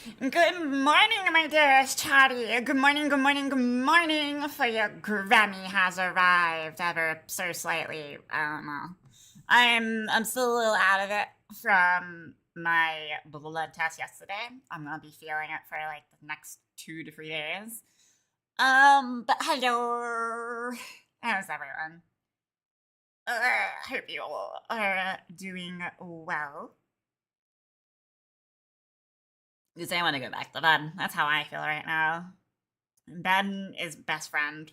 Good morning, my dearest Chatty. Good morning, good morning, good morning. For your Grammy has arrived ever so slightly. I don't know. I'm still a little out of it from my blood test yesterday. I'm gonna be feeling it for like the next 2 to 3 days. But hello. How's everyone? Hope you all are doing well. Because I want to go back to bed. That's how I feel right now. Bed is best friend.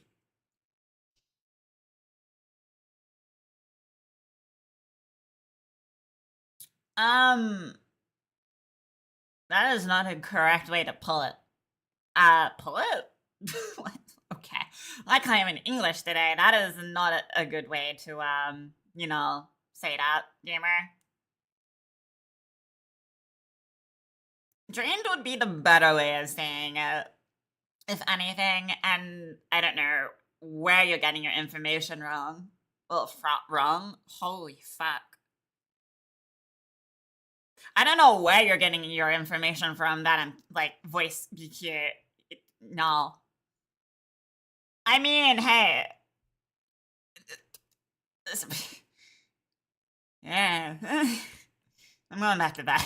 Um, that is not a correct way to pull it. Pull it? What? Okay. I can't even English today. That is not a good way to, say that, gamer. Drained would be the better way of saying it, if anything, and I don't know where you're getting your information wrong. Well, wrong? Holy fuck. I don't know where you're getting your information from that I'm like voice BQ. No. I mean, hey. Yeah. I'm going back to bed.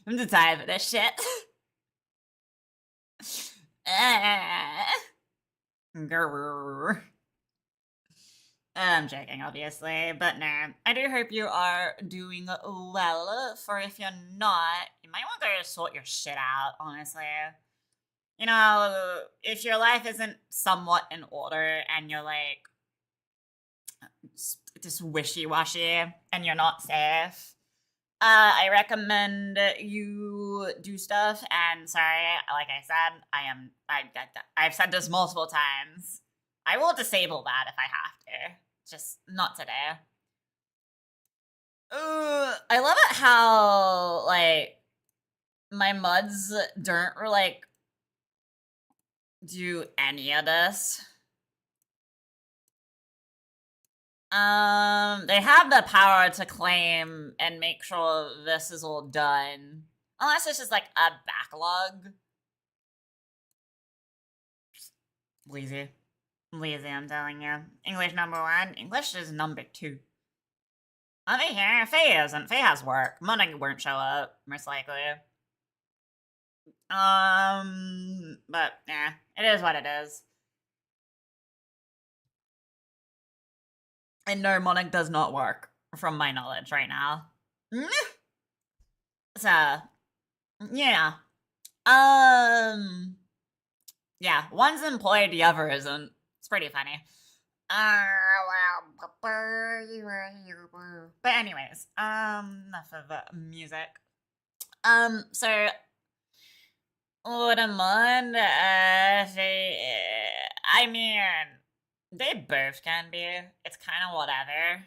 I'm too tired for this shit. Grrr. I'm joking, obviously, but no. I do hope you are doing well. For if you're not, you might want to go sort your shit out, honestly. You know, if your life isn't somewhat in order and you're like just wishy-washy and you're not safe, I recommend you do stuff. And sorry, like I said, I've said this multiple times. I will disable that if I have to. Just not today. I love it how like my muds don't like do any of this. They have the power to claim and make sure this is all done. Unless it's just like a backlog. Lazy. Lazy, I'm telling you. English #1. English is #2. I'll be here. Faye isn't. Faye has work. Money won't show up, most likely. But yeah, it is what it is. And no, Monic does not work, from my knowledge right now. So, yeah. Yeah, one's employed, the other isn't. It's pretty funny. But anyways, enough of music. So what I'm on, I mean, they both can be. It's kind of whatever,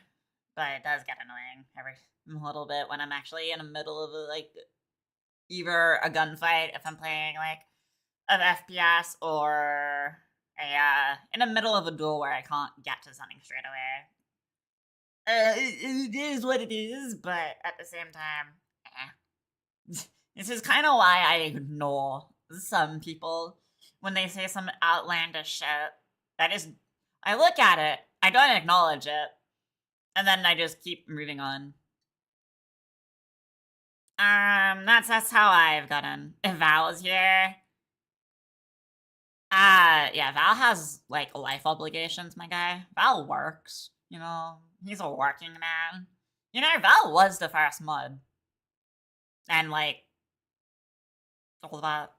but it does get annoying every little bit when I'm actually in the middle of like either a gunfight if I'm playing like an FPS or in the middle of a duel where I can't get to something straight away. It is what it is, but at the same time, this is kind of why I ignore some people when they say some outlandish shit. That is, I look at it, I don't acknowledge it, and then I just keep moving on. That's how I've gotten. If Val is here, yeah, Val has like life obligations, my guy. Val works, you know, he's a working man. You know, Val was the first mud. And like, all that.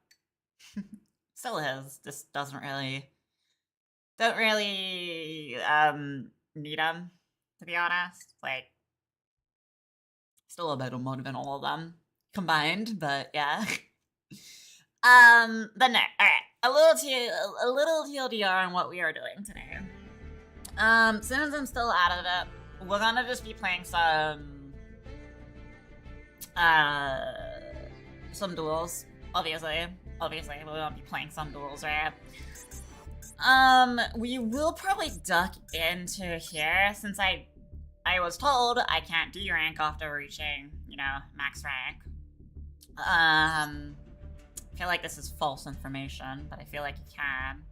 Still is. Just don't really need him, to be honest. Like, still a better mud than all of them combined, but yeah. But no, alright. A little TLDR on what we are doing today. Since I'm still out of it, we're gonna just be playing some duels, obviously. Obviously, we're gonna be playing some duels, right? We will probably duck into here since I was told I can't do rank after reaching, you know, max rank. I feel like this is false information, but I feel like you can.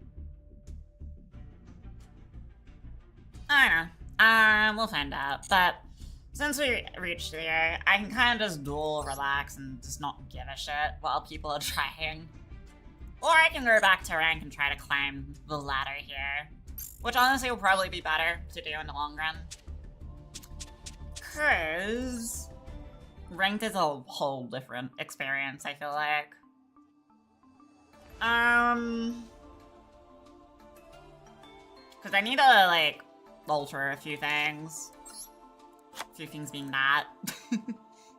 I don't know. We'll find out. But since we reached here, I can kind of just duel, relax, and just not give a shit while people are trying. Or I can go back to rank and try to climb the ladder here. Which honestly will probably be better to do in the long run. Cause ranked is a whole different experience, I feel like. Cause I need to, like, alter a few things. A few things being that.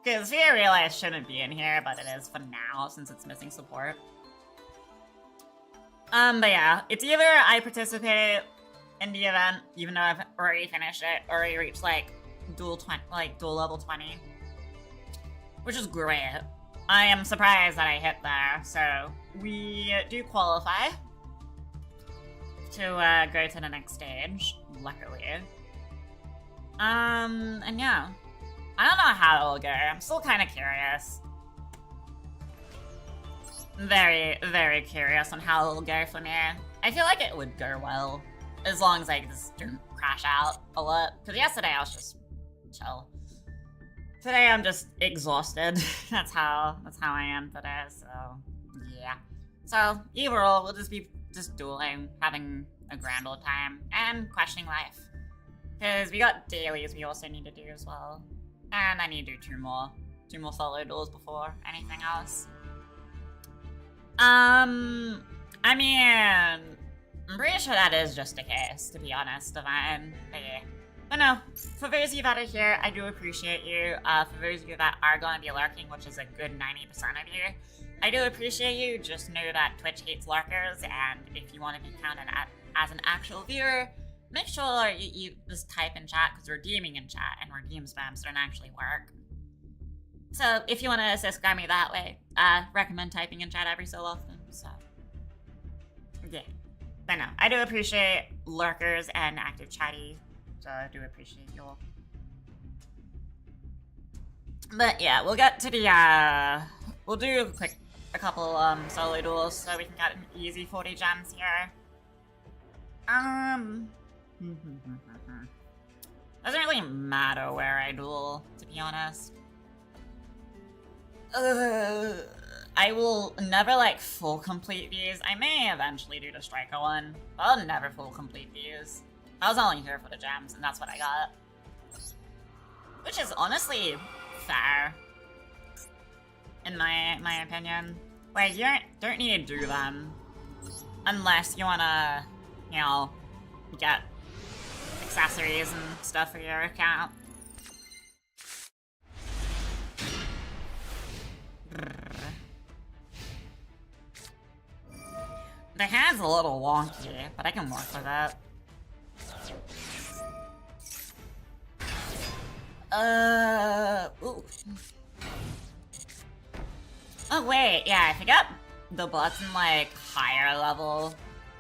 Cause Via Realize shouldn't be in here, but it is for now since it's missing support. But yeah, it's either I participate in the event, even though I've already finished it, or I reached like duel level 20. Which is great. I am surprised that I hit there, so we do qualify to go to the next stage, luckily. And yeah. I don't know how it'll go. I'm still kind of curious. Very, very curious on how it'll go for me. I feel like it would go well, as long as I just don't crash out a lot. Because yesterday I was just chill. Today I'm just exhausted. That's how I am today, so yeah. So overall, we'll just be dueling, having a grand old time, and questioning life. Because we got dailies we also need to do as well. And I need to do two more solo duels before anything else. I mean, I'm pretty sure that is just the case, to be honest, Divine. But yeah. But no, for those of you that are here, I do appreciate you. For those of you that are going to be lurking, which is a good 90% of you, I do appreciate you. Just know that Twitch hates lurkers, and if you want to be counted as an actual viewer, make sure you just type in chat, because redeeming in chat and redeem spams don't actually work. So if you want to assist Grammy that way, recommend typing in chat every so often, so yeah. But no, I do appreciate lurkers and active chatty, so I do appreciate you all. But yeah, we'll get to the, we'll do a couple solo duels so we can get an easy 40 gems here. Doesn't really matter where I duel, to be honest. I will never like full complete these. I may eventually do the striker one, but I'll never full complete these. I was only here for the gems, and that's what I got. Which is honestly fair, in my opinion. Like, you don't need to do them unless you wanna, you know, get accessories and stuff for your account. The hand's a little wonky, but I can work with it. Ooh. Oh wait, yeah, I forgot the button like higher level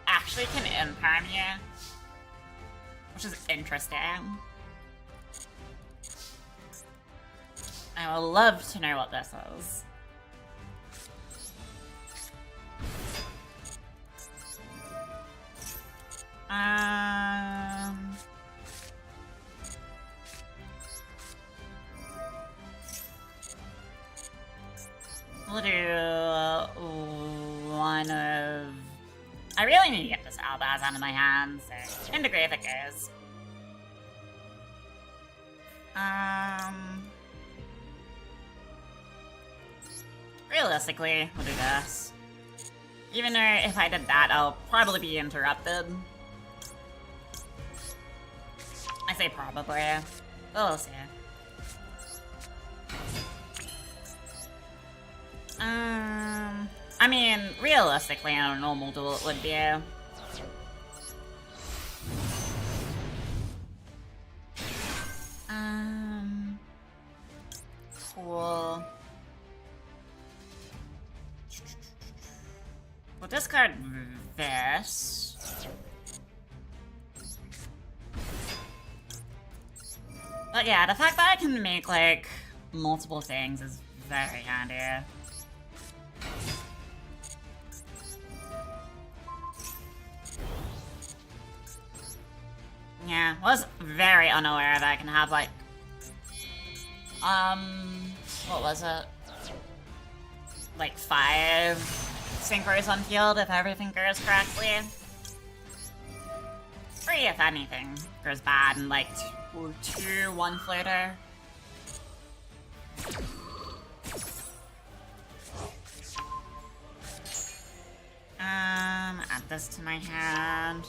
actually can imperm you, which is interesting. I would love to know what this is. We'll do one of... I really need to get this Albaz out of my hands, so integrate if it goes. Realistically, we'll do this. Even though if I did that, I'll probably be interrupted. I say probably, but we'll see. I mean, realistically, in a normal duel it would be. Cool. We'll discard this. But yeah, the fact that I can make, like, multiple things is very handy. Yeah, was very unaware that I can have, like, what was it? Like 5 synchros on field if everything goes correctly. 3 if anything goes bad, and like 2 one floater. Add this to my hand.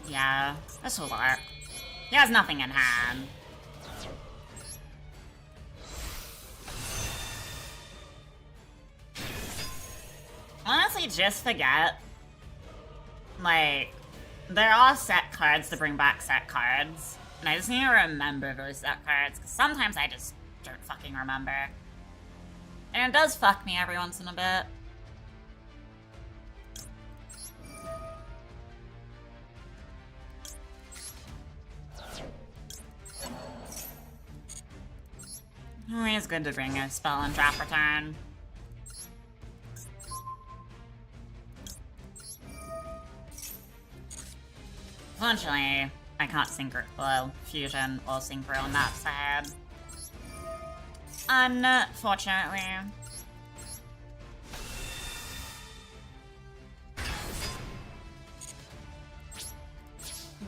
Yeah, this will work. He has nothing in hand. Honestly, just forget. Like, they're all set cards to bring back set cards. And I just need to remember those set cards, because sometimes I just don't fucking remember. And it does fuck me every once in a bit. Always good to bring a spell and trap return. Unfortunately, I can't synchro, well, fusion or synchro on that side. Unfortunately.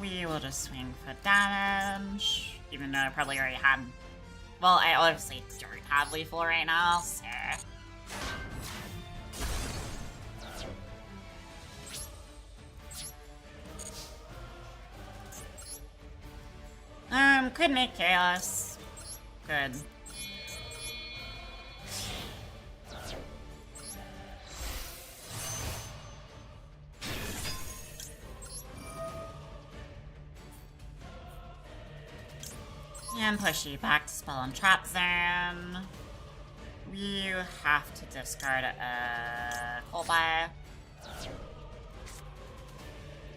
We will just swing for damage, even though I probably already had. Well, I obviously don't have lethal right now, so. Could make chaos. Good. And push you back to spell and trap zone. You have to discard a cold buy.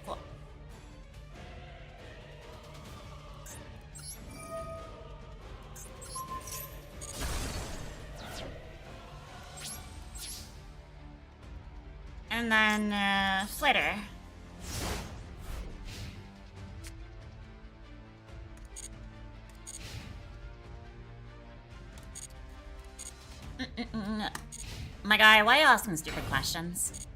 Cool. And then flitter. My guy, why are you asking stupid questions?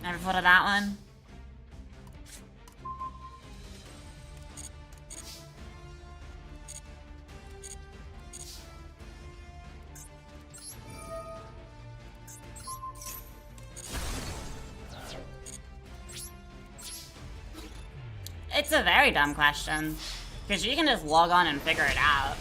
Never thought of that one. It's a very dumb question. Because you can just log on and figure it out.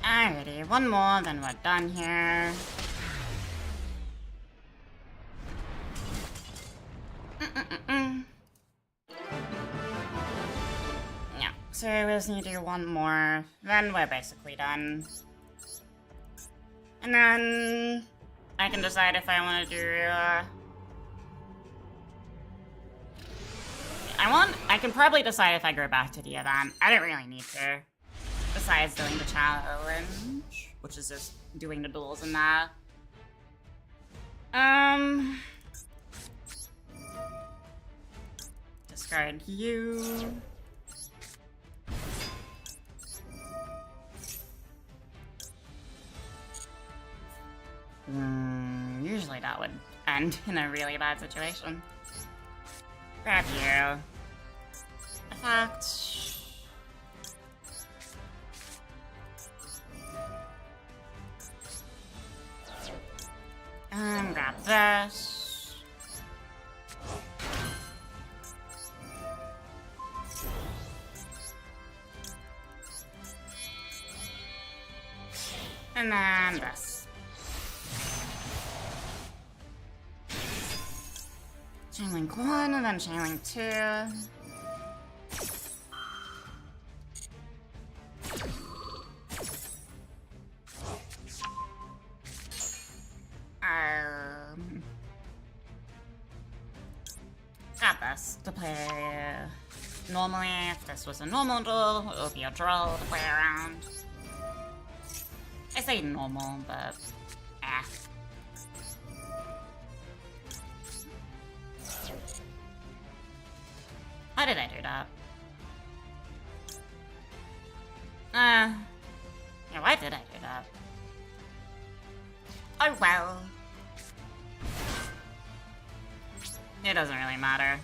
Alrighty, one more, then we're done here. Yeah, so we just need to do one more, then we're basically done. And then I can decide if I want to do, I can probably decide if I go back to the event. I don't really need to. Besides doing the challenge, which is just doing the duels and that. Discard you. Usually that would end in a really bad situation. Grab you. Effect. And grab this. And then this. Chain link 1 and then chain link 2. us to play normally. If this was a normal duel, it would be a draw to play around. I say normal, but Why did I do that? Yeah, why did I do that? Oh well. It doesn't really matter.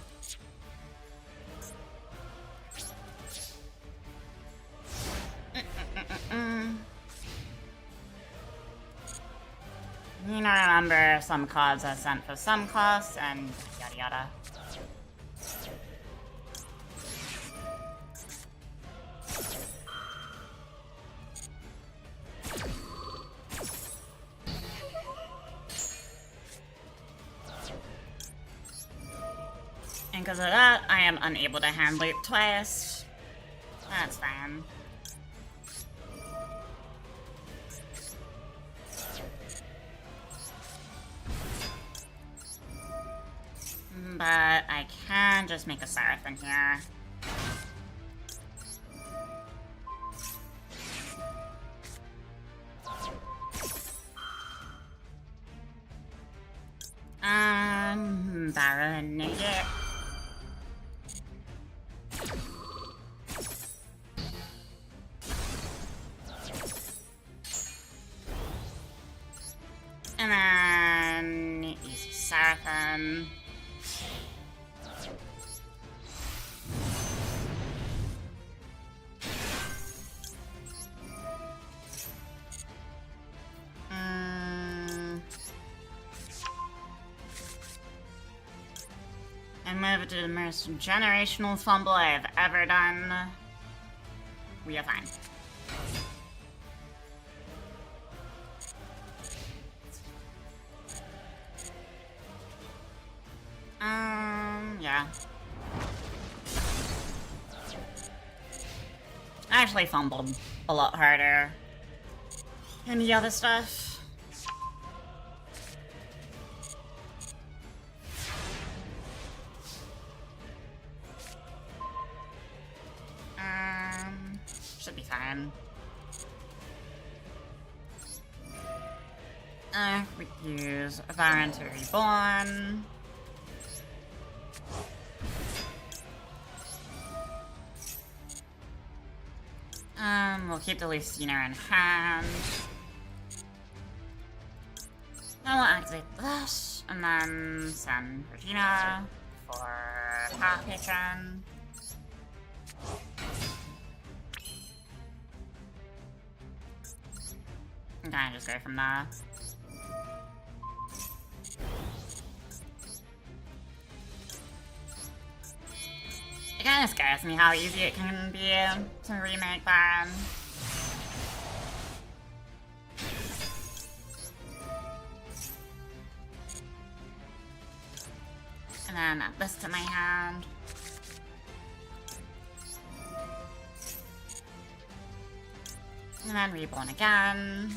You know, remember some cards are sent for some costs and yada yada. And because of that, I am unable to hand loop twice. That's fine. But I can just make a Seraphim here. Baron it. And then easy Seraphim. And move to the most generational fumble I have ever done. We are fine. Yeah. I actually fumbled a lot harder than the other stuff. Should be fine. We could use Baron to Reborn. We'll keep the Lucina in hand. Then we'll activate this, and then send Regina for Path Patron. And kind of just go from there. It kind of scares me how easy it can be to remake Baron. And then add this to my hand. And then Reborn again.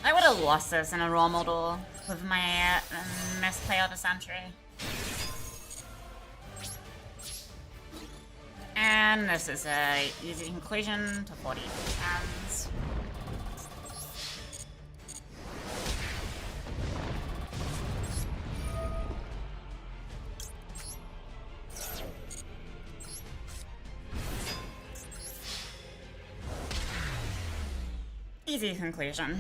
I would have lost this in a raw model with my misplay of the century. And this is a easy conclusion to 40 hands. Easy conclusion.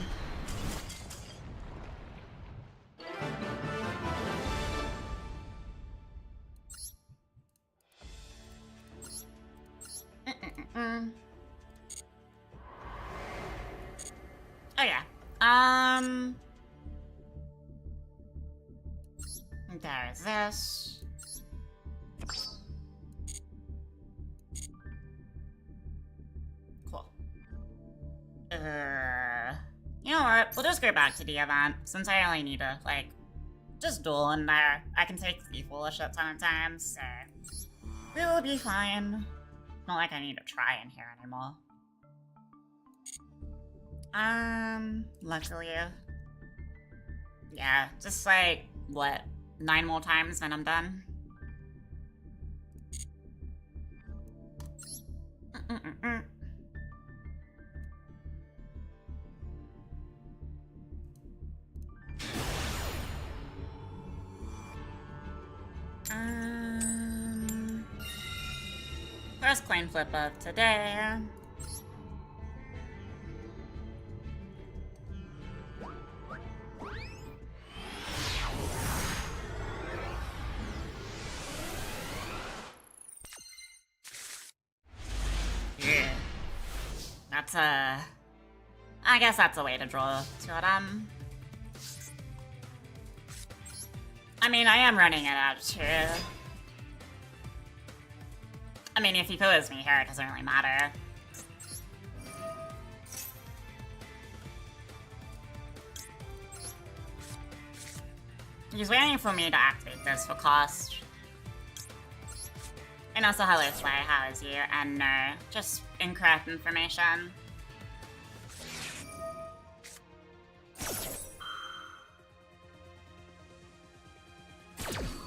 Oh yeah. There's this. Cool. You know what? We'll just go back to the event, since I only need to, like, just duel in there. I can take Thieful a shit ton of times, so we will be fine. Not like I need to try in here anymore. Luckily. Yeah, just like, what, 9 more times and I'm done? First coin flip of today. Yeah. That's a... I guess that's a way to draw to it. I mean, I am running it out too. I mean, if he pulls me here, it doesn't really matter. He's waiting for me to activate this for cost. And also, hello Slay, how is you? And no, just incorrect information.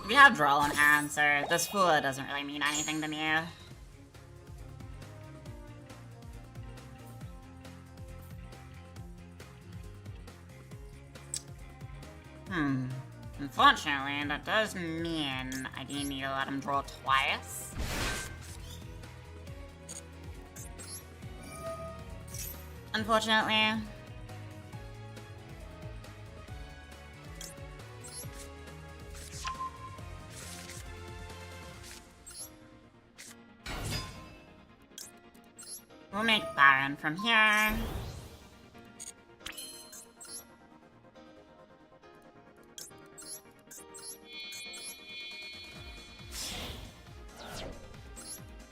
We have draw on hand, so this fool doesn't really mean anything to me. Unfortunately, that does mean I do need to let him draw twice. Unfortunately. We'll make Baron from here.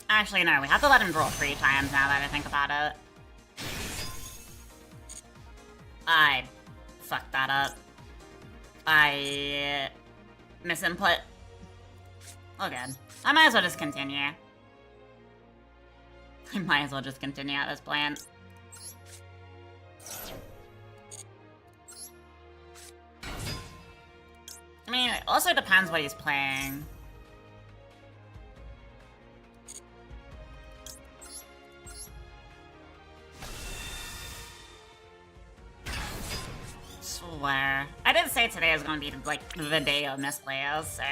Actually, no, we have to let him draw 3 times now that I think about it. I fucked that up. I misinput. Oh good. I might as well just continue. I might as well just continue at this point. I mean, it also depends what he's playing. Swear. I did say today is gonna be like the day of misplays, so...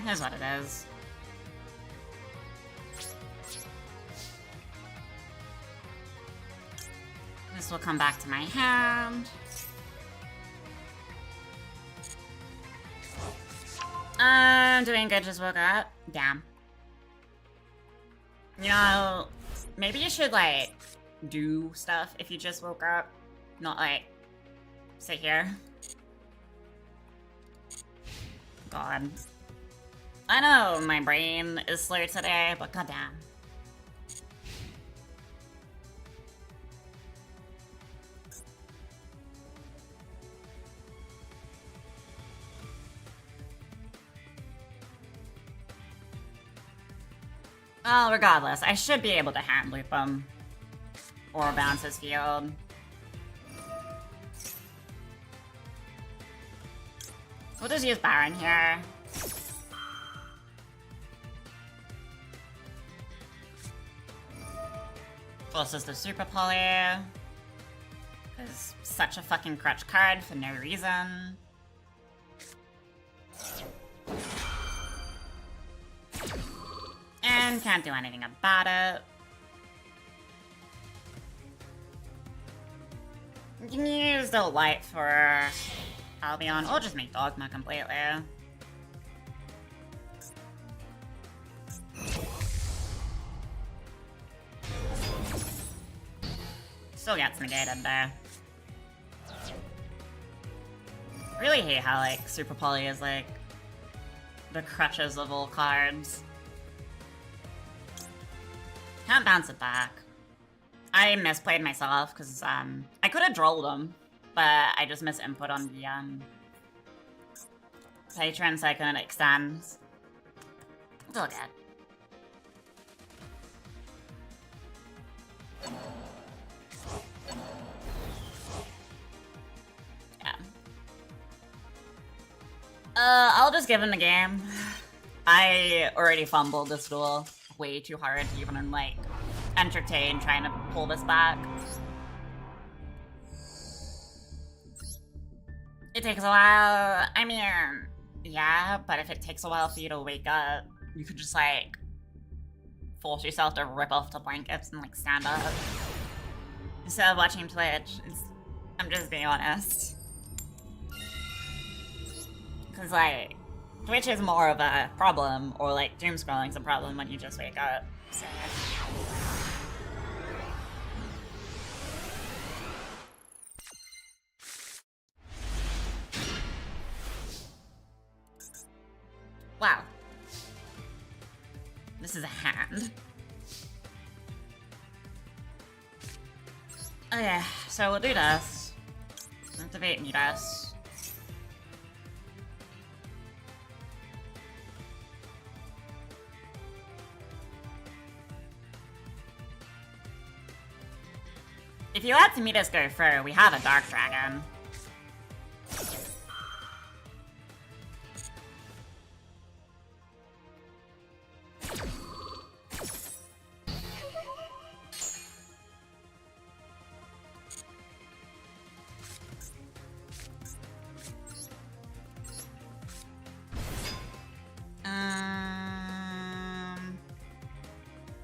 Here's what it is. This will come back to my hand. I'm doing good, just woke up. Damn. You know, maybe you should, like, do stuff if you just woke up. Not, like, sit here. God. I know my brain is slow today, but goddamn. Well, regardless, I should be able to hand loop him. Or bounce his field. We'll just use Baron here. Forces the Super Poly. Is such a fucking crutch card for no reason. And can't do anything about it. You can use the light for Albion, or just make Dogma completely. Still gets negated there. Really hate how, like, Super Poly is, like, the crutches of all cards. Can't bounce it back. I misplayed myself, because, I could have drolled him but I just missed input on the patron, so I couldn't extend. It's all good. Yeah. I'll just give him the game. I already fumbled this duel way too hard to even, like, entertain trying to pull this back. It takes a while. I mean, yeah, but if it takes a while for you to wake up, you could just, like, force yourself to rip off the blankets and, like, stand up. Instead of watching Twitch. I'm just being honest. Because, like, Twitch is more of a problem, or, like, doom scrolling's a problem when you just wake up. So. Wow. This is a hand. Okay, so we'll do this. Activate Midas. If you let Midas go through, we have a Dark Dragon.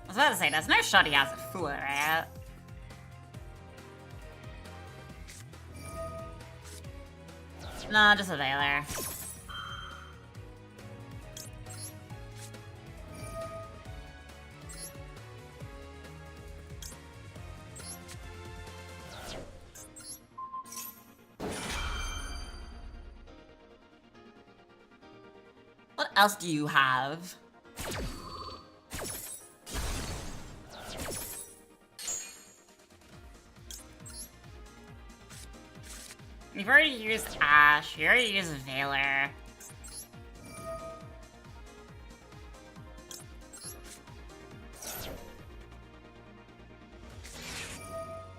I was about to say, there's no shot he has a fool, right? No, just a Veiler. What else do you have? You've already used Ash, you already used Veiler.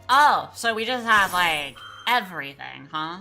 Oh, so we just have, like, everything, huh?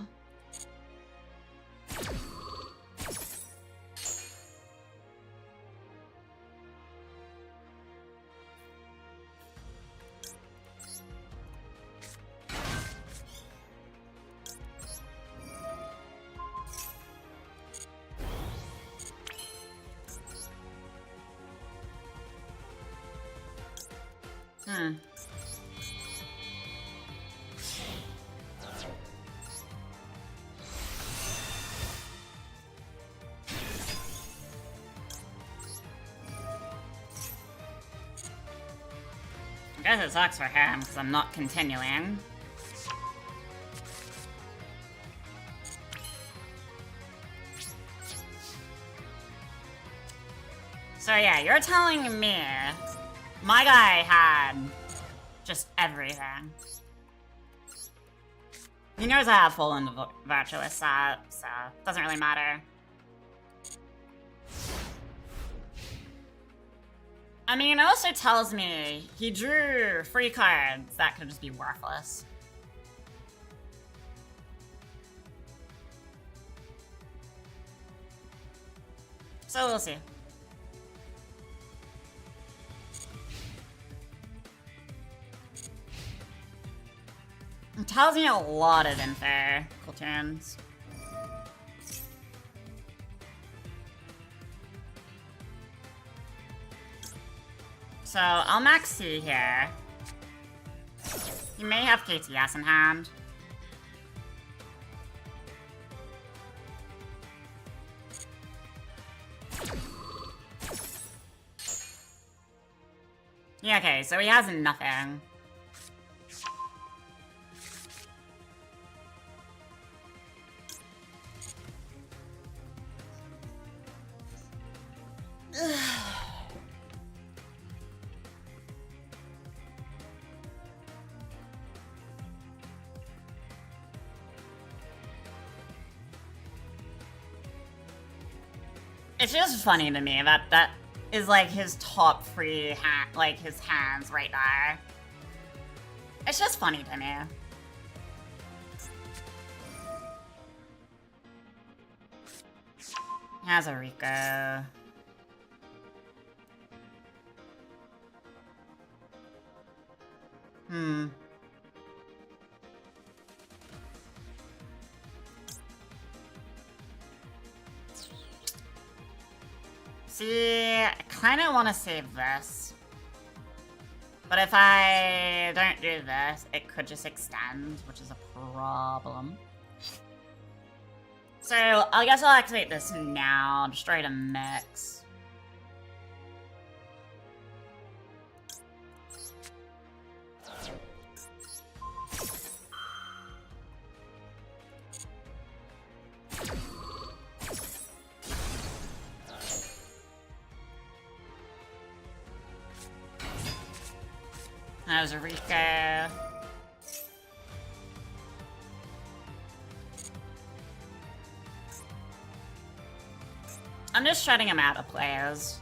I guess it sucks for him, because I'm not continuing. So yeah, you're telling me my guy had just everything. He knows I have full into Virtuous set, so it doesn't really matter. I mean, it also tells me he drew 3 cards that could just be worthless. So we'll see. It tells me a lot of info. Cool turns. So, I'll max C here. He may have KTS in hand. Yeah, okay, so he has nothing. It's just funny to me that that is like his top three like his hands right there. It's just funny to me. Has a Rico. See, I kind of want to save this. But if I don't do this, it could just extend, which is a problem. So, I guess I'll activate this now, just try to mix. That was a Rico. I'm just shutting him out of players.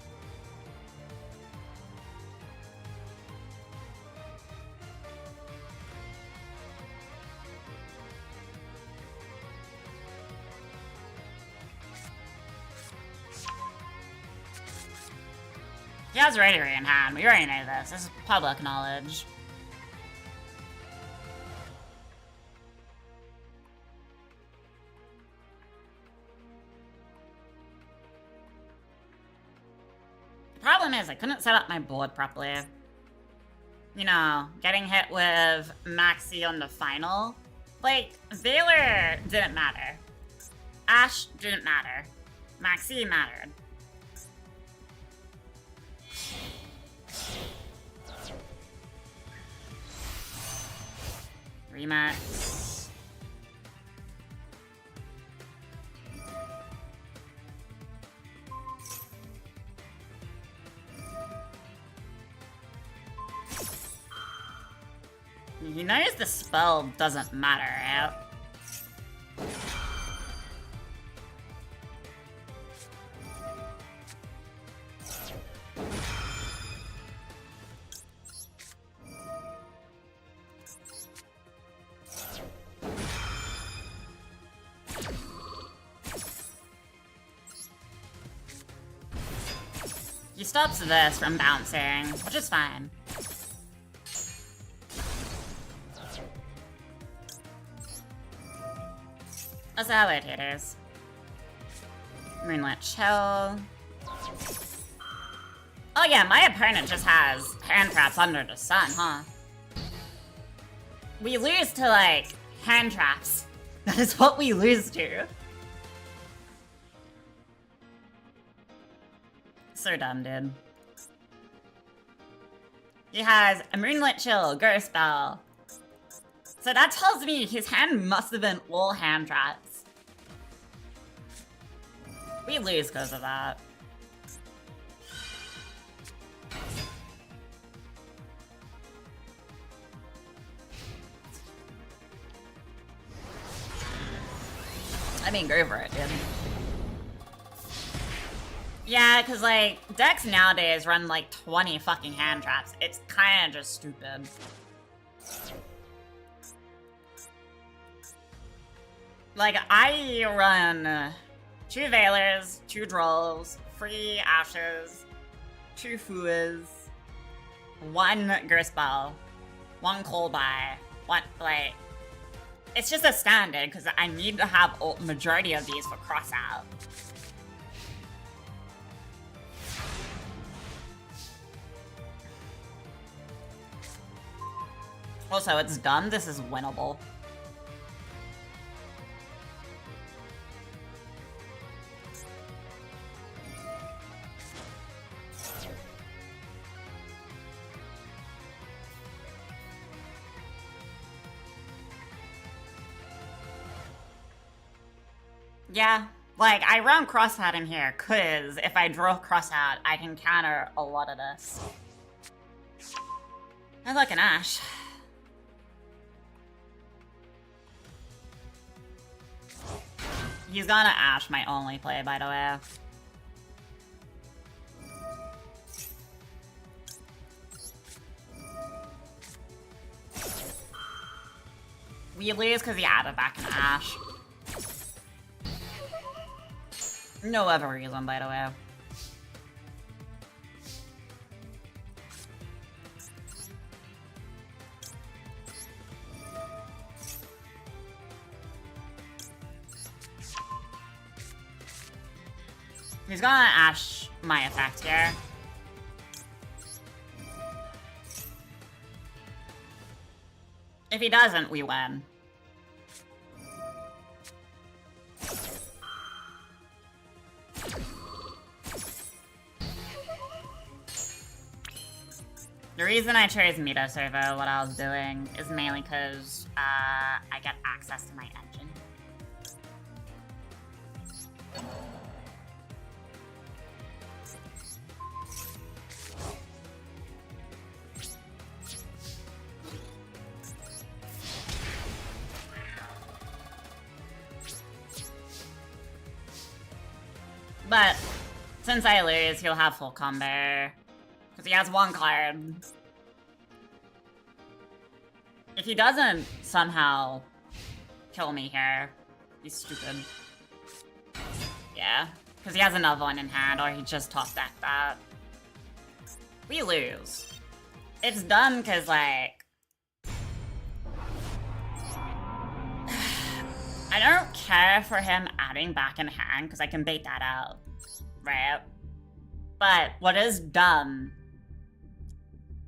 He has Rotary in hand. We already know this. This is public knowledge. The problem is I couldn't set up my board properly. You know, getting hit with Maxi on the final. Like, Valor didn't matter. Ashe didn't matter. Maxi mattered. Remax. He knows the spell doesn't matter, right? He stops this from bouncing, which is fine. That's how it is. Moonlit Chill. Oh yeah, my opponent just has hand traps under the sun, huh? We lose to, like, hand traps. That is what we lose to. So dumb, dude. He has a Moonlit Chill, Ghost Bell. So that tells me his hand must have been all hand traps. We lose because of that. I mean, go for it, dude. Yeah, because, like, decks nowadays run, like, 20 fucking hand traps. It's kind of just stupid. Like, I run 2 Veilers, 2 Drolls, 3 Ashes, 2 Fuas, 1 Ghost Bell, 1 Cold Buy, 1, like... It's just a standard, because I need to have a majority of these for cross-out. Also, it's done. This is winnable. Yeah, like, I run cross-out in here, cause if I draw cross-out, I can counter a lot of this. I like an Ashe. He's gonna Ashe my only play, by the way. We lose because he added back an Ash. No other reason, by the way. He's gonna Ash my effect here. If he doesn't, we win. The reason I chose Meta Servo, what I was doing, is mainly because I get access to my engine. But since I lose, he'll have full combo. Because he has one card. If he doesn't somehow kill me here, he's stupid. Yeah, because he has another one in hand, or he just top decked that. We lose. It's done because, like... I don't care for him adding back in hand, because I can bait that out, right? But what is dumb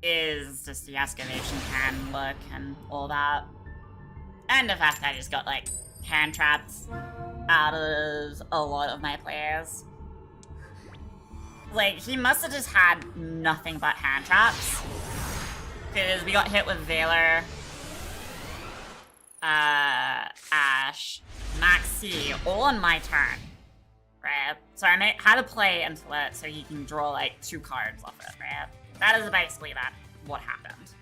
is just the excavation hand look and all that. And the fact that I just got, like, hand traps out of a lot of my plays. Like, he must have just had nothing but hand traps. Because we got hit with Valor, Ash, Maxi, all on my turn. Right? So I had to play into it so he can draw, like, 2 cards off it, right? That is basically what happened.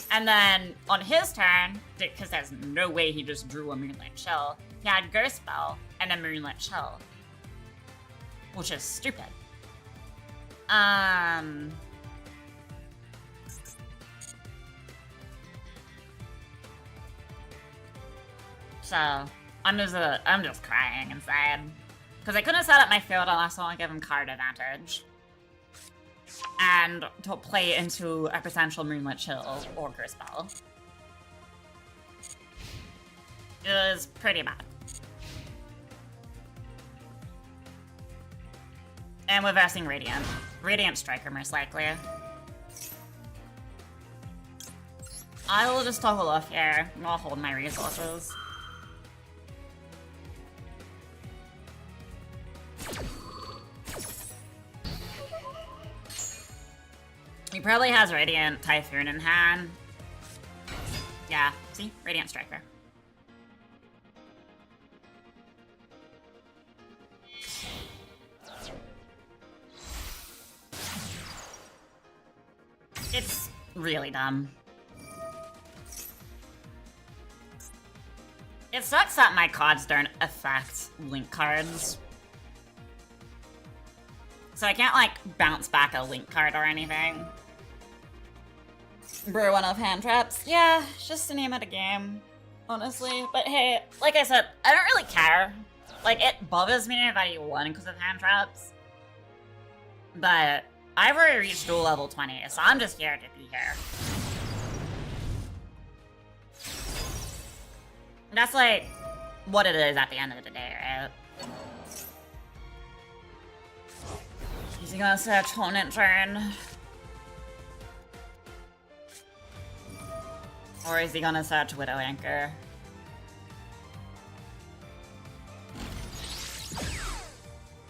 And then, on his turn, because there's no way he just drew a Moonlit Chill, he had Ghost Spell and a Moonlit Chill. Which is stupid. So, I'm just crying inside. Because I couldn't set up my field unless I want to give him card advantage. And to play into a potential Moonlit Chill or Curse Spell. It was pretty bad. And reversing Radiant. Radiant Striker, most likely. I will just toggle off here. I'll hold my resources. He probably has Radiant Typhoon in hand. Yeah, see? Radiant Striker. It's really dumb. It sucks that my cards don't affect link cards. So I can't, like, bounce back a link card or anything. Brew one of hand traps. Yeah, it's just the name of the game, honestly. But hey, like I said, I don't really care. Like, it bothers me if I won because of hand traps. But I've already reached duel level 20, so I'm just here to be here. That's, like, what it is at the end of the day, right? Is he gonna search Hornet turn? Or is he gonna search Widow Anchor?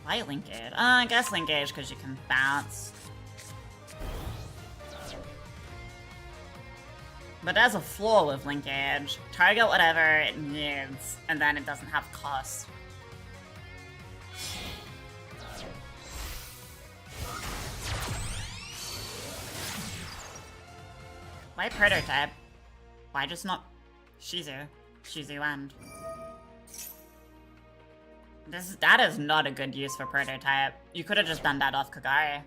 Why linkage? I guess linkage because you can bounce. But there's a flaw with linkage. Target whatever it needs, and then it doesn't have cost. Why prototype? Why just not Shizu? Shizu end. That is not a good use for prototype. You could have just done that off Kagari.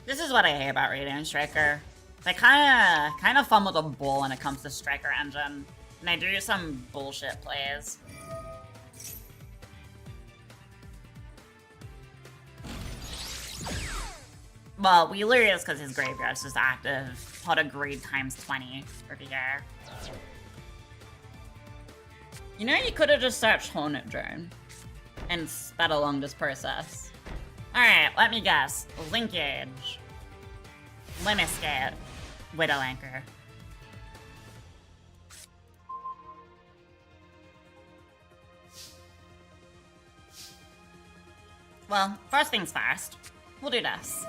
This is what I hate about Radiant Striker. They kind of fumble the ball when it comes to Striker Engine, and they do some bullshit plays. Well, we lose because his graveyard's just active. Pot of greed times 20 over here. You know, you could have just searched Hornet Drone and sped along this process. Alright, let me guess. Linkage. Limescape. Widow Anchor. Well, first things first. We'll do this.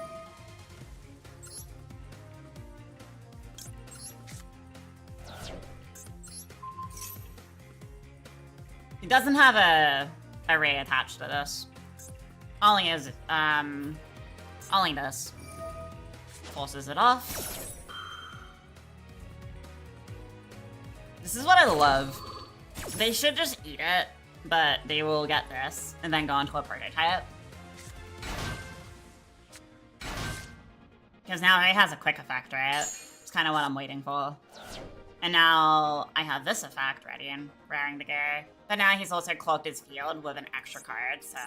He doesn't have a array attached to this. All he is, all he does. Forces it off. This is what I love. They should just eat it, but they will get this, and then go onto a prototype. Because now he has a quick effect, right? It's kind of what I'm waiting for. And now I have this effect ready and raring to go. But now he's also cloaked his field with an extra card, so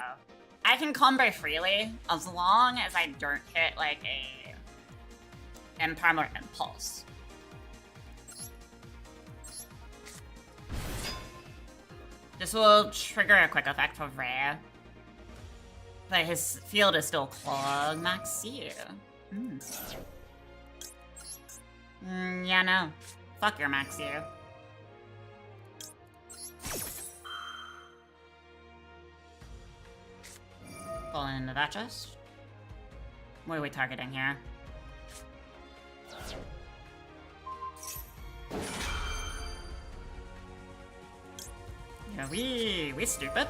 I can combo freely as long as I don't hit like a impermanent impulse. This will trigger a quick effect for Rare. But his field is still clogged. Maxi. Yeah, no. Fuck your Maxi. Pull into that chest. What are we targeting here? Yeah, we stupid.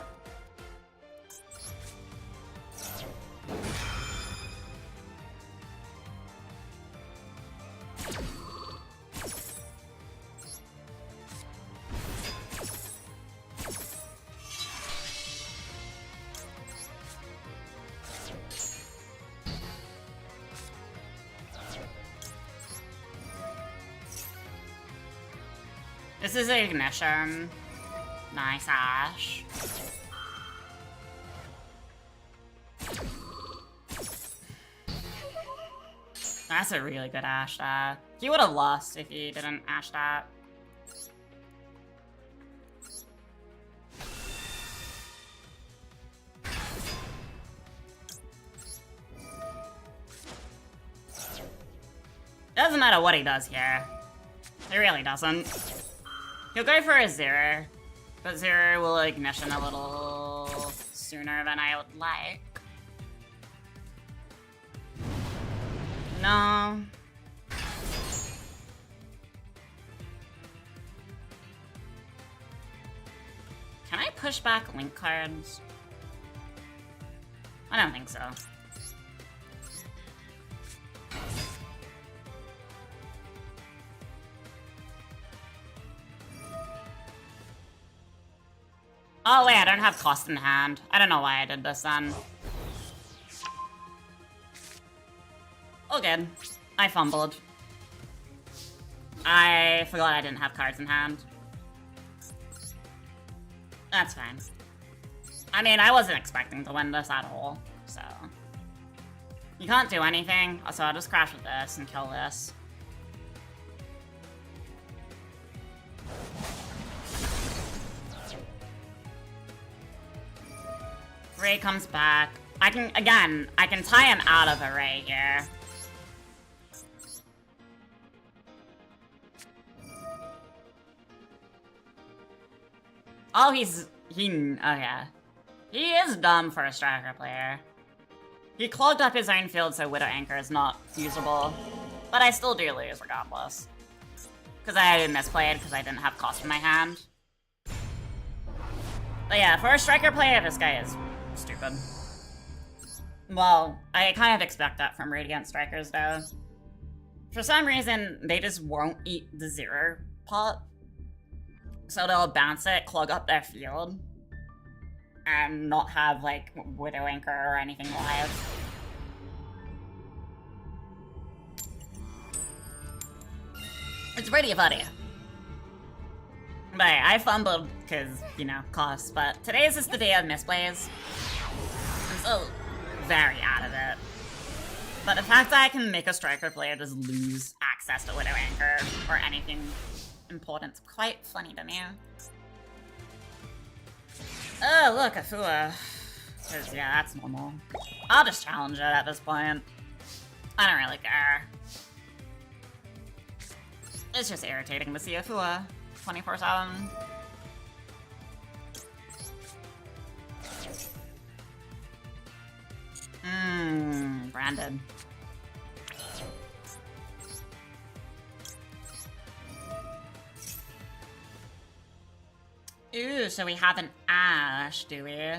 This is Ignition. Nice, Ash. That's a really good Ash that. He would have lost if he didn't Ash that. Doesn't matter what he does here. It really doesn't. He'll go for a 0, but 0 will ignition a little sooner than I would like. No. Can I push back link cards? I don't think so. Oh wait, I don't have cost in hand. I don't know why I did this then. Oh good. I fumbled. I forgot I didn't have cards in hand. That's fine. I mean, I wasn't expecting to win this at all, so. You can't do anything, so I'll just crash with this and kill this. Ray comes back. I can tie him out of a Ray here. Oh, oh yeah. He is dumb for a striker player. He clogged up his own field so Widow Anchor is not usable. But I still do lose regardless. Because I misplayed because I didn't have cost in my hand. But yeah, for a striker player, this guy is stupid. Well, I kind of expect that from Radiant Strikers though. For some reason, they just won't eat the 0 pot. So they'll bounce it, clog up their field, and not have like Widow Anchor or anything live. It's pretty funny. But I fumbled because, you know, costs, but today is just the day of misplays. I'm so very out of it. But the fact that I can make a striker player just lose access to Widow Anchor or anything important is quite funny to me. Oh, look, a Fua. Because, yeah, that's normal. I'll just challenge it at this point. I don't really care. It's just irritating to see a Fua 24/7. Branded. Ooh, so we have an Ash, do we?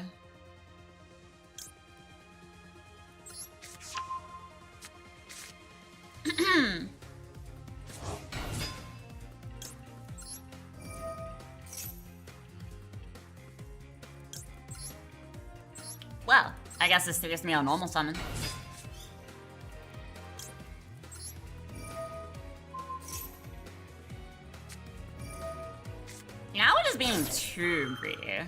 Well, I guess this gives me a normal summon. Now we're just being too greedy.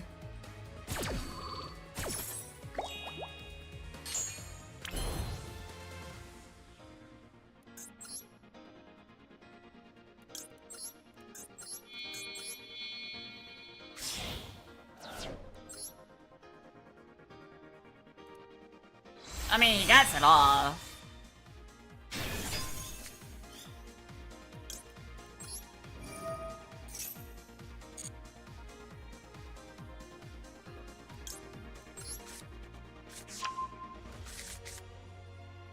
I mean, he gets it off.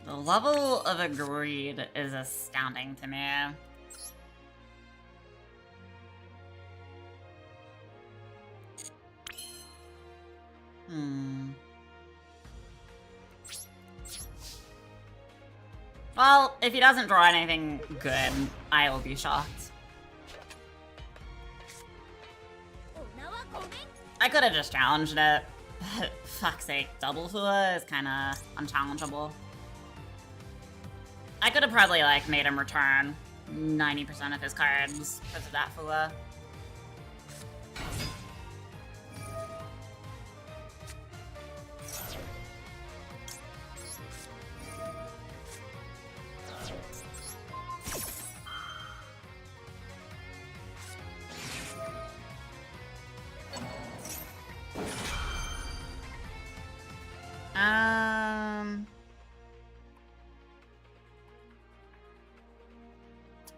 The level of agreed is astounding to me. Well, if he doesn't draw anything good, I will be shocked. I could have just challenged it. Fuck's sake, double Fua is kinda unchallengeable. I could have probably, like, made him return 90% of his cards because of that Fua.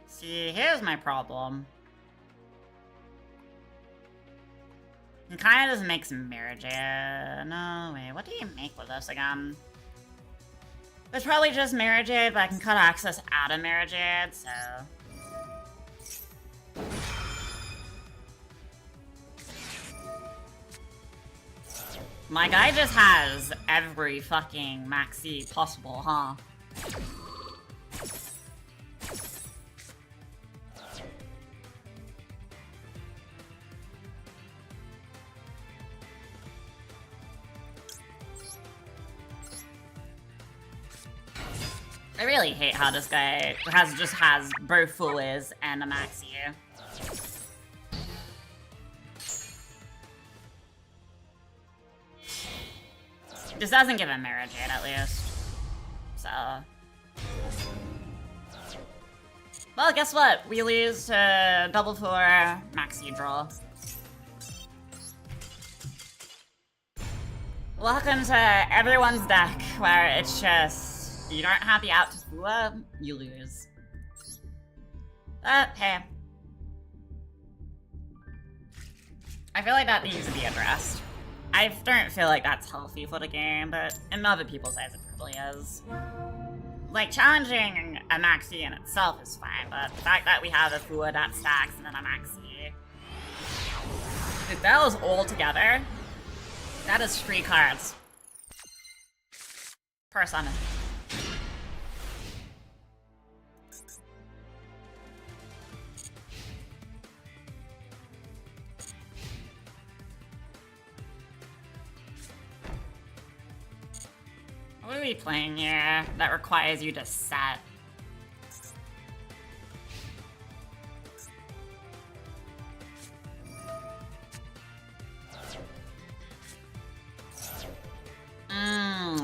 See, here's my problem. He kind of just makes Mirajade. No, wait, what do you make with this again? It's probably just Mirajade, but I can cut access out of Mirajade, so... My guy just has every fucking maxi possible, huh? I really hate how this guy just has both Fuas and a maxi. This doesn't give him Mirajade, at least. So... Well, guess what? We lose to double Fua maxi draw. Welcome to everyone's deck, where it's just... You don't have the out to Fua, you lose. Hey. I feel like that needs to be addressed. I don't feel like that's healthy for the game, but in other people's eyes it probably is. Like, challenging a maxi in itself is fine, but the fact that we have a Fua that stacks and then a maxi... If that was all together, that is 3 cards. Per summon. What are we playing here that requires you to set?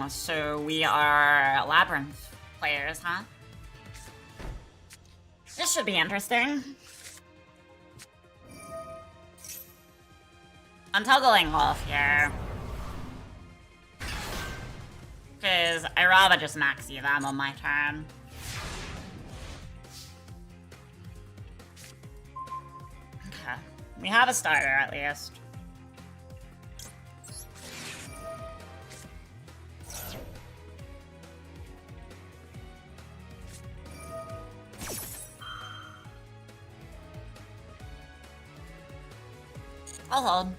So we are Labyrinth players, huh? This should be interesting. I'm toggling off here. Because I'd rather just maxi them on my turn. Okay. We have a starter at least. I'll hold.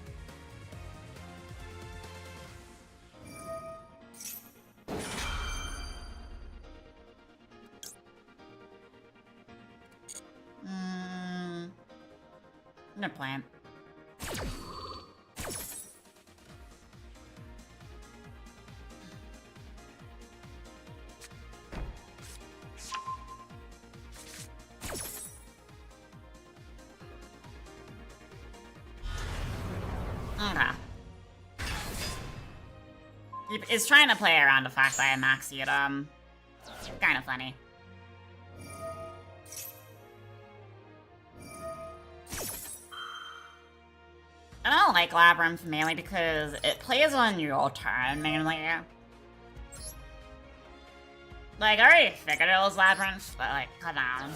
No plan. Okay. He is trying to play around the fact that I maxied him. Kind of funny. I don't like Labyrinth mainly because it plays on your turn, mainly. Like, I already figured it was Labyrinth, but like, come on.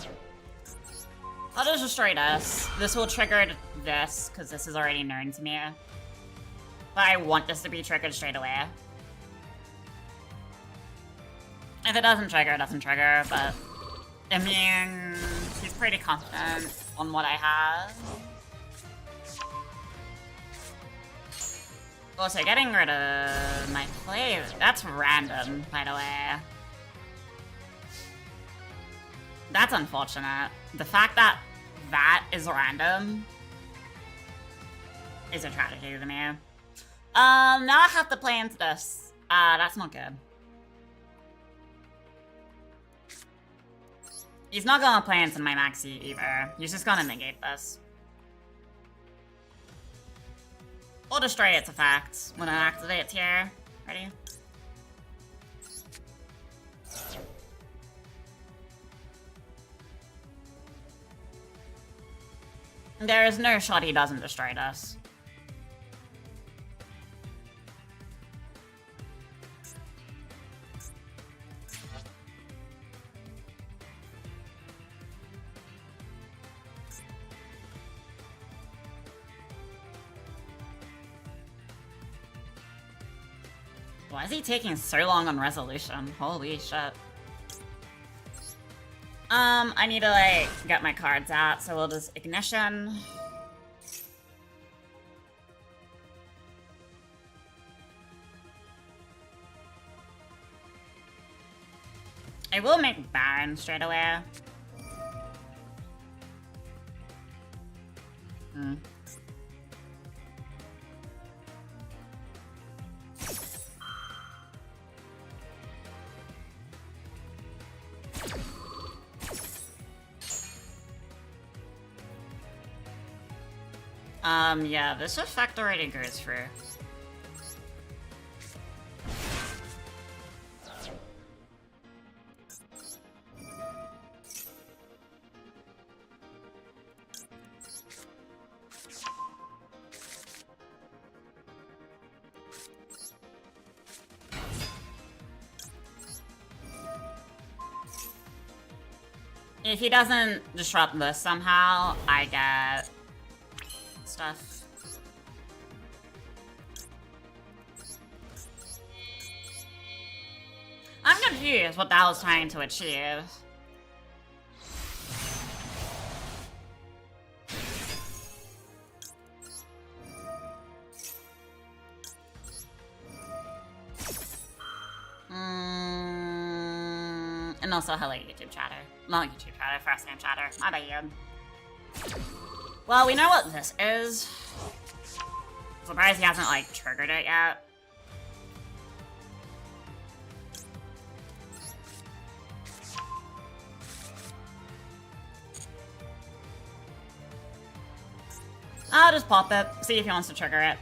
I'll just destroy this. This will trigger this, because this is already known to me. But I want this to be triggered straight away. If it doesn't trigger, it doesn't trigger, but... I mean, he's pretty confident on what I have. Also, getting rid of my plays, that's random, by the way. That's unfortunate. The fact that that is random is a tragedy to me. Now I have to play into this. That's not good. He's not gonna play into my maxi either. He's just gonna negate this. We'll destroy its effects when it activates here. Ready? There is no shot he doesn't destroy this. Why is he taking so long on resolution? Holy shit. I need to, like, get my cards out, so we'll just ignition. I will make Baron straight away. Yeah, this effect already goes through. If he doesn't disrupt this somehow, I get stuff. I'm confused what that was trying to achieve. And also, hello YouTube chatter. Not YouTube chatter, first name chatter. My bad. Well, we know what this is. Surprised he hasn't, like, triggered it yet. I'll just pop it, see if he wants to trigger it.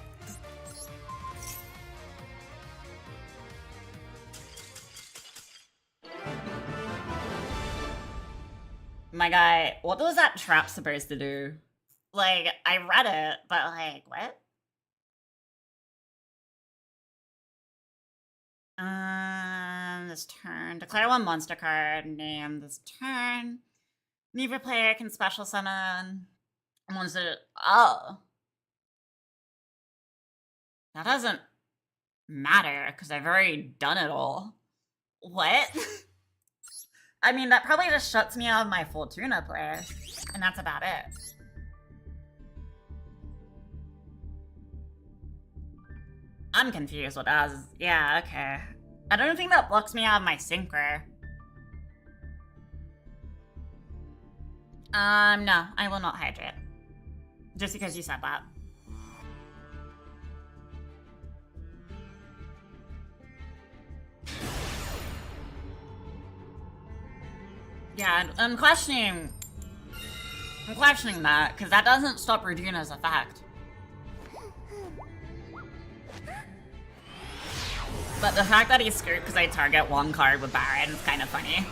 My guy, what was that trap supposed to do? Like, I read it, but like, what? This turn. Declare one monster card. Name this turn. Neither player can special summon monster. Oh. That doesn't matter, because I've already done it all. What? I mean, that probably just shuts me out of my Fortuna player, and that's about it. I'm confused what that is. Yeah, okay. I don't think that blocks me out of my Synchro. No, I will not hydrate. Just because you said that. Yeah, I'm questioning that, because that doesn't stop Reduna's effect. But the fact that he's screwed because I target one card with Baron is kind of funny.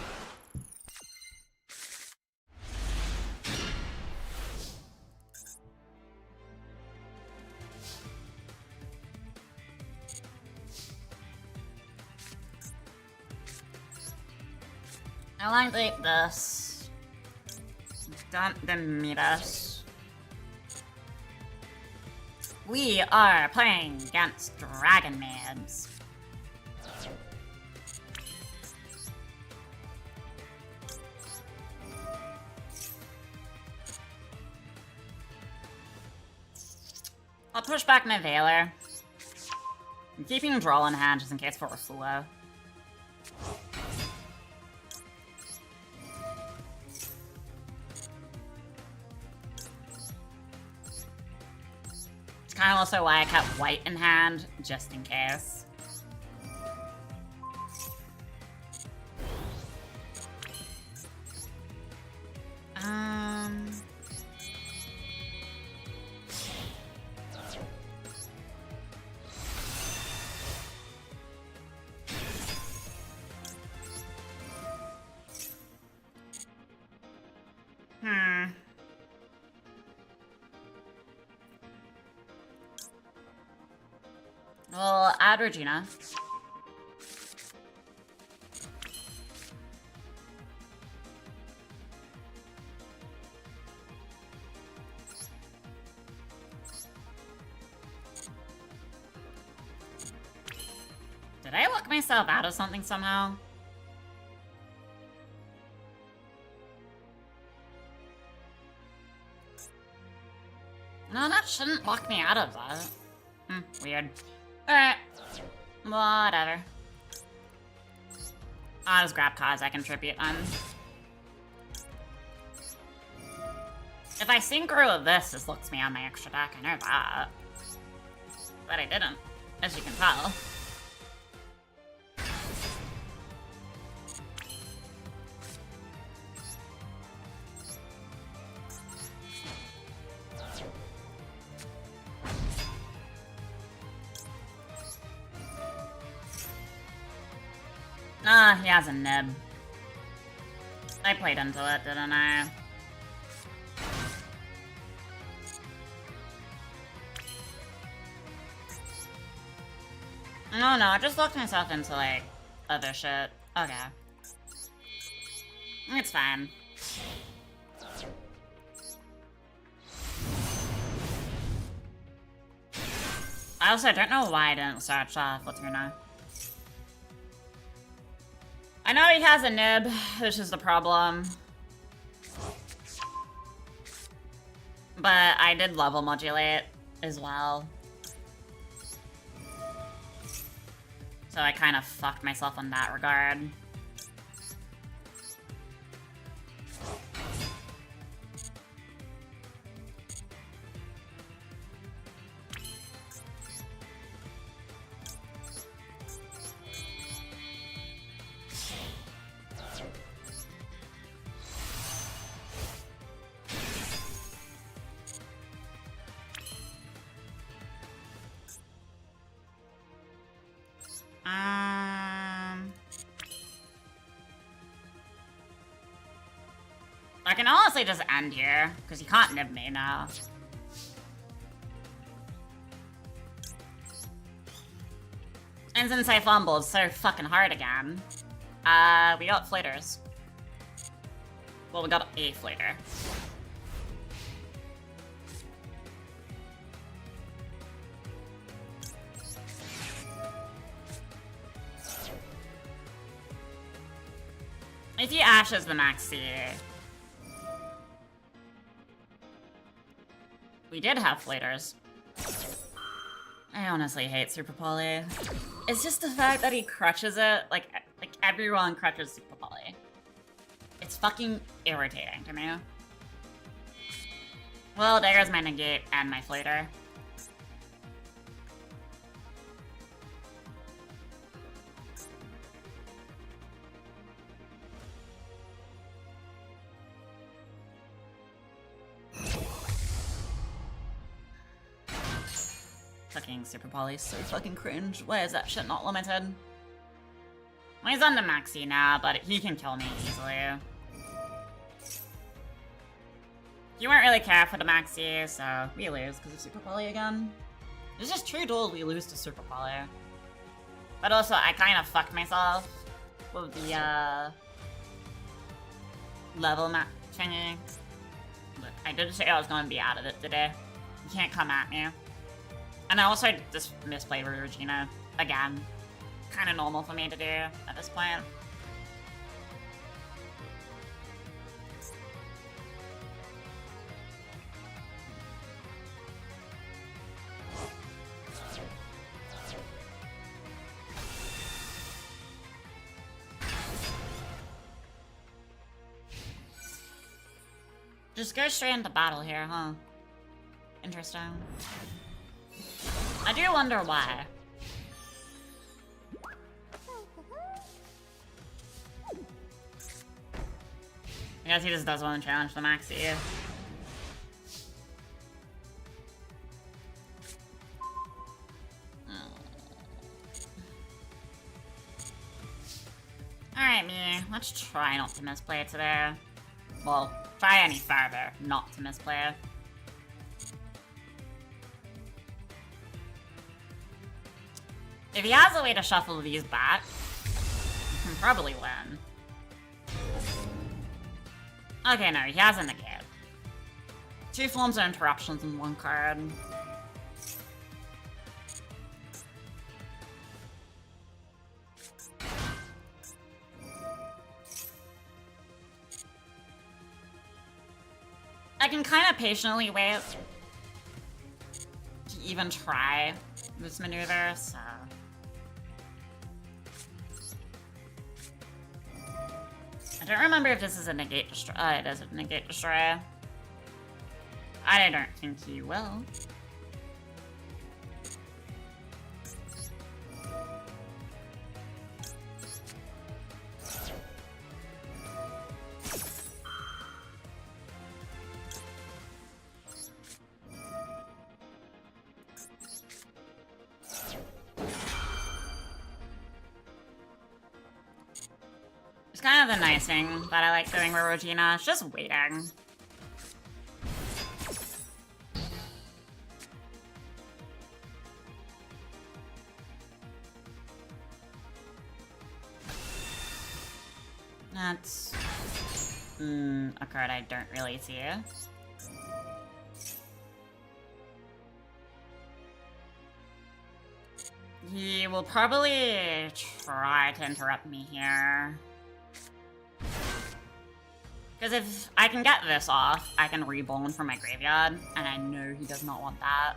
I like this. Don't meet us. We are playing against Dragon Mans. I'll push back my Veiler. I'm keeping Draw in hand just in case for a slow. It's kind of also why I kept white in hand, just in case. We'll add Regina. Did I lock myself out of something somehow? No, that shouldn't lock me out of that. Weird. Alright. Whatever. I'll just grab cards I contribute on. If I synchro with this looks me on my extra deck. I know that. But I didn't, as you can tell. Ah, he has a nib. I played into it, didn't I? No, I just locked myself into, like, other shit. Okay. It's fine. I also don't know why I didn't search Fortuna. I know he has a nib, which is the problem. But I did level modulate as well. So I kind of fucked myself in that regard. can honestly just end here, because he can't nib me now. And since I fumbled so fucking hard again, we got flaters. Well, we got a flater. If he ashes the maxi, we did have flaters. I honestly hate Super Poly. It's just the fact that he crutches it, like everyone crutches Super Poly. It's fucking irritating to me. Well, there's my negate and my flater. Fucking Super Poly is so fucking cringe. Why is that shit not limited? Well, he's on the maxi now, but he can kill me easily. You weren't really care for the maxi, so we lose because of Super Poly again. It's just true duel, we lose to Super Poly. But also, I kind of fucked myself with the level map thingy. Look, I did say I was going to be out of it today. You can't come at me. And I also just misplayed Regina again. Kind of normal for me to do at this point. Just go straight into battle here, huh? Interesting. I do wonder why. I guess he just does want to challenge the maxi. Alright, me. Let's try not to misplay it today. Well, try any further not to misplay it. If he has a way to shuffle these back, he can probably win. Okay, no, he has a negate. 2 forms of interruptions in 1 card. I can kind of patiently wait to even try this maneuver, so... I don't remember if this is a negate destroy. It is a negate destroy. I don't think he will. It's kind of the nice thing that I like doing with Regina. It's just waiting. That's a card I don't really see. He will probably try to interrupt me here. Because if I can get this off, I can rebone from my graveyard, and I know he does not want that.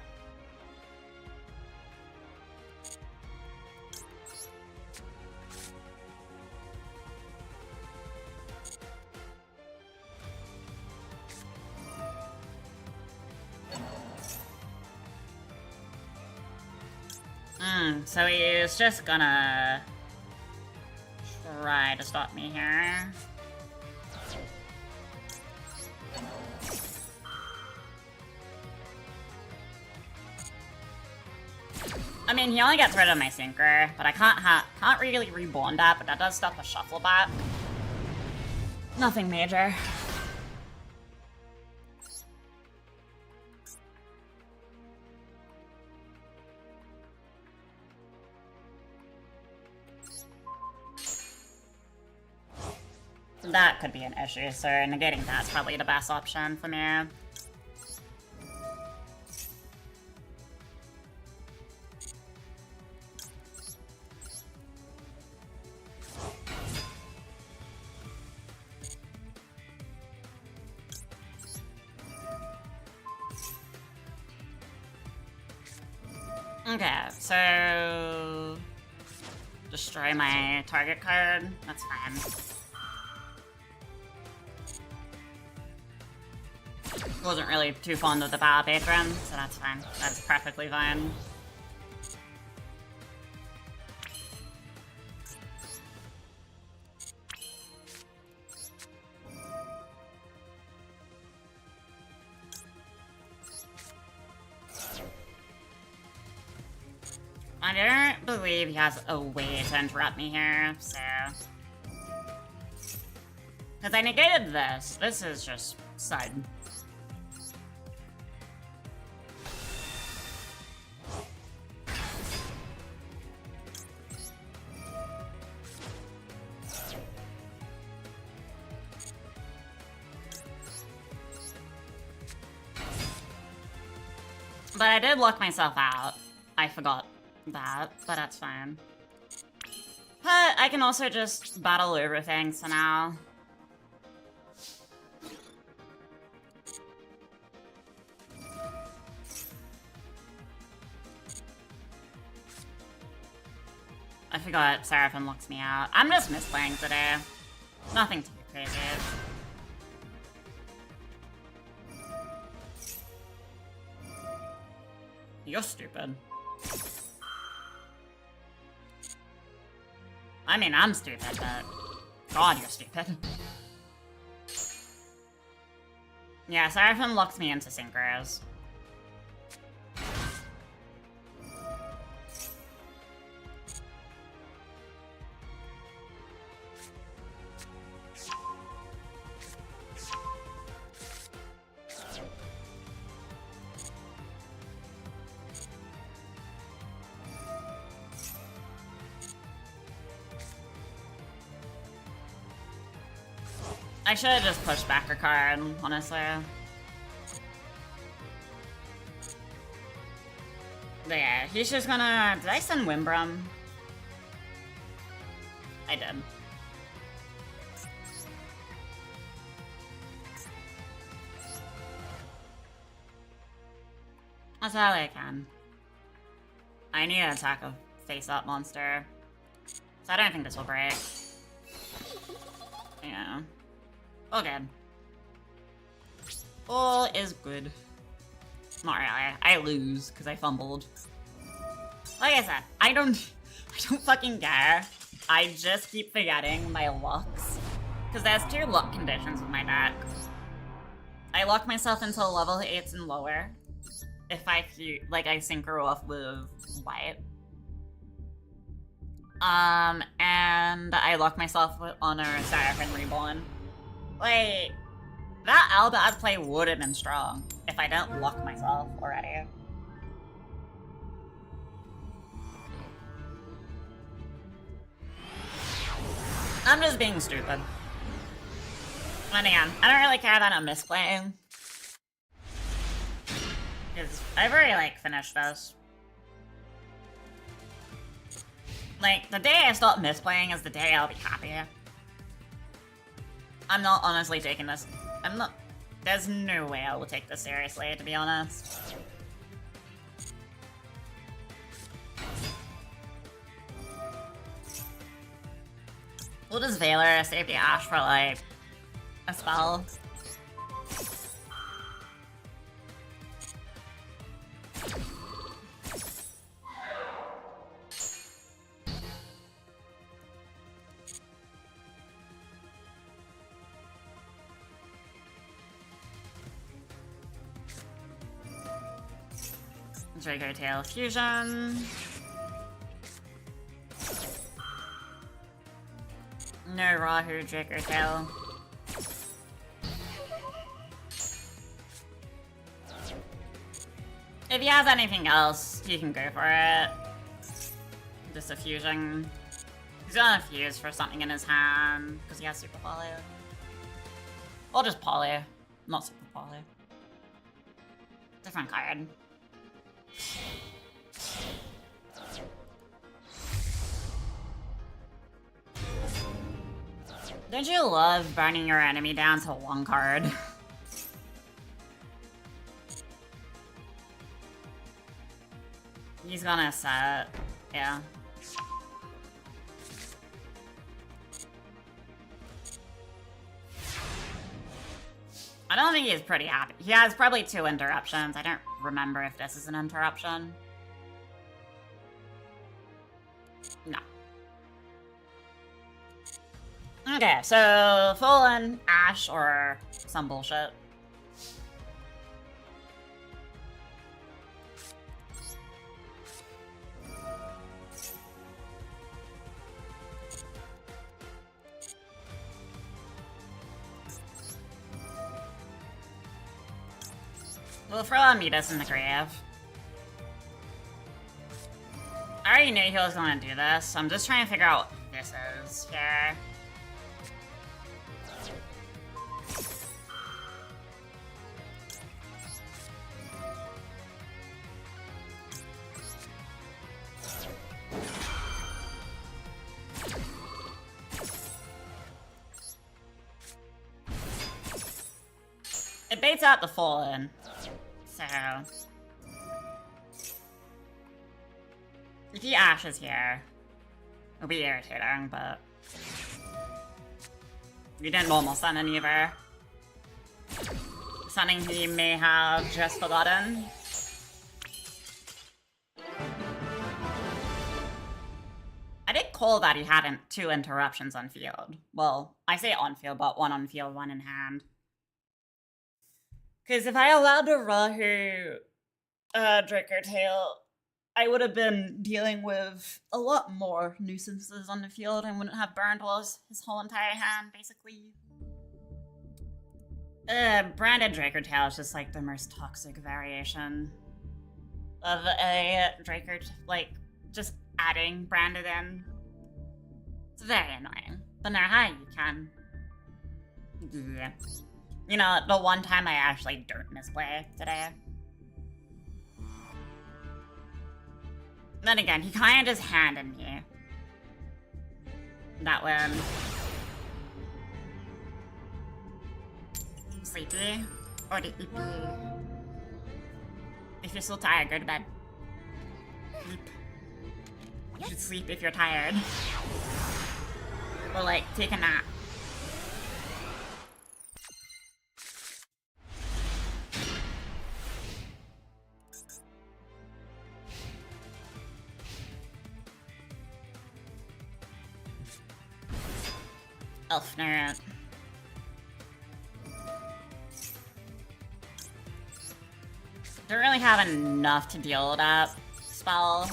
So he's just gonna try to stop me here. I mean, he only gets rid of my sinker, but I can't really reborn that, but that does stop a shuffle back. Nothing major. That could be an issue, so negating that's probably the best option for me. Okay, so destroy my target card. That's fine. Wasn't really too fond of the Bow Patron, so that's fine. That's perfectly fine. I don't believe he has a way to interrupt me here, so... Because I negated this. This is just side. But I did lock myself out. I forgot that, but that's fine. But I can also just battle over things for now. I forgot Seraphim locks me out. I'm just misplaying today. Nothing too crazy. You're stupid. I mean, I'm stupid, but... God, you're stupid. Yeah, Seraphim locks me into synchros. I should have just pushed back her card, honestly. But yeah, he's just gonna... Did I send Wimbrum? I did. That's all I can. I need to attack a face-up monster. So I don't think this will break. Yeah. All good. All is good. Not really. I lose because I fumbled. Like I said, I don't fucking care. I just keep forgetting my locks. Because there's 2 lock conditions with my deck. I lock myself until level 8s and lower. If I synchro off with white. And I lock myself on a Seraphim Reborn. Like, that Albaz play would have been strong if I didn't lock myself already. I'm just being stupid. And again, I don't really care that I'm misplaying. Because I've already, finished this. The day I stop misplaying is the day I'll be happy. I'm not honestly taking this. There's no way I will take this seriously, to be honest. We'll just Valor, save the Ash for, a spell. Draco Tail Fusion. No Rahu Draco Tail. If he has anything else, he can go for it. Just a fusion. He's gonna fuse for something in his hand, because he has Super Poly. Or just Poly. Not Super Poly. Different card. Don't you love burning your enemy down to one card? He's gonna set, yeah. I don't think he's pretty happy. He has probably 2 interruptions. I don't remember if this is an interruption. No. Okay, so Fallen, Ash, or some bullshit. We'll throw Amidas in the grave. I already knew he was gonna do this, so I'm just trying to figure out what this is here. It baits out the Fallen. So if he ashes here, it'll be irritating, but we didn't normal summon either. Something he may have just forgotten. I did call that he had 2 interruptions on field. Well, I say on field, but 1 on field, 1 in hand. Because if I allowed to Rahu Draker Tail, I would have been dealing with a lot more nuisances on the field and wouldn't have burned his whole entire hand, basically. Branded Draker Tail is just like the most toxic variation of a Draker, like just adding branded in. It's very annoying. But now, hi, you can. Yeah. You know, the one time I actually don't misplay today. Then again, he kind of just handed me that win. Sleepy? Or sleepy? If you're still tired, go to bed. Sleep. You should sleep if you're tired. Or like, take a nap. Elf nerd. Don't really have enough to deal with that spell.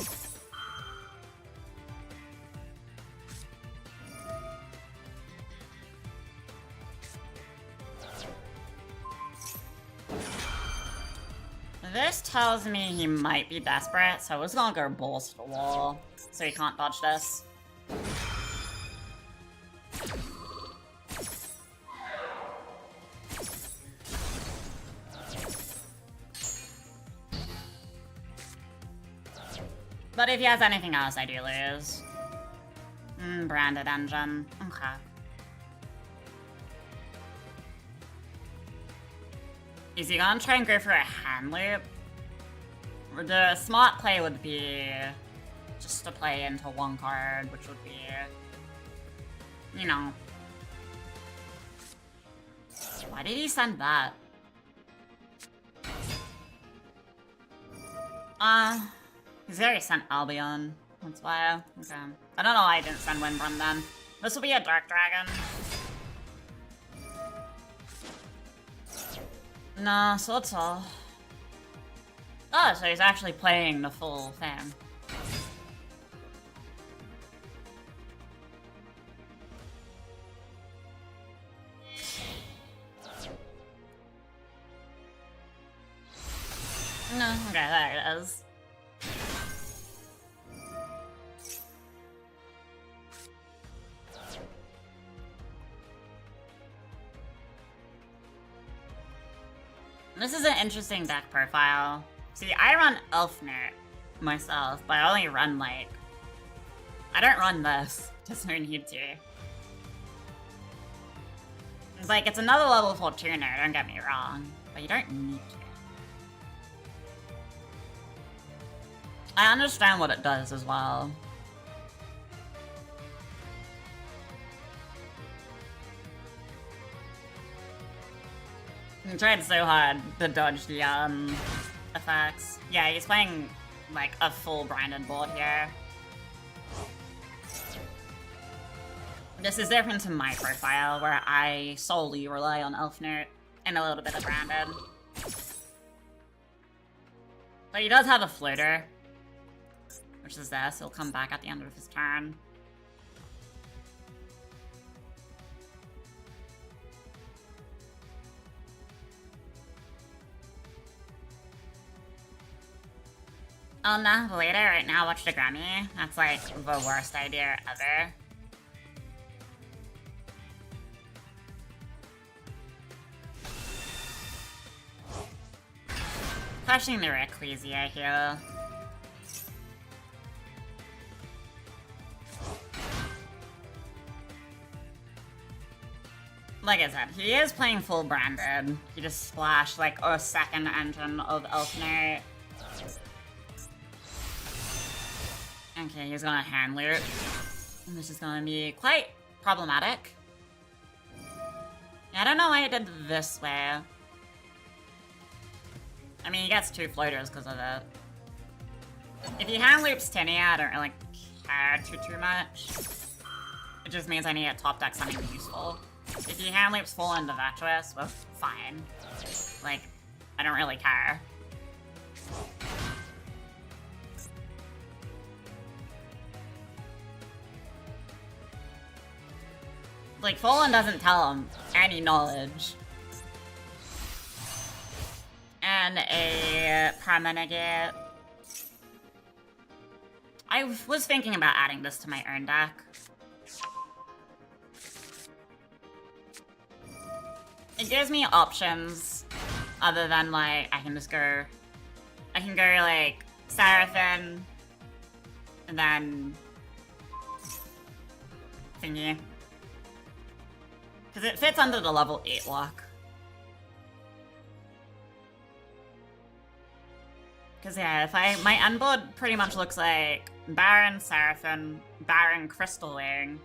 This tells me he might be desperate, so I was gonna go balls to the wall so he can't dodge this. But if he has anything else, I do lose. Branded engine. Okay. Is he gonna try and go for a hand loop? The smart play would be just to play into 1 card, which would be, you know. Why did he send that? He's already sent Albion. That's why. Okay. I don't know why I didn't send Windrun then. This will be a Dark Dragon. No, so that's all. Oh, so he's actually playing the full thing. No, okay, there it is. This is an interesting deck profile. See, I run Elfnert myself, but I only run, like... I don't run this, just no need to. It's like, it's another level Fortuna, don't get me wrong, but you don't need to. I understand what it does as well. He tried so hard to dodge the effects. Yeah, he's playing like a full branded board here. This is different to my profile, where I solely rely on Elfnert and a little bit of branded. But he does have a floater, which is this. He'll come back at the end of his turn. Oh no, later, right now, watch the Grammy. That's like the worst idea ever. Crushing the Rayquaza here. Like I said, he is playing full branded. He just splashed like a second engine of Elfnert. Okay, he's gonna hand loop. This is gonna be quite problematic. Yeah, I don't know why he did this way. I mean, he gets 2 floaters because of it. If he hand loops Tinny, I don't really care too much. It just means I need to top deck something useful. If he hand loops full into Vtuber, well, fine. Like, I don't really care. Like, Fallen doesn't tell him any knowledge. And a Permanegate. I was thinking about adding this to my Urn deck. It gives me options other than, like, I can go, like, Seraphim, and then thingy. Because it fits under the level 8 lock. Because, yeah, if my endboard pretty much looks like Baron, Seraphim, Baron, Crystal Wing,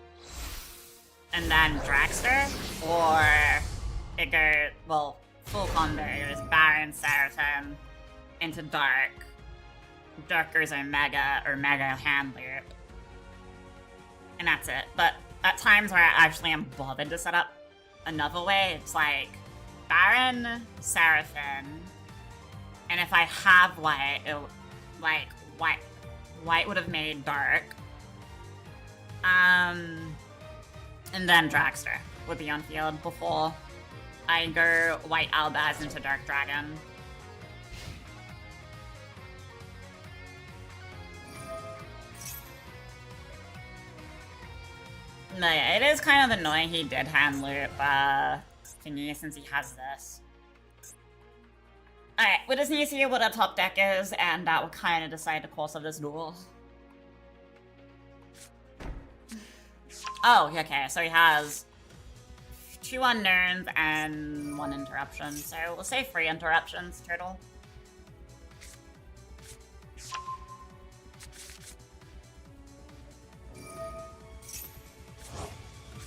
and then Dragster, or it goes, well, full combo is Baron, Seraphim, into Dark. Dark goes Omega, or Mega hand loop. And that's it. But at times where I actually am bothered to set up another way, it's like Baron, Seraphim, and if I have white, it, like, white would have made Dark. And then Dragster would be on field before I go White Albaz into Dark Dragon. No, yeah, it is kind of annoying he did hand loop thingy since he has this. Alright, we just need to see what our top deck is, and that will kind of decide the course of this duel. Oh, okay, so he has 2 unknowns and 1 interruption, so we'll say 3 interruptions total.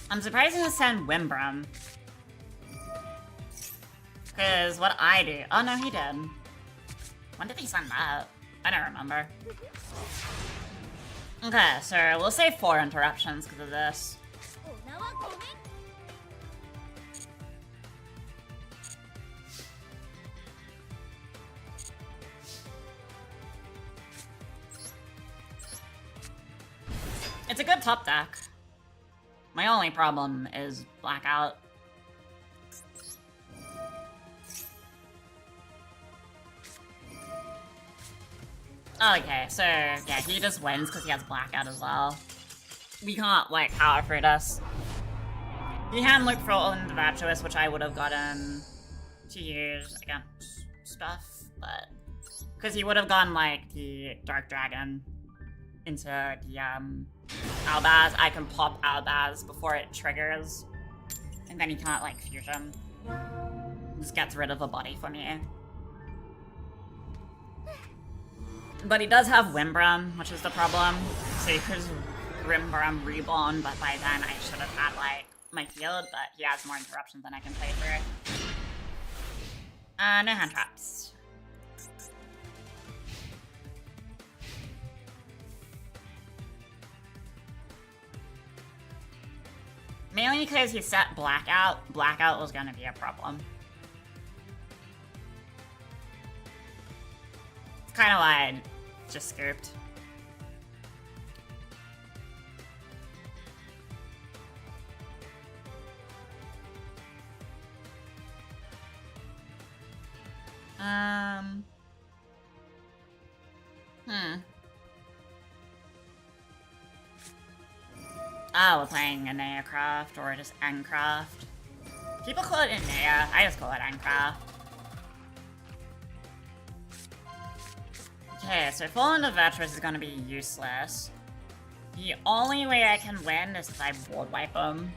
I'm surprised he didn't send Wimbrum. Because what I do... Oh no, he did. When did he send that? I don't remember. Okay, so we'll say 4 interruptions because of this. It's a good top deck. My only problem is Blackout. Okay, so yeah, he just wins because he has Blackout as well. We can't, like, power fruit us. He hand looked for all into Vtuber, which I would have gotten to use against stuff, but because he would have gone like the Dark Dragon into the Albaz, I can pop Albaz before it triggers, and then he can't like fusion. Just gets rid of a body for me. But he does have Wimbrum, which is the problem. So he could Wimbrum Reborn, but by then I should have had like my field, but he has more interruptions than I can play through. No hand traps. Mainly because he set Blackout. Blackout was gonna be a problem. It's kind of why I just scooped. Oh, we're playing Aneacraft or just Encraft. People call it Anea, I just call it Encraft. Okay, so Fallen to Veterans is gonna be useless. The only way I can win is if I board wipe him.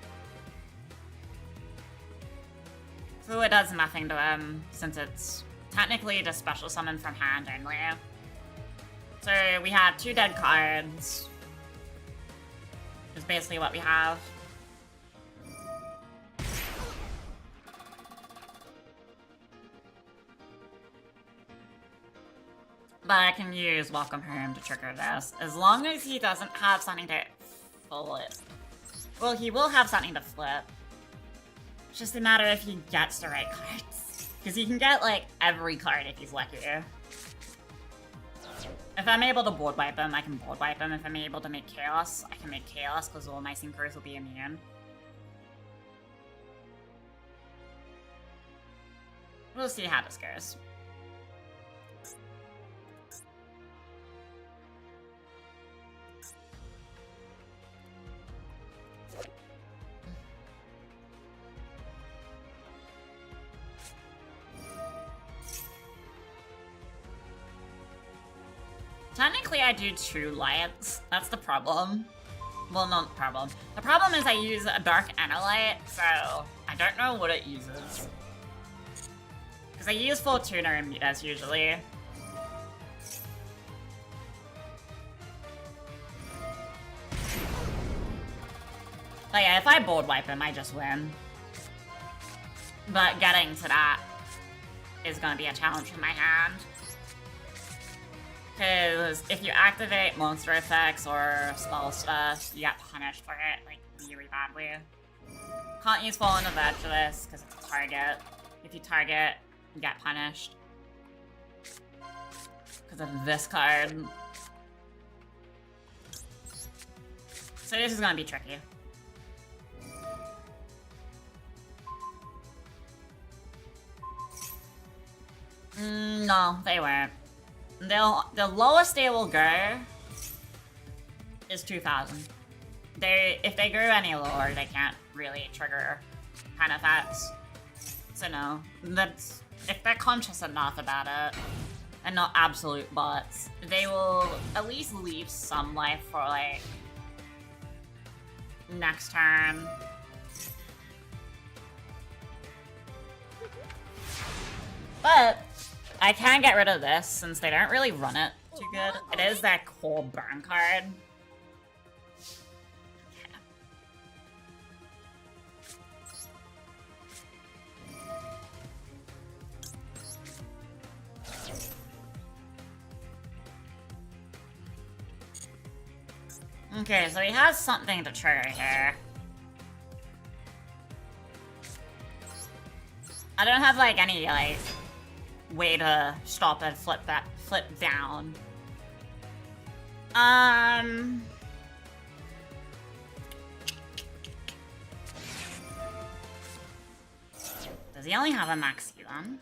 So it does nothing to him, since it's technically just special summon from hand only. So we have 2 dead cards. Is basically what we have. But I can use Welcome Home to trigger this, as long as he doesn't have something to flip. Well, he will have something to flip. It's just a matter if he gets the right cards. Because he can get, like, every card if he's lucky. If I'm able to board wipe him, I can board wipe him. If I'm able to make Chaos, I can make Chaos, because all my Synchros will be immune. We'll see how this goes. Technically, I do 2 lights. That's the problem. Well, not the problem. The problem is I use a dark and a light, so I don't know what it uses. Because I use Fortuna and Midas usually. But yeah, if I board wipe him, I just win. But getting to that is gonna be a challenge for my hand. Because if you activate monster effects or spell stuff, you get punished for it, like, really badly. Can't use Fallen Evangelist, because it's a target. If you target, you get punished. Because of this card. So this is gonna be tricky. No, they won't. The lowest they will go is 2,000. If they go any lower, they can't really trigger kind of effects. So no, if they're conscious enough about it, and not absolute bots, they will at least leave some life for like next turn. But I can get rid of this since they don't really run it too good. It is that cool burn card. Okay, so he has something to trigger here. I don't have like any like way to stop and flip down. Does he only have a max then?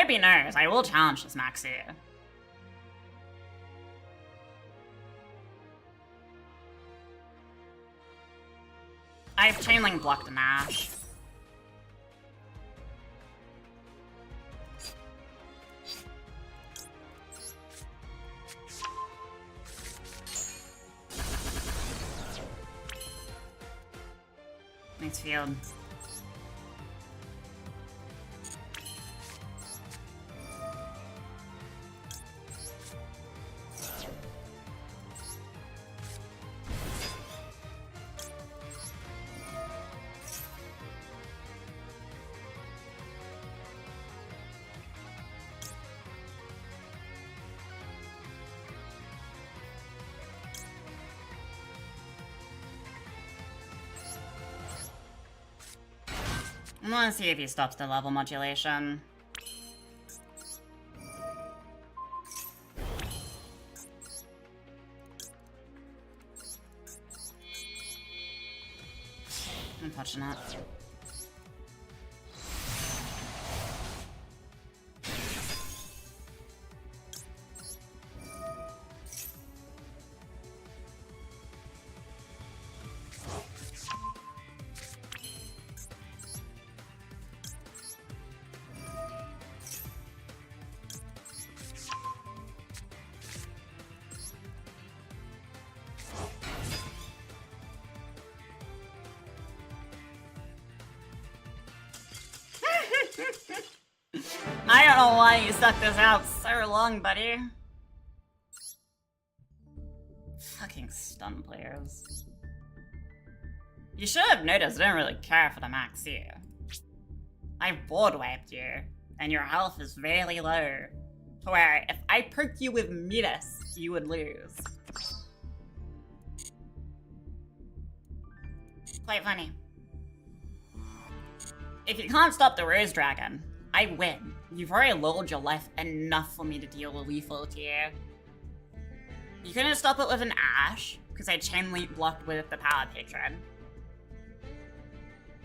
hope he knows. I will challenge this Maxi. I've chainlink blocked an Ash. Nice field. I want to see if he stops the level modulation. Unfortunate. I don't know why you stuck this out so long, buddy. Fucking stun players. You should have noticed I don't really care for the max here. I board wiped you, and your health is really low. To where if I perk you with Midas, you would lose. Quite funny. If you can't stop the Rose Dragon, I win. You've already lowered your life enough for me to deal a lethal to you. You couldn't stop it with an Ash, because I chain link blocked with the Power Patron.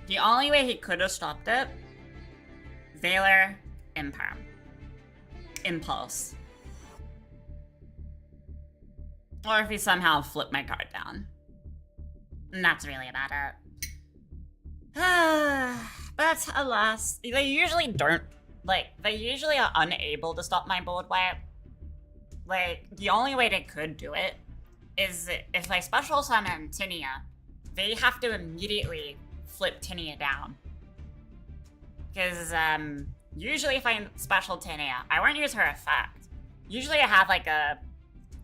The only way he could have stopped it, Veiler, Imperm. Impulse. Or if he somehow flipped my card down. And that's really about it. But alas, they usually don't, they usually are unable to stop my board wipe. The only way they could do it is if I special summon Tinia, they have to immediately flip Tinia down. Because, usually if I special Tinia, I won't use her effect. Usually I have, a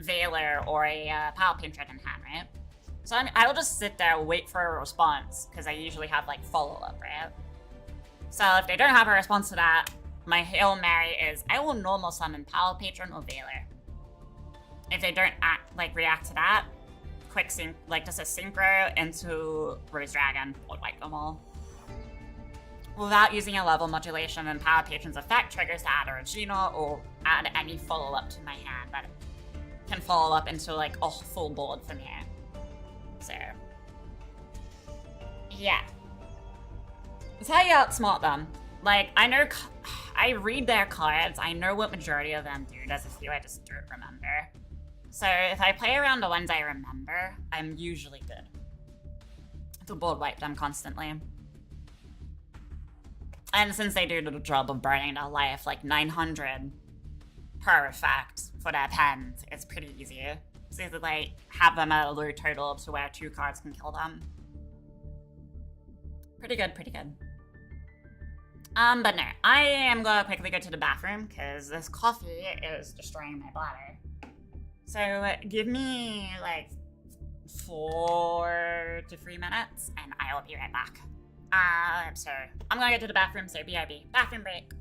Veiler or a Power Patron in hand, right? So I'll just sit there and wait for a response, because I usually have, follow-up, right? So if they don't have a response to that, my Hail Mary is, I will normal summon Power Patron or Veiler. If they don't react to that, quick sync, just a synchro into Rose Dragon, would wipe them all. Without using a level modulation, and Power Patron's effect triggers to add a Regina or add any follow-up to my hand that can follow up into a full board from here. So, yeah. That's how you outsmart them. I know, I read their cards, I know what majority of them do, there's a few I just don't remember. So if I play around the ones I remember, I'm usually good. To board wipe them constantly. And since they do the job of burning their life 900 per effect for their pens, it's pretty easy. So you have them at a low total to where 2 cards can kill them. Pretty good, pretty good. But no, I am gonna quickly go to the bathroom because this coffee is destroying my bladder. So give me 4 to 3 minutes and I will be right back. So I'm gonna go to the bathroom, so BRB. Bathroom break.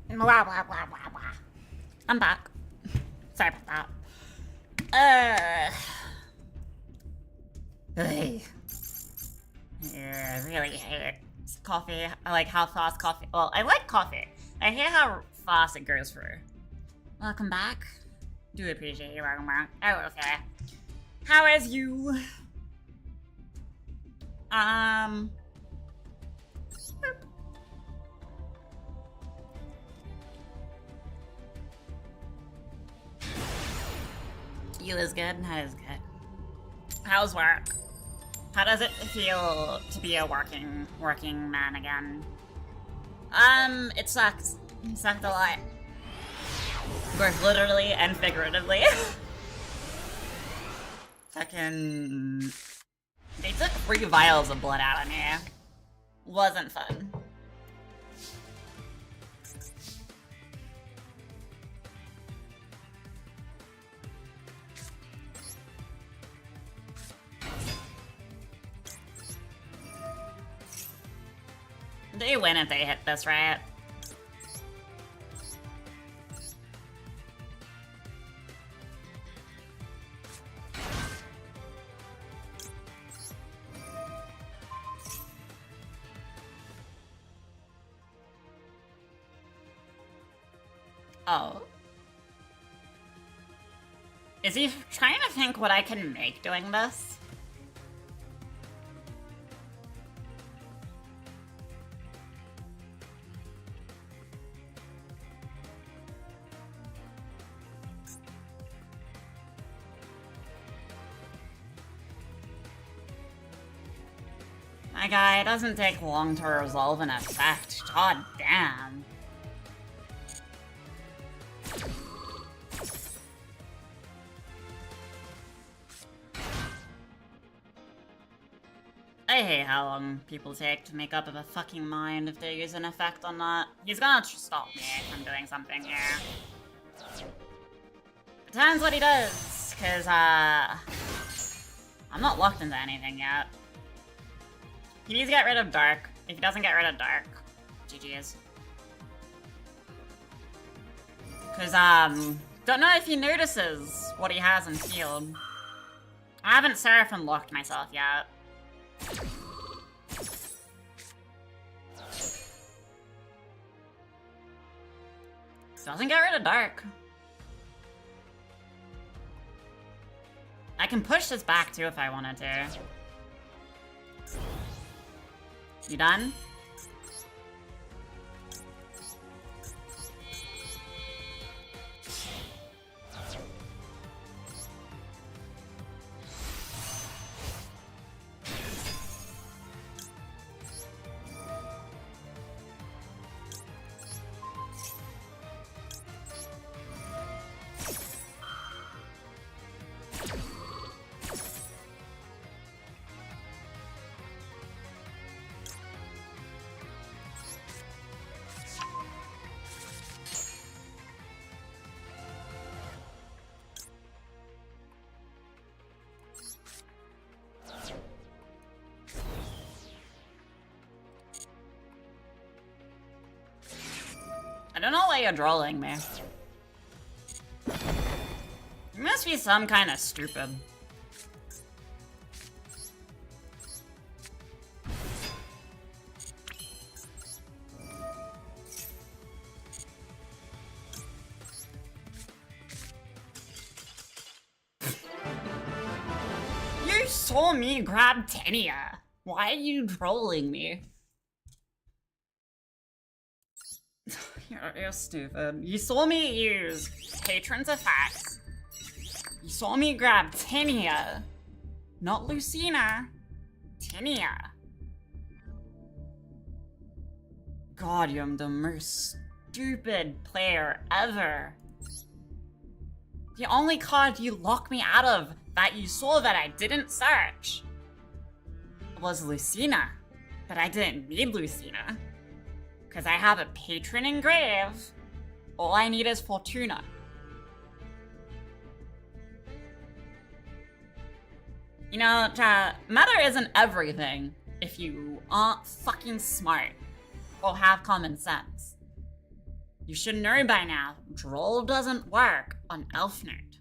Blah, blah, blah, blah, blah. I'm back. Sorry about that. I really hate coffee. I like how fast coffee. Well, I like coffee. I hate how fast it goes through. Welcome back. Do appreciate you. Welcome back. Oh, okay. How is you? You is good. That is good. How's work? How does it feel to be a working man again? It sucks. It sucked a lot. Both literally and figuratively. Fucking... They took 3 vials of blood out of me. Wasn't fun. They win if they hit this, right? Oh. Is he trying to think what I can make doing this? My guy, it doesn't take long to resolve an effect. God damn. I hate how long people take to make up of a fucking mind if they use an effect on that. He's gonna stop me from doing something here. Depends what he does, cause I'm not locked into anything yet. He needs to get rid of Dark. If he doesn't get rid of Dark, GG's. Cause don't know if he notices what he has in field. I haven't Seraph unlocked myself yet. Doesn't get rid of Dark. I can push this back too if I wanted to. You done? I don't know why you're trolling me. You must be some kind of stupid. You saw me grab Tenia. Why are you trolling me? You're stupid. You saw me use Patron's effects. You saw me grab Tenia. Not Lucina. Tenia. God, you're the most stupid player ever. The only card you locked me out of that you saw that I didn't search was Lucina. But I didn't need Lucina. Because I have a patron engrave. All I need is Fortuna. You know, meta isn't everything if you aren't fucking smart or have common sense. You should know by now, Droll doesn't work on Elfnert.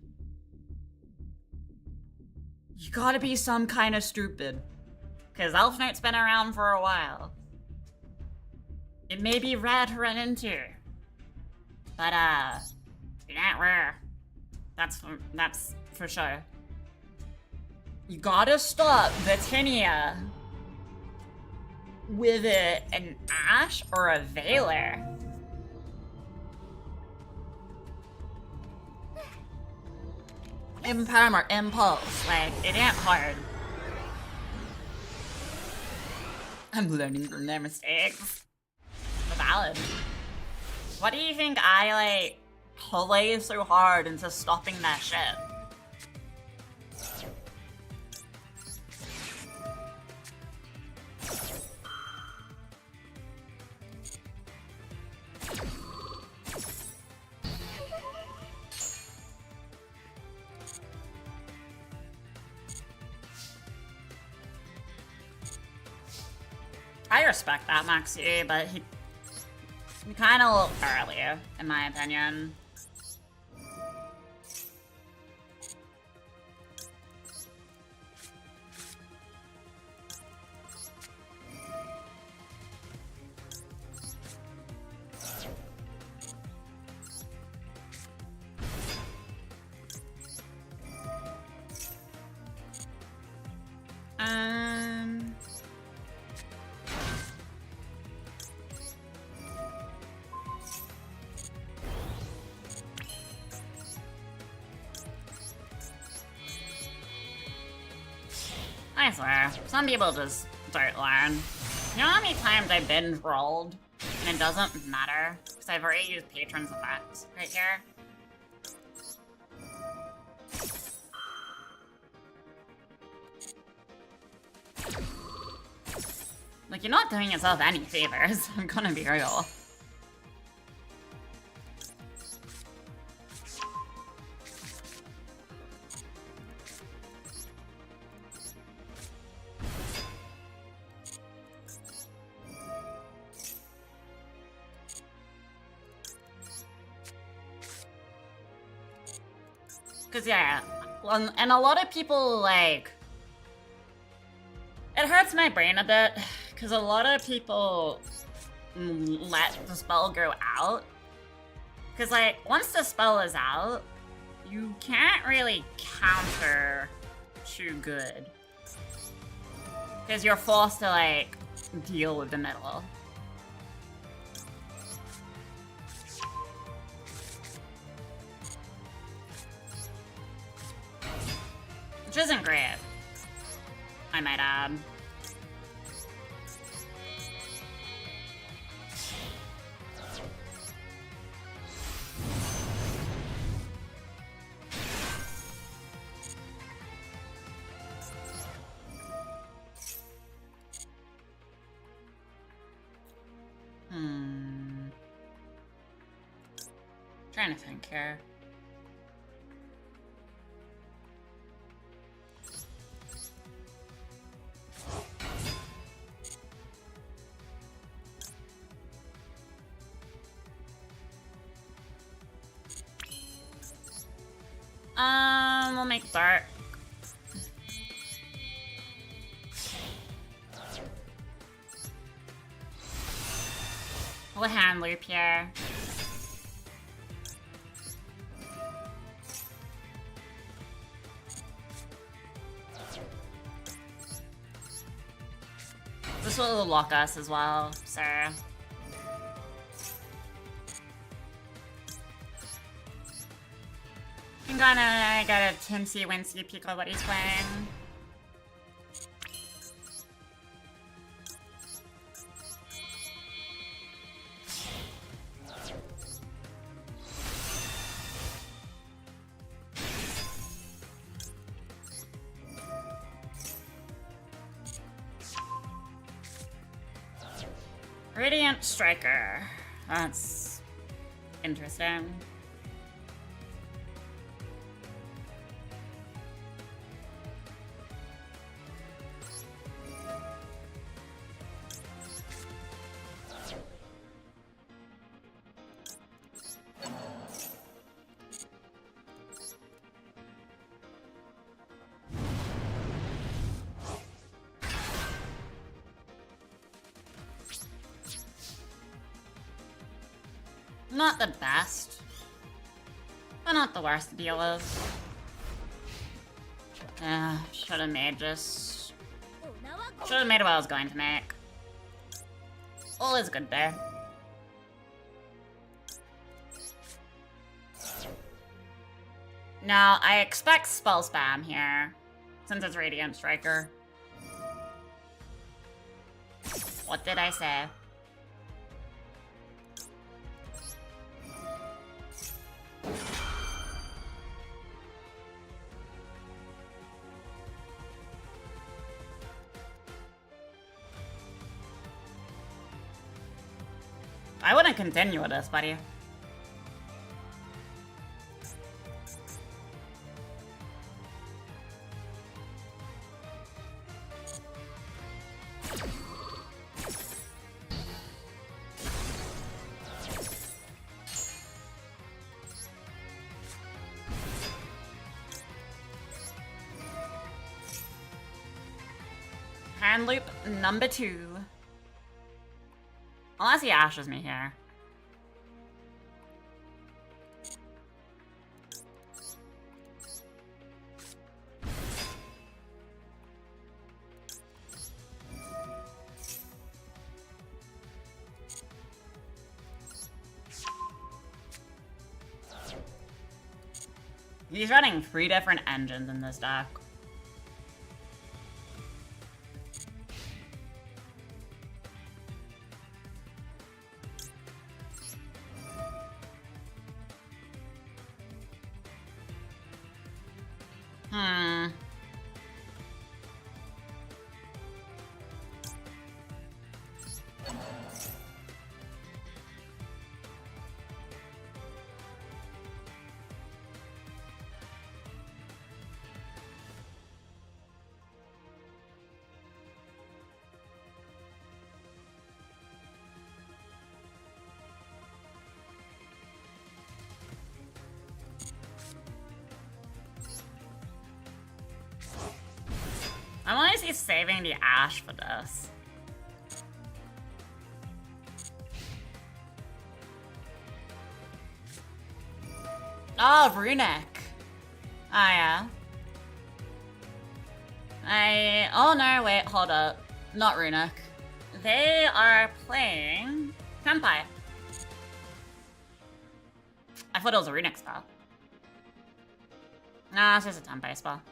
You gotta be some kind of stupid. Because Elfnert's been around for a while. It may be rare to run into. But, not rare. That's for sure. You gotta stop Vtinia with an Ash or a Veiler. Imperm or Impulse, like, it ain't hard. I'm learning from their mistakes. Valid. What do you think I, like, play so hard into stopping that shit? I respect that, Maxi, but he kind of a little early, in my opinion. I swear, some people just don't learn. You know how many times I've binge rolled and it doesn't matter? Because I've already used Patron's effects right here. Like, you're not doing yourself any favors, I'm gonna be real. Cause yeah, and a lot of people, like, it hurts my brain a bit, cause a lot of people let the spell go out. Cause like, once the spell is out, you can't really counter too good. Cause you're forced to, like, deal with the middle. Which isn't great, I might add. Trying to think here. We'll make dark. We'll hand loop here. This will lock us as well, so. I'm gonna get a tinsy-wincy peek of what he's playing. Radiant Striker. That's interesting. Not the best, but not the worst to deal with. Should have made this. Should have made what I was going to make. All is good there. Now, I expect spell spam here, since it's Radiant Striker. What did I say? I wouldn't continue with this, buddy. Hand loop number 2. Unless he ashes me here. He's running 3 different engines in this deck. I want to see saving the Ash for this. Oh, Runic. Ah, yeah. Oh no, wait, hold up. Not Runic. They are playing Senpai. I thought it was a Runic spell. Nah, it's just a Senpai spell.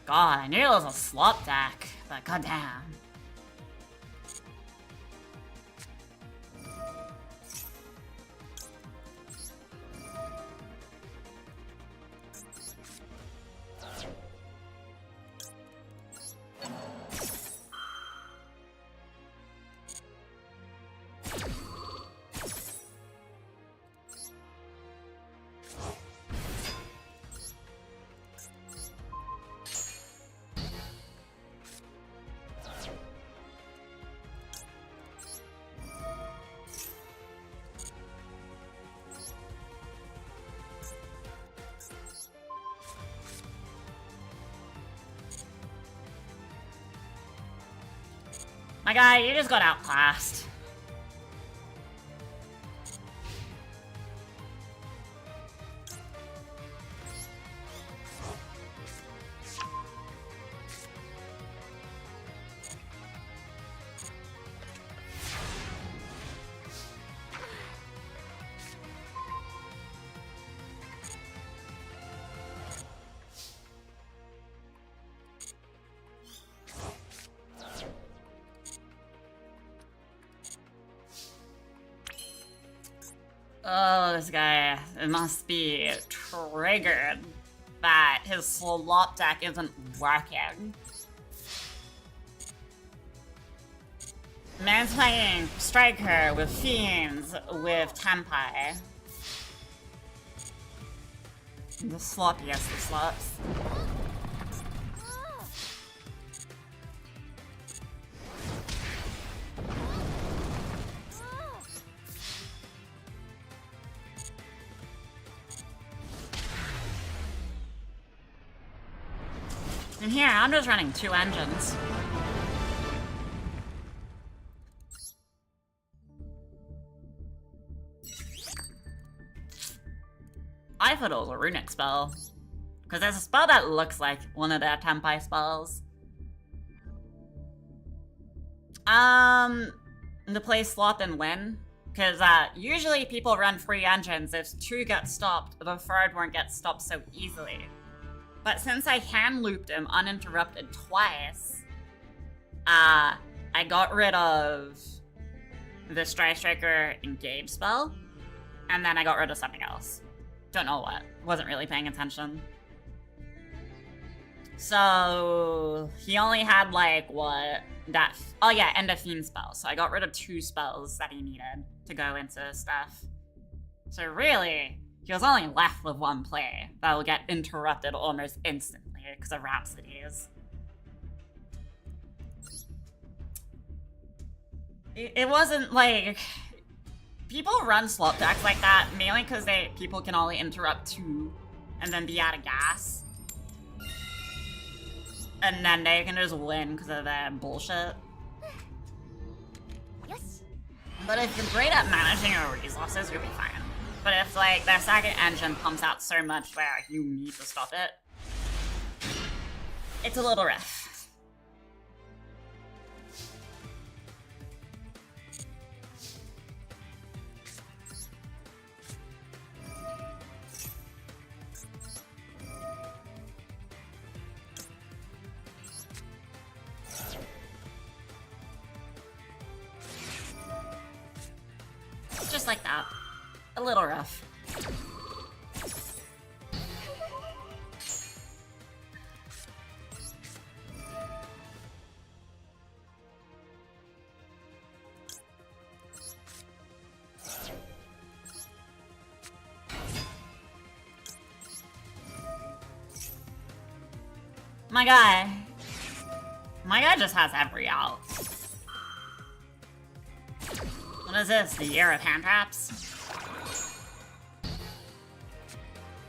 God, I knew it was a slop deck, but goddamn. My guy, you just got outclassed. Oh, this guy, it must be triggered that his slop deck isn't working. Man's playing Striker with Fiends with Tempai. The sloppiest of slops. And here, I'm just running 2 engines. I thought it was a runic spell. Because there's a spell that looks like one of their Tempai spells. To play Sloth and win. Because usually people run 3 engines. If 2 get stopped, the 3rd won't get stopped so easily. But since I hand looped him uninterrupted twice, I got rid of the Strike Striker Engage spell, and then I got rid of something else. Don't know what. Wasn't really paying attention. So he only had like what? Oh yeah, End of Fiend spell. So I got rid of 2 spells that he needed to go into stuff. So really, he was only left with 1 play that will get interrupted almost instantly because of Rhapsodies. It wasn't like... People run slot decks like that mainly because people can only interrupt 2 and then be out of gas. And then they can just win because of their bullshit. Yes. But if you're great at managing your resources, you'll be fine. But if like their second engine pumps out so much where you need to stop it, it's a little rough. Just like that. A little rough. My guy. My guy just has every out. What is this? The Year of Hand Traps?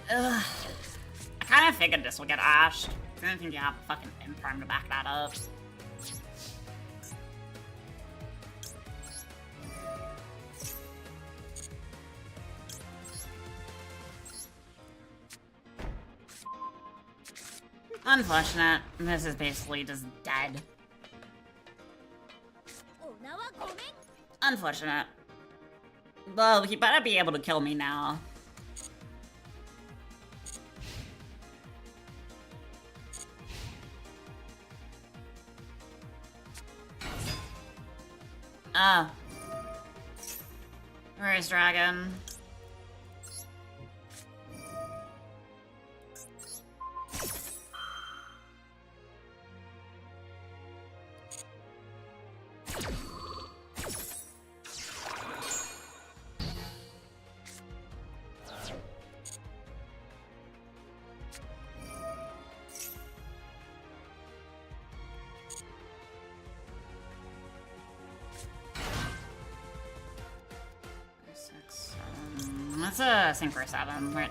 Ugh. I kind of figured this would get ashed. I didn't think you have a fucking imprime to back that up. Unfortunate. This is basically just dead. Unfortunate. Well, he better be able to kill me now. Oh. Where is Dragon? That's a Synchro 7, right?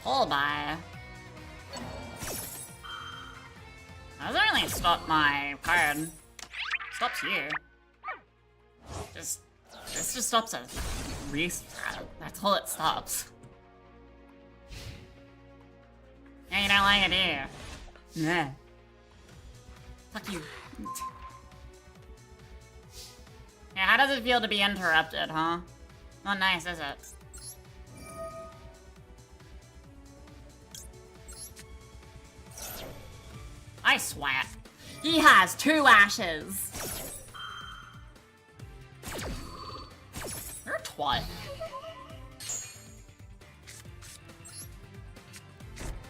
Hold by. That doesn't really stop my card. Stops here. This just stops a restart. That's all it stops. Yeah, you don't like it, do you? Nah. Fuck you. Yeah, how does it feel to be interrupted, huh? Not nice, is it? I sweat. He has 2 ashes. You're a twat.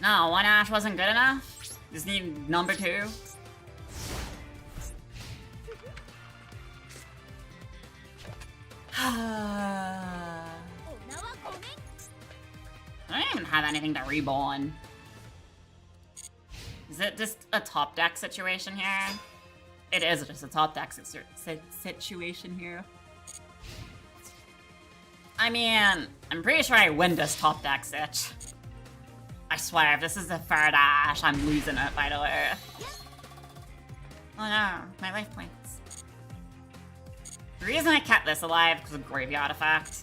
No, 1 ash wasn't good enough? Just need number 2? even have anything to reborn. Is it just a top deck situation here? It is just a top deck situation here. I mean, I'm pretty sure I win this top deck sitch. I swear, if this is a third Ash, I'm losing it, by the way. Oh no, my life points. The reason I kept this alive because of graveyard effect.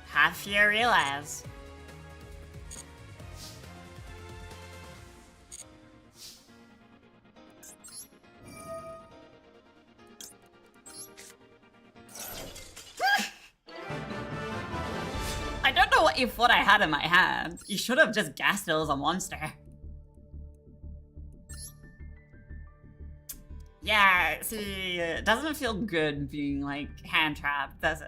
Have fear realize. I don't know what you thought I had in my hand. You should have just guessed it was a monster. Yeah, see, it doesn't feel good being, like, hand-trapped, does it?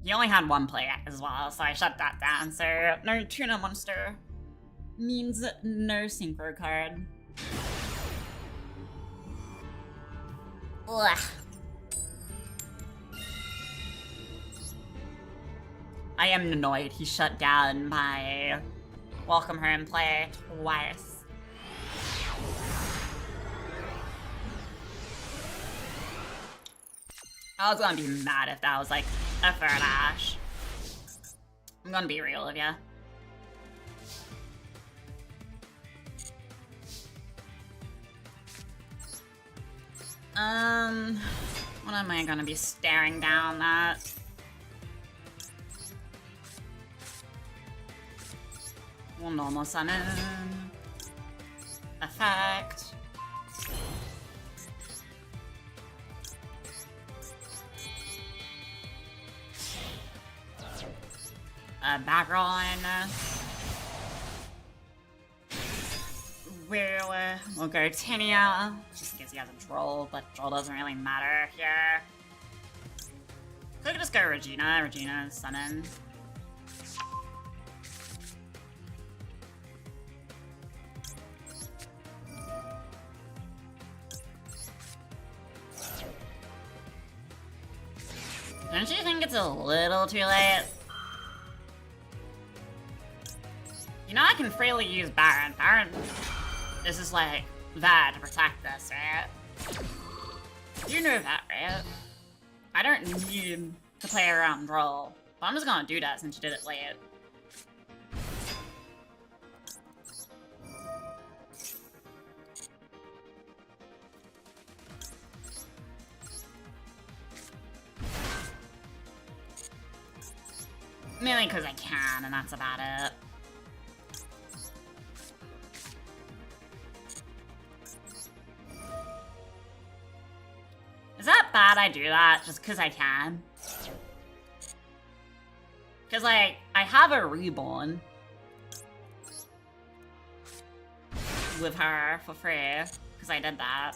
You only had one play as well, so I shut that down, so no tuna monster means no synchro card. Ugh. I am annoyed he shut down my welcome her in play twice. I was gonna be mad if that was like a third Ash. I'm gonna be real with ya. What am I gonna be staring down at? Well, normal summon. Effect. Background. We'll go Tinia, just in case he has a Droll, but Droll doesn't really matter here. Could just go Regina. Regina's summon. Don't you think it's a little too late? You know I can freely use Baron. Baron is just like there to protect this, right? You know that, right? I don't need to play around Droll, but I'm just gonna do that since you did it late. Mainly because I can, and that's about it. Is that bad I do that just because I can? Because, like, I have a reborn with her for free, because I did that.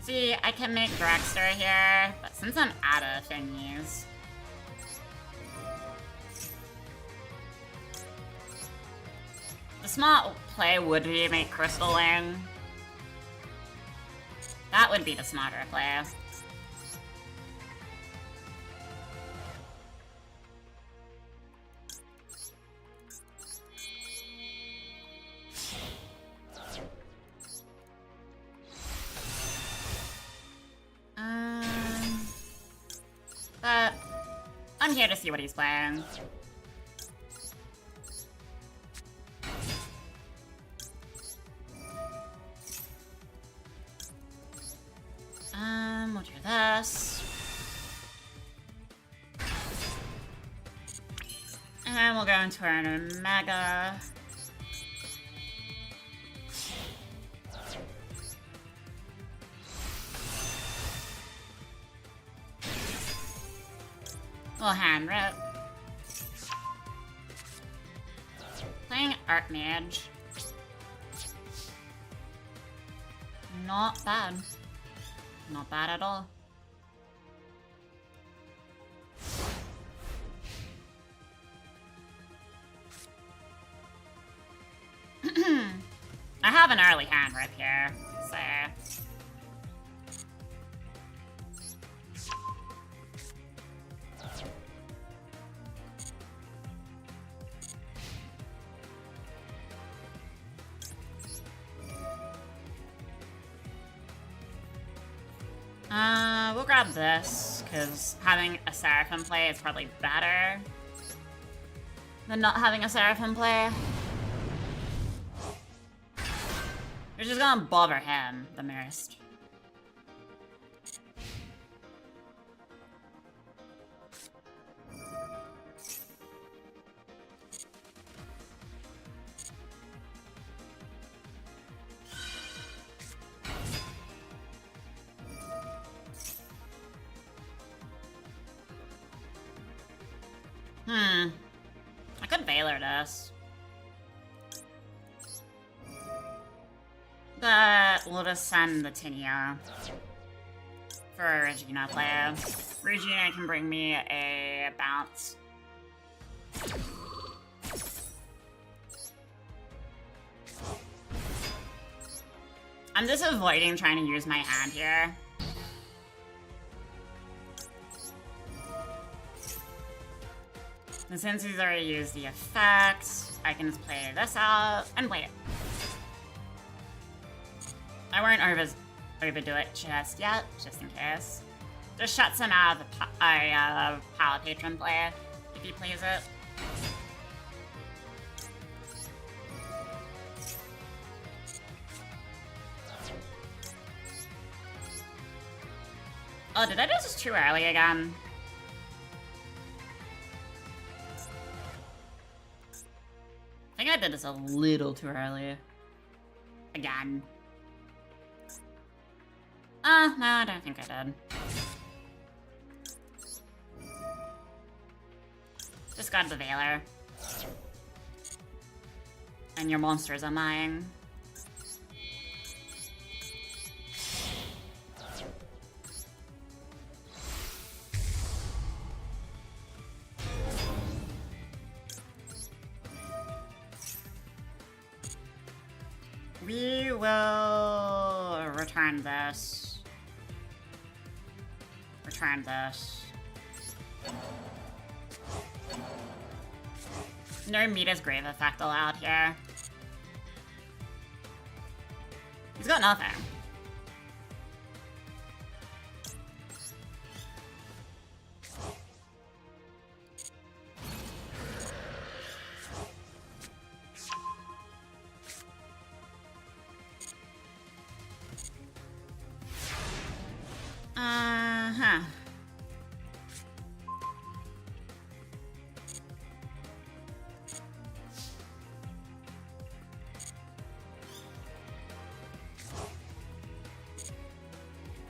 See, I can make Dragster here, but since I'm out of thingies... The smart play would be make Crystal Wing. That would be the smarter play. But I'm here to see what he's playing. We'll do this. And we'll go into our Omega. Little hand rip. Playing Archmage. Not bad. Not bad at all. I have an early hand rip here, so... We'll grab this, because having a Seraphim play is probably better than not having a Seraphim play. We're just gonna bother him the most. I could Veiler this. But we'll just send the Tinia for a Regina player. Regina can bring me a bounce. I'm just avoiding trying to use my hand here. And since he's already used the effect, I can just play this out and play it. I won't overdo it just yet, just in case. Just shuts him out of the Power Patron play, if he plays it. Oh, did I do this too early again? I think I did this a little too early. Again. No, I don't think I did. Just got the Veiler. And your monsters are mine. We will return this. Return this. No Mita's Grave effect allowed here. He's got nothing.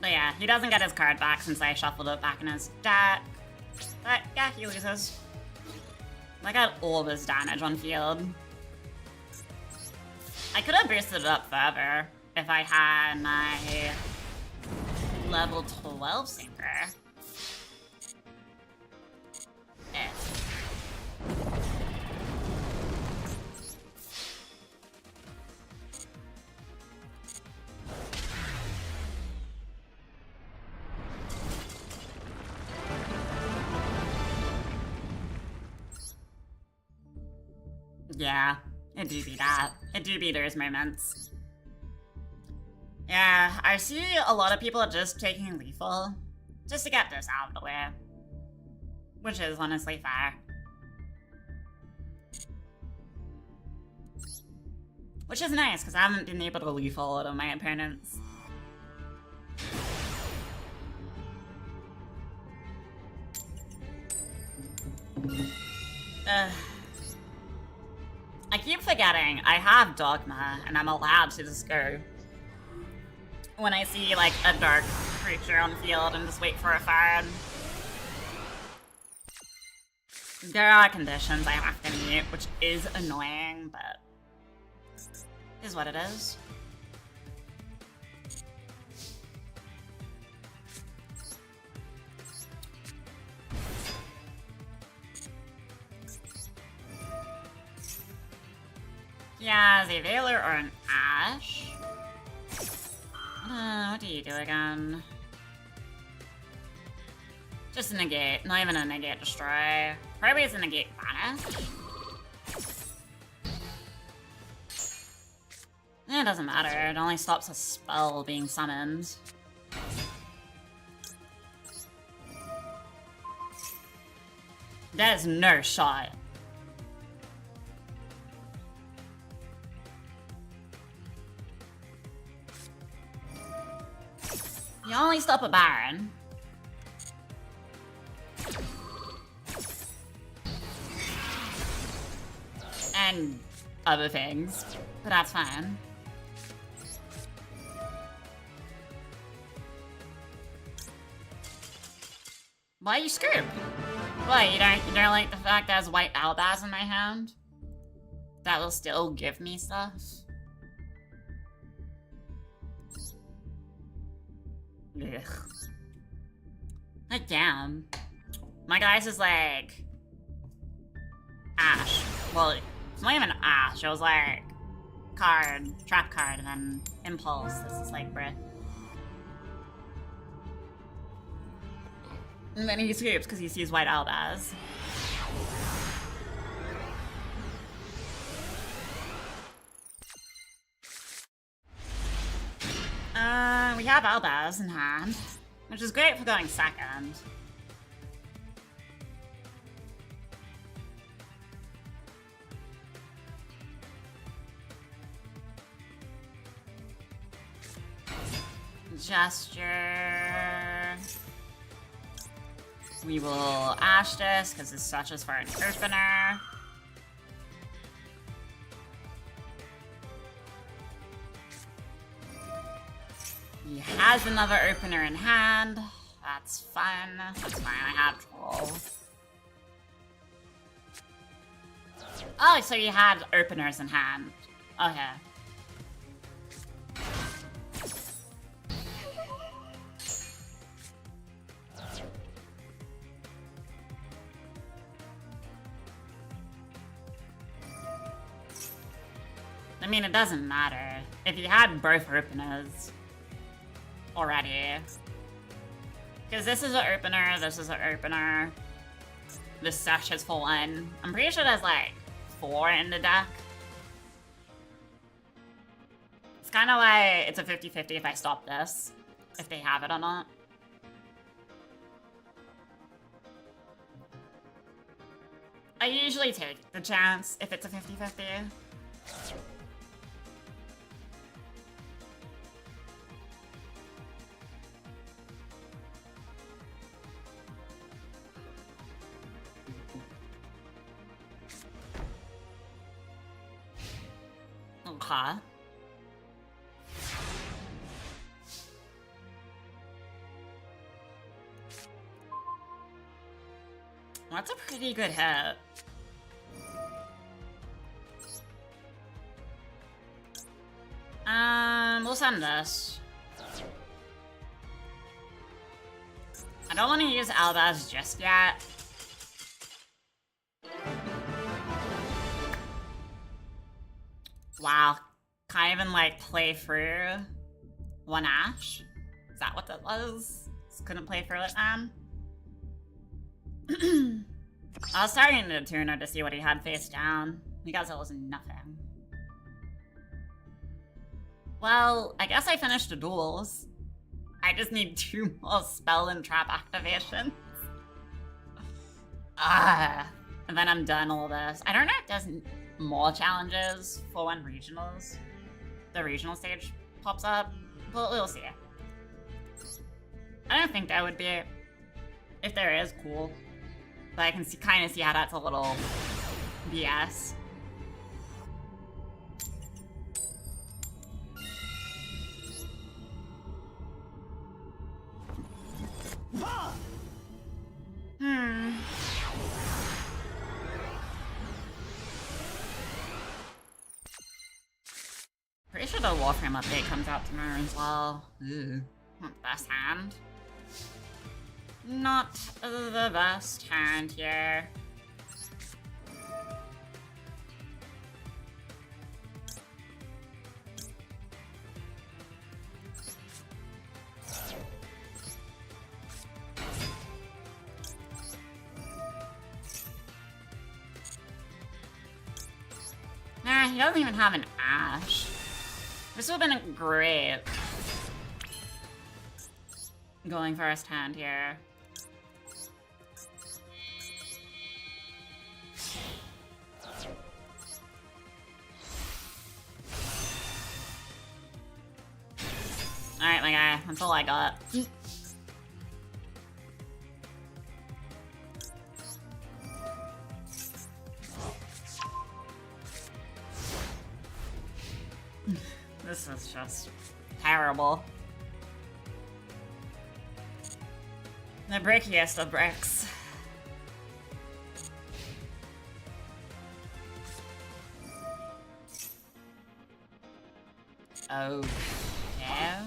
But yeah, he doesn't get his card back since I shuffled it back in his deck. But yeah, he loses. I got all of his damage on field. I could have boosted it up further if I had my level 12 sinker. Yeah, it do be that. It do be those moments. Yeah, I see a lot of people just taking lethal just to get this out of the way. Which is honestly fair. Which is nice, because I haven't been able to lethal a lot of my opponents. I keep forgetting I have Dogma, and I'm allowed to just go when I see, like, a dark creature on field and just wait for a fire. There are conditions I have to meet, which is annoying, but is what it is. Yeah, a Veiler or an Ash. What do you do again? Just a negate, not even a negate destroy. Probably it's a negate banish. It doesn't matter, it only stops a spell being summoned. That is no shot. You only stop a Baron. And other things, but that's fine. Why you scoop? What, you don't like the fact that there's white Albaz in my hand? That will still give me stuff? Ugh. God damn. My guys is like Ash. Well, it's not even Ash, it was like card, trap card, and then impulse. This is like bruh. And then he scoops because he sees white Albaz. We have Albaz in hand, which is great for going second. Gesture. We will Ash this because it's such as for an opener. He has another opener in hand. That's fun. That's fine. I have troll. Oh, so you had openers in hand. Okay. I mean, it doesn't matter. If you had both openers already. Because this is an opener, this is an opener. This sesh is for one. I'm pretty sure there's like 4 in the deck. It's kind of like it's a 50-50 if I stop this. If they have it or not. I usually take the chance if it's a 50-50. Okay. That's a pretty good hit. We'll send this. I don't want to use Albaz just yet. Wow. Can't even, like, play through one Ash? Is that what that was? Just couldn't play through it, man? I was starting to tuner to see what he had face down. You guys, it was nothing. Well, I guess I finished the duels. I just need 2 more spell and trap activations. And then I'm done all this. I don't know if there's more challenges for when regionals, the regional stage pops up, but we'll see. I don't think that would be, if there is, cool. But I can kind of see how that's a little BS. sure the Warframe update comes out tomorrow as well. Ew. Not the best hand. Not the best hand here. Nah, he doesn't even have an Ash. This would have been great. Going first hand here. Alright, my guy. That's all I got. This is just terrible. The brickiest of bricks. Oh, yeah?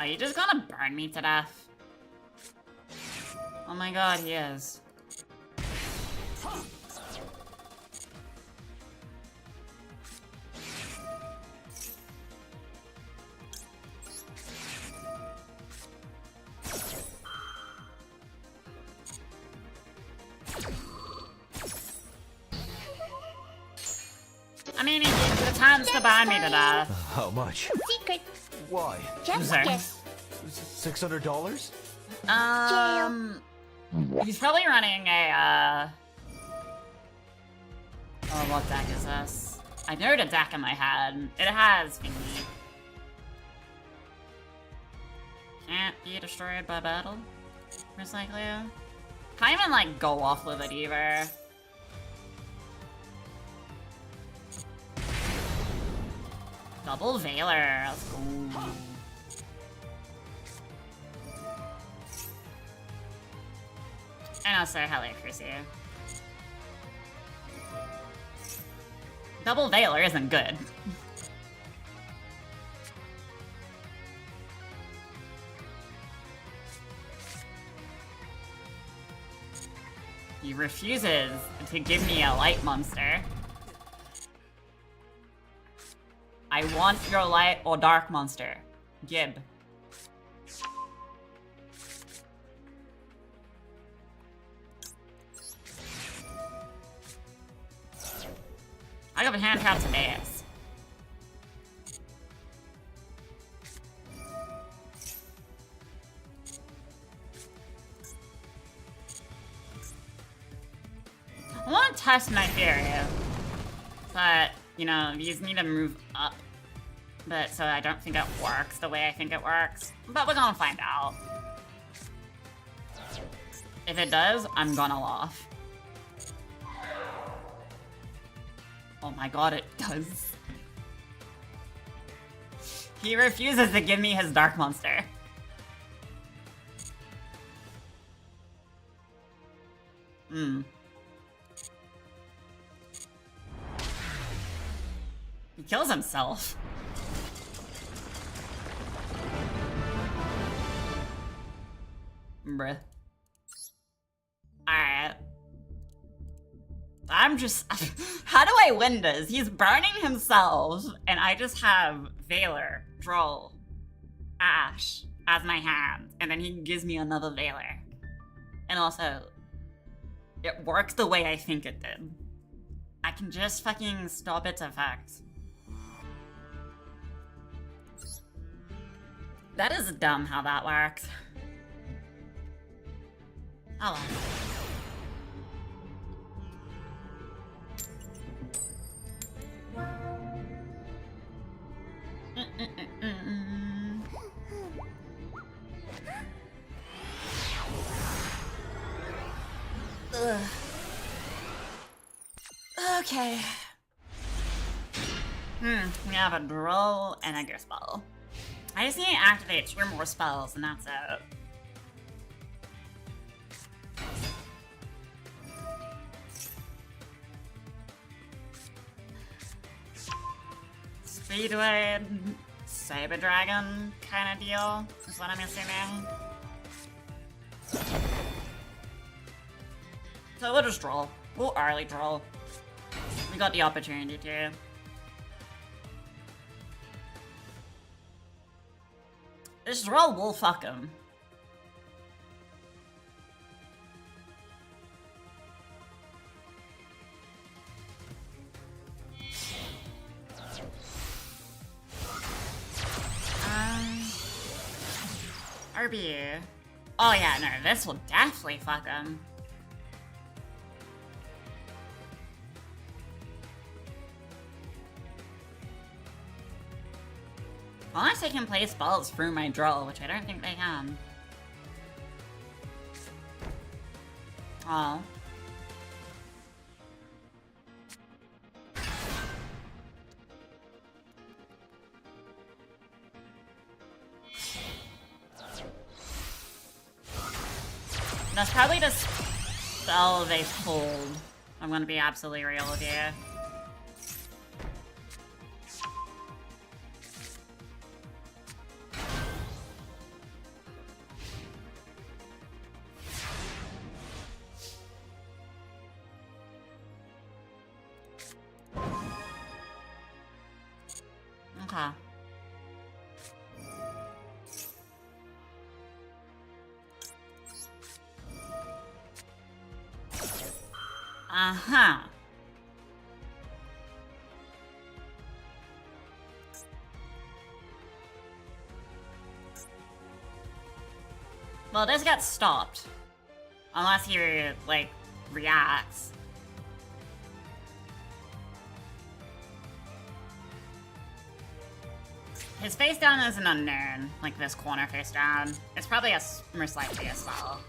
Are you just gonna burn me to death? Oh my god, he is. I mean, he attempts to burn me to death. How much? Secret. Why? Just Sorry. guess. $600? He's probably running a, oh, what deck is this? I know the deck in my head. It has thingy. Can't be destroyed by battle. Most likely. Can't even, like, go off with it either. Double Veiler, let's go. And also Helio Crusader. Double Veiler isn't good. He refuses to give me a light monster. I want your light or dark monster. Gib. I got a hand trap to base. I want to test my theory, but you know, these need to move up. But so I don't think it works the way I think it works. But we're gonna find out. If it does, I'm gonna laugh. Oh my god, it does. He refuses to give me his dark monster. He kills himself. Bruh. Alright. I'm just... How do I win this? He's burning himself, and I just have Veiler, Droll, Ash as my hand, and then he gives me another Veiler. And also, it works the way I think it did. I can just fucking stop its effects. That is dumb how that works. Oh well. Ugh. Okay. We have a Droll and a Gear Spell. I just need to activate 2 more spells and that's it. Speedway Saber Dragon kind of deal, is what I'm assuming. So we'll just draw. We'll early draw. We got the opportunity to. This draw will fuck him. RBU. Oh yeah, no, this will definitely fuck him. Unless they can play spells through my draw, which I don't think they can. Oh. That's probably the spell they pulled. I'm gonna be absolutely real with you. Okay. Uh-huh. Well, this got stopped. Unless he, like, reacts. His face down is an unknown, like this corner face down. It's probably most likely a spell.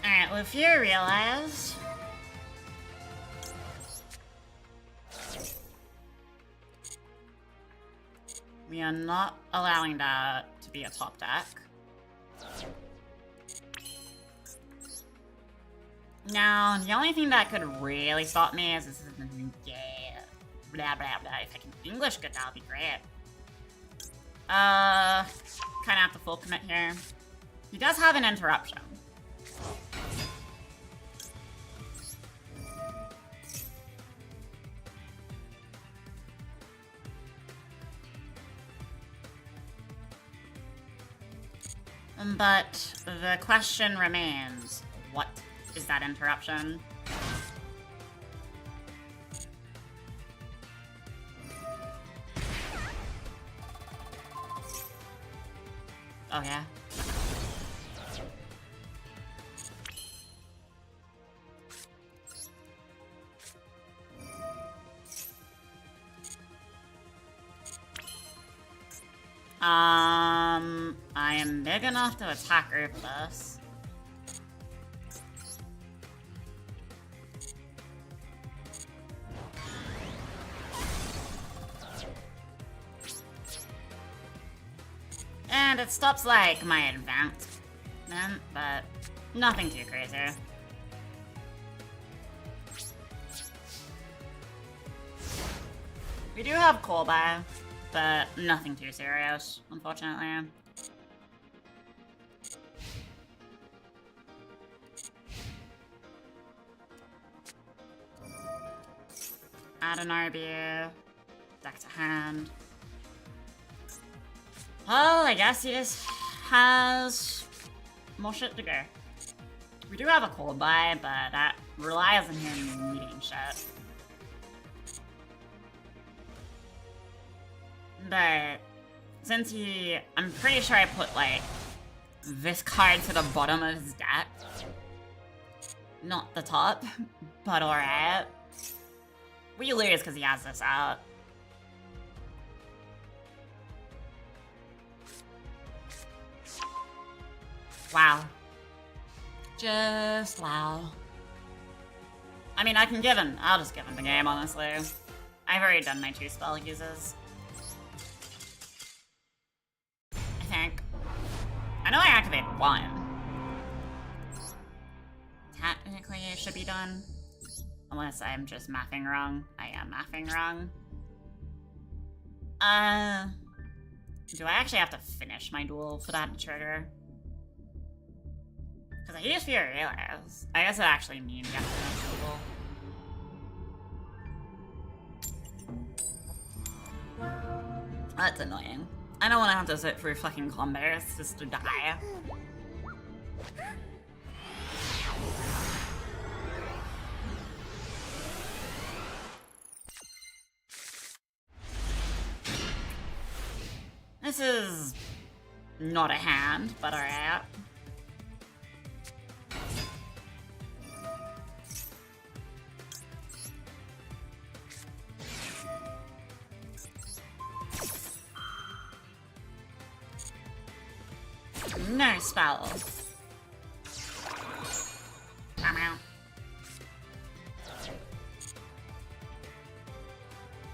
Alright, well, if you realize... we are not allowing that to be a top deck. Now, the only thing that could really stop me is this is blah blah blah. If I can English good, that would be great. Kind of have to full commit here. He does have an interruption. But the question remains, what is that interruption? Oh yeah? I am big enough to attack Ruthless. And it stops, like, my advancement, but nothing too crazy. We do have Kolbai, but nothing too serious, unfortunately. Add an RBU. Deck to hand. Well, I guess he just has more shit to go. We do have a cold buy, but that relies on him needing shit. But since I'm pretty sure I put like this card to the bottom of his deck. Not the top, but alright. We lose because he has this out. Wow. Just wow. I mean, I can give him, I'll just give him the game, honestly. I've already done my 2 spell uses. I think. I know I activated one. Technically, it should be done. Unless I'm just mathing wrong. I am mathing wrong. Do I actually have to finish my duel for that to trigger? Because I just realized. I guess it actually means you have to finish the duel. That's annoying. I don't want to have to sit through fucking combos just to die. This is not a hand, but alright. No spell. Come out.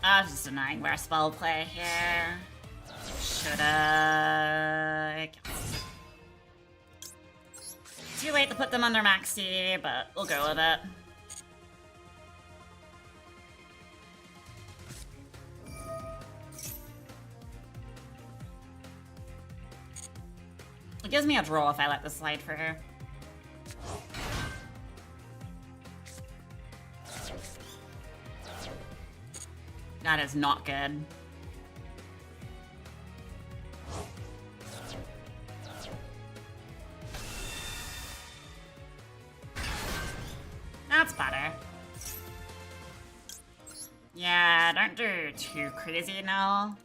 I was just denying where spell play here. Shoulda. Too late to put them under maxi, but we'll go with it. It gives me a draw if I let this slide for her. That is not good. That's better. Yeah, don't do too crazy now.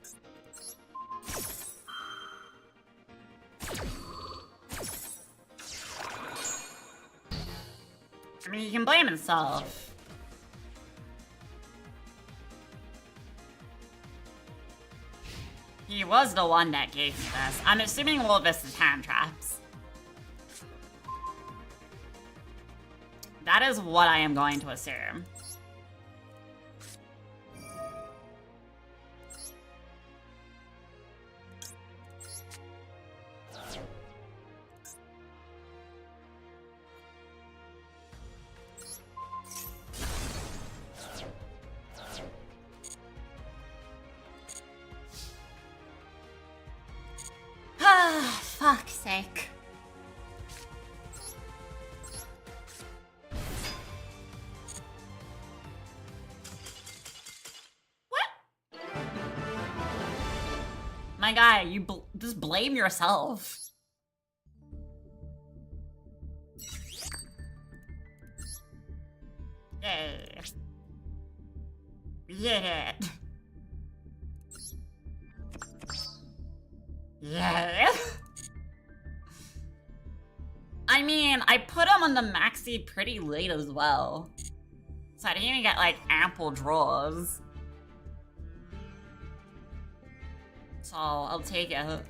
I mean, he can blame himself. He was the one that gave me this. I'm assuming all of this is hand traps. That is what I am going to assume. Ah, fuck's sake. My guy, you just blame yourself. Yay. Yeah. Yeah. I mean, I put him on the maxi pretty late as well. So I didn't even get like ample draws. So I'll take it.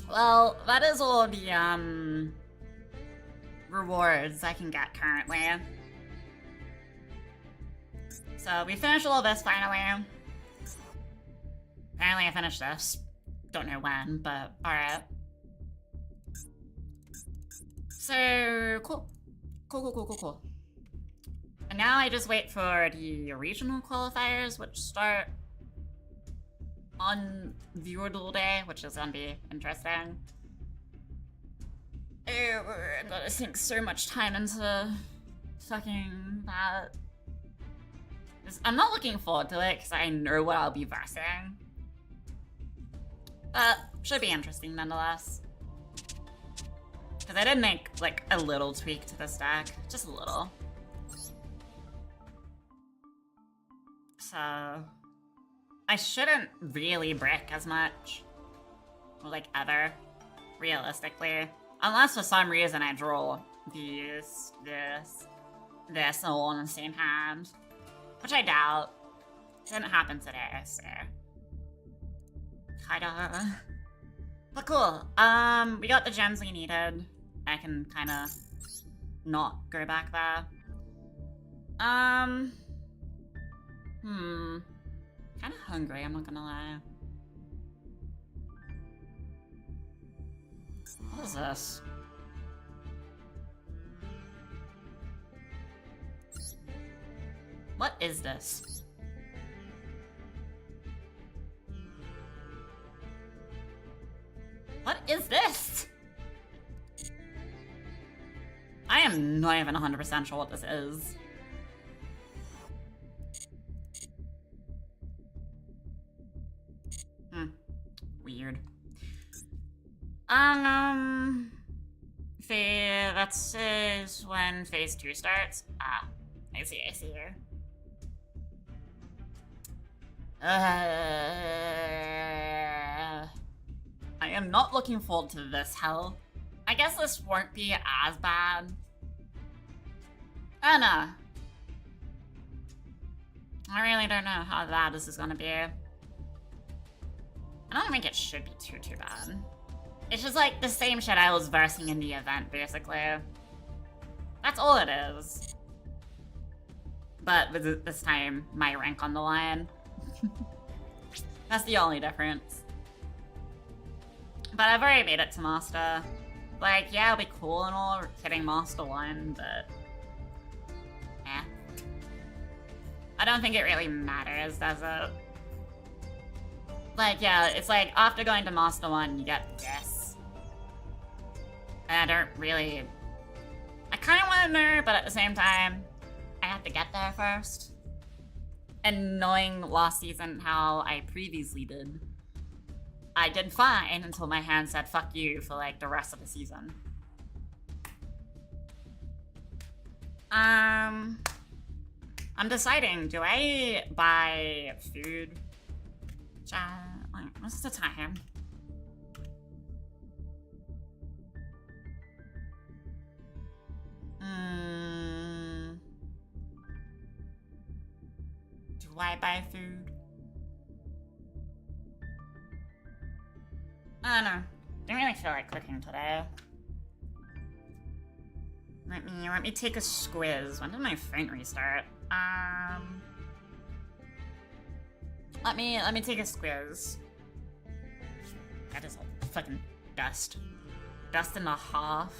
Well, that is all the rewards I can get currently. So we finished all of this finally. Apparently I finished this. Don't know when, but alright. So cool. Cool. And now I just wait for the regional qualifiers, which start on viewer duel day, which is gonna be interesting. I'm gonna sink so much time into fucking that. I'm not looking forward to it because I know what I'll be versing. But should be interesting nonetheless. Because I did make like a little tweak to this deck, just a little. So I shouldn't really brick as much, like ever, realistically. Unless for some reason I draw these, this all in the same hand. Which I doubt. Didn't happen today, so. Kinda. But cool. We got the gems we needed. I can kinda not go back there. Kinda hungry, I'm not gonna lie. What is this? What is this? What is this? I am not even 100% sure what this is. Weird. That is when phase 2 starts. Ah, I see here. I am not looking forward to this hell. I guess this won't be as bad. Oh no. I really don't know how bad this is gonna be. I don't think it should be too bad. It's just like the same shit I was versing in the event, basically. That's all it is. But with this time, my rank on the line. That's the only difference. But I've already made it to Master. Like, yeah, it'll be cool and all hitting Master 1, but... eh. I don't think it really matters, does it? Like, yeah, it's like, after going to Master 1, you get this. And I don't really... I kind of want to know, but at the same time, I have to get there first. And knowing last season how I previously did, I did fine until my hand said fuck you for like the rest of the season. I'm deciding, do I buy food? What's the time? Do I buy food? I don't know. Didn't really feel like cooking today. Let me take a squiz. When did my phone restart? Let me take a squiz. That is all fucking dust. Dust and a half.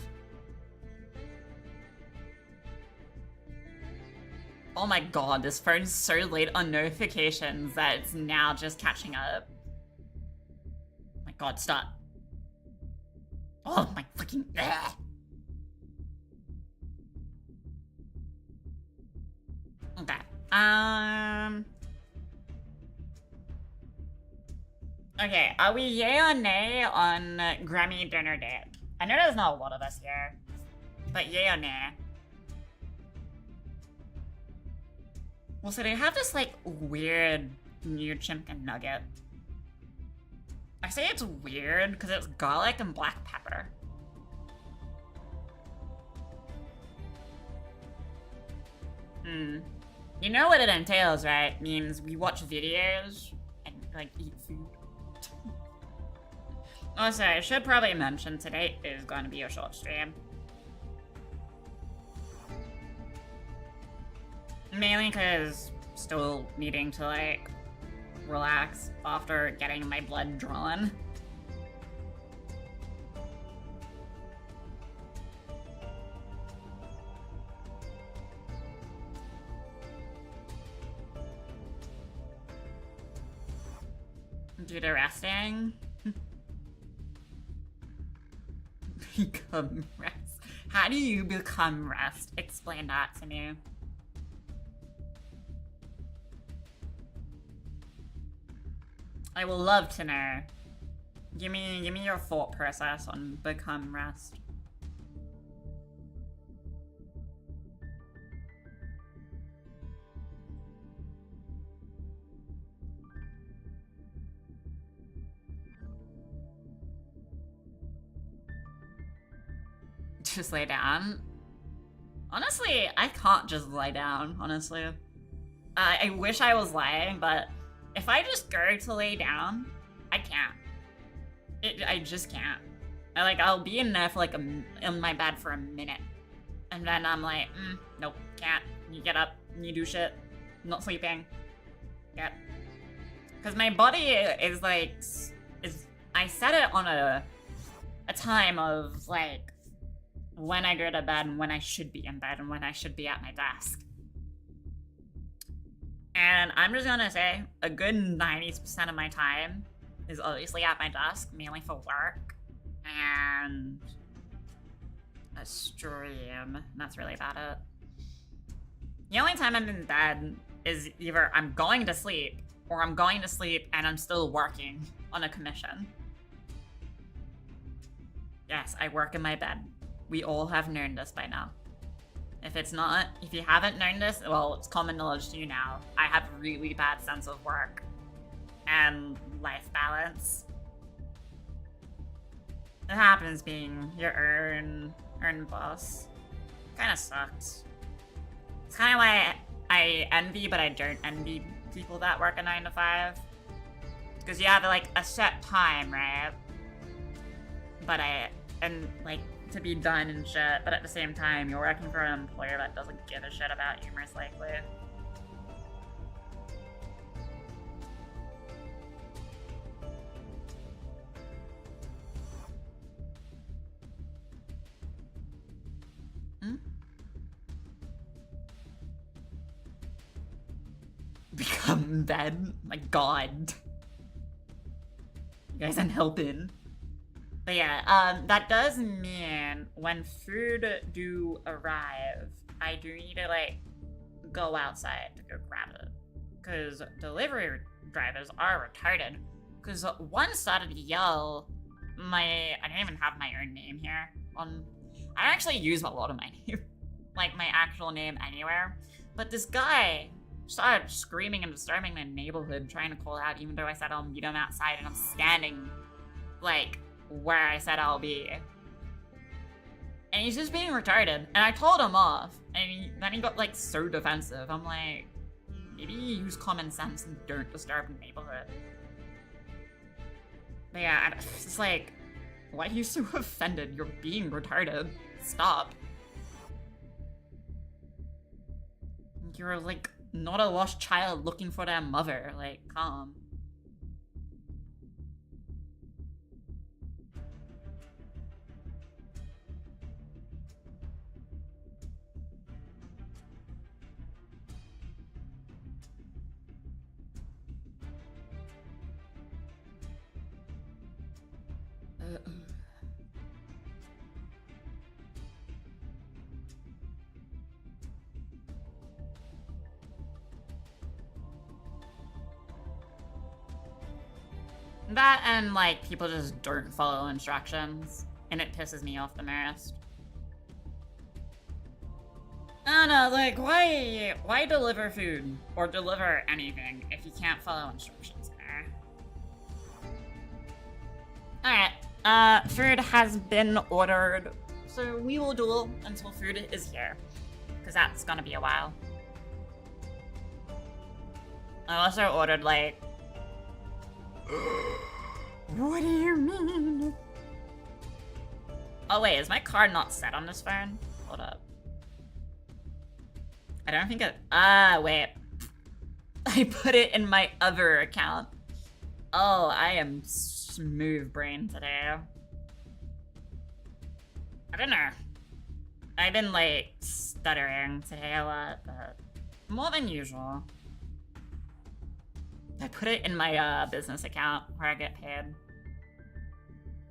Oh my god, this phone's so late on notifications that it's now just catching up. Oh my god, stop. Oh my freaking... ugh. Okay. Okay, are we yay or nay on Grammy dinner date? I know there's not a lot of us here, but yay or nay? Well, so they have this, like, weird new chicken nugget. I say it's weird because it's garlic and black pepper. You know what it entails, right? It means we watch videos and, like, eat food. Also, I should probably mention today is going to be a short stream. Mainly because still needing to, like, relax after getting my blood drawn. Due to resting. Become rest. How do you become rest? Explain that to me. I will love to know. Give me your thought process on become rest. Just lay down? Honestly, I can't just lie down, honestly. I wish I was lying, but if I just go to lay down, I can't. I just can't. I'll be in there for like in my bed for a minute. And then I'm like, nope, can't. You get up, and you do shit. I'm not sleeping. Yep. Because my body is like, I set it on a a time of like when I go to bed and when I should be in bed and when I should be at my desk. And I'm just gonna say a good 90% of my time is obviously at my desk, mainly for work and a stream. And that's really about it. The only time I'm in bed is either I'm going to sleep or I'm going to sleep and I'm still working on a commission. Yes, I work in my bed. We all have known this by now. If you haven't known this, well, it's common knowledge to you now. I have a really bad sense of work and life balance. It happens being your own boss. Kinda sucks. It's kinda why I envy, but I don't envy people that work a 9 to 5. Because you have like a set time, right? And like to be done and shit, but at the same time, you're working for an employer that doesn't give a shit about you, most likely. Become dead? My god. You guys aren't helping. But yeah, that does mean when food do arrive, I do need to like go outside to go grab it. Cause delivery drivers are retarded. Cause one started to yell I don't even have my own name here. I actually use a lot of my name. Like my actual name anywhere. But this guy started screaming and disturbing the neighborhood trying to call out even though I said I'll meet him outside and I'm standing like where I said I'll be. And he's just being retarded. And I told him off. And then he got like so defensive. I'm like, maybe use common sense and don't disturb the neighborhood. But yeah, it's just like, why are you so offended? You're being retarded. Stop. You're like not a lost child looking for their mother. Like, calm. That and like people just don't follow instructions, and it pisses me off the most. I don't know, like why deliver food or deliver anything if you can't follow instructions there? Alright, food has been ordered, so we will duel until food is here, because that's gonna be a while. I also ordered like what do you mean? Oh wait, is my card not set on this phone? Hold up. I don't think it... wait. I put it in my other account. Oh, I am smooth brain today. I don't know. I've been like stuttering today a lot, but more than usual. I put it in my business account where I get paid.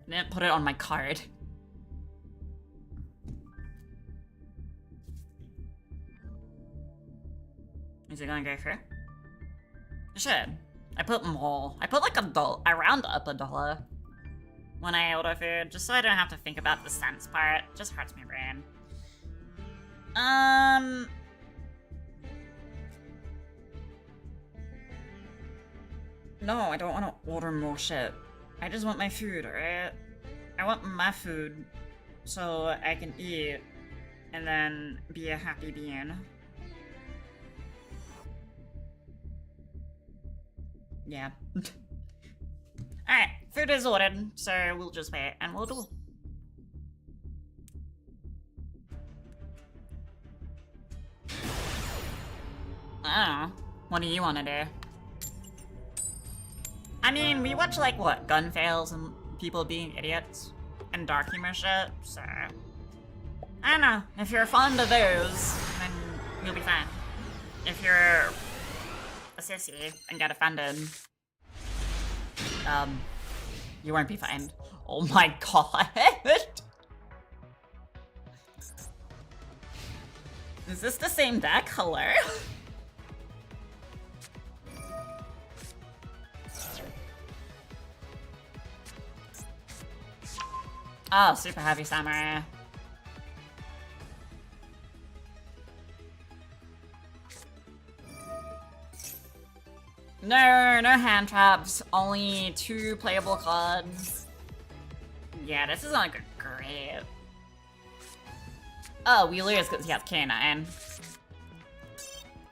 I didn't put it on my card. Is it gonna go through? It should. I put more. I put like $1. I round up $1 when I order food, just so I don't have to think about the cents part. It just hurts my brain. No, I don't want to order more shit. I just want my food, alright? I want my food so I can eat and then be a happy being. Yeah. Alright, food is ordered, so we'll just wait and we'll do. I don't know. What do you want to do? I mean, we watch like, what, gun fails and people being idiots? and dark humor shit, so... I don't know. If you're fond of those, then you'll be fine. If you're a sissy and get offended, you won't be fine. Oh my god. Is this the same deck? Hello? Oh, super heavy samurai. No hand traps, only 2 playable cards. Yeah, this isn't like a great. Oh, we lose because he has K9.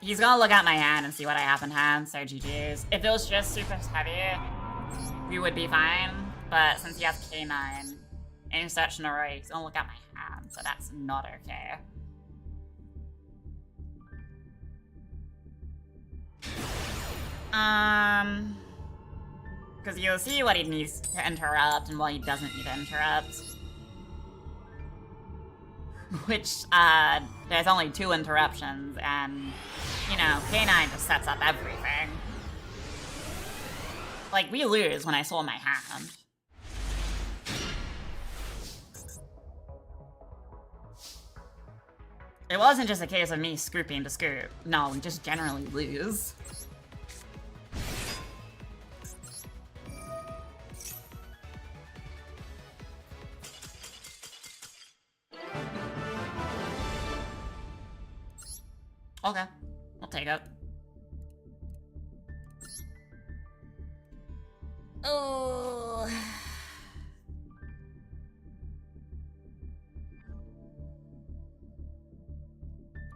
He's gonna look at my hand and see what I have in hand, so GG's. If it was just super heavy, we would be fine. But since he has K9 and he's such an array, he's gonna look at my hand, so that's not okay. Because you'll see what he needs to interrupt and what he doesn't need to interrupt. Which, there's only 2 interruptions, and, you know, K9 just sets up everything. Like, we lose when I sold my hand. It wasn't just a case of me scooping to scoop. No, we just generally lose. Okay, I'll take it. Oh.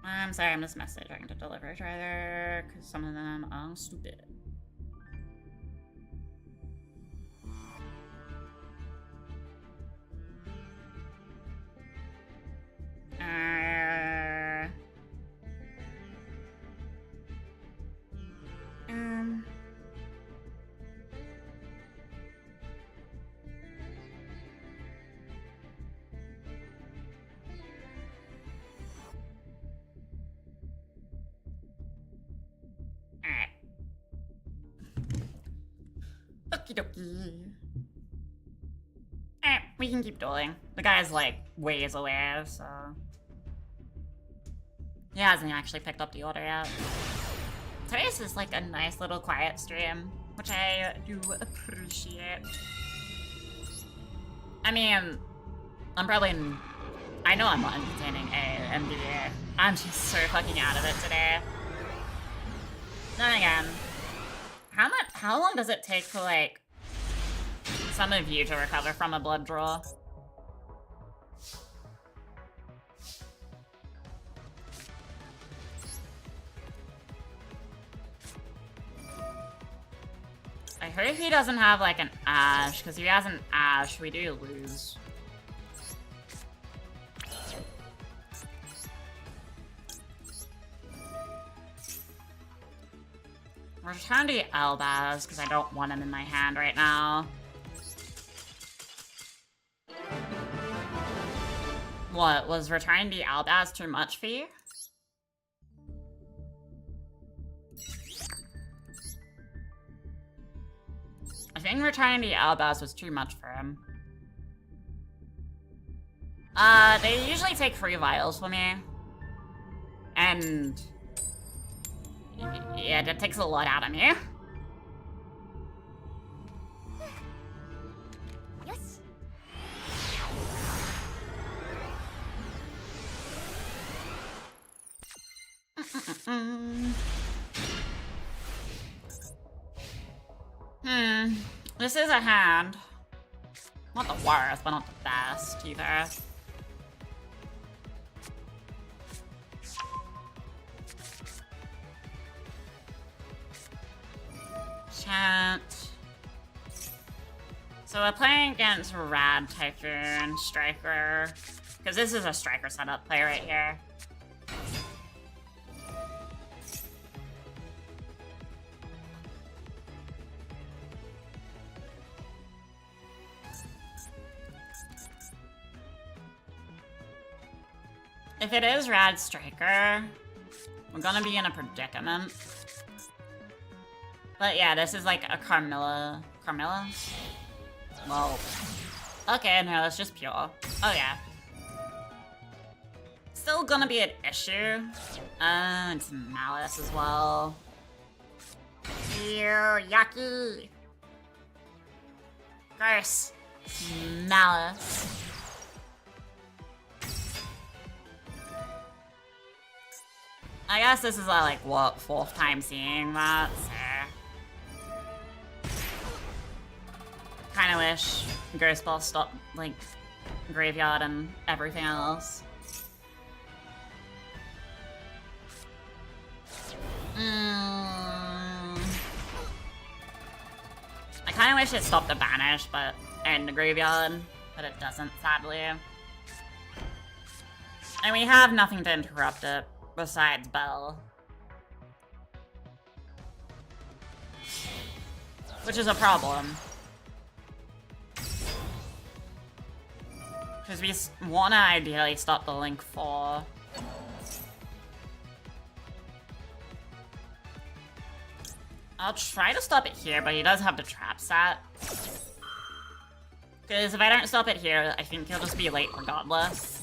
I'm sorry, I missed message. I can deliver it either, because some of them are stupid. Alright. Okie dokie. Alright, we can keep dueling. The guy's like ways away, so. He hasn't actually picked up the order yet. Today's is like a nice little quiet stream, which I do appreciate. I mean, I know I'm not entertaining A and B. I'm just so fucking out of it today. Then again, how long does it take for, like, some of you to recover from a blood draw? I hope he doesn't have, like, an Ash, because if he has an Ash, we do lose. We're trying to get Elbaz, because I don't want him in my hand right now. What, was returning the Elbaz too much for you? I think returning the Elbaz was too much for him. They usually take 3 vials for me. And yeah, that takes a lot out of me. Yes. This is a hand. Not the worst, but not the best either. Chat. So we're playing against Rad Typhoon, Striker. Because this is a Striker setup play right here. If it is Rad Striker, we're gonna be in a predicament. But yeah, this is like a Carmilla. Carmilla? Well, okay, no, that's just pure. Oh yeah. Still gonna be an issue. And some Malice as well. Ew, yucky. Gross. Malice. I guess this is like, what, 4th time seeing that, so... Kinda wish Ghost Ball stopped, like, Graveyard and everything else. I kinda wish it stopped the Banish, and the Graveyard, but it doesn't, sadly. And we have nothing to interrupt it, besides Bell. Which is a problem. Because we wanna ideally stop the Link 4. I'll try to stop it here, but he does have the trap set. Because if I don't stop it here, I think he'll just be late regardless.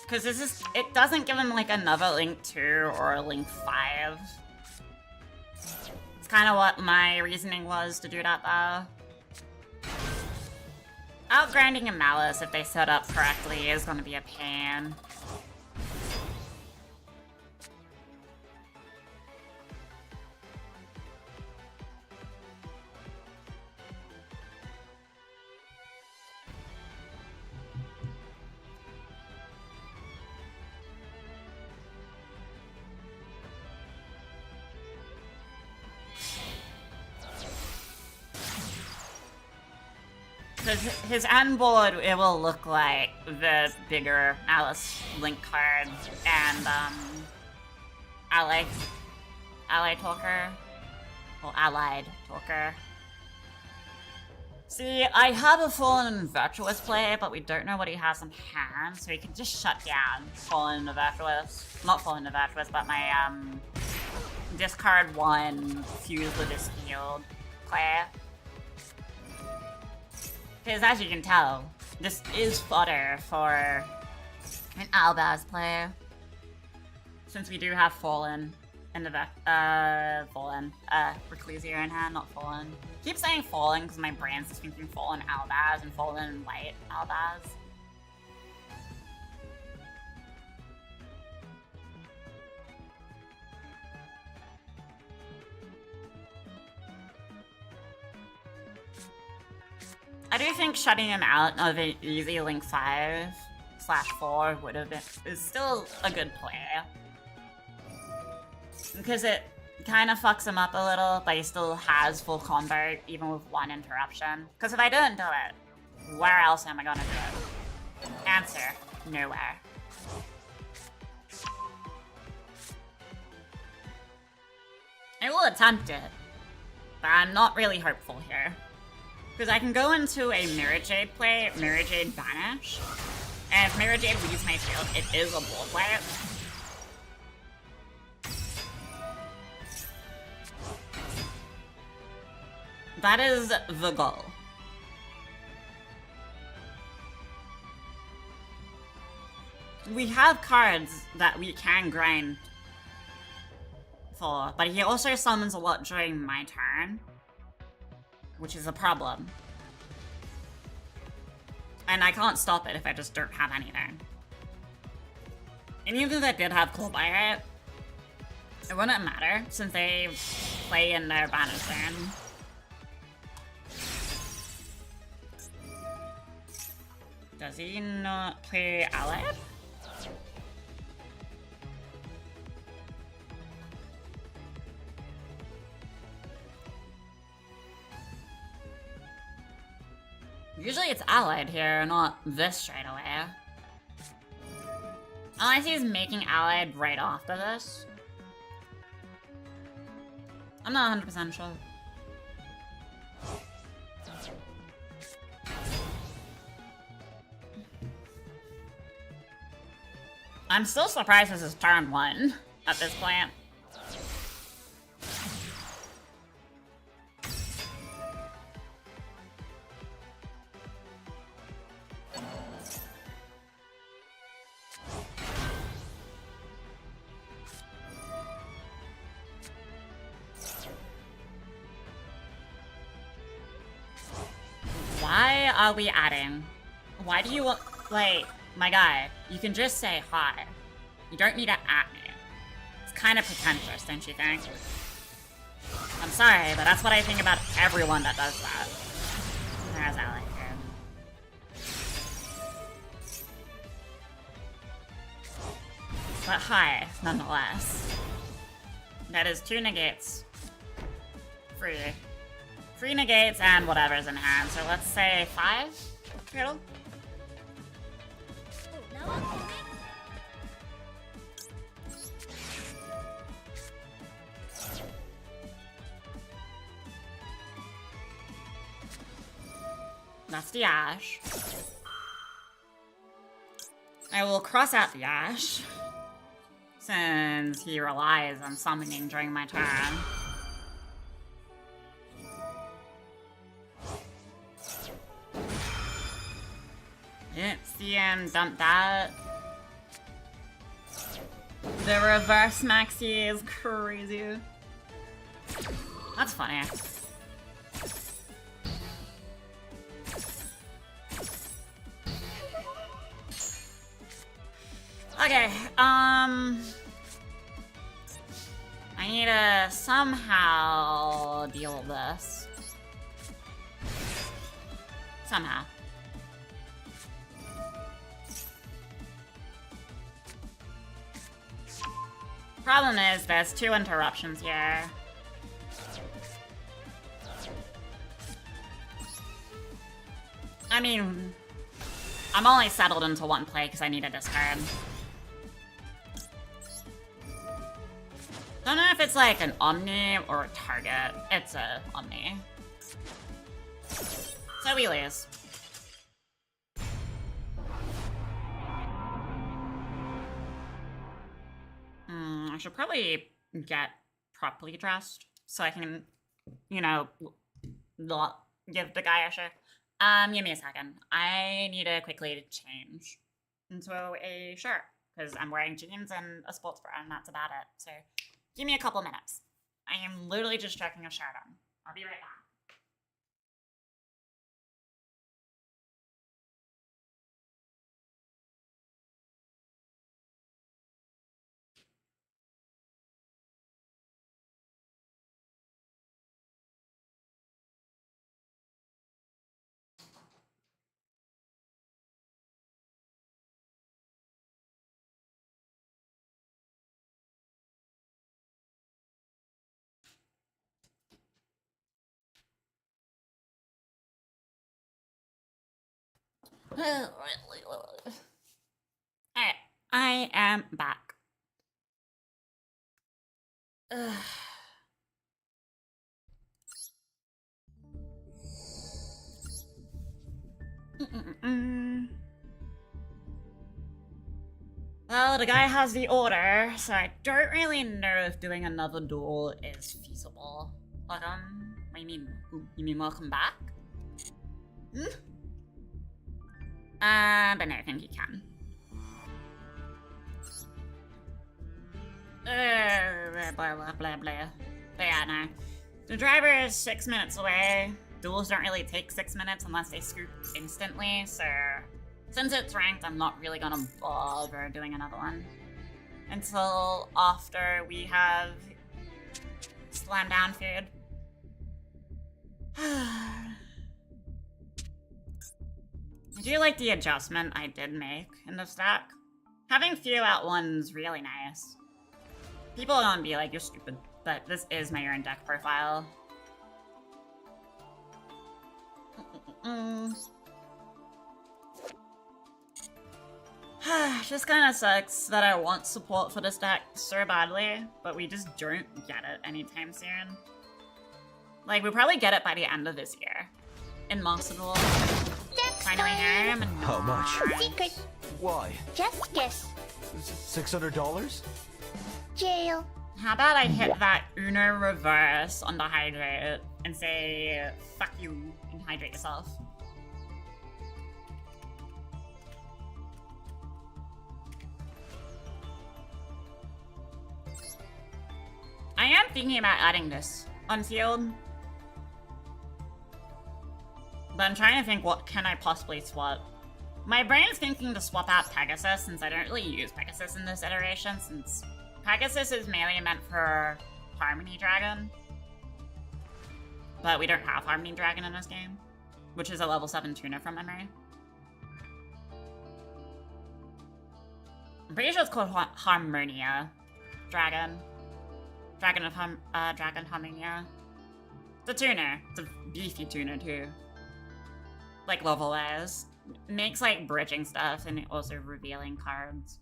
Because this is, it doesn't give him like another Link 2 or a Link 5. It's kind of what my reasoning was to do that though. Outgrinding a Malice if they set up correctly is going to be a pain. Because his end board, it will look like the bigger Alice Link card and Ally Talker. Well, Allied Talker. See, I have a Fallen Virtuous play, but we don't know what he has in hand, so he can just shut down Fallen Virtuous. Not Fallen Virtuous, but my discard 1, fuse with his field play. Because as you can tell, this is fodder for an Albaz player. Since we do have Fallen in the Reclusia in hand, not Fallen. I keep saying Fallen because my brain's just thinking Fallen Albaz and Fallen White Albaz. I do think shutting him out of an easy Link 5/4 would have been, is still a good play. Because it kind of fucks him up a little, but he still has full combo even with 1 interruption. Because if I didn't do it, where else am I gonna do it? Answer, nowhere. I will attempt it, but I'm not really hopeful here. Because I can go into a Mirror Jade play, Mirror Jade Banish, and if Mirror Jade leaves my field, it is a board wipe. That is the goal. We have cards that we can grind for, but he also summons a lot during my turn, which is a problem. And I can't stop it if I just don't have anything. And even if I did have Claw Pirate, it wouldn't matter since they play in their Banish turn. Does he not play Allied? Usually it's Allied here, not this straight away. Unless he's making allied right after this. I'm not 100% sure. I'm still surprised this is turn 1 at this point. Why are we adding? Why do you want, like, my guy, you can just say hi. You don't need to at me. It's kind of pretentious, don't you think? I'm sorry, but that's what I think about everyone that does that. There's Alec here. But hi, nonetheless. That is 2 negates. Free. 3 negates and whatever's in hand, so let's say 5 total. That's the Ash. I will cross out the Ash, since he relies on summoning during my turn. Didn't see him dump that. The reverse maxi is crazy. That's funny. Okay, I need to somehow deal with this. Somehow. Problem is, there's 2 interruptions here. I mean, I'm only settled into 1 play because I need a discard. Don't know if it's like an Omni or a target. It's a Omni. So we lose. I should probably get properly dressed so I can, you know, give the guy a shirt. Give me a second. I need to quickly change into a shirt because I'm wearing jeans and a sports bra and that's about it. So give me a couple minutes. I am literally just checking a shirt on. I'll be right back. Alright, I am back. Ugh. Well, the guy has the order, so I don't really know if doing another duel is feasible. Welcome? What do you mean? You mean welcome back? But no, I think you can. Blah, blah, blah, blah. But yeah, no. The driver is 6 minutes away. Duels don't really take 6 minutes unless they scoop instantly, so since it's ranked, I'm not really gonna bother doing another one until after we have slam down food. I do like the adjustment I did make in the stack. Having few out one's really nice. People are gonna be like, you're stupid, but this is my urine deck profile. Just kind of sucks that I want support for this deck so badly, but we just don't get it anytime soon. Like, we'll probably get it by the end of this year. In Master Duel. Finally home. How much? Secret. Why? Just guess. $600? Jail. How about I hit that Uno reverse on the hydrate and say, fuck you, and hydrate yourself. I am thinking about adding this on field. But I'm trying to think, what can I possibly swap? My brain's thinking to swap out Pegasus, since I don't really use Pegasus in this iteration, since Pegasus is mainly meant for Harmony Dragon. But we don't have Harmony Dragon in this game, which is a level 7 tuner from memory. I'm pretty sure it's called Harmonia Dragon. Dragon Harmonia. It's a tuner. It's a beefy tuner too. Like level-wise. Makes like bridging stuff and also revealing cards.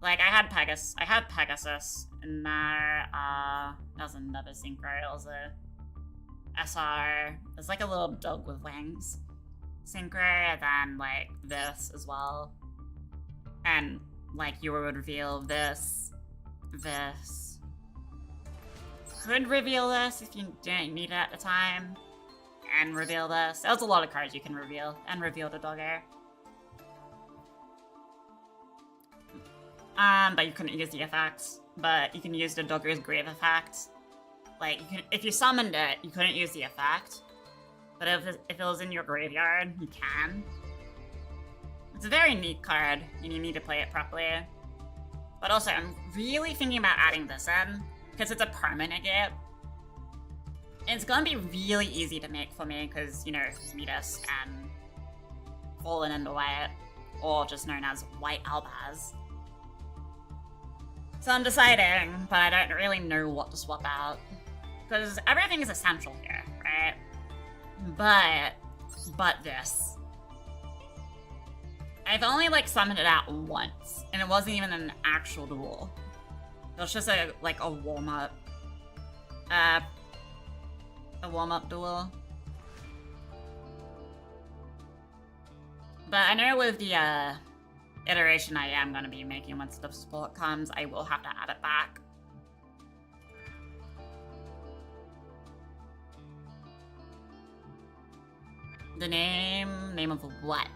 Like I had Pegasus in there. That was another synchro. It was a SR. It's like a little dog with wings. Synchro, and then like this as well. And like you would reveal this. Could reveal this if you didn't need it at the time. And reveal this. That was a lot of cards you can reveal. And reveal the dogger. But you couldn't use the effects. But you can use the dogger's grave effect. Like, if you summoned it, you couldn't use the effect. But if it was in your graveyard, you can. It's a very neat card, and you need to play it properly. But also, I'm really thinking about adding this in, because it's a permanent negate. It's gonna be really easy to make for me, because, you know, Midas and Fallen into White, or just known as White Albaz. So I'm deciding, but I don't really know what to swap out. Because everything is essential here, right? But this. I've only, like, summoned it out once, and it wasn't even an actual duel. It was just a warm-up. A warm-up duel. But I know with the, iteration I am going to be making once the support comes, I will have to add it back. The name of what?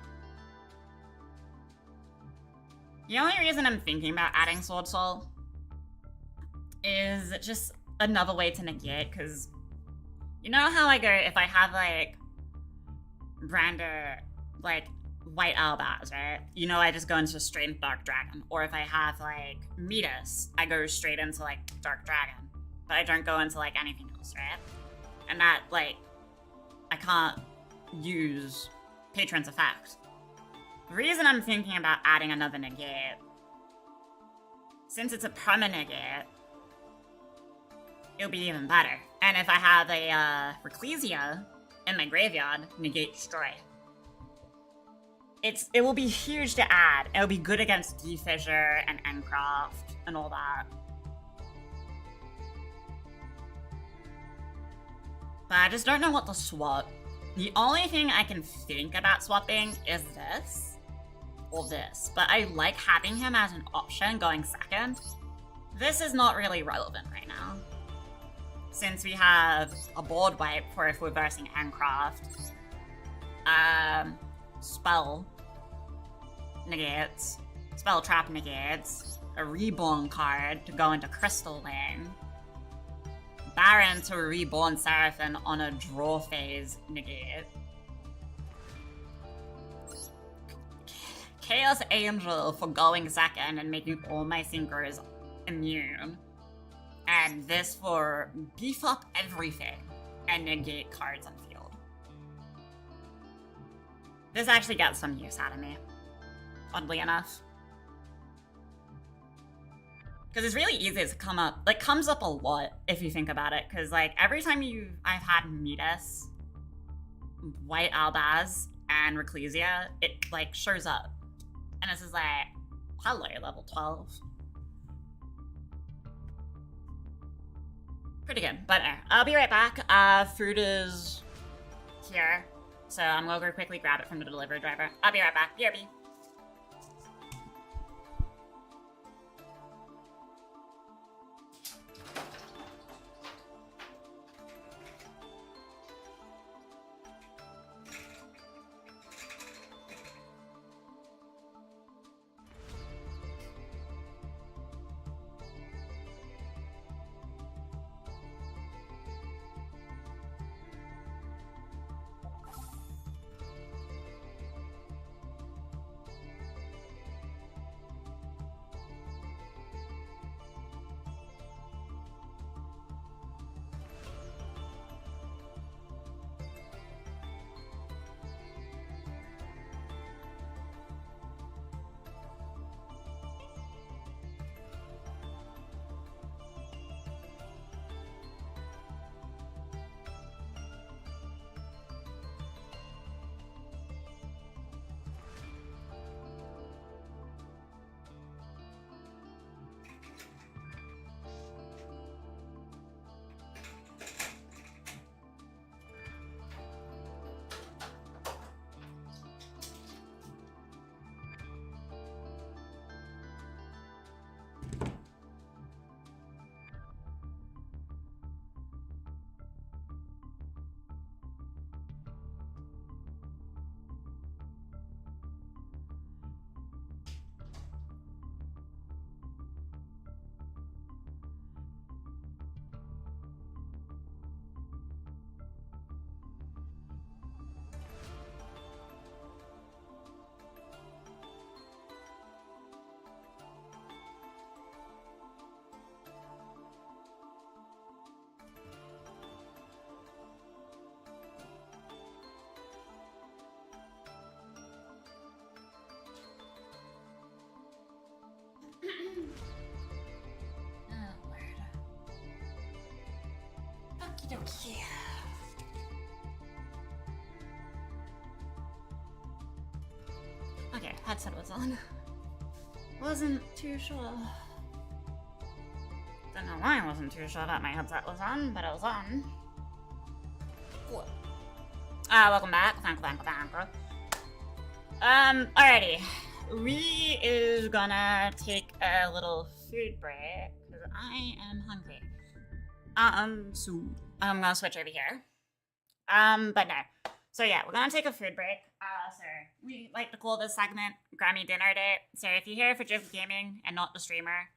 The only reason I'm thinking about adding Sword Soul is just another way to negate, because you know how I go, if I have like Brander, like White Albaz, right? You know, I just go into straight into Dark Dragon. Or if I have like Midas, I go straight into like Dark Dragon. But I don't go into like anything else, right? And that, like, I can't use Patron's Effect. The reason I'm thinking about adding another negate, since it's a permanent negate, it'll be even better. And if I have a Reclesia in my graveyard, negate destroy. It will be huge to add. It'll be good against D-Fissure and Endcraft and all that. But I just don't know what to swap. The only thing I can think about swapping is this. Or this. But I like having him as an option going second. This is not really relevant right now. Since we have a board wipe for if we're versing Endcraft. Spell negates. Spell trap negates. A reborn card to go into Crystal Lane. Baron to reborn Seraphim on a draw phase negate. Chaos Angel for going second and making all my synchros immune. And this for beef up everything and negate cards on field. This actually gets some use out of me, oddly enough. Because it's really easy to come up, like, comes up a lot if you think about it. Because, like, every time I've had Midas, White Albaz, and Reclesia, it, like, shows up. And this is like, Hello, level 12. Pretty good, but I'll be right back. Food is here, so I'm gonna go quickly grab it from the delivery driver. I'll be right back. BRB. Oh, Lord. Okie dokie. Okay, headset was on. Wasn't too sure. Don't know why I wasn't too sure that my headset was on, but it was on. Cool. Welcome back. Thank you. Alrighty. We is gonna take a little food break, because I am hungry. So I'm gonna switch over here. But no. So yeah, we're gonna take a food break. So we like to call this segment Grammy Dinner Date. So if you're here for Jiff Gaming and not the streamer,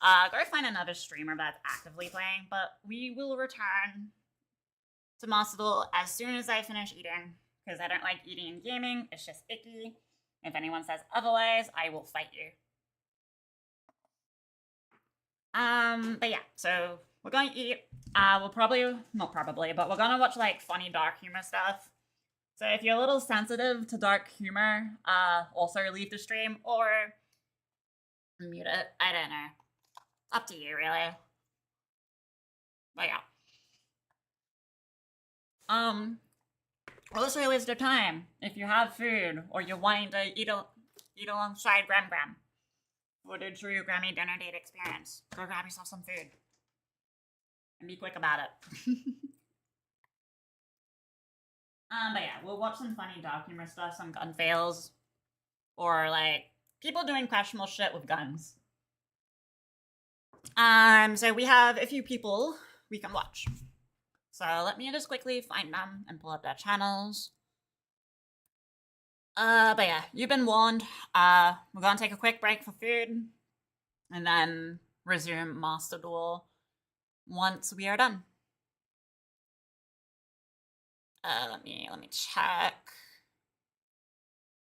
go find another streamer that's actively playing, but we will return to Master Duel as soon as I finish eating, because I don't like eating in gaming, it's just icky. If anyone says otherwise, I will fight you. But yeah, so we're going to eat. We'll probably, not probably, but we're gonna watch like funny dark humor stuff. So if you're a little sensitive to dark humor, also leave the stream or mute it. I don't know. Up to you, really. But yeah. Also waste of time. If you have food or you're wanting to eat alongside Gram Gram for the true Grammy dinner date experience, go grab yourself some food. And be quick about it. But yeah, we'll watch some funny dark humor stuff, some gun fails, or like people doing questionable shit with guns. So we have a few people we can watch. So let me just quickly find them and pull up their channels. But yeah, you've been warned. We're gonna take a quick break for food, and then resume Master Duel once we are done. Let me check.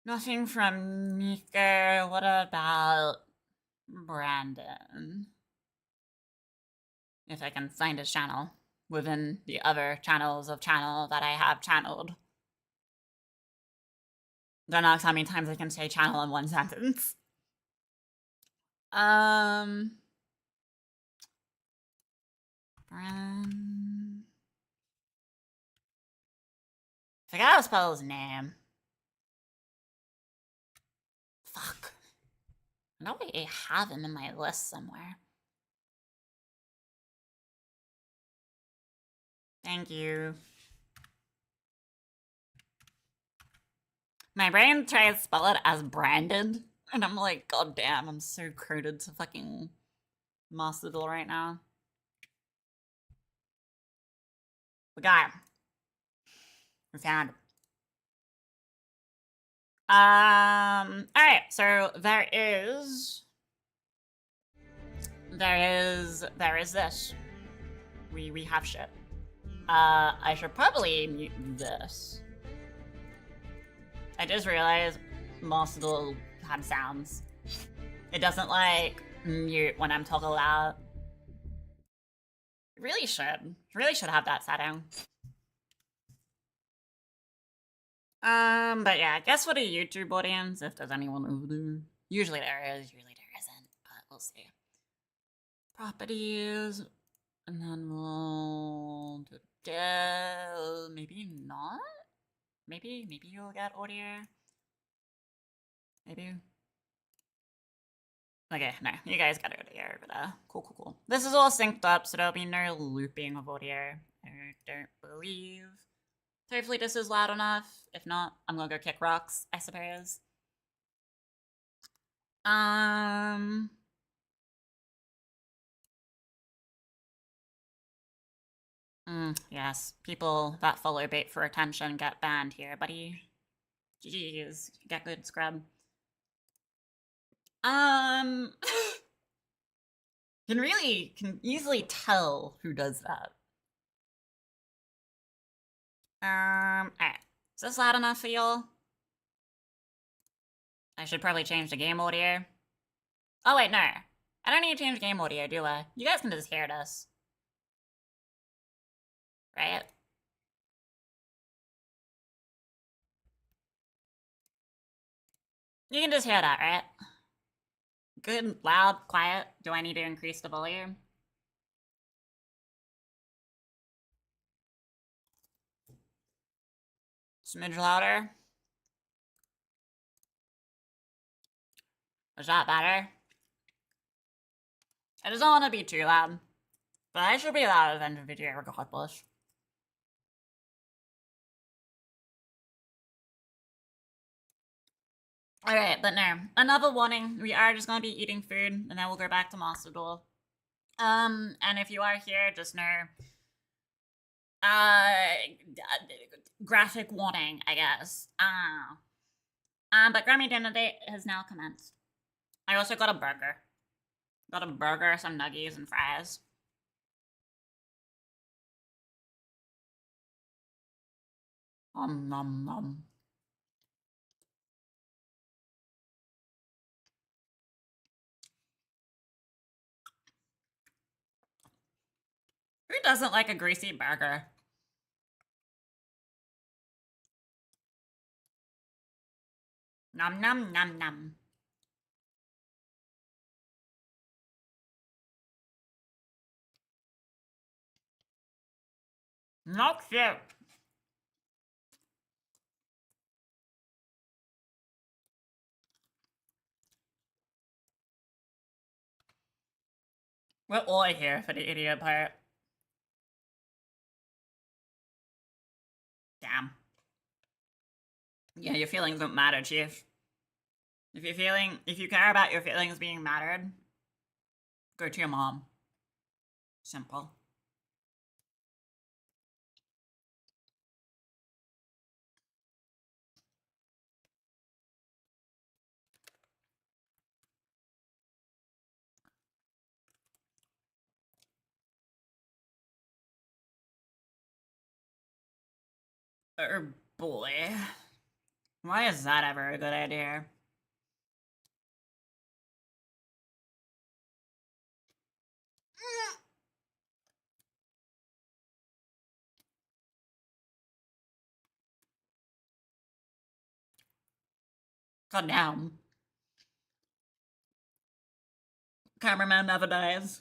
Nothing from Nico. What about Brandon? If I can find his channel within the other channels of channel that I have channeled. Don't know how many times I can say channel in one sentence. Forgot how to spell his name. Fuck. I know I have him in my list somewhere. Thank you. My brain tries to spell it as Brandon, and I'm like, god damn, I'm so coded to fucking Master Duel right now. We got him. We found him. Alright, so there is this. We have shit. I should probably mute this. I just realized most of the had sounds. It doesn't like mute when I'm talking loud. Really should. Really should have that setting. But yeah, guess what a YouTube audience, if there's anyone over there. Usually there is, usually there isn't, but we'll see. Properties, and then we'll do maybe not? Maybe you'll get audio. Maybe. Okay, no, you guys got audio over there. Cool. This is all synced up, so there'll be no looping of audio. I don't believe. Hopefully this is loud enough. If not, I'm gonna go kick rocks, I suppose. Yes. People that follow bait for attention get banned here, buddy. GG's. Get good, scrub. Can easily tell who does that. Alright. Is this loud enough for y'all? I should probably change the game audio. Oh wait, no. I don't need to change game audio, do I? You guys can just hear this. Right? You can just hear that, right? Good, loud, quiet. Do I need to increase the volume? Smidge louder. Is that better? I just don't want to be too loud. But I should be loud in the video regardless. Alright, but no. Another warning. We are just gonna be eating food, and then we'll go back to Master Duel. And if you are here, just know... graphic warning, I guess. But Grammy dinner date has now commenced. I also got a burger. Got a burger, some nuggies, and fries. Nom nom. Who doesn't like a greasy burger? Nom nom nom nom. Not shit. We're all here for the idiot part. Damn. Yeah, your feelings don't matter, Chief. If you care about your feelings being mattered, go to your mom. Simple. Oh boy. Why is that ever a good idea? God damn. Cameraman never dies.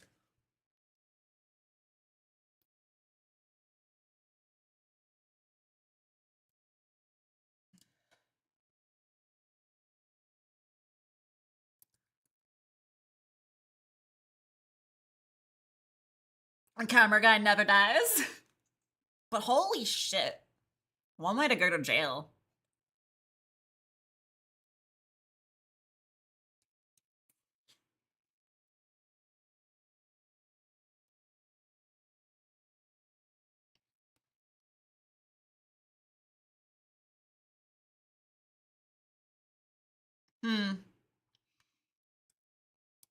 The camera guy never dies. But holy shit. One way to go to jail.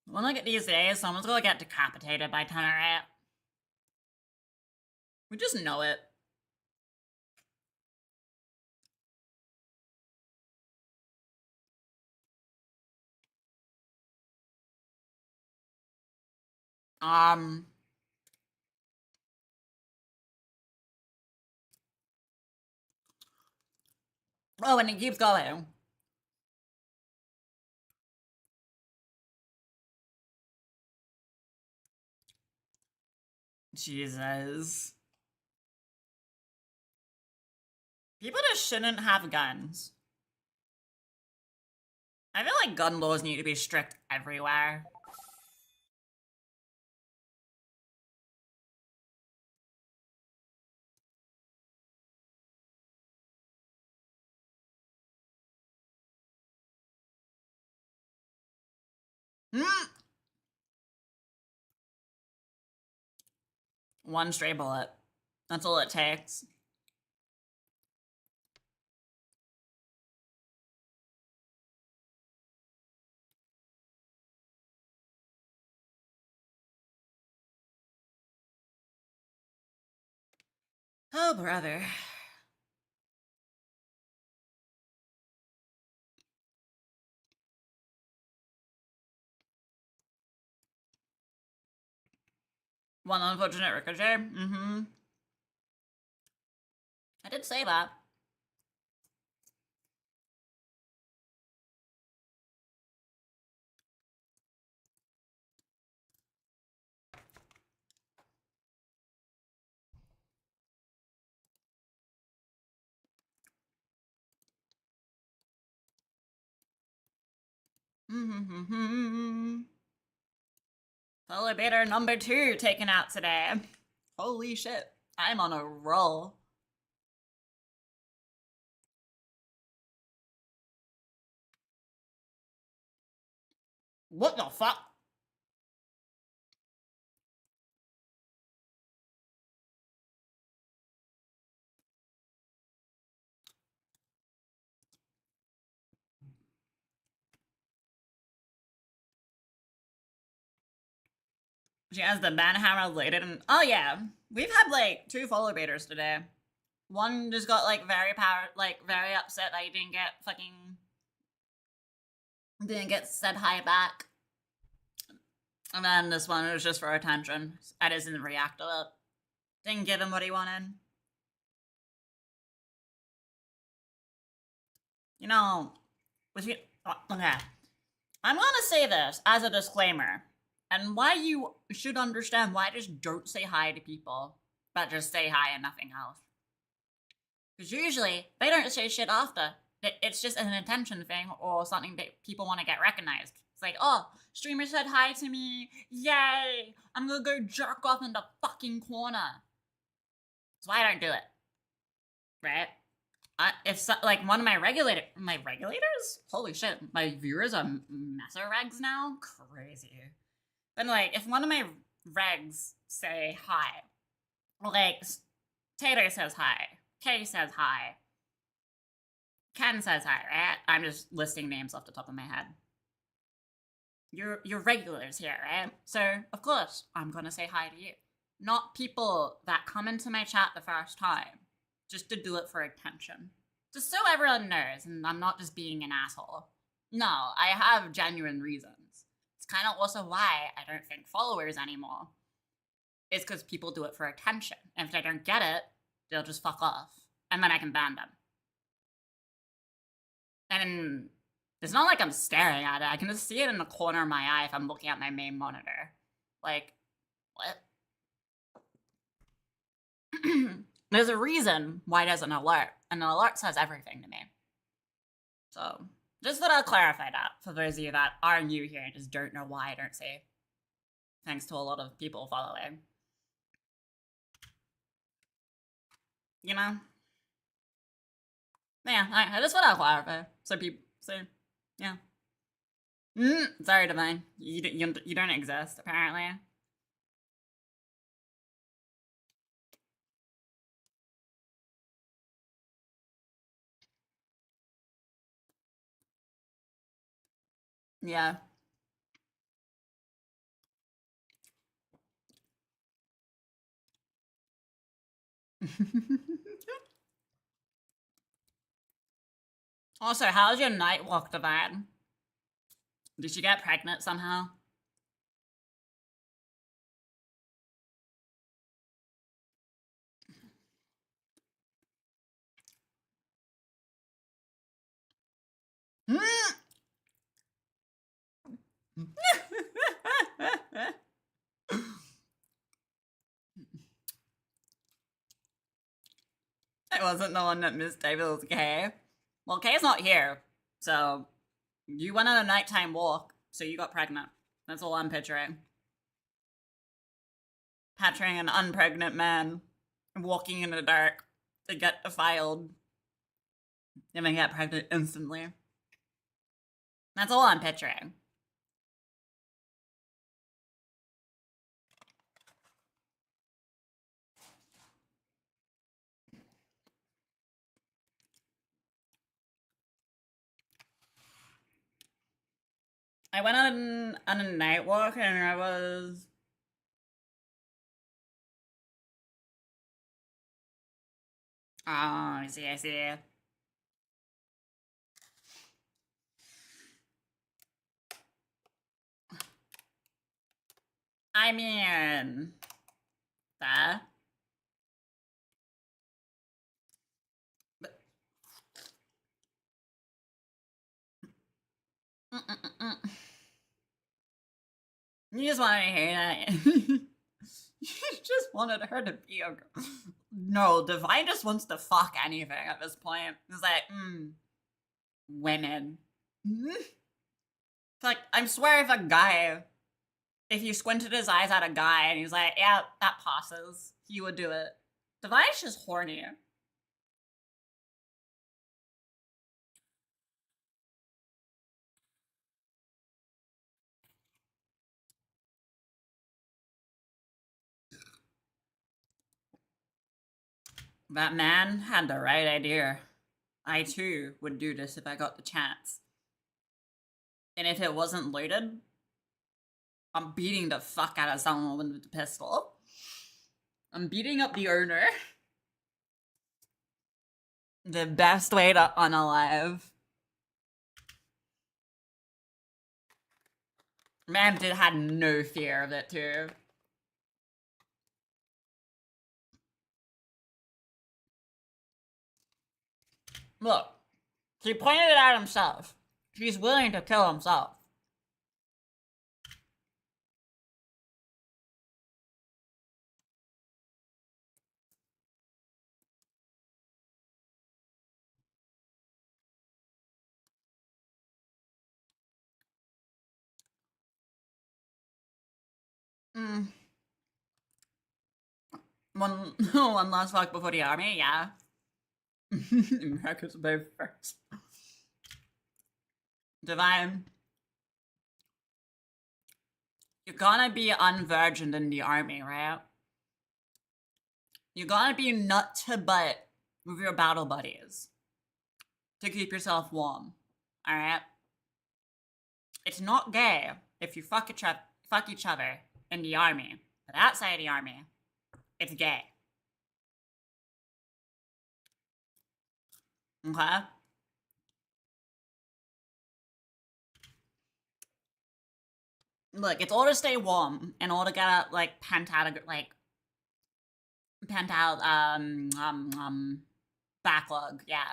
When I get these days, someone's gonna get decapitated by Tenorate. We just know it. Oh, and it keeps going. Jesus. People just shouldn't have guns. I feel like gun laws need to be strict everywhere. One stray bullet. That's all it takes. Oh, brother. One unfortunate ricochet. I did say that. Elevator number 2 taken out today. Holy shit. I'm on a roll. What the fuck? She has the banhammer lated and oh yeah. We've had like 2 follow baiters today. One just got like very upset that he didn't get said hi back. And then this one was just for attention. I just didn't react to it. Didn't give him what he wanted. You know, okay. I'm gonna say this as a disclaimer, and why you should understand why I just don't say hi to people, but just say hi and nothing else. Because usually, they don't say shit after. It's just an attention thing or something that people want to get recognized. It's like, oh, streamer said hi to me. Yay! I'm gonna go jerk off in the fucking corner. That's why I don't do it. Right? Like one of my regulators? Holy shit, my viewers are messer regs now? Crazy. But like, if one of my regs say hi, like, Tater says hi, Kay says hi, Ken says hi, right? I'm just listing names off the top of my head. You're regulars here, right? So, of course, I'm gonna say hi to you. Not people that come into my chat the first time, just to do it for attention. Just so everyone knows, and I'm not just being an asshole. No, I have genuine reasons. It's kind of also why I don't think followers anymore. It's because people do it for attention. And if they don't get it, they'll just fuck off. And then I can ban them. And it's not like I'm staring at it. I can just see it in the corner of my eye if I'm looking at my main monitor. Like, what? There's a reason why there's an alert. And an alert says everything to me. So, just thought I'll clarify that for those of you that are new here and just don't know why I don't say thanks to a lot of people following. you know? Yeah, I just want to clarify. So people, so, yeah. Sorry, Divine. You don't exist, apparently. Yeah. Also, how's your night walk, Divine? Did you get pregnant somehow? I wasn't the one that missed David's Kay. Well, Kay's not here, so you went on a nighttime walk, so you got pregnant. That's all I'm picturing. Picturing an unpregnant man walking in the dark to get defiled and then get pregnant instantly. That's all I'm picturing. I went on a night walk and I was... Oh, I see, I see. I mean... That? But... You just wanted to hear that. You just wanted her to be a girl. No, Divine just wants to fuck anything at this point. It's like, women. It's like, I swear if you squinted his eyes at a guy and he's like, yeah, that passes, he would do it. Divine's just horny. That man had the right idea. I too would do this if I got the chance. And if it wasn't loaded, I'm beating the fuck out of someone with a pistol. I'm beating up the owner. The best way to unalive. Man had no fear of it too. Look, he pointed it at himself. He's willing to kill himself. One last fuck before the army, yeah. America's very first. Divine. You're gonna be unvirgined in the army, right? You're gonna be nut to butt with your battle buddies to keep yourself warm, alright? It's not gay if you fuck each other in the army, but outside the army, it's gay. Okay? Look, it's all to stay warm and all to get out, like, pent out, backlog, yeah.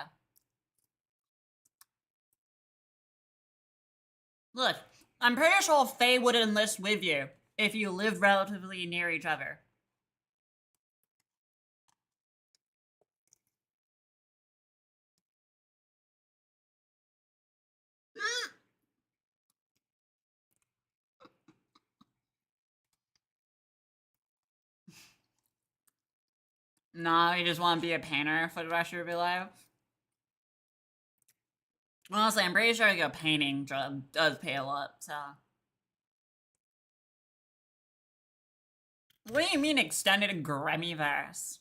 Look, I'm pretty sure Faye would enlist with you if you live relatively near each other. No, you just want to be a painter for the rest of your life? Honestly, I'm pretty sure a painting job does pay a lot, so. What do you mean extended Grammy-verse?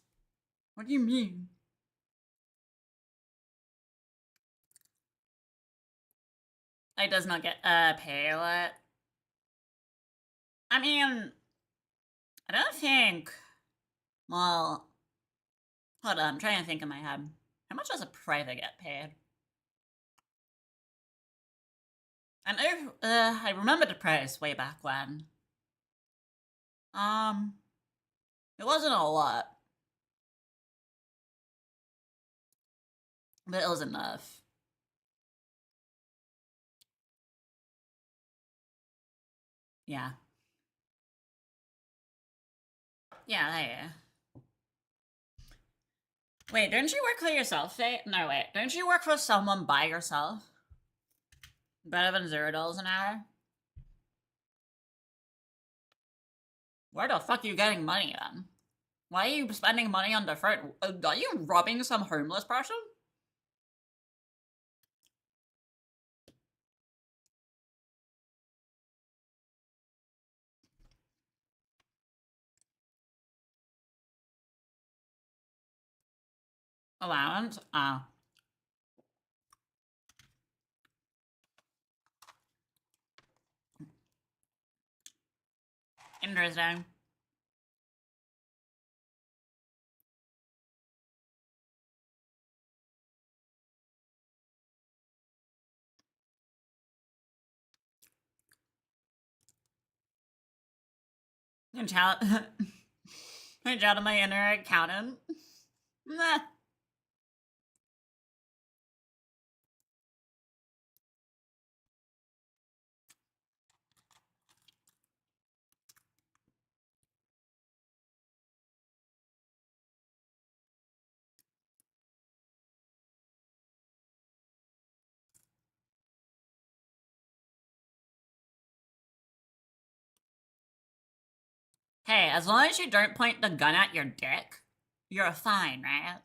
What do you mean? It does not get pay a lot. I mean, I don't think. Well, hold on, I'm trying to think in my head. How much does a private get paid? And I remember the price way back when. It wasn't a lot, but it was enough. Yeah. Yeah, yeah. Wait, don't you work for yourself, Faye? No, wait. Don't you work for someone by yourself? Better than $0 an hour? Where the fuck are you getting money then? Why are you spending money on different? Are you robbing some homeless person? Allowance? Ah. Interesting. And shout, and shout to my inner accountant. Nah. Hey, as long as you don't point the gun at your dick, you're fine, right?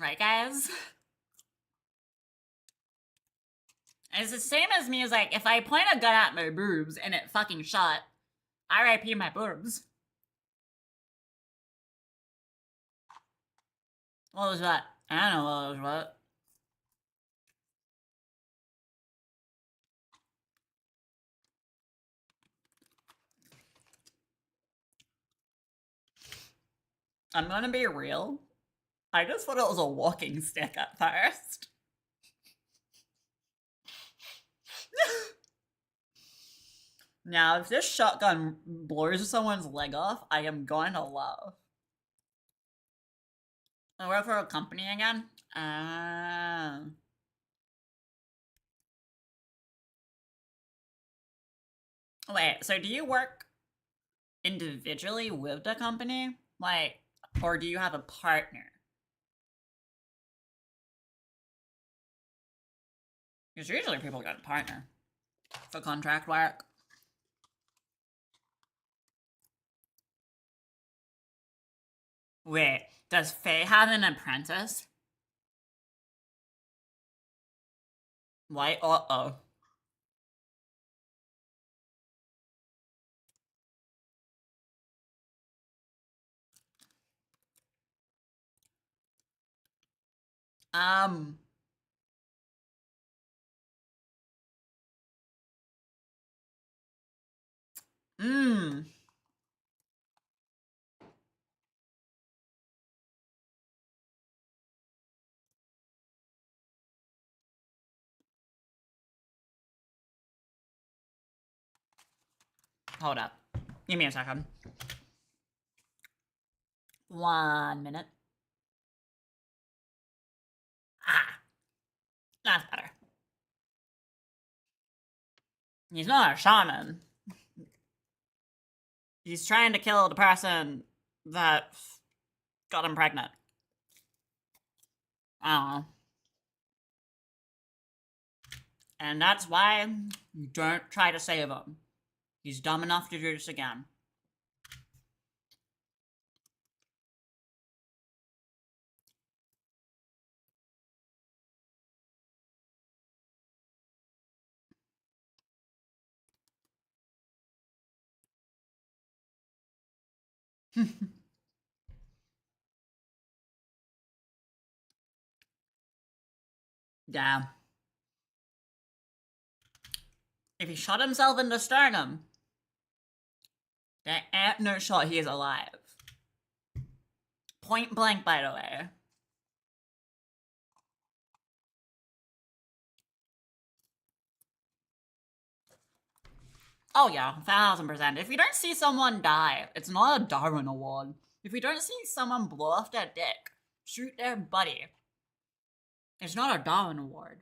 Right, guys? It's the same as me as like, if I point a gun at my boobs and it fucking shot, RIP my boobs. What was that? I don't know what was what. I'm gonna be real. I just thought it was a walking stick at first. Now, if this shotgun blows someone's leg off, I am going to laugh. I work for a company again? Wait, so do you work individually with the company? Like, or do you have a partner? Because usually people get a partner for contract work. Wait, does Faye have an apprentice? Why? Uh-oh. Um. Mmm. Hold up. Give me a second. 1 minute. Ah. That's better. He's not a shaman. He's trying to kill the person that got him pregnant. I don't know. And that's why you don't try to save him. He's dumb enough to do this again. Yeah. If he shot himself in the sternum, there ain't no shot he is alive. Point blank, by the way. Oh yeah, 1000%. If you don't see someone die, it's not a Darwin Award. If you don't see someone blow off their dick, shoot their buddy, it's not a Darwin Award.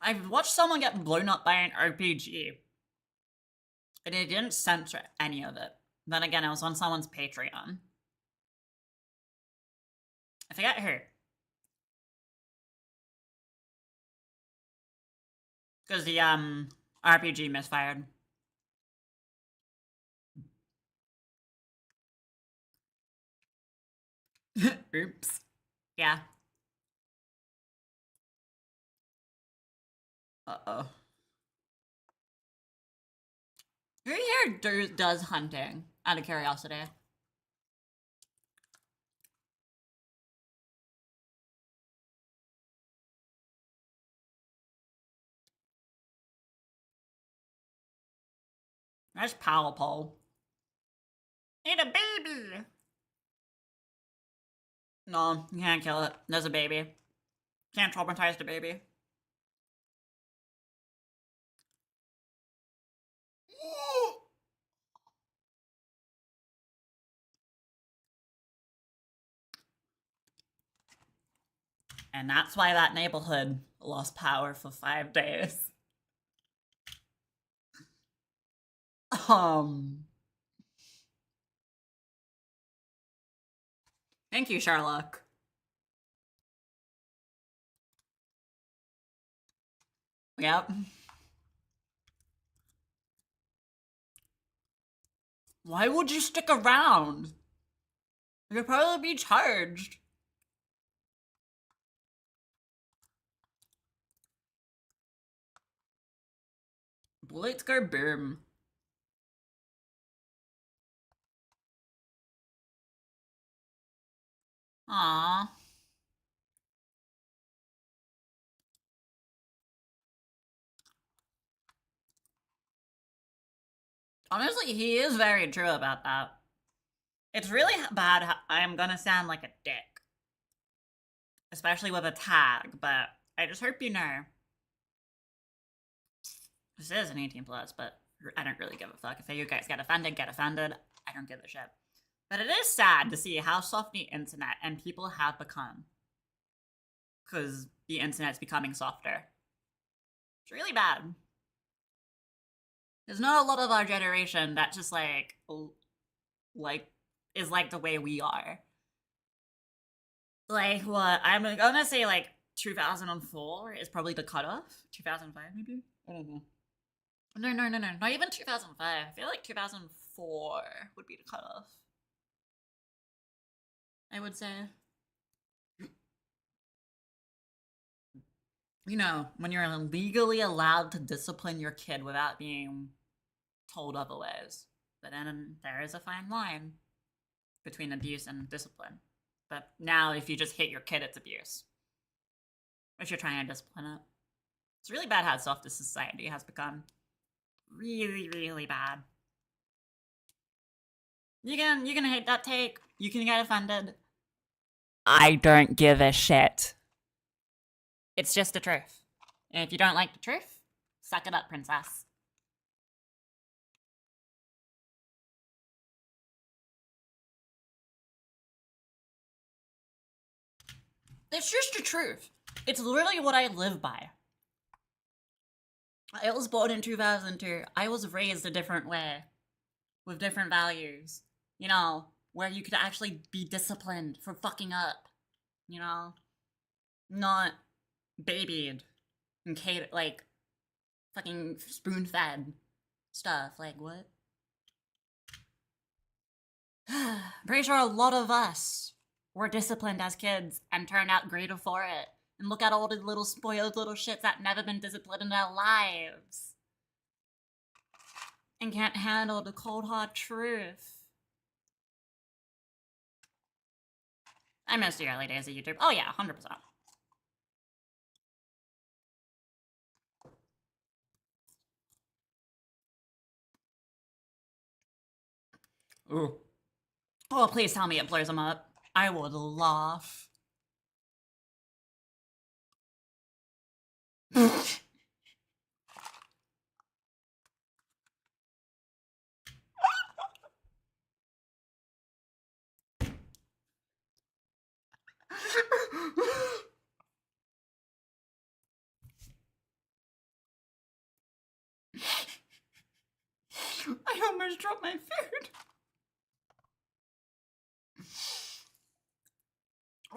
I've watched someone get blown up by an RPG, and it didn't censor any of it. Then again, it was on someone's Patreon. I forget who. Because the RPG misfired. Oops. Yeah. Uh-oh. Who here does hunting, out of curiosity? There's Power Pole. Need a baby! No, you can't kill it. There's a baby. Can't traumatize the baby. And that's why that neighborhood lost power for 5 days. Thank you, Sherlock. Yep. Why would you stick around? You'll probably be charged. Bullets go boom. Aww. Honestly, he is very true about that. It's really bad how I'm gonna sound like a dick. Especially with a tag, but I just hope you know. This is an 18 plus, but I don't really give a fuck. If you guys get offended, get offended. I don't give a shit. But it is sad to see how soft the internet and people have become. Because the internet's becoming softer. It's really bad. There's not a lot of our generation that just is like the way we are. Like what? I'm gonna say like 2004 is probably the cutoff. 2005 maybe? I don't know. No, not even 2005. I feel like 2004 would be the cutoff. I would say. You know, when you're legally allowed to discipline your kid without being told otherwise. But then there is a fine line between abuse and discipline. But now if you just hit your kid, it's abuse. If you're trying to discipline it. It's really bad how soft this society has become. Really, really bad. You can hate that take. You can get offended. I don't give a shit. It's just the truth. And if you don't like the truth, suck it up, princess. It's just the truth. It's literally what I live by. I was born in 2002. I was raised a different way. With different values. You know, where you could actually be disciplined for fucking up. You know? Not babied and catered, like, fucking spoon-fed stuff. Like, what? Pretty sure a lot of us were disciplined as kids and turned out greater for it. And look at all the little spoiled little shits that never been disciplined in their lives. And can't handle the cold hard truth. I miss the early days of YouTube. Oh yeah, 100%. Ooh. Oh, please tell me it blurs them up. I would laugh. I almost dropped my food.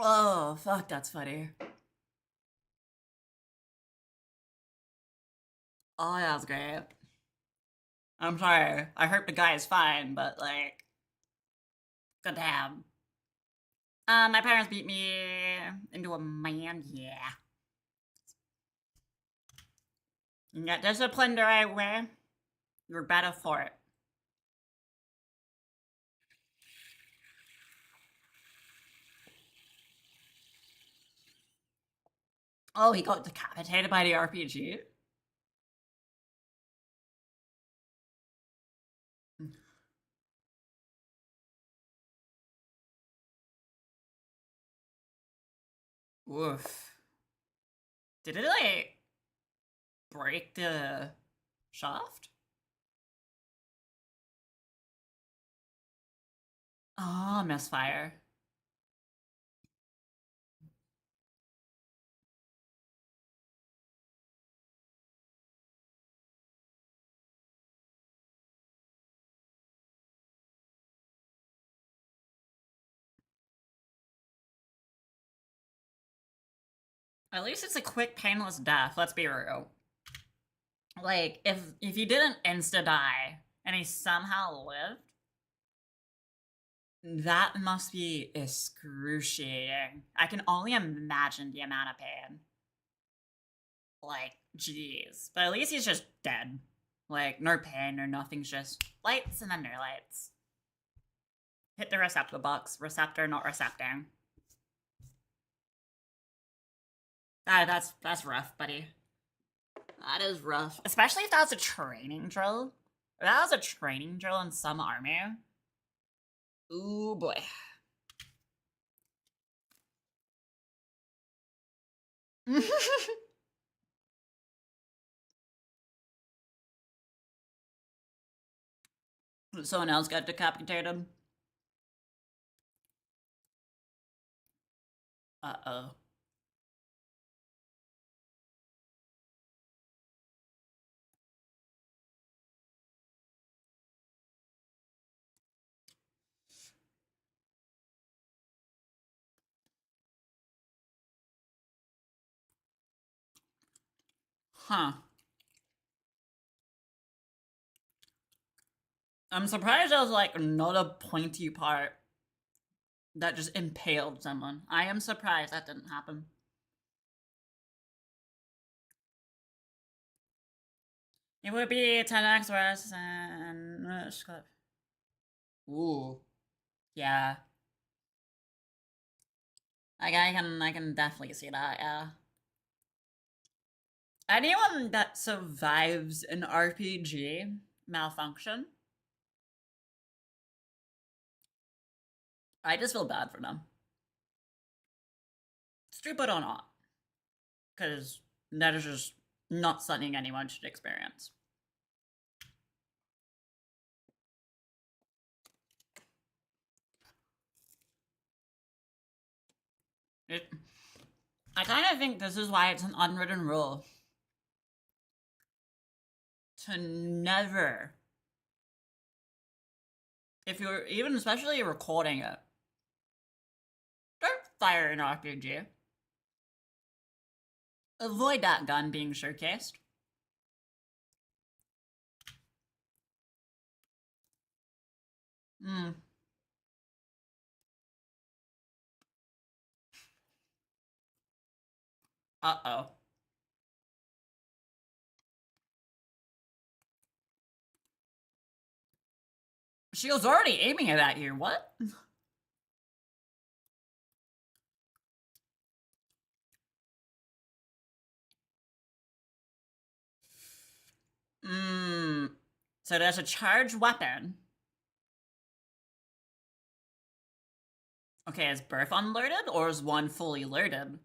Oh, fuck, that's funny. Oh, yeah, that's great. I'm sorry. I hope the guy is fine, but like, good damn. My parents beat me into a man, yeah. You get disciplined the right way, you're better for it. Oh, he got decapitated by the RPG? Oof. Did it, like, break the shaft? Oh, misfire. At least it's a quick, painless death, let's be real. Like, if he didn't insta-die, and he somehow lived, that must be excruciating. I can only imagine the amount of pain. Like, jeez. But at least he's just dead. Like, no pain, no nothing's just lights and then no lights. Hit the receptor box. Receptor, not recepting. That's rough, buddy. That is rough. Especially if that was a training drill. If that was a training drill in some army. Ooh, boy. Someone else got decapitated. Uh-oh. Huh. I'm surprised there was, like, not a pointy part that just impaled someone. I am surprised that didn't happen. It would be 10x worse and... Ooh. Yeah. Like, I can definitely see that, yeah. Anyone that survives an RPG malfunction, I just feel bad for them. Stupid or not. Because that is just not something anyone should experience. I kind of think this is why it's an unwritten rule to never, if you're even especially recording it, don't fire an RPG. Avoid that gun being showcased. Uh-oh. She was already aiming it at you, what? So there's a charged weapon. Okay, is both unloaded or is one fully loaded?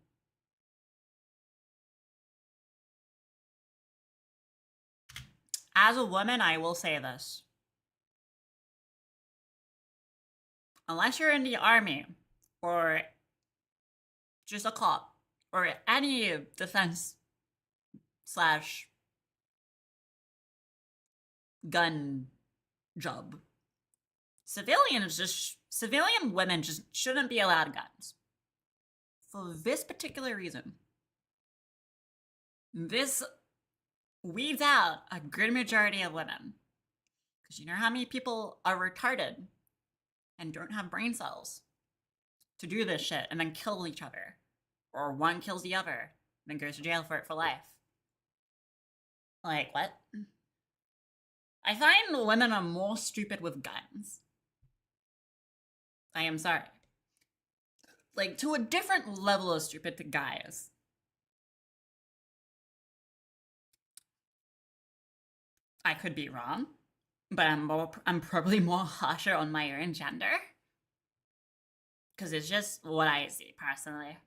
As a woman, I will say this. Unless you're in the army, or just a cop, or any defense slash gun job, civilian women just shouldn't be allowed guns. For this particular reason. This weeds out a good majority of women. Because you know how many people are retarded and don't have brain cells to do this shit and then kill each other. Or one kills the other and then goes to jail for it for life. Like, what? I find women are more stupid with guns. I am sorry. Like, to a different level of stupid to guys. I could be wrong, but I'm probably more harsher on my own gender. Because it's just what I see, personally.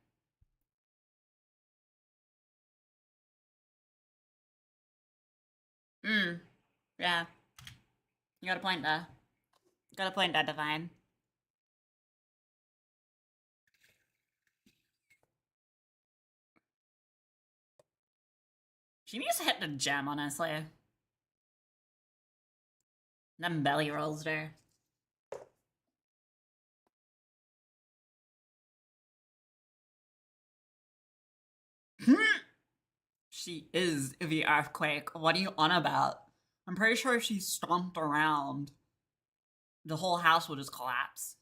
Yeah. You got a point there. Got a point there, Divine. She needs to hit the gym, honestly. Them belly rolls there. She is the earthquake. What are you on about? I'm pretty sure if she stomped around, the whole house would just collapse.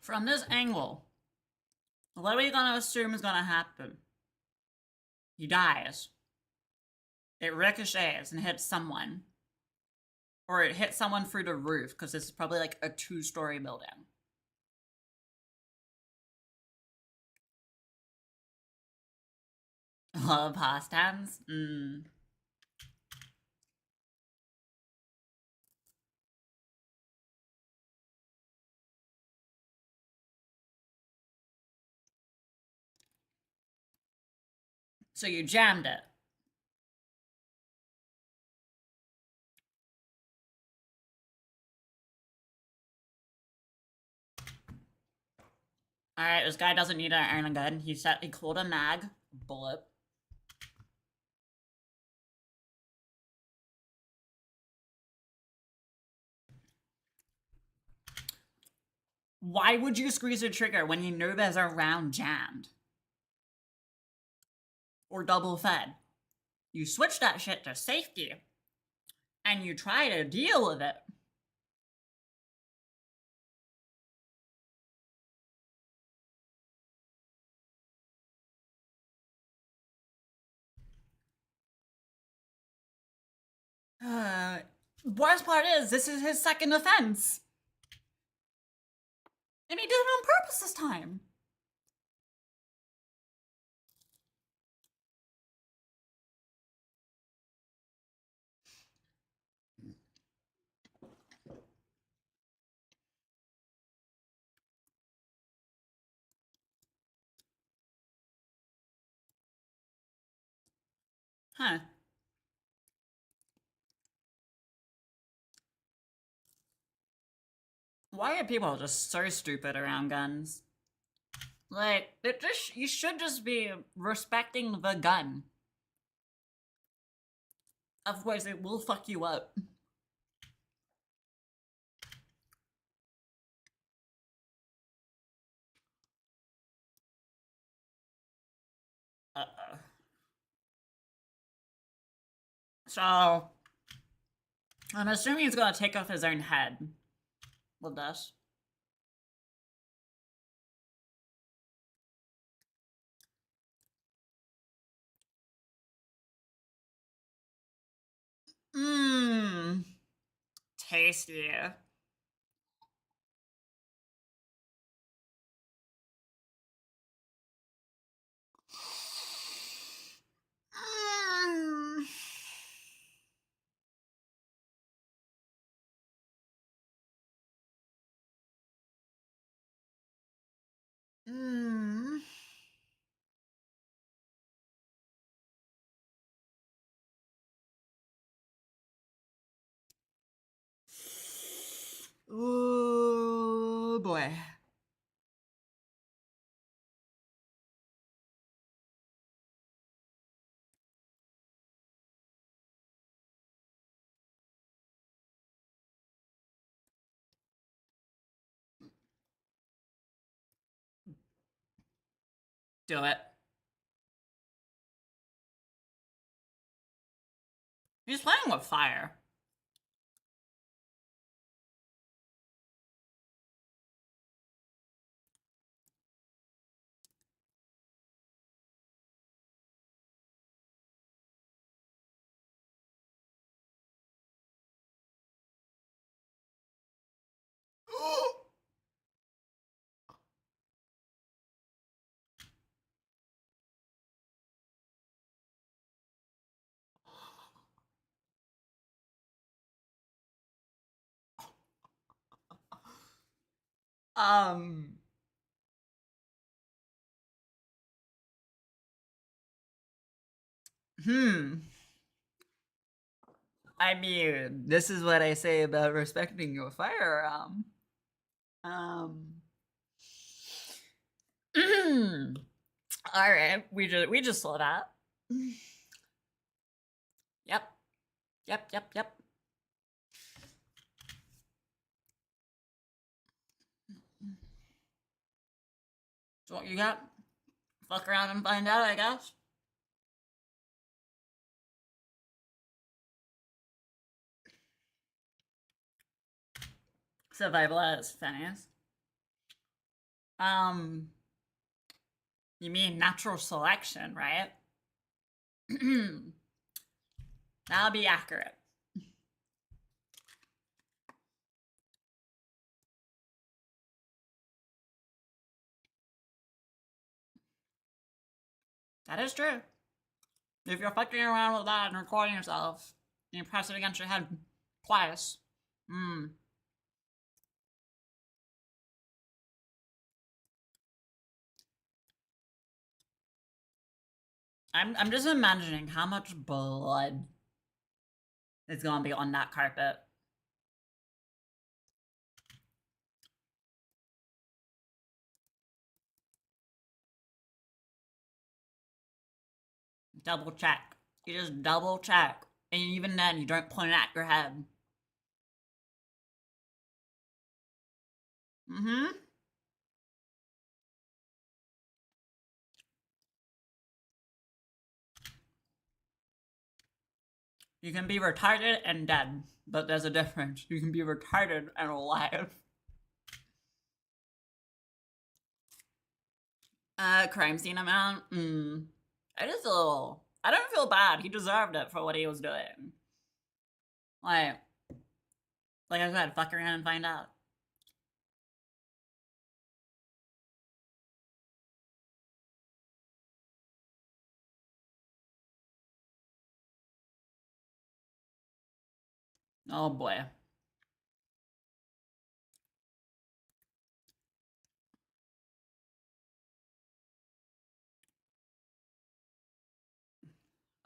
From this angle, what are we gonna assume is gonna happen? He dies. It ricochets and hits someone. Or it hits someone through the roof, because this is probably like a 2-story building. Oh, past tense? So you jammed it. Alright, this guy doesn't need to earn a gun. He called a mag. Bullet. Why would you squeeze the trigger when you know there's a round jammed? Or double fed? You switch that shit to safety. And you try to deal with it. Worst part is, this is his second offense. And he did it on purpose this time. Huh. Why are people just so stupid around guns? Like, you should just be respecting the gun. Otherwise, it will fuck you up. Uh-oh. So, I'm assuming he's gonna take off his own head with this. Mmm. Tasty. Mmm. Mmm. Oh boy. Do it. He's playing with fire. Um. Hmm. I mean, this is what I say about respecting your firearm. Um. All right, we just saw that. Yep. Yep. Yep. Yep. So what you got? Fuck around and find out, I guess. Survival at its finest. Um. You mean natural selection, right? That'll be accurate. That is true. If you're fucking around with that and recording yourself, and you press it against your head twice, I'm just imagining how much blood is gonna be on that carpet. Double check. You just double check. And even then, you don't point it at your head. Mm-hmm. You can be retarded and dead, but there's a difference. You can be retarded and alive. Crime scene amount? I just feel... I don't feel bad. He deserved it for what he was doing. Like I said, fuck around and find out. Oh boy.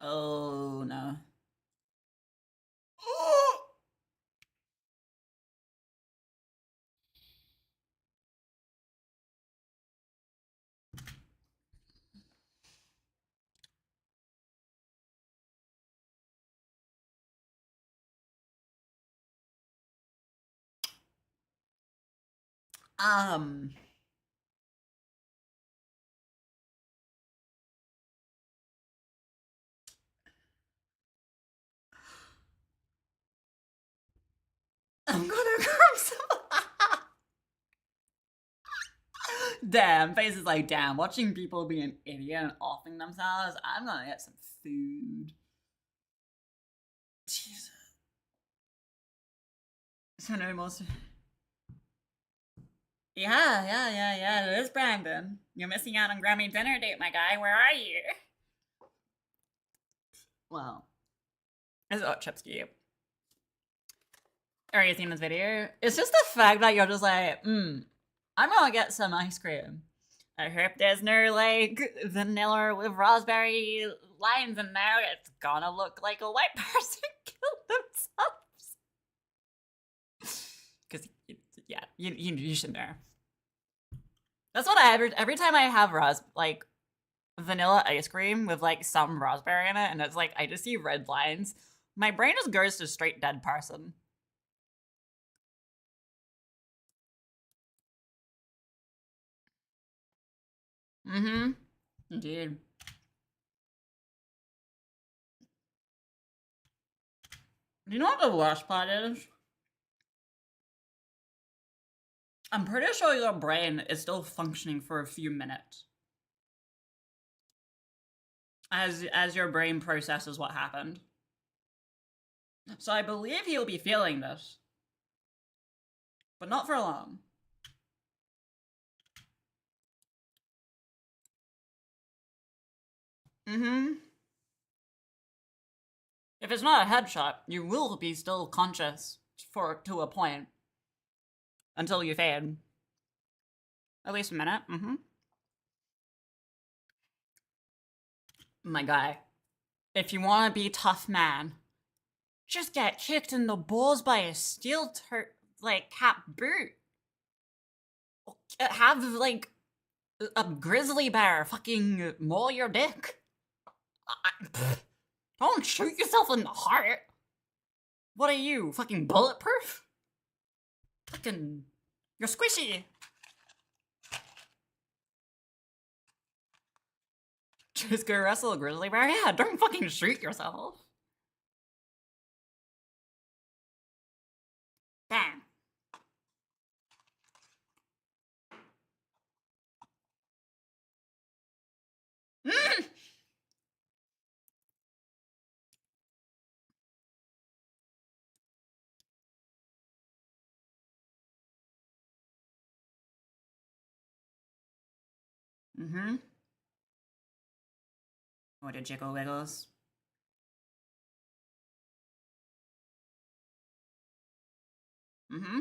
Oh no. Um. I'm gonna grab some. Damn, Face is like, damn, watching people be an idiot and offing themselves, I'm gonna get some food. Jesus. So no more. Yeah, it is Brandon. You're missing out on Grammy dinner date, my guy. Where are you? Well, it's Chipsky. Are you seeing this video? It's just the fact that you're just like, I'm gonna get some ice cream. I hope there's no, like, vanilla with raspberry lines in there. It's gonna look like a white person killed themselves. Because, yeah, you should know. That's what I every time I have like vanilla ice cream with like some raspberry in it, and it's like I just see red lines. My brain just goes to straight dead person. Mm-hmm. Indeed. Do you know what the worst part is? I'm pretty sure your brain is still functioning for a few minutes. As your brain processes what happened. So I believe he'll be feeling this. But not for long. Mm-hmm. If it's not a headshot, you will be still conscious to a point. Until you fade. At least a minute. Mm-hmm. My guy. If you want to be tough man, just get kicked in the balls by a steel cap boot. Have like a grizzly bear fucking maul your dick. Don't shoot yourself in the heart. What are you, fucking bulletproof? Fucking, you're squishy. Just go wrestle a grizzly bear? Yeah, don't fucking shoot yourself. Bam. Mm-hmm. What a jiggle wiggles. Mm-hmm.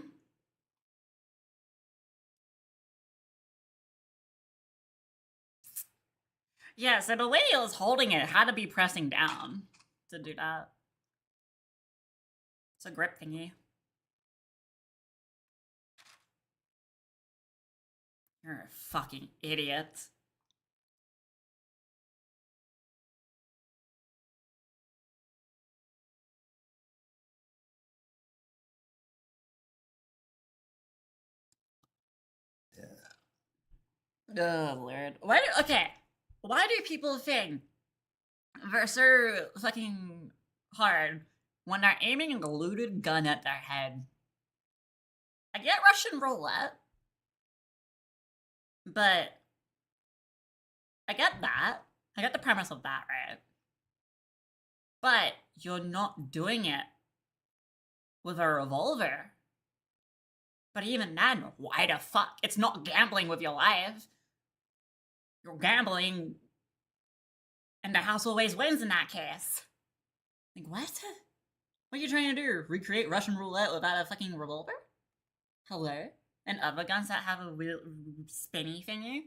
Yeah, so the way he was holding it had to be pressing down to do that. It's a grip thingy. You're a fucking idiot. Oh, Lord. Why do people think they're so fucking hard when they're aiming a loaded gun at their head? I get Russian roulette, but I get that. I get the premise of that, right? But you're not doing it with a revolver. But even then, why the fuck? It's not gambling with your life. You're gambling, and the house always wins in that case. Like, what? What are you trying to do? Recreate Russian roulette without a fucking revolver? Hello? And other guns that have a real spinny thingy?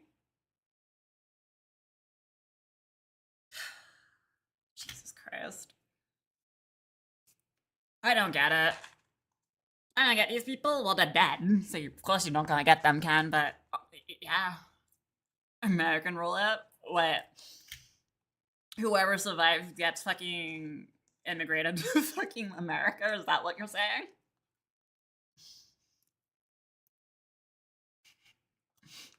Jesus Christ. I don't get it. I don't get these people. Well, they're dead, so of course you're not gonna get them, Ken, but yeah. American roulette? What? Whoever survives gets fucking immigrated to fucking America? Is that what you're saying?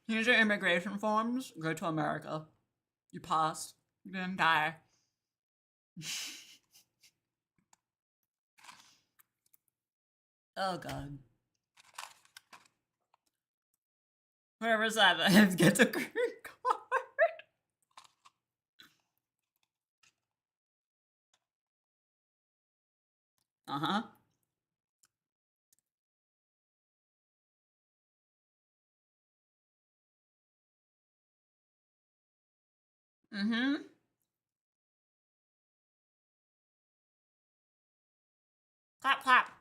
Here's your immigration forms. Go to America. You pass. You didn't die. Oh god. Whoever's that gets a green card. Uh-huh. Mm-hmm. Clap, clap.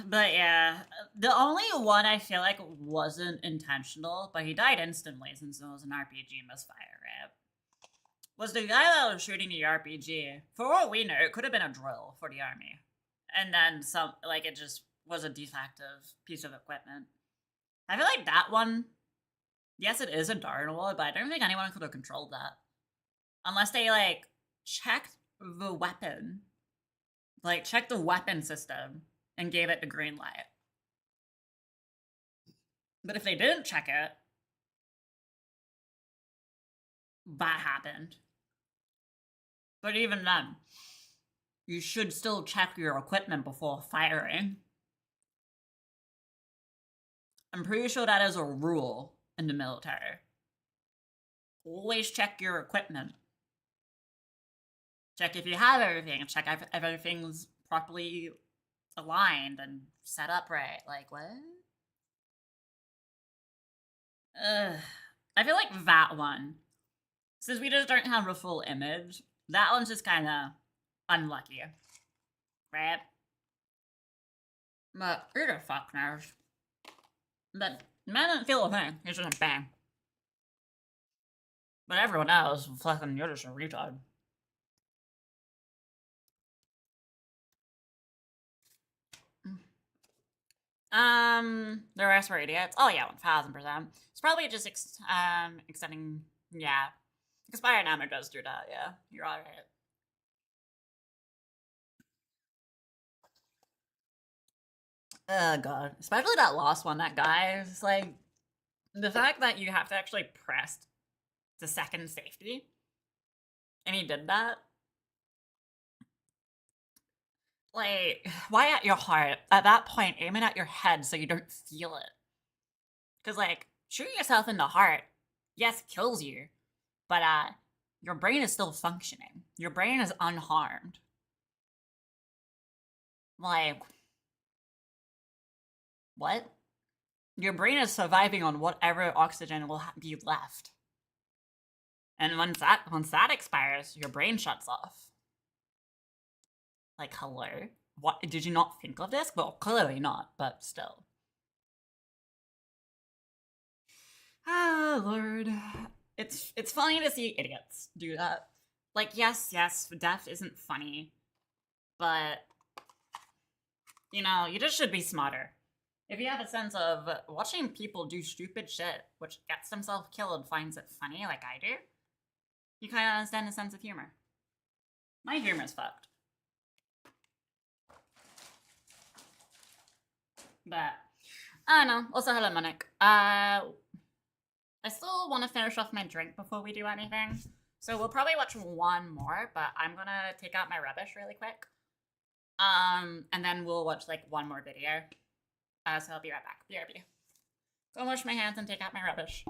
But yeah, the only one I feel like wasn't intentional, but he died instantly since it was an RPG misfire, right? Was the guy that was shooting the RPG. For all we know, it could have been a drill for the army. And then some, like, it just was a defective piece of equipment. I feel like that one, yes, it is a Darnell, but I don't think anyone could have controlled that. Unless they, like, checked the weapon. Like, checked the weapon system and gave it the green light. But if they didn't check it, that happened. But even then, you should still check your equipment before firing. I'm pretty sure that is a rule in the military. Always check your equipment. Check if you have everything. Check if everything's properly aligned and set up right. Like, what? I feel like that one, since we just don't have a full image, that one's just kind of unlucky. Right? But who the fuck knows? But man didn't feel a thing. It's just a bang. But everyone else, fucking, you're just a retard. The rest were idiots. Oh yeah, 1000%. It's probably just extending. Yeah, expired ammo does do that. Yeah, you're all right. Oh god, especially that last one. That guy is like the fact that you have to actually press the second safety, and he did that. Like, why at your heart? At that point, aim it at your head so you don't feel it. Because, like, shooting yourself in the heart, yes, kills you, but your brain is still functioning. Your brain is unharmed. Like, what? Your brain is surviving on whatever oxygen will be left. And once that expires, your brain shuts off. Like, hello? What? Did you not think of this? Well, clearly not, but still. Ah, Lord. It's funny to see idiots do that. Like, yes, death isn't funny, but you know, you just should be smarter. If you have a sense of watching people do stupid shit, which gets themselves killed, finds it funny, like I do, you kind of understand the sense of humor. My humor is fucked. But, I don't know. Also, hello, Monic. I still want to finish off my drink before we do anything. So we'll probably watch one more, but I'm gonna take out my rubbish really quick. And then we'll watch like one more video. So I'll be right back. BRB. Go wash my hands and take out my rubbish.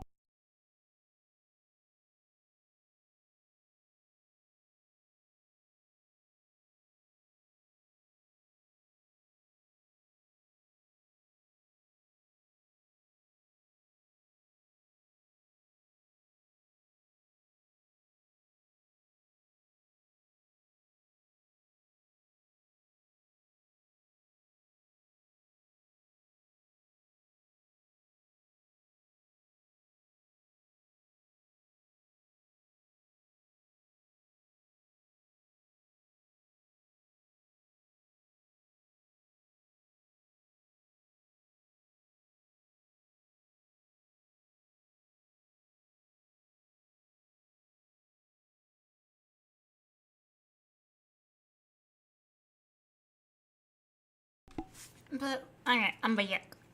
But okay,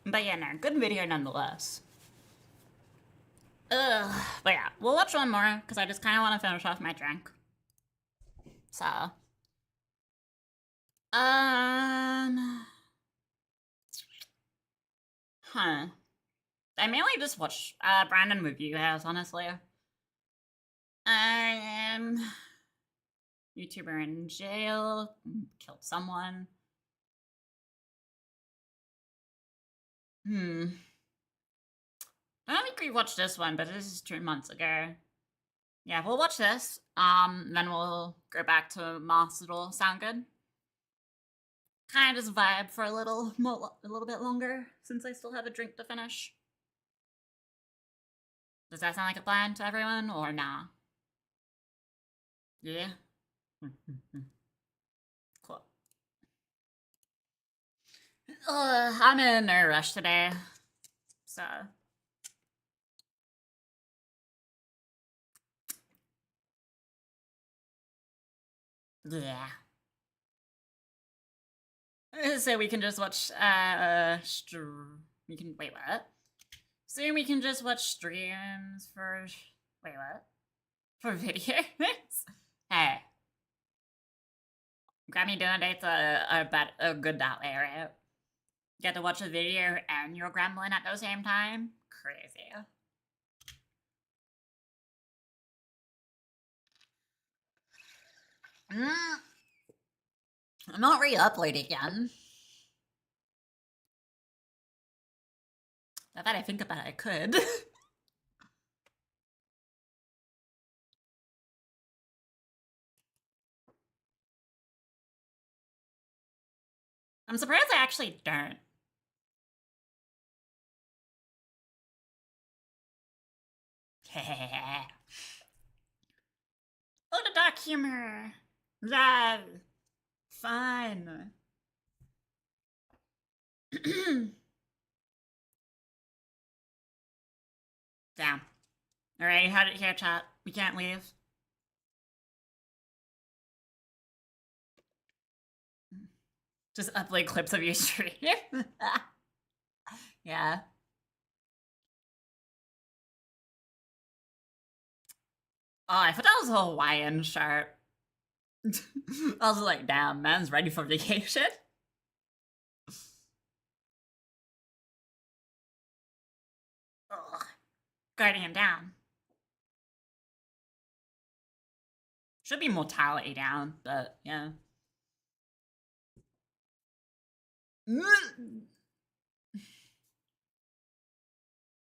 but yeah, no, good video nonetheless. Ugh. But yeah, we'll watch one more because I just kind of want to finish off my drink. So, huh? I mainly just watch Brandon review videos, honestly. YouTuber in jail, killed someone. I don't think we watched this one, but this is 2 months ago. Yeah, we'll watch this. Then we'll go back to Master Duel. Sound good? Kind of just vibe for a little bit longer, since I still have a drink to finish. Does that sound like a plan to everyone, or nah? Yeah? Cool. I'm in no rush today, so... Yeah. So we can just watch, we can, wait, what? So we can just watch streams for, wait, what? For videos? Hey. Grammy dinner dates are good that way, right? Get to watch a video and you're grambling at the same time? Crazy. I'm not re-uploading again. Now that I think about it, I could. I'm surprised I actually don't. Oh, the dark humor. That fun. Damn. Alright, you had it here, chat. We can't leave. Just upload clips of your stream. Yeah. Oh, I thought that was a Hawaiian shirt. I was like, damn, man's ready for vacation. Ugh. Guardian down. Should be mortality down, but yeah. I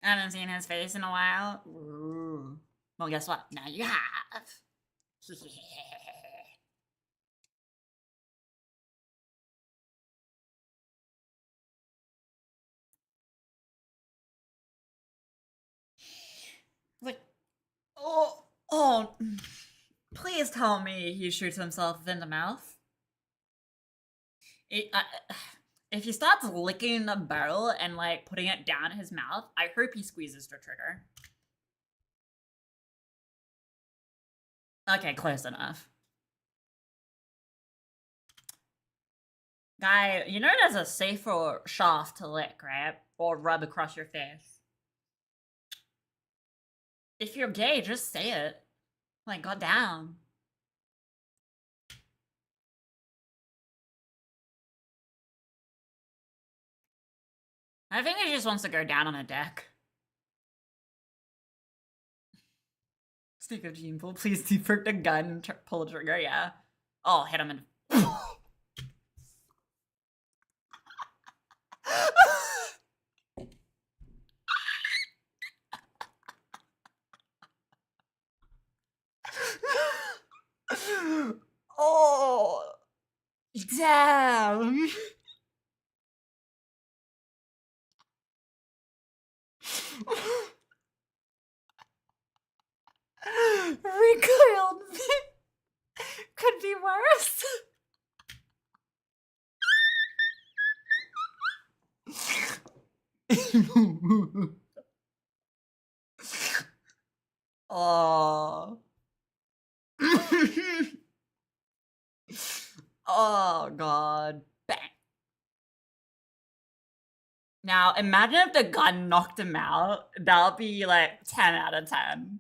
haven't seen his face in a while. Ooh. Well, guess what? Now you have. Like, oh, please tell me he shoots himself in the mouth. If he starts licking the barrel and like putting it down his mouth, I hope he squeezes the trigger. Okay, close enough. Guy, you know there's a safer shaft to lick, right? Or rub across your face. If you're gay, just say it. Like, goddamn. I think he just wants to go down on a deck. Speak of gene pool, please defert the gun, pull the trigger, yeah. Oh, hit him in. Oh, damn. Recoiled. Could be worse. Oh. Oh, God. Bang. Now, imagine if the gun knocked him out. That would be like 10 out of 10.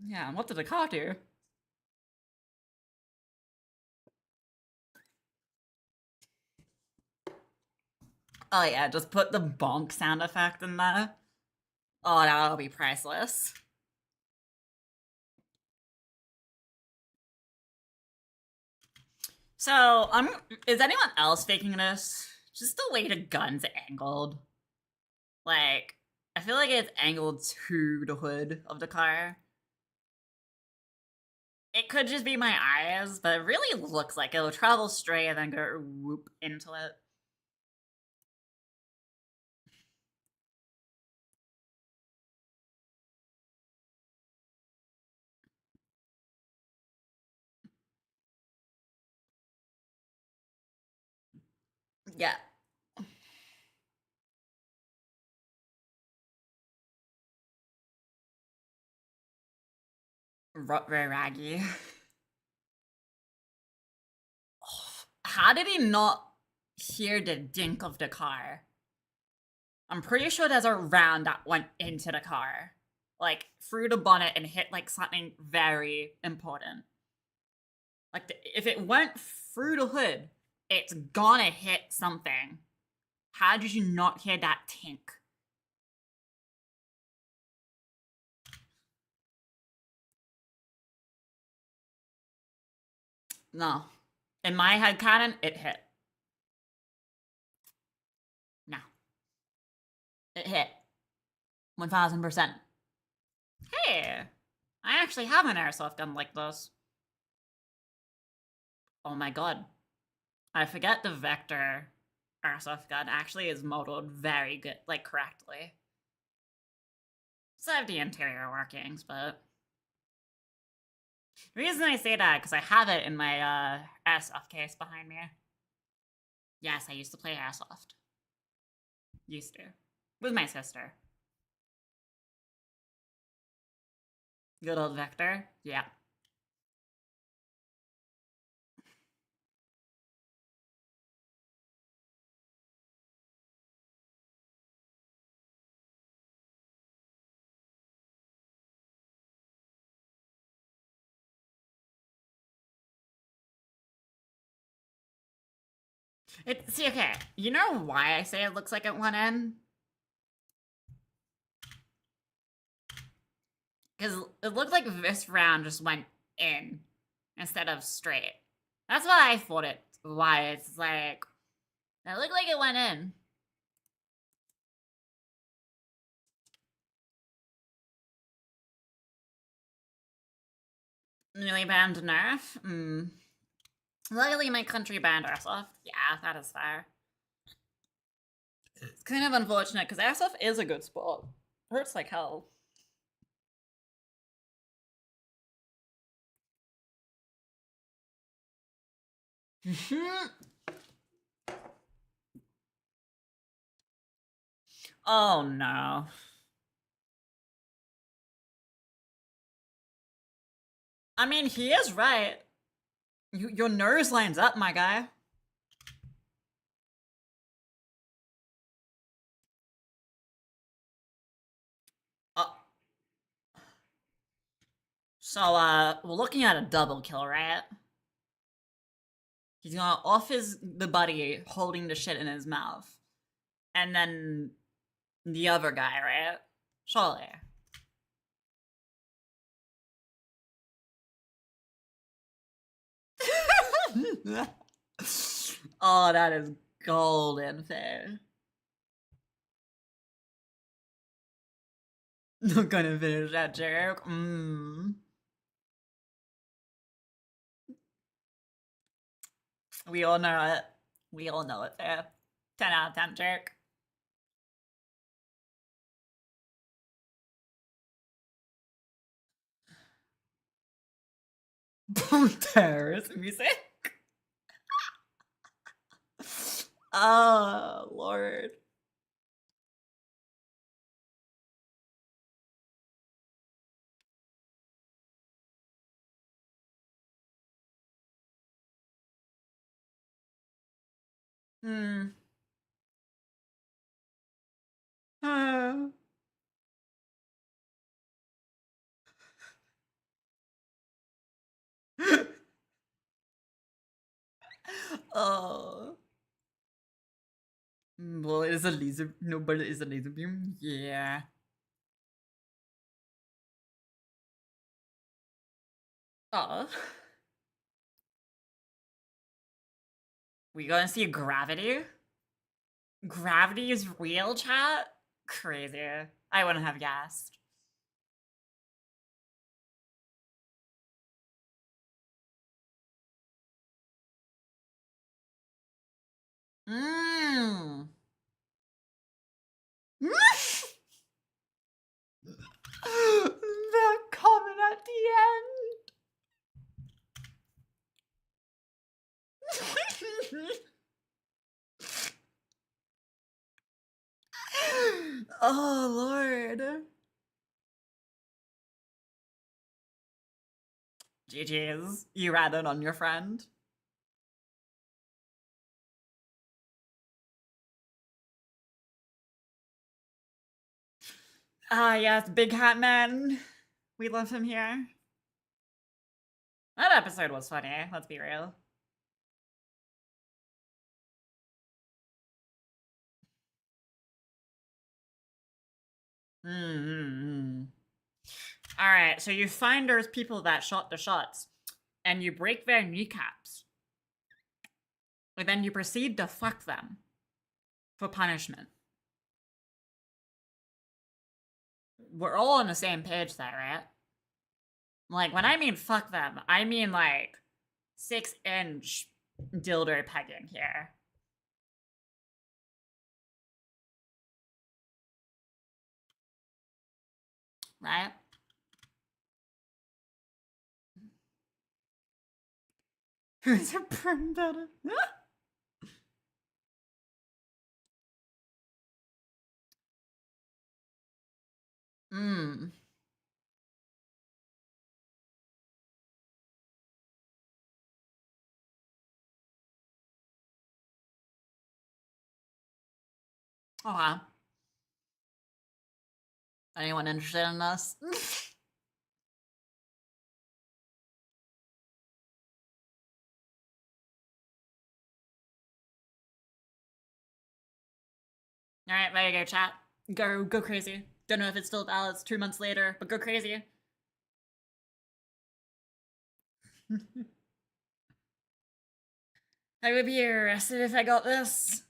Yeah, what did the car do? Oh yeah, just put the bonk sound effect in there. Oh, that'll be priceless. So, is anyone else faking this? Just the way the gun's angled. Like, I feel like it's angled to the hood of the car. It could just be my eyes, but it really looks like it'll travel straight and then go whoop into it. Yeah. Very raggy. How did he not hear the dink of the car? I'm pretty sure there's a round that went into the car. Like, through the bonnet and hit, like, something very important. Like, if it went through the hood, it's gonna hit something. How did you not hear that tink? No. In my head canon, it hit. No. It hit. 1000%. Hey! I actually have an airsoft gun like this. Oh my god. I forget the Vector airsoft gun actually is modeled very good, like, correctly. So I have the interior workings, but... The reason I say that, because I have it in my, airsoft case behind me. Yes, I used to play airsoft. Used to. With my sister. Good old Vector? Yeah. See, okay, you know why I say it looks like it went in? Because it looked like this round just went in instead of straight. That's why I thought it. Why it's like it looked like it went in. Newly banned Nerf. Luckily, my country banned airsoft. Yeah, that is fair. It's kind of unfortunate because airsoft is a good sport. Hurts like hell. Oh no. I mean, he is right. Your nose lines up, my guy. Uh, so, we're looking at a double kill, right? He's gonna off the buddy holding the shit in his mouth. And then the other guy, right? Surely. Oh, that is golden fair. Not gonna finish that joke. We all know it. We all know it there. 10 out of 10 joke. Terrorist music. Oh, Lord. Hmm. Uh. Oh. Well, it is a laser. No, but it is a laser beam. Yeah. Oh. We gonna see gravity? Gravity is real, chat? Crazy. I wouldn't have guessed. Mmm. The comment at the end. Oh, Lord. GG's. You ratted on your friend. Ah, yes, Big Hat Man. We love him here. That episode was funny, let's be real. Mm-hmm. Alright, so you find those people that shot the shots, and you break their kneecaps. And then you proceed to fuck them for punishment. We're all on the same page there, right? Like, when I mean fuck them, I mean like 6-inch dildo pegging here. Right? Who's a perm better? Mmm. Oh wow. Anyone interested in us? Alright, there you go, chat. Go crazy. Don't know if it's still valid, it's 2 months later, but go crazy. I would be arrested if I got this.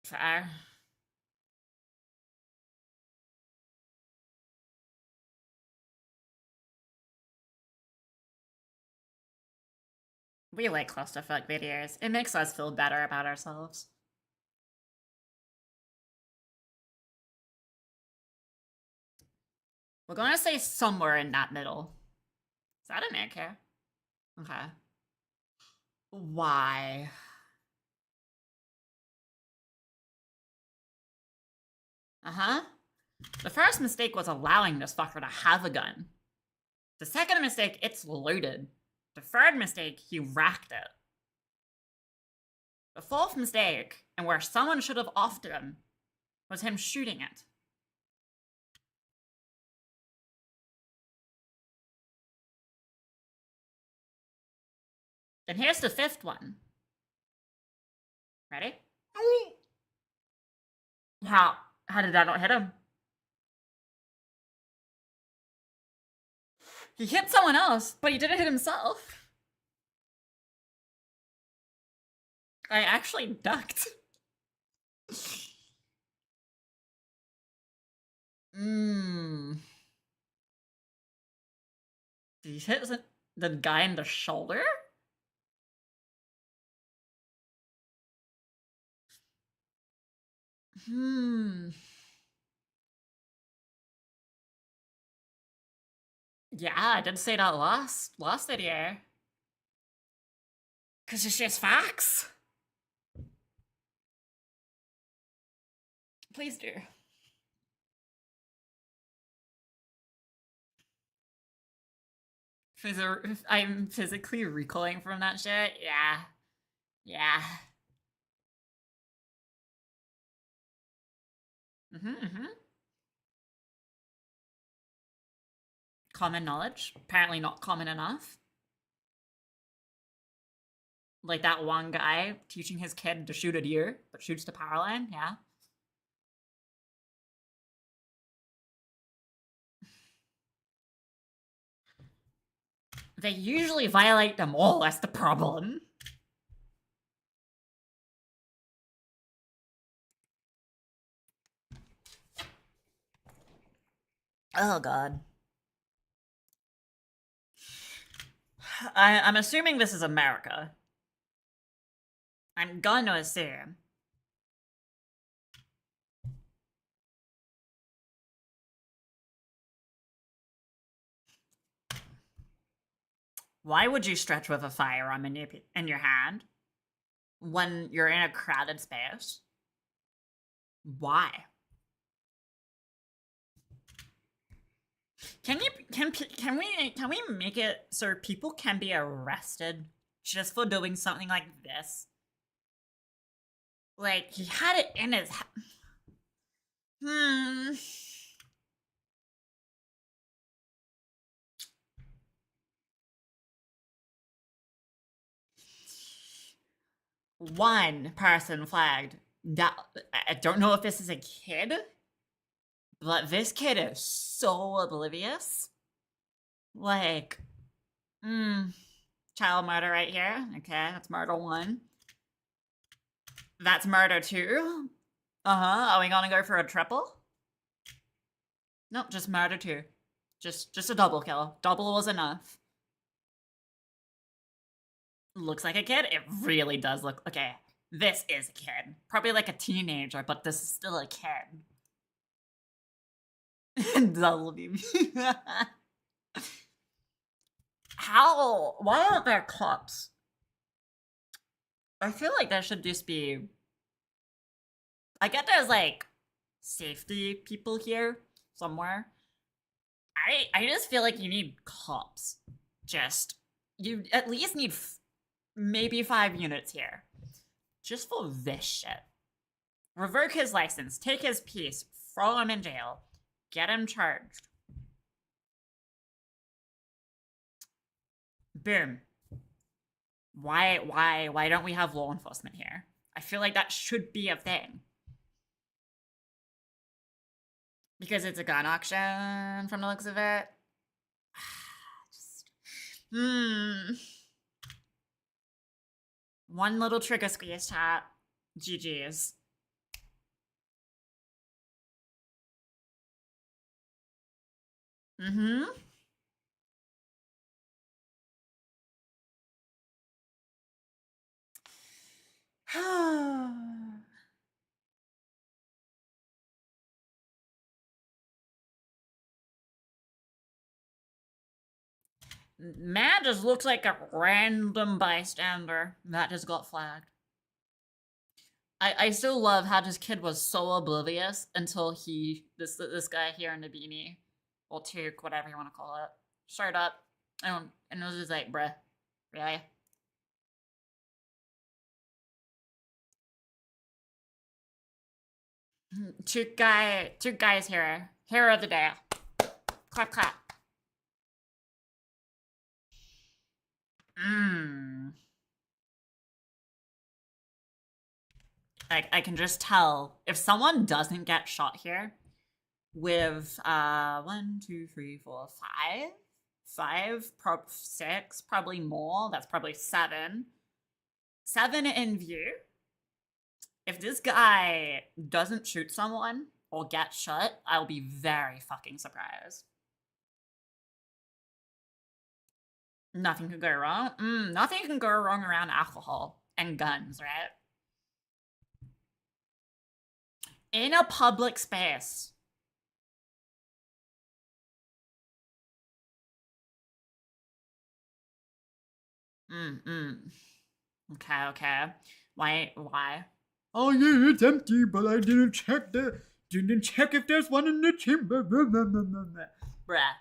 Fair. We like clusterfuck videos. It makes us feel better about ourselves. We're gonna say somewhere in that middle. Is that an egg here? Okay. Why? Uh-huh. The first mistake was allowing this fucker to have a gun. The second mistake, it's loaded. The third mistake, he racked it. The fourth mistake, and where someone should have offed him, was him shooting it. And here's the fifth one. Ready? How did that not hit him? He hit someone else, but he didn't hit himself. I actually ducked. Mmm. Did he hit the guy in the shoulder? Hmm. Yeah, I did say that last video. Cause it's just facts. Please do. I'm physically recoiling from that shit. Yeah. Yeah. Mm-hmm. Common knowledge. Apparently not common enough. Like that one guy teaching his kid to shoot a deer, but shoots the power line. Yeah. They usually violate them all. That's the problem. Oh god. I'm assuming this is America. I'm gonna assume. Why would you stretch with a firearm in your hand when you're in a crowded space? Why? Can we make it so people can be arrested just for doing something like this? Like he had it in his One person flagged. That I don't know if this is a kid, but this kid is so oblivious. Like, child murder right here. Okay, that's murder 1. That's murder 2. Are we gonna go for a triple? Nope, just murder 2. Just a double kill. Double was enough. Looks like a kid? It really does look... Okay, this is a kid. Probably like a teenager, but this is still a kid. How? Why aren't there cops? I feel like there should just be... I get there's like safety people here somewhere. I just feel like you need cops. You at least need maybe 5 units here. Just for this shit. Revoke his license, take his piece, throw him in jail, get him charged. Boom. Why don't we have law enforcement here? I feel like that should be a thing. Because it's a gun auction from the looks of it. One little trigger squeeze chat. GG's. Man just looks like a random bystander that just got flagged. I still love how this kid was so oblivious until this guy here in the beanie, or toque, whatever you want to call it, showed up, and it was just like, bruh, really? Toque guys here, hero of the day, clap clap. I can just tell if someone doesn't get shot here with 1, 2, 3, 4, 5, 6, probably more. That's probably 7. 7 in view. If this guy doesn't shoot someone or get shot, I'll be very fucking surprised. Nothing could go wrong. Nothing can go wrong around alcohol and guns, right? In a public space. Okay. Why? Oh yeah, it's empty, but I didn't check if there's one in the chamber. Bruh.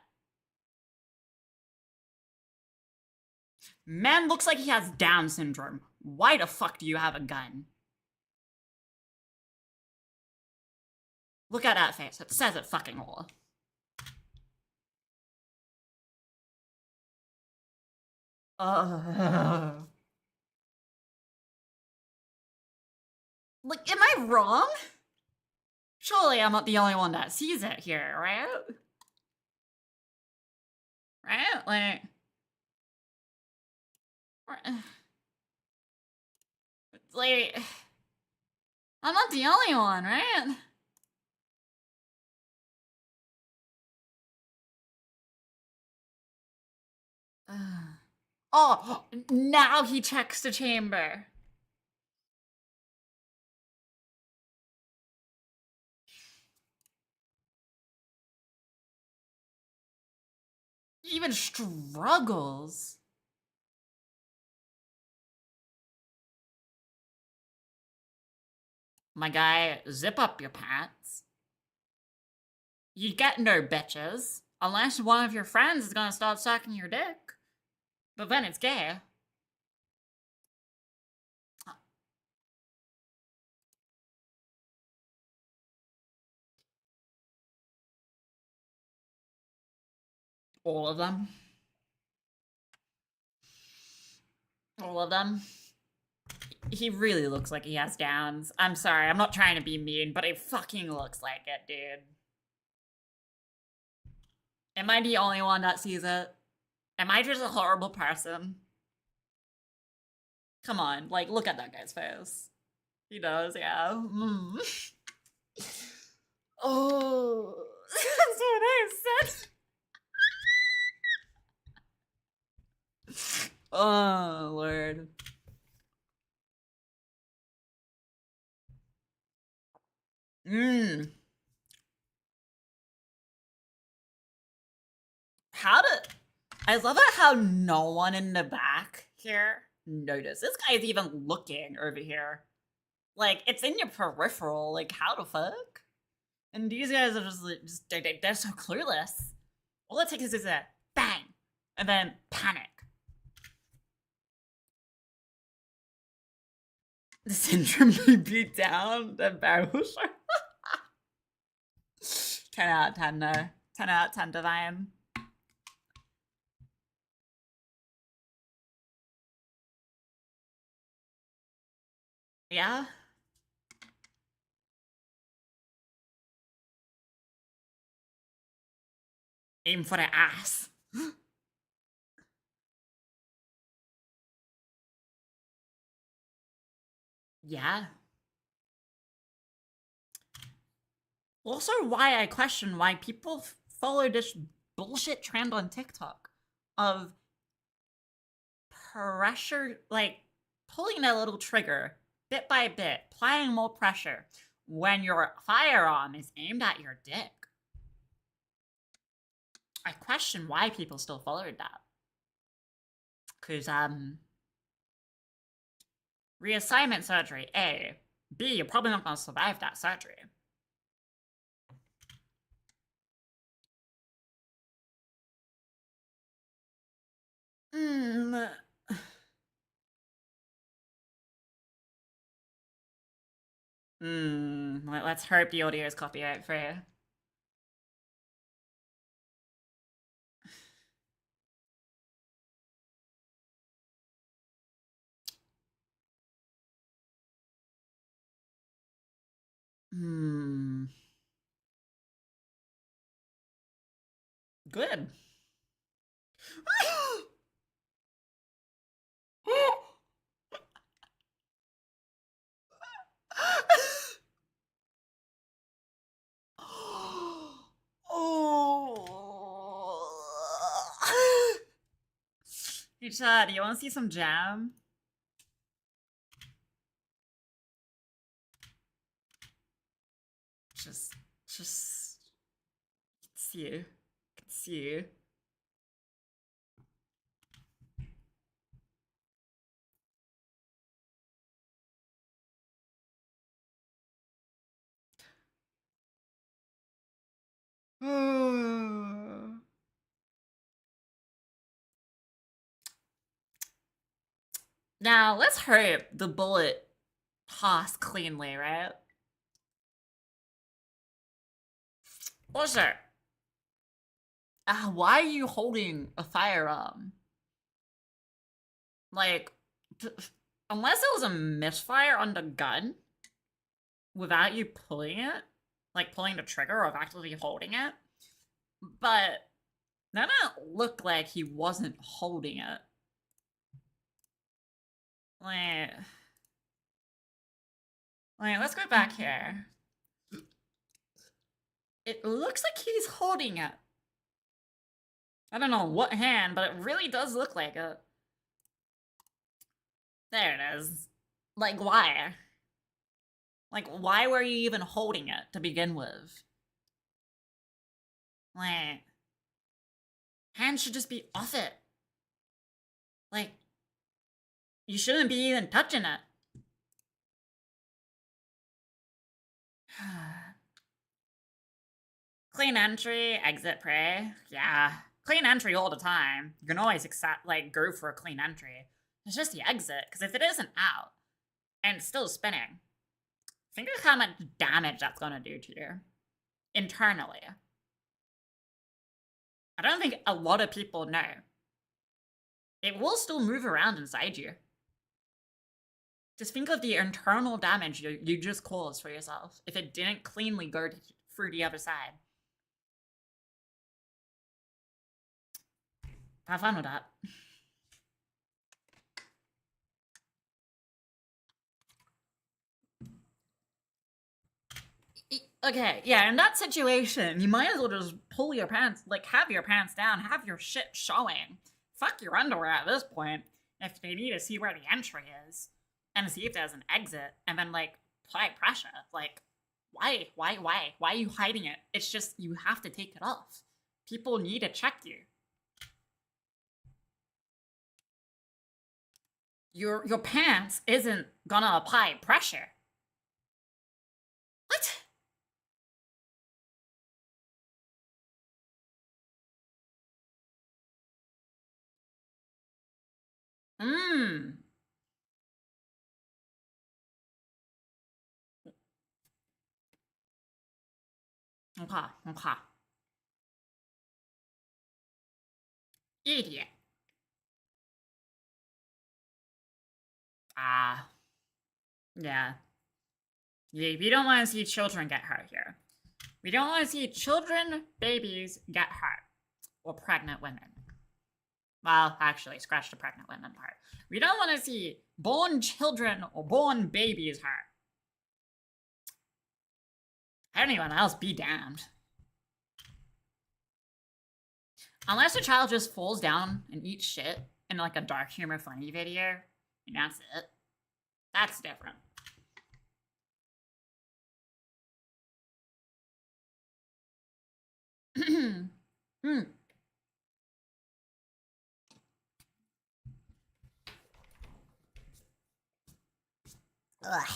Man looks like he has Down syndrome. Why the fuck do you have a gun? Look at that face. It says it fucking all. Like, am I wrong? Surely I'm not the only one that sees it here, right? Right? Like, I'm not the only one, right? Oh, now he checks the chamber. He even struggles. My guy, zip up your pants. You get no bitches. Unless one of your friends is gonna start sucking your dick. But then it's gay. All of them. All of them. He really looks like he has downs. I'm sorry, I'm not trying to be mean, but it fucking looks like it, dude. Am I the only one that sees it? Am I just a horrible person? Come on, like, look at that guy's face. He does, yeah. Oh, that's what I said. Oh, Lord. How did... I love it how no one in the back here noticed. This guy's even looking over here. Like, it's in your peripheral. Like, how the fuck? And these guys are just, like, they're so clueless. All it takes is a bang, and then panic. The syndrome be beat down, the barrel shark. 10 out of 10, though. 10 out of 10 divine. Yeah? Aim for the ass. Yeah. Also, why I question why people follow this bullshit trend on TikTok of pressure, like pulling a little trigger bit by bit, applying more pressure when your firearm is aimed at your dick. I question why people still followed that. Because, reassignment surgery, A. B, you're probably not going to survive that surgery. Let's hope the audio is copyright free. Good. Oh. Hey Chad, you want to see some jam? Just see you. See you. Now, let's hope the bullet passed cleanly, right? Also, why are you holding a firearm? Like, unless it was a misfire on the gun, without you pulling it, like pulling the trigger or actually holding it, but that didn't look like he wasn't holding it. Like, let's go back here. It looks like he's holding it. I don't know what hand, but it really does look like it. There it is. Like, why? Like, why were you even holding it to begin with? Like, hands should just be off it. Like, you shouldn't be even touching it. Clean entry, exit prey. Yeah, clean entry all the time. You can always go for a clean entry. It's just the exit, because if it isn't out and it's still spinning, think of how much damage that's gonna do to you internally. I don't think a lot of people know. It will still move around inside you. Just think of the internal damage you just caused for yourself if it didn't cleanly go through the other side. Have fun with that. Okay, yeah, in that situation, you might as well just pull your pants, like, have your pants down, have your shit showing. Fuck your underwear at this point, if they need to see where the entry is, and see if there's an exit, and then, like, apply pressure. Like, why? Why are you hiding it? It's just, you have to take it off. People need to check you. Your pants isn't gonna apply pressure. What? Okay. Idiot. Yeah. We don't want to see children get hurt here. We don't want to see children, babies get hurt. Or pregnant women. Well, actually, scratch the pregnant women part. We don't want to see born children or born babies hurt. Anyone else be damned. Unless a child just falls down and eats shit in like a dark humor funny video, and that's it. That's different. Ugh.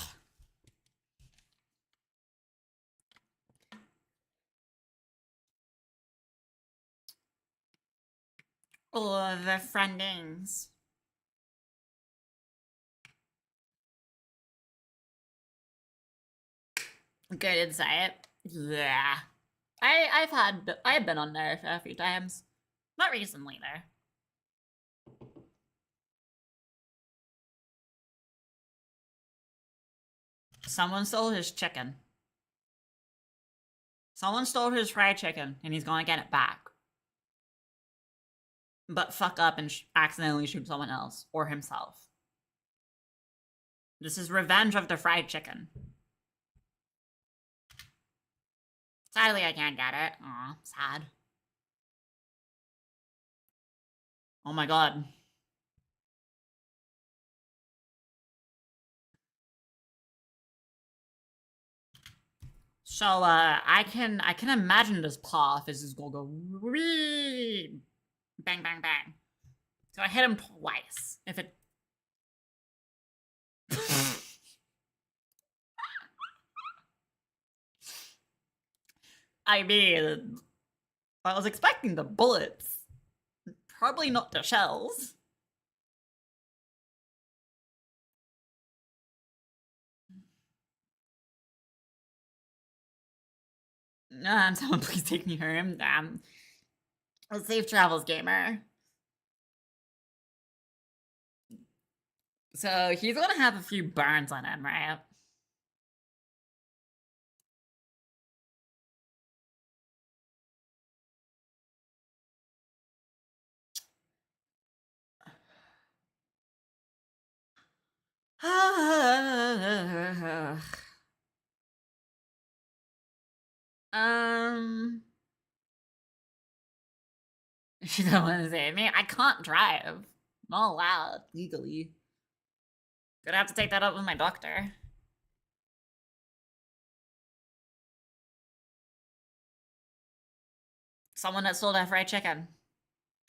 Oh, the friendings. Good insight. Yeah. I've been on there a few times. Not recently though. Someone stole his chicken. Someone stole his fried chicken, and he's gonna get it back. But fuck up and accidentally shoot someone else, or himself. This is revenge of the fried chicken. Sadly, I can't get it. Aw, sad. Oh my god. So, I can imagine this path is just gonna go wee, bang, bang, bang. So I hit him twice. If it... I mean, I was expecting the bullets. Probably not the shells. Someone please take me home. Safe travels, gamer. So he's gonna have a few burns on him, right? She don't want to say me. I can't drive. Not allowed legally. Gonna have to take that up with my doctor. Someone that sold a fried chicken.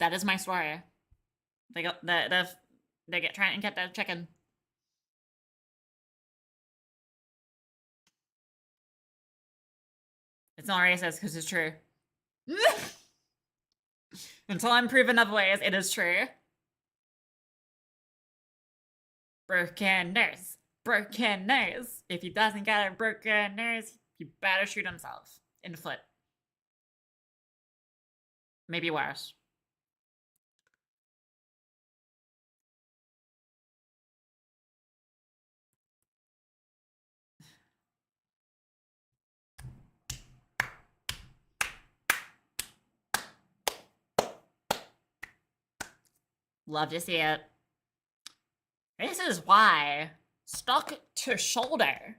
That is my story. They got they get trying to get that chicken. It's not racist because it's true. Until I'm proven otherwise, it is true. Broken nose. Broken nose. If he doesn't get a broken nose, he better shoot himself in the foot. Maybe worse. Love to see it. This is why stock to shoulder,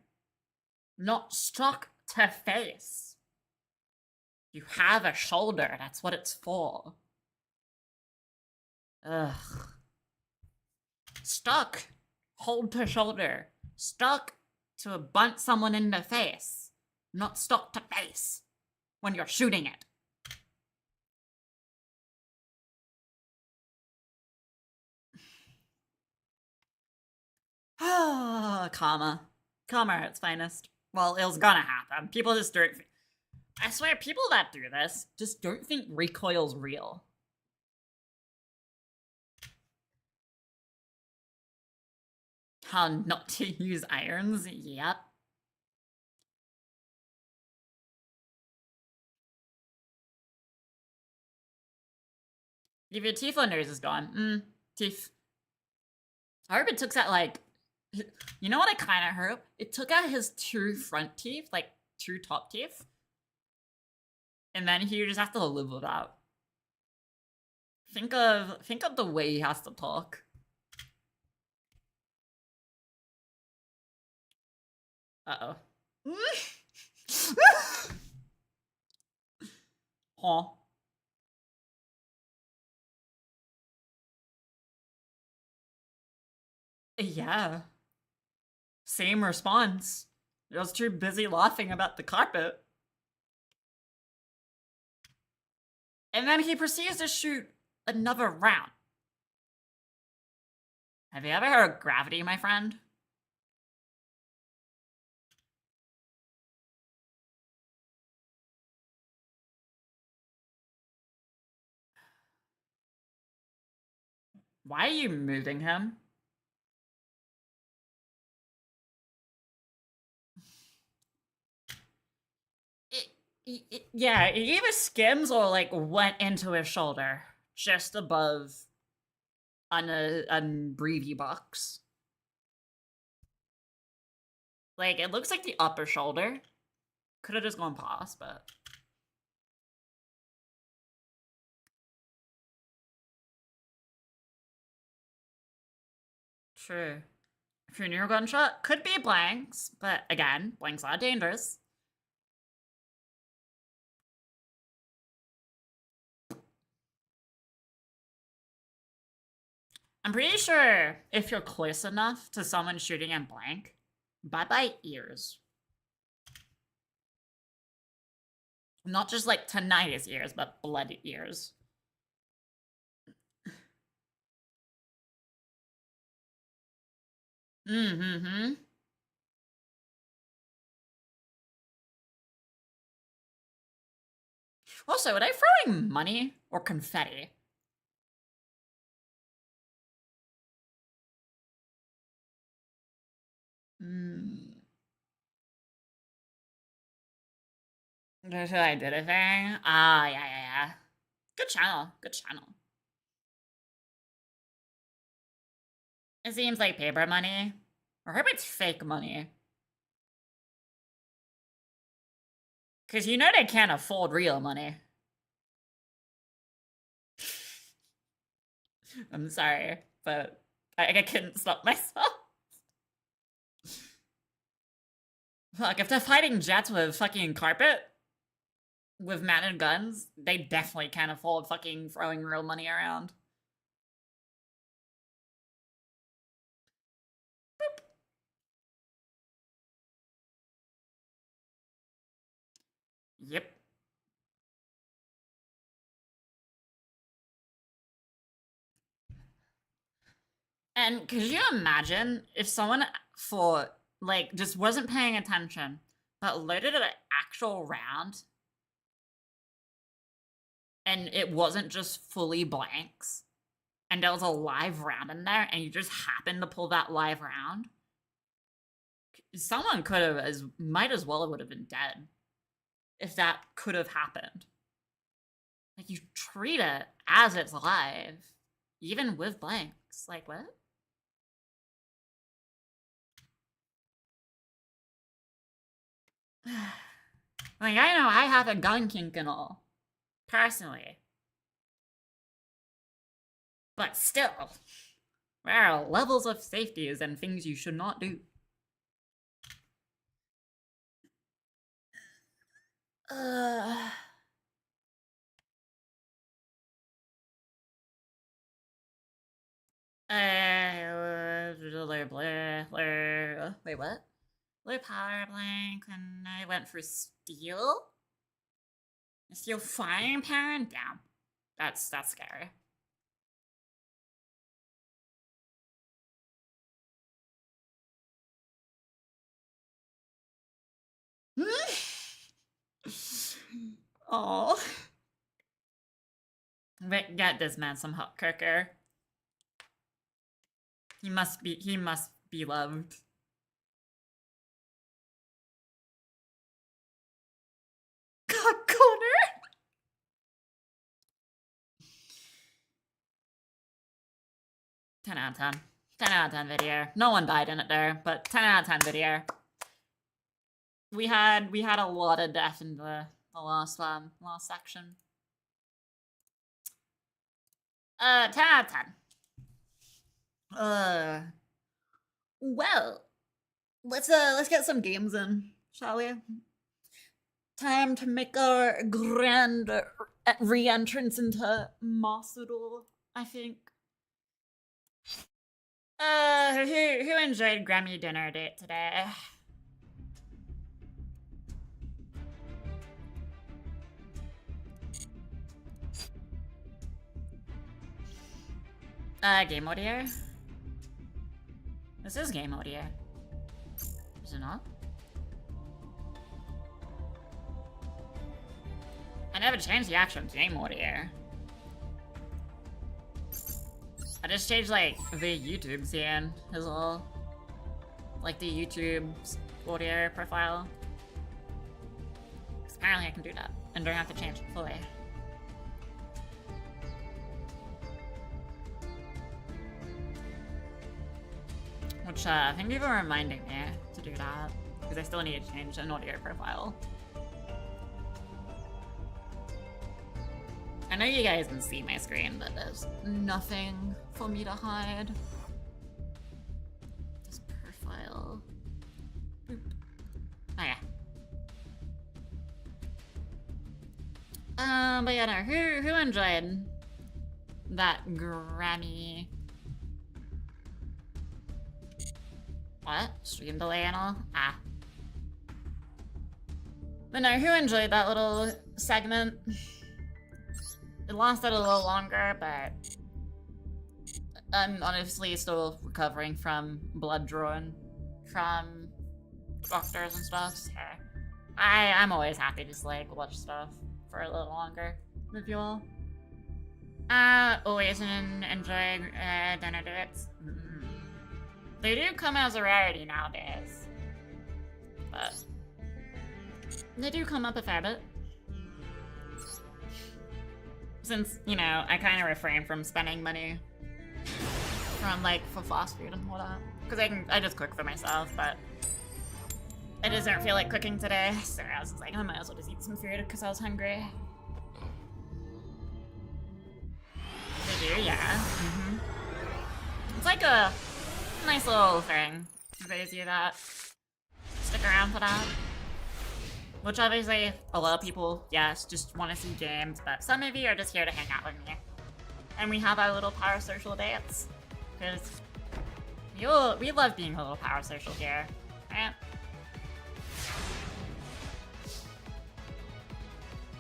not stock to face. You have a shoulder, that's what it's for. Ugh. Stuck, hold to shoulder. Stuck to bunt someone in the face, not stuck to face when you're shooting it. Karma. Karma at its finest. Well, it was gonna happen. People just don't. I swear, people that do this just don't think recoil's real. How not to use irons? Yep. If your teeth on nose is gone. Teeth. I hope it took that, like, you know what I kind of hope? It took out his 2 front teeth, like 2 top teeth. And then he would just have to live with that. Think of the way he has to talk. Uh-oh. Huh. Yeah. Same response. I was too busy laughing about the carpet. And then he proceeds to shoot another round. Have you ever heard of gravity, my friend? Why are you moving him? Yeah, it either skims or like went into his shoulder, just above on a breathy box. Like it looks like the upper shoulder. Could have just gone past, but true. Funeral gunshot could be blanks, but again, blanks are dangerous. I'm pretty sure if you're close enough to someone shooting in blank, bye-bye ears. Not just like tinnitus ears, but blood ears. Mm-hmm. Also, are they throwing money or confetti? That's who I did a thing? Ah, yeah. Good channel. Good channel. It seems like paper money. I hope it's fake money. Because you know they can't afford real money. I'm sorry, but I couldn't stop myself. Fuck, if they're fighting jets with fucking carpet, with mounted guns, they definitely can't afford fucking throwing real money around. Boop. Yep. And could you imagine if someone for like just wasn't paying attention, but loaded an actual round and it wasn't just fully blanks, and there was a live round in there, and you just happened to pull that live round? Someone could have might as well would have been dead if that could have happened. Like, you treat it as it's live, even with blanks. Like, what? Like, I know I have a gun kink and all, personally. But still, there are levels of safeties and things you should not do. Wait, what? Blue power blank, and I went for steel? Steel frying pan? Damn. That's scary. Oh. Get this man some hot cooker. He must be loved. Cock corner? 10 out of 10. 10 out of 10 video. No one died in it there, but 10 out of 10 video. We had a lot of death in the last section. 10 out of 10. Well, let's get some games in, shall we? Time to make our grand re-entrance into Masudal, I think. Who enjoyed Grammy dinner date today? Game mode here? This is game mode here. Is it not? I never changed the actual game mode here. I just changed, like, the YouTube scene as well. Like, the YouTube audio profile. Because apparently I can do that and don't have to change it fully. Which, thank you for reminding me to do that, because I still need to change an audio profile. I know you guys can see my screen, but there's nothing for me to hide. This profile. Boop. Oh yeah. But yeah, no, who enjoyed that Grammy? What? Stream delay and all? Ah. But no, who enjoyed that little segment? It lasted a little longer, but I'm honestly still recovering from blood drawn from doctors and stuff, so I'm always happy to just, like, watch stuff for a little longer with you all. Always enjoy dinner dates. They do come as a rarity nowadays, but they do come up a fair bit. Since, you know, I kind of refrain from spending money from, like, for fast food and all that. Because I just cook for myself, but I just don't feel like cooking today. So I was just like, I might as well just eat some food because I was hungry. They do, yeah. It's like a nice little thing for those of you that stick around for that. Which obviously, a lot of people, yes, just want to see games, but some of you are just here to hang out with me. And we have our little parasocial dates. Because we love being a little parasocial here, right?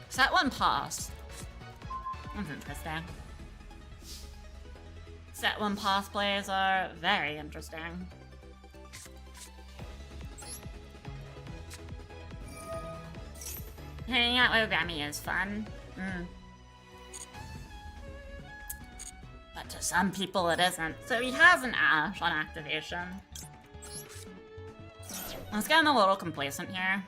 Set one pass. That's interesting. Set one pass plays are very interesting. Hanging out with Remy is fun. But to some people it isn't. So he has an Ash on activation. Let's get a little complacent here.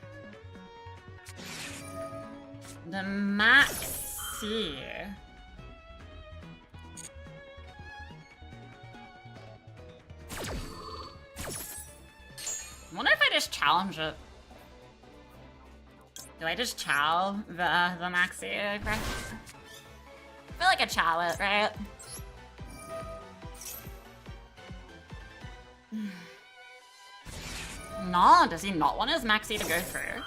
The Maxi. I wonder if I just challenge it. Do I just chow the Maxi? I feel like I chow it, right? No, does he not want his Maxi to go through?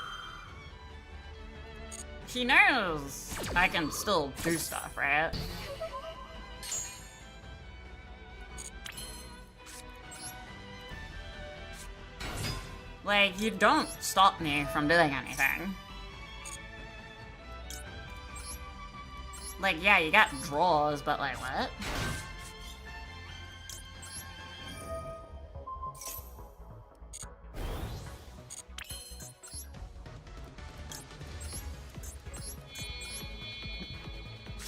He knows I can still do stuff, right? Like, you don't stop me from doing anything. Like, yeah, you got draws, but like, what?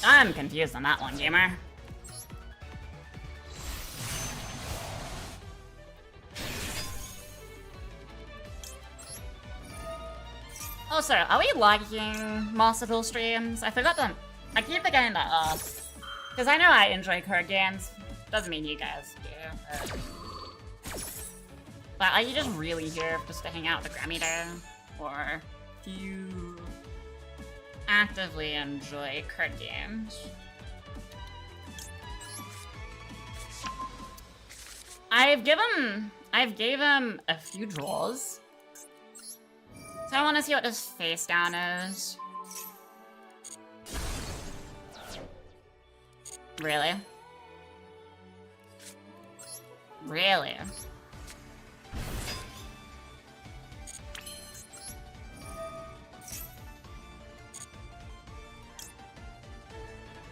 I'm confused on that one, gamer. Also, are we liking Masterful streams? I forgot them. I keep forgetting to ask. Because I know I enjoy card games. Doesn't mean you guys do. But are you just really here just to hang out with the Grammy there? Or do you actively enjoy card games? I've gave him a few draws. So I want to see what this face down is. Really? Really?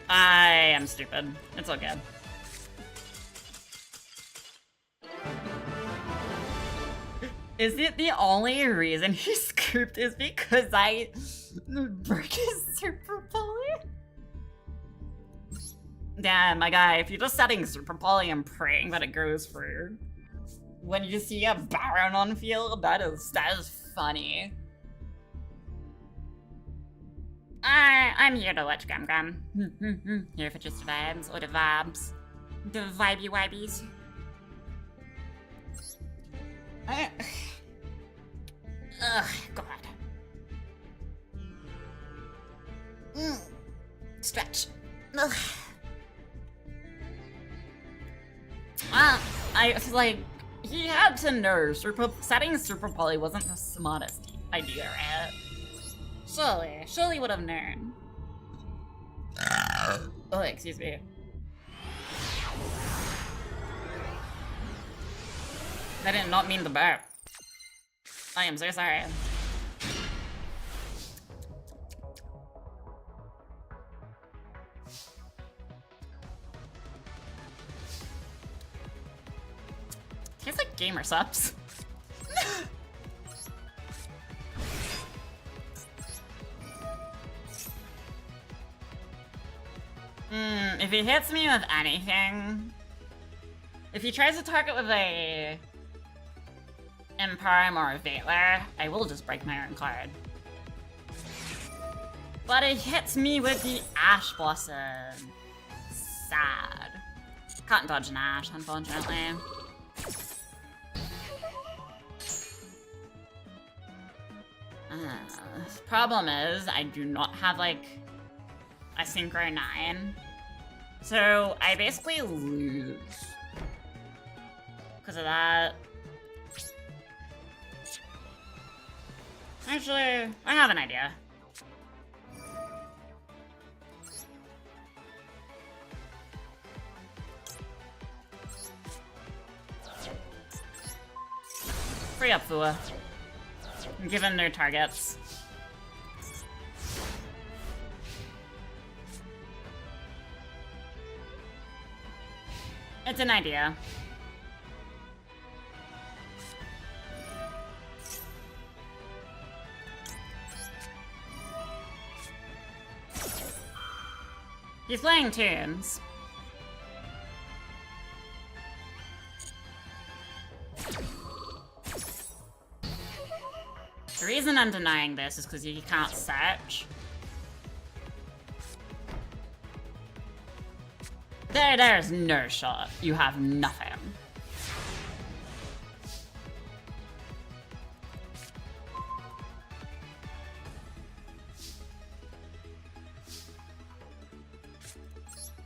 I am stupid. It's all good. Is it the only reason he scooped is because I broke his super poly? Damn, my guy, if you're just setting super poly and praying that it goes through, when you see a Baron on field, that is funny. I'm here to watch Gram Gram. Here for just the vibes, or the vibes. The vibey wibies. Ugh, God. Stretch. Ugh. I was like, he had to know setting super poly wasn't the smartest idea, right? Surely would have known. Oh, excuse me. I did not mean the burp. I am so sorry. Tastes like gamer subs. If he hits me with anything, if he tries to target with a Imprime or a Valer, I will just break my own card. But it hits me with the Ash Blossom. Sad. Can't dodge an Ash, unfortunately. Problem is, I do not have, like, a Synchro 9. So, I basically lose. Because of that. Actually, I have an idea. Free up Fua. And give them their targets. It's an idea. He's playing tunes. The reason I'm denying this is because you can't search. There's no shot. You have nothing.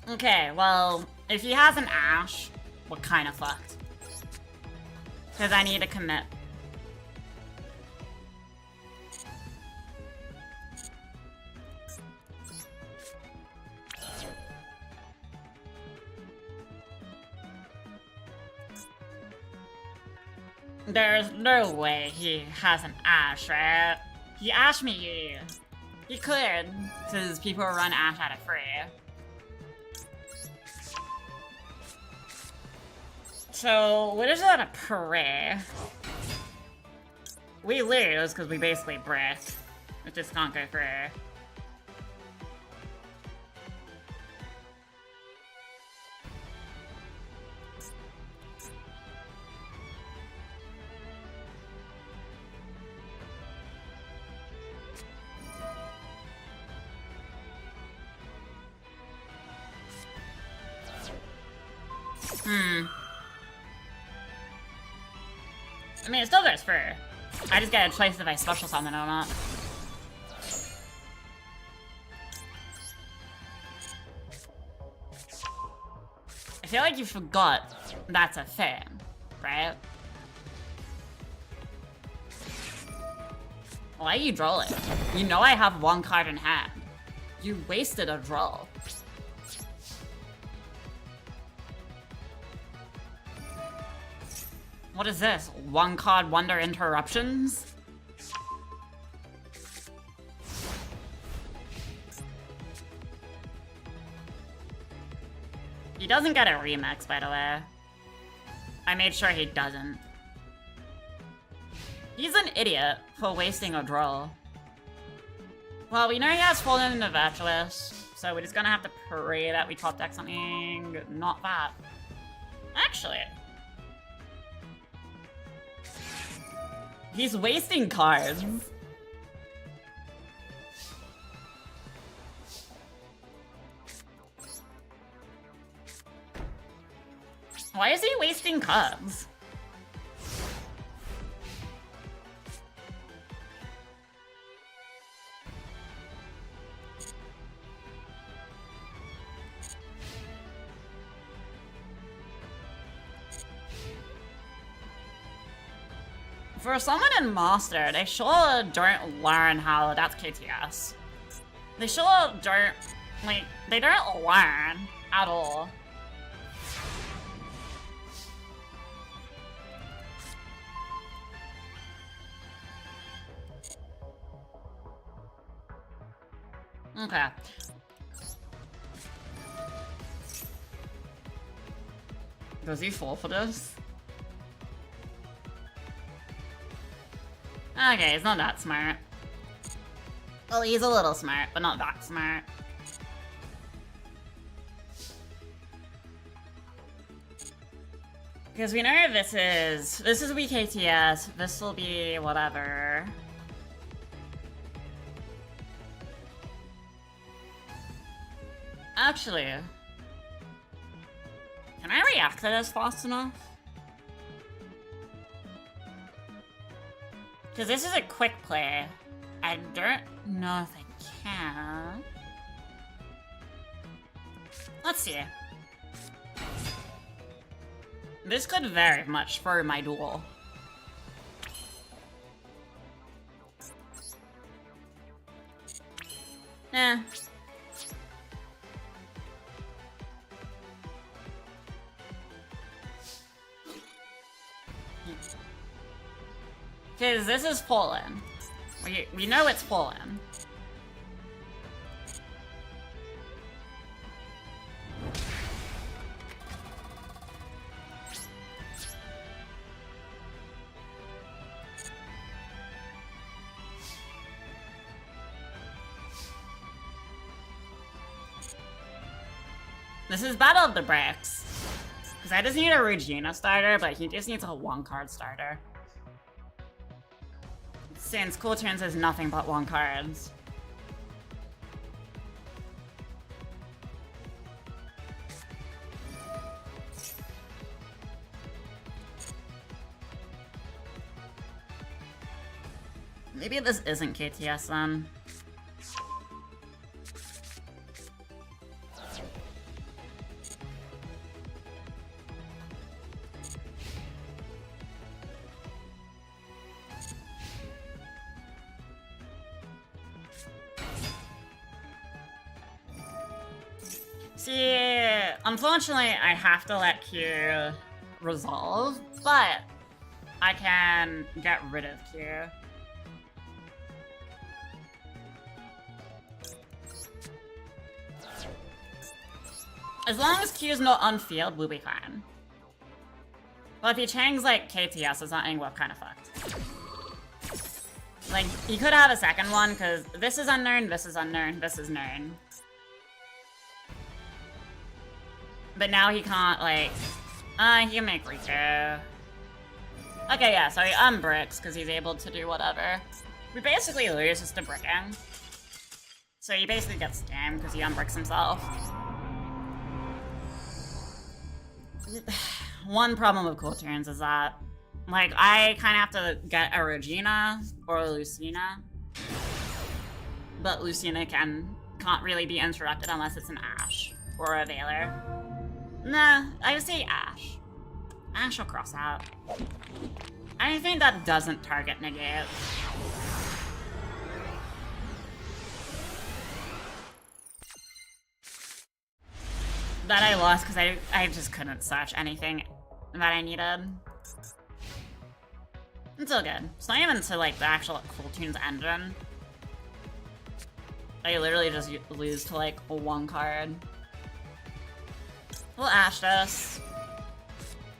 Okay, well, if he has an Ash, we're kind of fucked. Because I need to commit. There's no way he has an Ash, right? He Ashed me. He could, because people run Ash out of free. So, what is that a parade? We lose because we basically break. It just can't go through. I mean, it still goes through. I just get a choice if I special summon or not. I feel like you forgot that's a thing, right? Why are you drawing? You know I have one card in hand. You wasted a draw. What is this? One card wonder interruptions? He doesn't get a remix, by the way. I made sure he doesn't. He's an idiot for wasting a draw. Well, we know he has Fallen into Virtuous, so we're just gonna have to pray that we top deck something not that. Actually. He's wasting cards. Why is he wasting cards? For someone in Master, they sure don't learn how that's KTS. They sure don't, like, they don't learn at all. Okay. Does he fall for this? Okay, he's not that smart. Well, he's a little smart, but not that smart. Because we know this is WKTS, this will be whatever. Actually, can I react to this fast enough? Because this is a quick play. I don't know if I can. Let's see. This could very much for my duel. Eh. Because this is Poland. We know it's Poland. This is Battle of the Bricks. Because I just need a Regina starter, but he just needs a one-card starter. Since Cool Turns has nothing but one cards. Maybe this isn't KTS then. See, unfortunately, I have to let Q resolve, but I can get rid of Q. As long as Q's not on field, we'll be fine. Well, if he changes like KTS or something, we're kind of fucked. Like, he could have a second one, because this is unknown, this is unknown, this is known. But now he can't, like... he can make Rico. Okay, yeah, so he unbricks, because he's able to do whatever. We basically lose just to bricking. So he basically gets scammed, because he unbricks himself. One problem with Cool Turns is that, like, I kind of have to get a Regina or a Lucina. But Lucina can't really be interrupted unless it's an Ashe or a Veiler. Nah, I would say Ashe. Ashe will cross out. Anything that doesn't target negate. That I lost because I just couldn't search anything that I needed. It's all good. It's not even to like the actual Cool Tunes engine. I literally just lose to like one card. We'll Ashe this.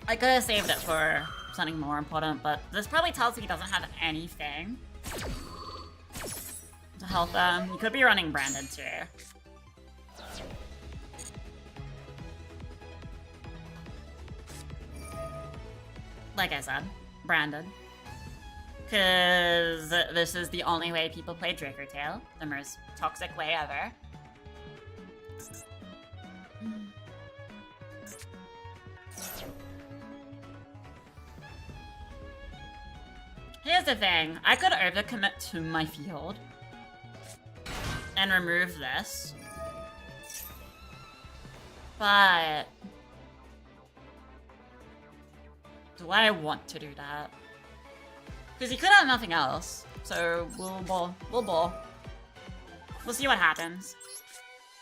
I could have saved it for something more important, but this probably tells me he doesn't have anything to help him. He could be running branded too. Like I said, branded. Cause this is the only way people play Draker Tail, the most toxic way ever. Here's the thing, I could overcommit to my field and remove this, but do I want to do that? Because he could have nothing else, so we'll ball. We'll see what happens.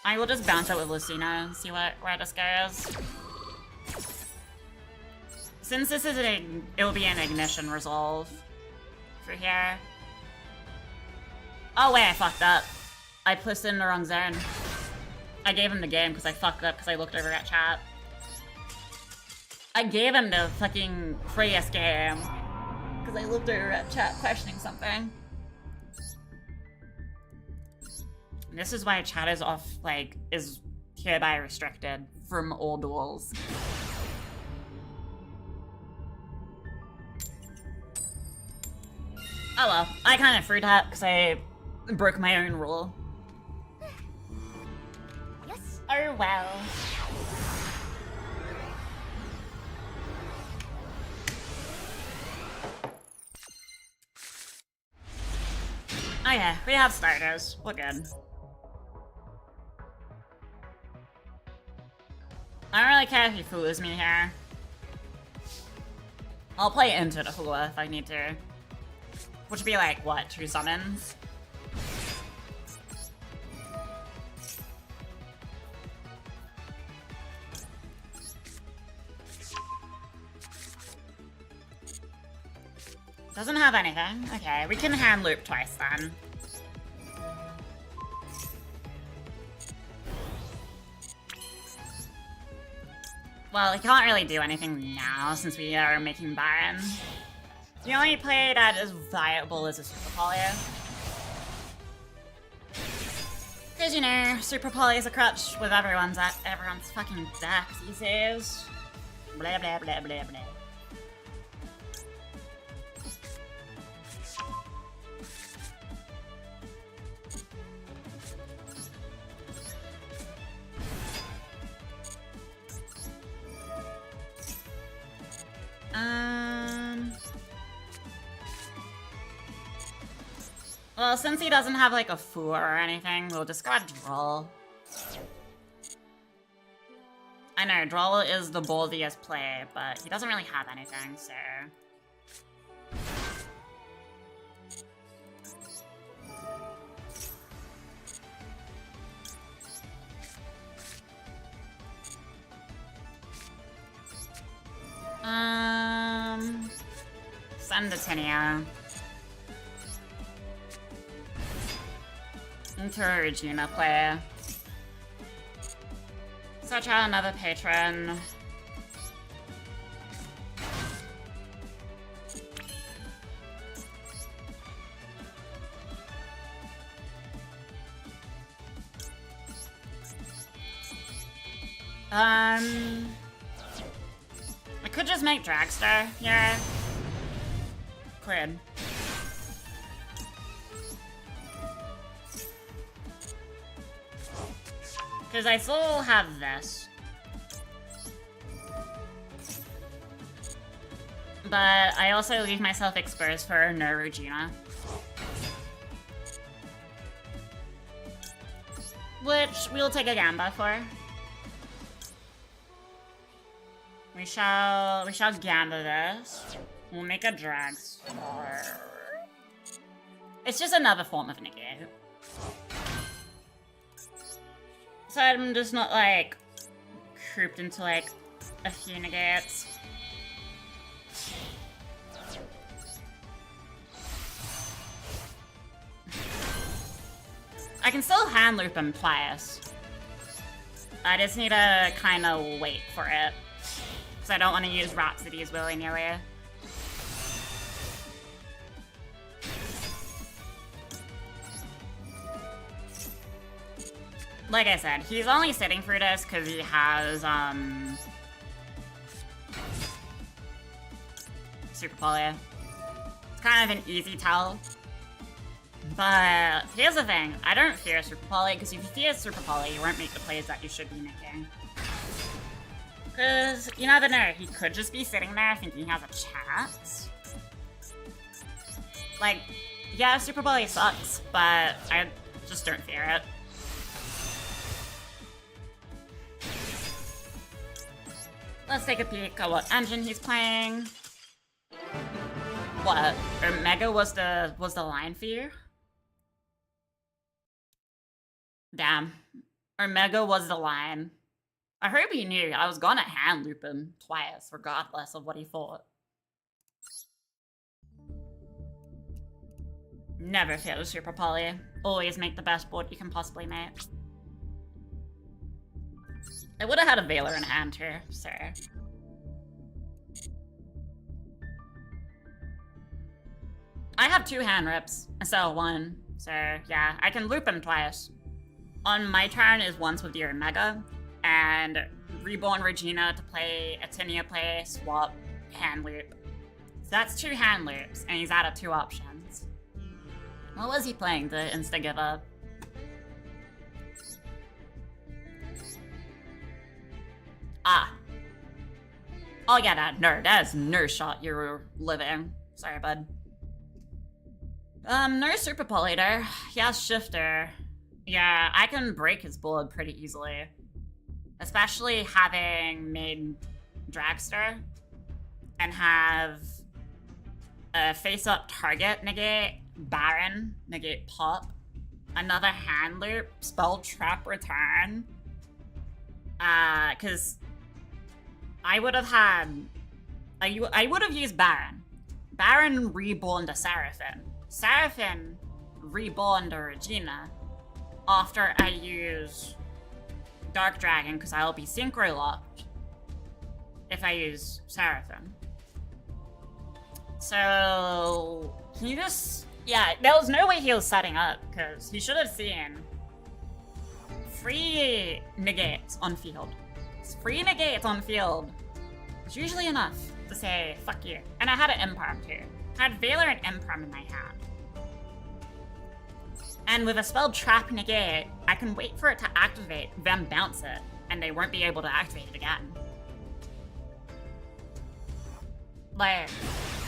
I will just bounce it with Lucina and see where this goes. Since this is it will be an ignition resolve for here. Oh wait, I fucked up. I pushed in the wrong zone. I gave him the game because I fucked up because I looked over at chat. I gave him the fucking freest game because I looked over at chat questioning something. This is why chat is off, like, is hereby restricted from all duels. Oh well, I kind of threw that because I broke my own rule. Yes. Oh well. Oh yeah, we have starters. We're good. I don't really care if he foolers me here. I'll play into the Hula if I need to. Which would be like, what, 2 summons? Doesn't have anything. Okay, we can hand loop twice then. Well, he can't really do anything now since we are making Baron. The only play that is viable is a Super Poly. Because, you know, Super Poly is a crutch with everyone's fucking deck these days. Blah, blah, blah, blah, blah. Well, since he doesn't have like a four or anything, we'll just go Droll. I know, Droll is the ballsiest play, but he doesn't really have anything, so... Send to Tinia. Into a Regina play. Search out another patron. I could just make Dragster here. Could. Because I still have this. But I also leave myself exposed for no Regina. Which we'll take a Gamba for. We shall Gamba this. We'll make a Dragster. It's just another form of negate. So I'm just not like grouped into like a few negates. I can still hand loop him twice. I just need to kind of wait for it. Because I don't want to use Rhapsodies willy-nilly. Like I said, he's only sitting for this because he has, Super Poly. It's kind of an easy tell. But here's the thing, I don't fear Super Poly, because if you fear Super Poly, you won't make the plays that you should be making. Because you never know, he could just be sitting there thinking he has a chance. Like, yeah, Super Poly sucks, but I just don't fear it. Let's take a peek at what engine he's playing. What? Omega was the line for you? Damn. Omega was the line. I hope he knew I was gonna hand loop him twice, regardless of what he thought. Never fail to Super Poly. Always make the best board you can possibly make. I would have had a Veiler in hand here, so... I have 2 hand rips instead of 1, so yeah, I can loop him twice. On my turn is once with the Omega, and Reborn Regina to play a Tinia play, swap, hand loop. So that's 2 hand loops, and he's out of 2 options. What was he playing to insta-give up? Ah. Oh yeah, that is no shot you're living. Sorry, bud. No super polliter. Yeah, shifter. Yeah, I can break his board pretty easily. Especially having made Dragster and have a face-up target negate, Baron, negate pop, another hand loop, spell trap return. Cause I would have had, I would have used Baron. Baron reborn to Seraphim. Seraphim reborn to Regina after I use Dark Dragon, because I'll be synchro locked if I use Seraphim. So, can you just... Yeah, there was no way he was setting up, because he should have seen 3 negates on field. 3 negates on field is usually enough to say, fuck you. And I had an Imperm too. I had Valor and Imperm in my hand. And with a spell Trap Negate, I can wait for it to activate, then bounce it, and they won't be able to activate it again. Like,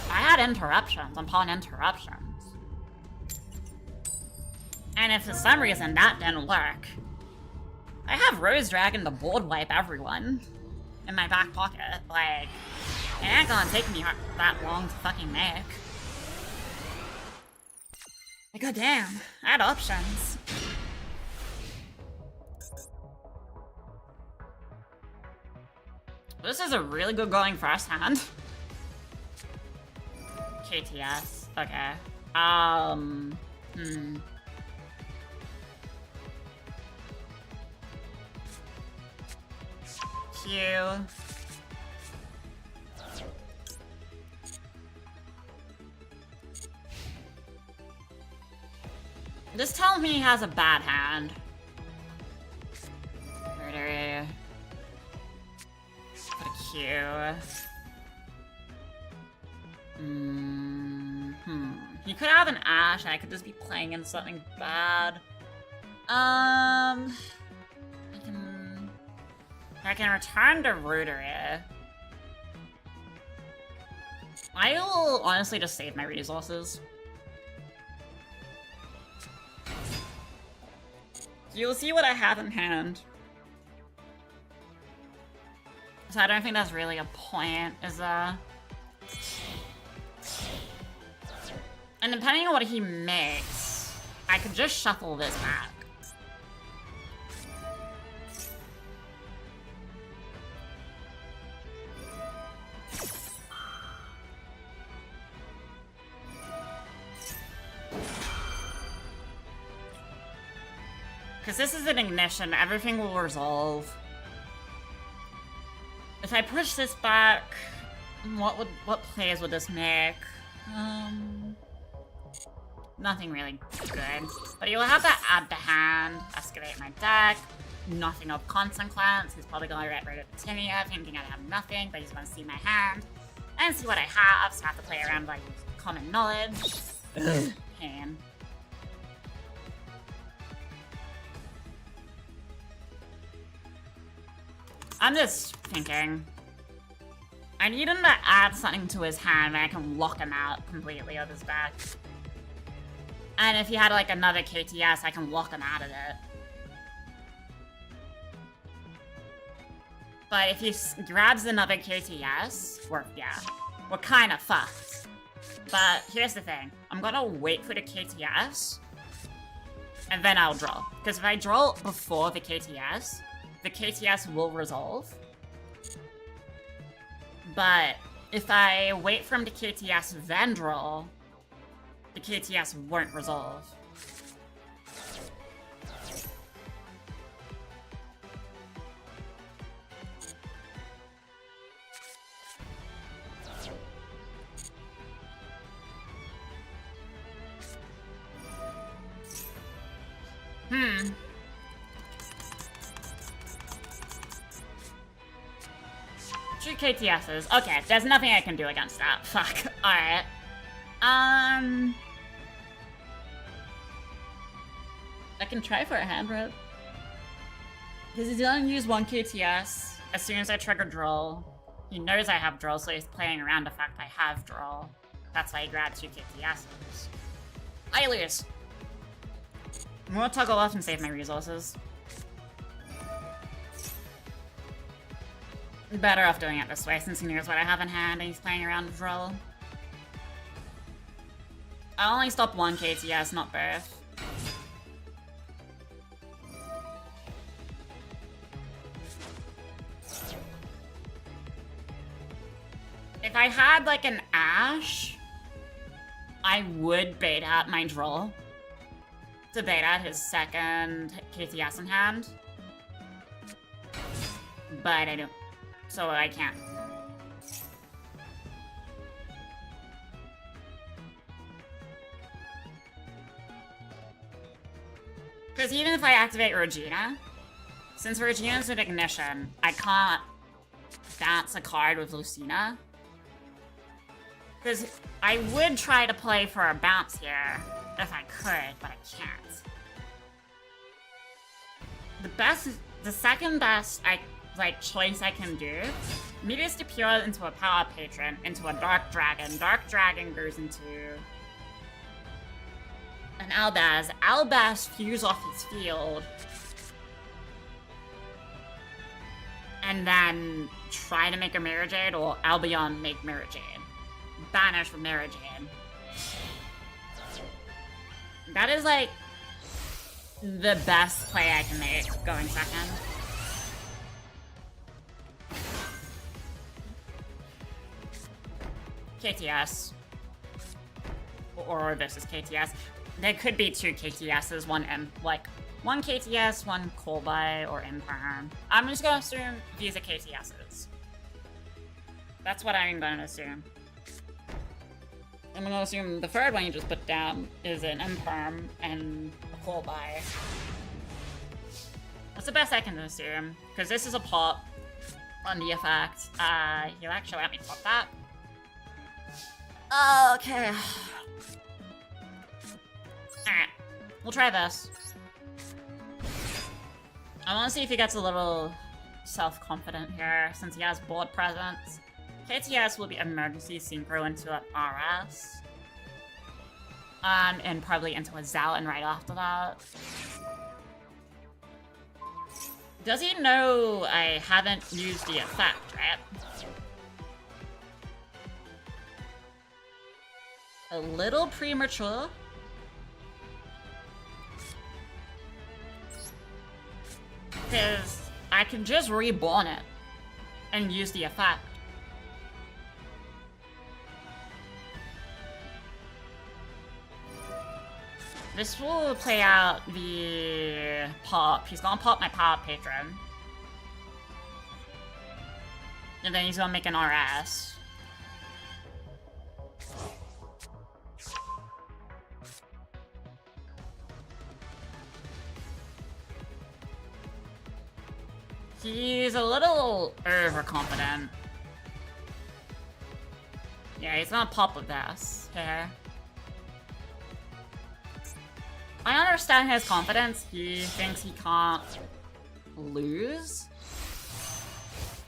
I had interruptions upon interruptions. And if for some reason that didn't work, I have Rose Dragon to board wipe everyone in my back pocket. Like, it ain't gonna take me that long to fucking make. Like, god damn, I had options. This is a really good going first hand. KTS, okay. Q. Just tell me he has a bad hand. Murder. Put a Q. He could have an Ash, and I could just be playing in something bad. I can return to Rotary. I'll honestly just save my resources. You'll see what I have in hand. So I don't think that's really a point, is And depending on what he makes, I could just shuffle this back. Because this is an ignition, everything will resolve. If I push this back, what plays would this make? Nothing really good. But he will have to add to hand, excavate my deck, nothing of consequence. He's probably gonna get rid of Tinia, thinking I have nothing, but he's gonna see my hand and see what I have, so I have to play around like common knowledge. Pain. I'm just thinking. I need him to add something to his hand and I can lock him out completely of his back. And if he had like another KTS, I can lock him out of it. But if he grabs another KTS, we're kind of fucked. But here's the thing. I'm gonna wait for the KTS, and then I'll draw. Because if I draw before the KTS will resolve. But if I wait for him to KTS then draw, the KTS won't resolve. Two KTSs. Okay, there's nothing I can do against that. Fuck. Alright. I can try for a hand rep. Because he's gonna use one KTS. as soon as I trigger Droll, he knows I have Droll, so he's playing around the fact I have Droll. That's why he grabbed 2 KTSs. I lose. I'm gonna toggle off and save my resources. Better off doing it this way since he knows what I have in hand and he's playing around with Droll. I only stopped 1 KTS, not both. If I had like an Ash, I would bait out my Droll to bait out his second KTS in hand. But I don't, so I can't. Because even if I activate Regina, since Regina's an ignition, I can't bounce a card with Lucina. Because I would try to play for a bounce here if I could, but I can't. The second best choice I can do, maybe is to pure into a Power Patron, into a Dark Dragon. Dark Dragon goes into an Albaz. Albaz fuse off his field. And then try to make a Mirror Jade, or Albion make Mirror Jade. Banish with Mirror Jade. That is like the best play I can make going second. KTS. Or this is KTS. There could be 2 KTSs, one KTS, one Colby, or Imperm. I'm just gonna assume these are KTSs. That's what I'm gonna assume. I'm gonna assume the third one you just put down is an Imperm and a Colby. That's the best I can assume, because this is a pop on the effect. He'll actually let me pop that. Okay. Alright, we'll try this. I want to see if he gets a little self-confident here, since he has board presence. KTS will be emergency synchro into an RS. And probably into a Zalin right after that. Does he know I haven't used the effect, right? A little premature. Because I can just reborn it and use the effect. This will play out the pop. He's gonna pop my Power Patron. And then he's gonna make an RS. He's a little overconfident. Yeah, he's gonna pop with this here. I understand his confidence. He thinks he can't lose.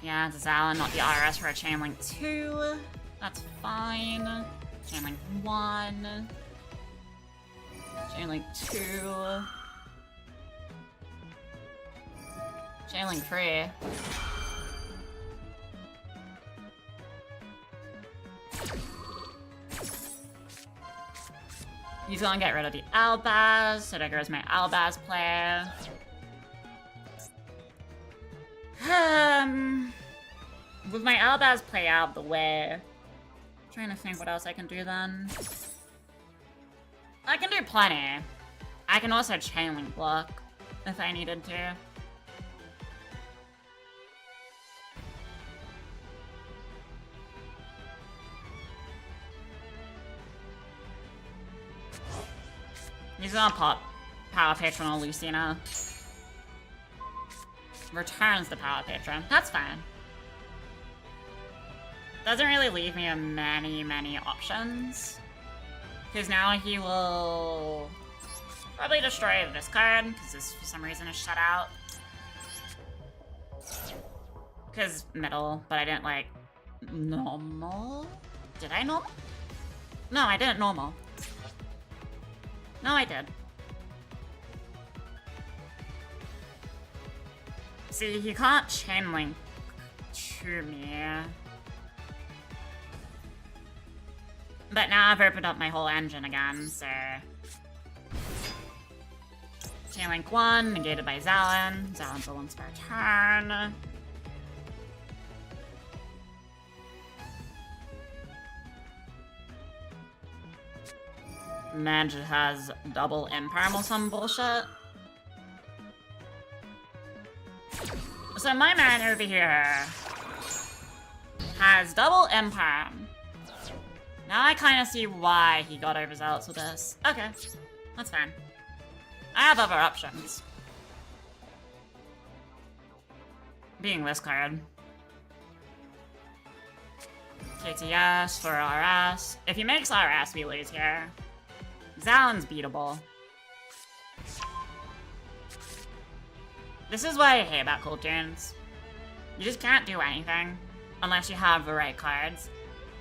Yeah, it's Zalin, not the RS for a Chainlink 2. That's fine. Chainlink 1. Chainlink 2. Chainlink 3. He's gonna get rid of the Albaz, so there goes my Albaz player. With my Albaz play out the way, I'm trying to think what else I can do then. I can do plenty. I can also Chainlink block if I needed to. He's gonna pop Power Patron on Lucina. Returns the Power Patron. That's fine. Doesn't really leave me many options. Because now he will probably destroy this card, because this for some reason is shut out. Because middle, but I didn't like normal? Did I normal? No, I didn't normal. No, I did. See, he can't chain link to me. But now I've opened up my whole engine again, so... Chain link 1, negated by Zalin. Zalin's a 1-star turn. Magic has double imperm or some bullshit. So my man over here has double imperm. Now I kind of see why he got overzealous with this. Okay, that's fine. I have other options. Being this card. KTS for RS. If he makes RS, we lose here. Zalin's beatable. This is what I hate about cold tunes. You just can't do anything unless you have the right cards.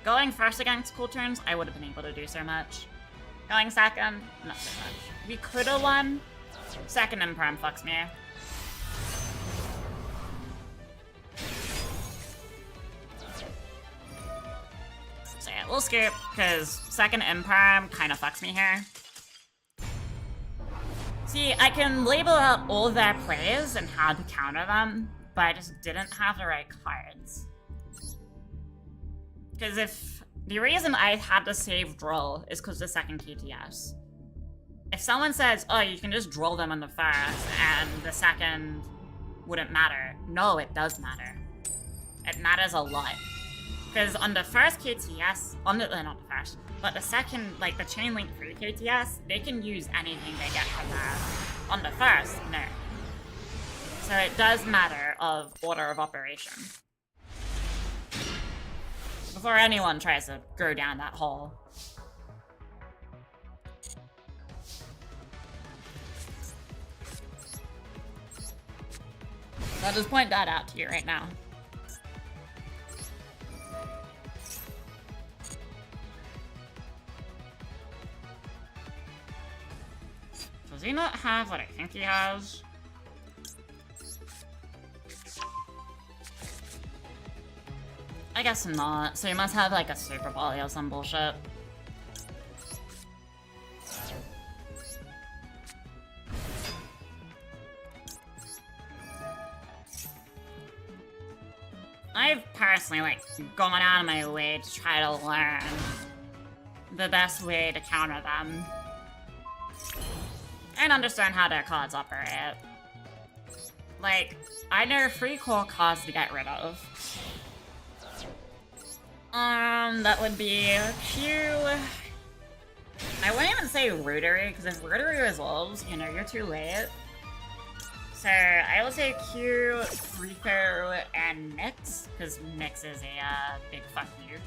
Going first against cool turns, I would have been able to do so much. Going second, not so much. We could have won. Second imperm fucks me. So yeah, we'll skip, because second imperm kind of fucks me here. See, I can label out all their plays and how to counter them, but I just didn't have the right cards. Because if the reason I had to save Droll is because the second KTS. If someone says, oh, you can just Droll them on the first and the second wouldn't matter. No, it does matter. It matters a lot. Because on the first KTS, not the first, but the second, like the chain link 3 KTS, they can use anything they get from that. On the first, no. So it does matter of order of operation. Before anyone tries to go down that hole. I'll just point that out to you right now. Does he not have what I think he has? I guess not. So he must have like a super volley or some bullshit. I've personally like gone out of my way to try to learn the best way to counter them and understand how their cards operate. Like, I know 3 core cards to get rid of. That would be Q. I wouldn't even say Rotary, because if Rotary resolves, you know, you're too late. So I will say Q, Rico, and Mix, because Mix is a big fuck you.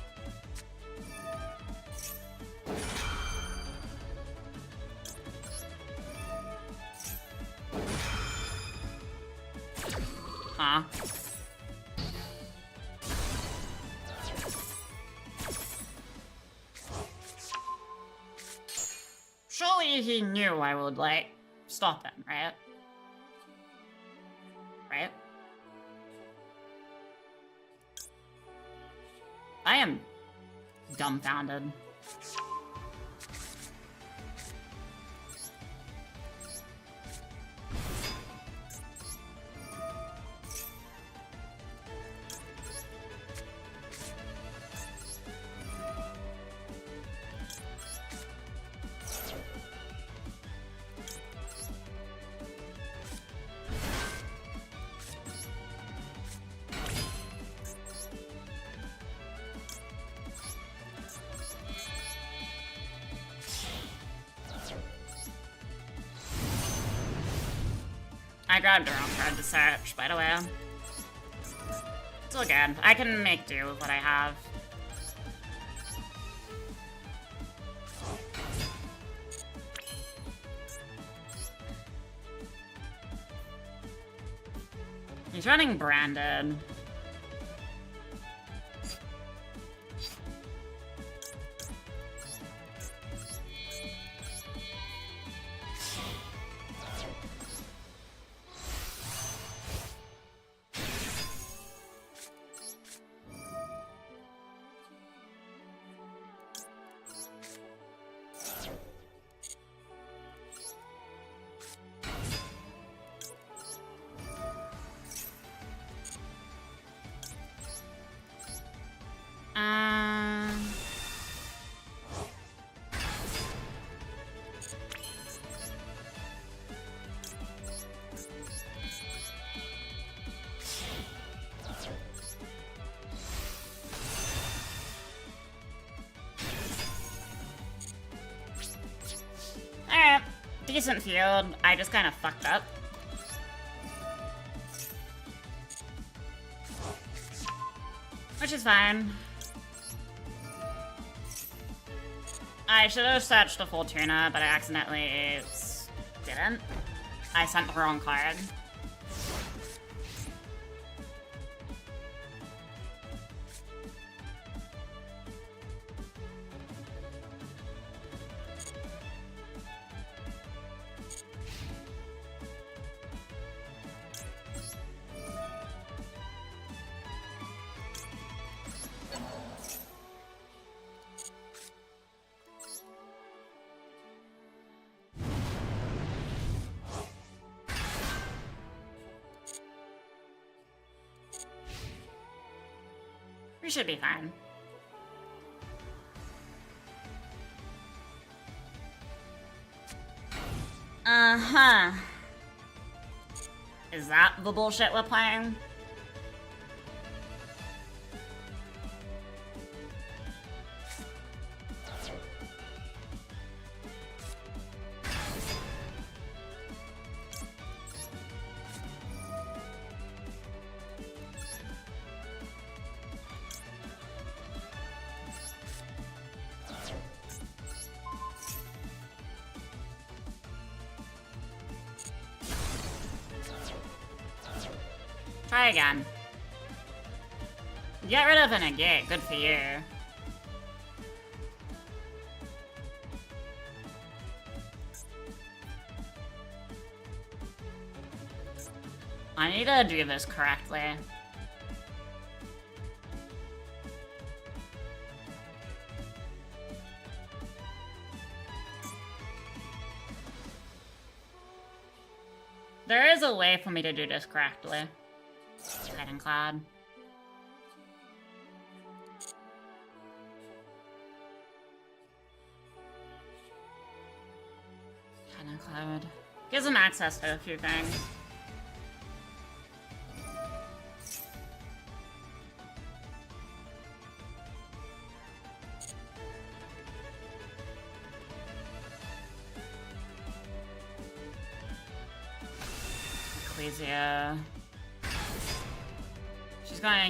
Huh? Surely he knew I would, like, stop him, right? Right? I am dumbfounded. I grabbed the wrong card to search, by the way. It's all good. I can make do with what I have. He's running Branded. decent field. I just kind of fucked up. Which is fine. I should have searched a full tuna, but I accidentally didn't. I sent the wrong card. We should be fine. Uh-huh. Is that the bullshit we're playing? Try again. Get rid of a negate, good for you. I need to do this correctly. There is a way for me to do this correctly. Hiding Cloud. Hiding Cloud. Gives him access to a few things. Ecclesia.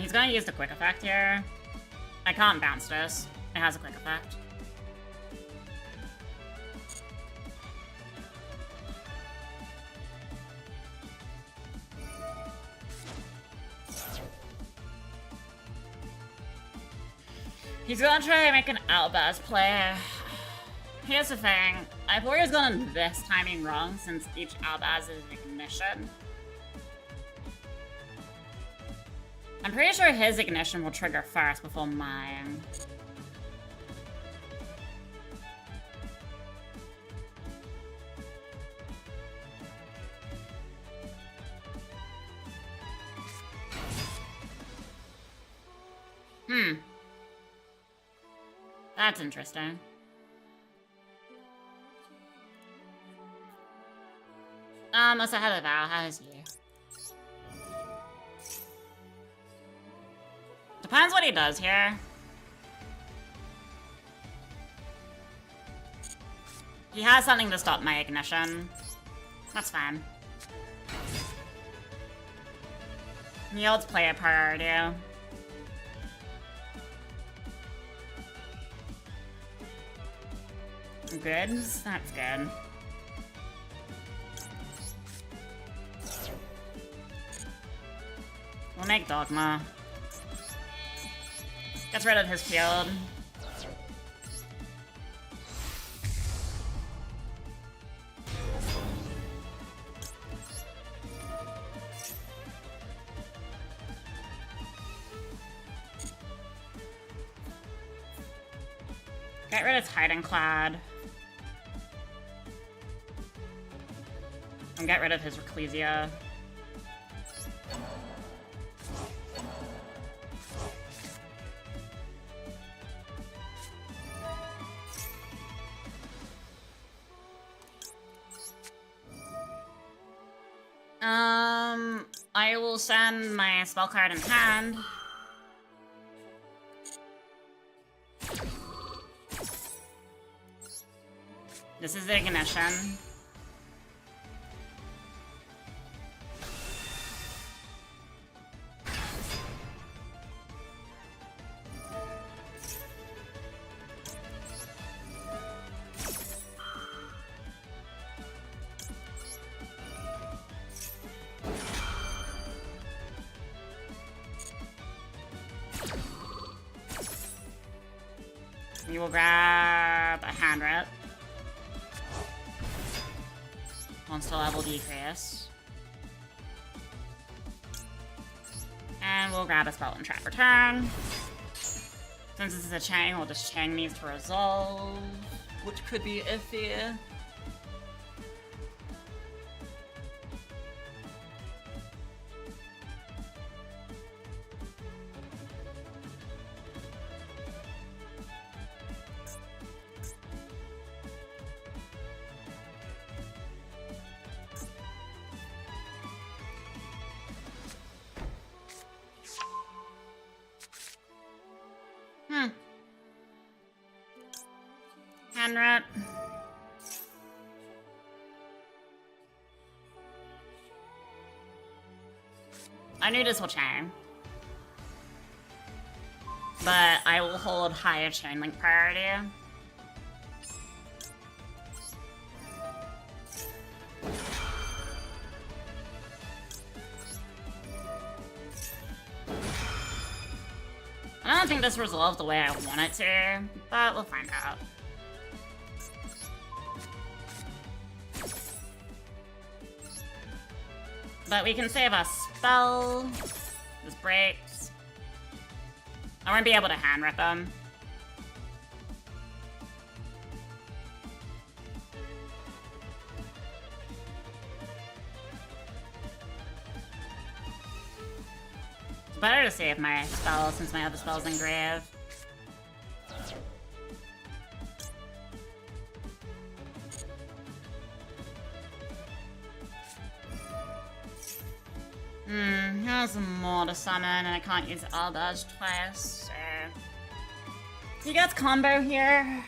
He's gonna use the quick effect here. I can't bounce this. It has a quick effect. He's gonna try to make an outburst play. Here's the thing. I've always gotten this timing wrong since each outburst is an ignition. I'm pretty sure his ignition will trigger first before mine. That's interesting. What's ahead of Val? How is you? Depends what he does here. He has something to stop my ignition. That's fine. Yield's player priority. Good. That's good. We'll make Dogma. Gets rid of his field. Get rid of Hiding Clad. And get rid of his Ecclesia. I will send my spell card in hand. This is the ignition. We will grab a hand rip. Monster level decrease. And we'll grab a spell and trap return. Since this is a chain, we'll just chain these to resolve, which could be iffy. Hand rip. I knew this will chain. But I will hold higher chain link priority. I don't think this resolves the way I want it to, but we'll find out. But we can save a spell. This breaks. I won't be able to hand rip them. It's better to save my spell since my other spell's in grave. Here's more to summon, and I can't use Aldage twice, so... He gets combo here.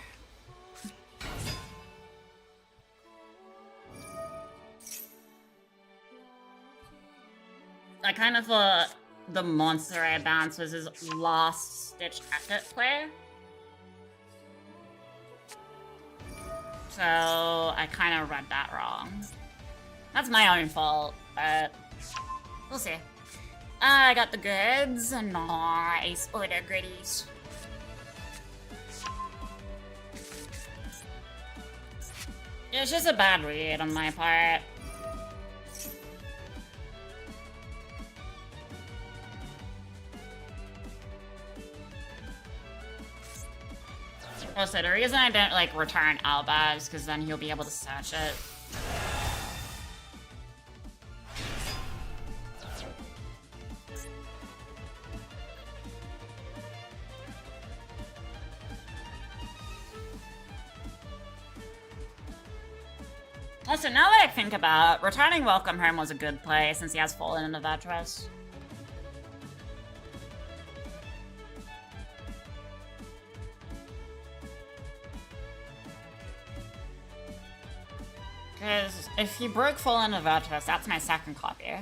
I kind of thought the monster I bounced was his last-ditch effort play. So, I kind of read that wrong. That's my own fault, but... we'll see. I got the goods. Nice. Order goodies. It's just a bad read on my part. Also, the reason I don't like return Alba is because then he'll be able to search it. Also, now that I think about it, returning Welcome Home was a good play since he has fallen into Virtuous. Because if he broke Fallen into Virtuous, that's my second copy.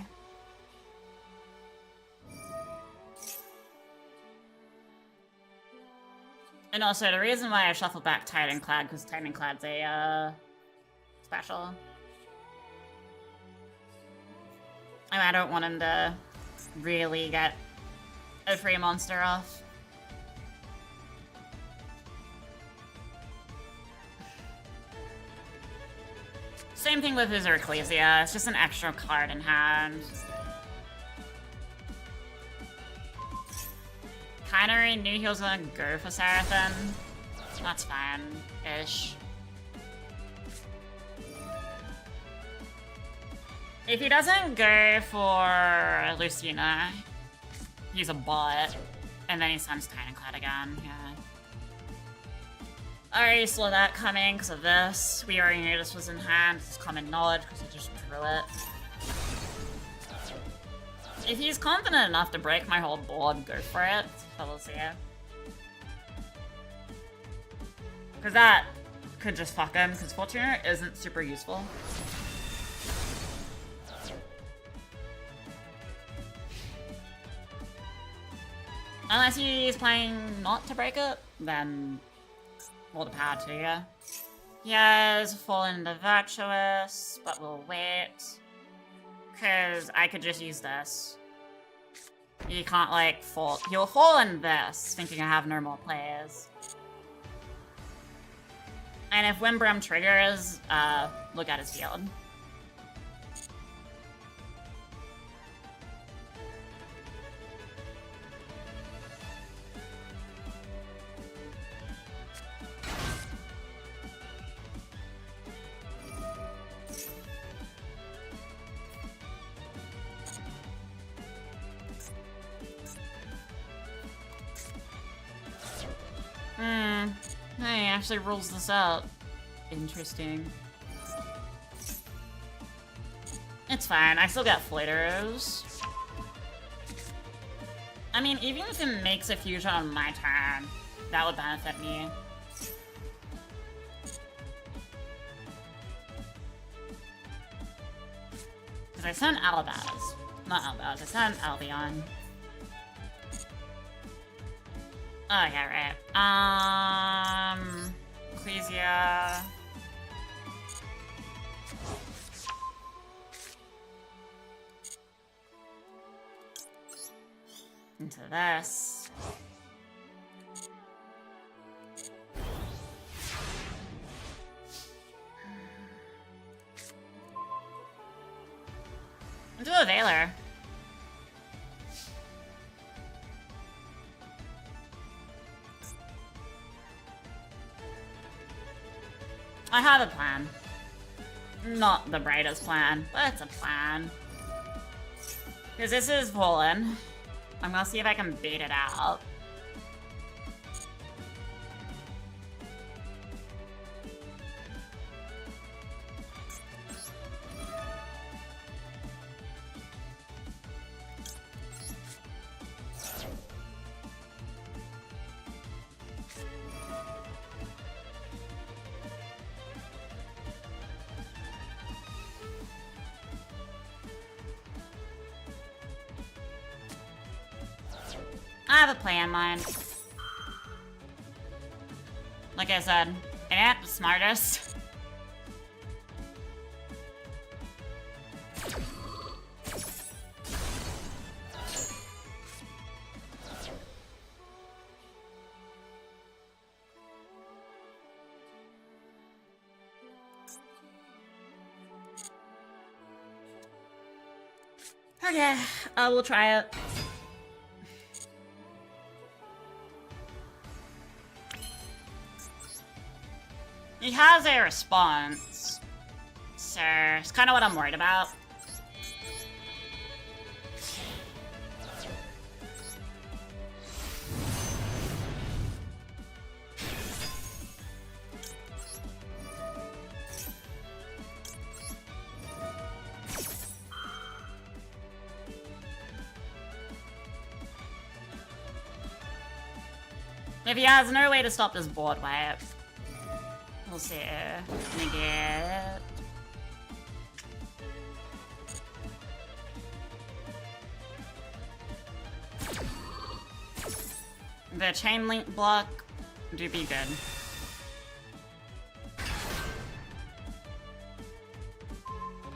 And also, the reason why I shuffled back Titan-Clad, because Titan-Clad's a, special. I mean, I don't want him to really get a free monster off. Same thing with his Ecclesia, it's just an extra card in hand. Kinda knew he was gonna go for Seraphim. That's fine-ish. If he doesn't go for Lucina, he's a bot, and then he sends Titan-Clad again, yeah. I already saw that coming because of this. We already knew this was in hand, this is common knowledge because he just drew it. If he's confident enough to break my whole board, go for it. So we'll see. Because that could just fuck him, because Fortuna isn't super useful. Unless he's playing not to break it, then all the power to you. He has fallen into Virtuous, but we'll wait. Because I could just use this. He can't, like, fall. He'll fall in this, thinking I have no more players. And if Wimbram triggers, look at his field. He actually rules this out. Interesting. It's fine, I still got flight arrows. I mean, even if it makes a fusion on my turn, that would benefit me. Because I sent Alabaz. Not Alabaz, I sent Albion. Oh, yeah, right. Ecclesia. Into this. Into a Veiler. I have a plan. Not the brightest plan, but it's a plan. Because this is Poland. I'm gonna see if I can bait it out. I have a plan in mind. Like I said, I ain't the smartest. Okay, we'll try it. He has a response, so it's kind of what I'm worried about. If he has no way to stop this board wipe, we'll see. Negate. The chain link block do be good.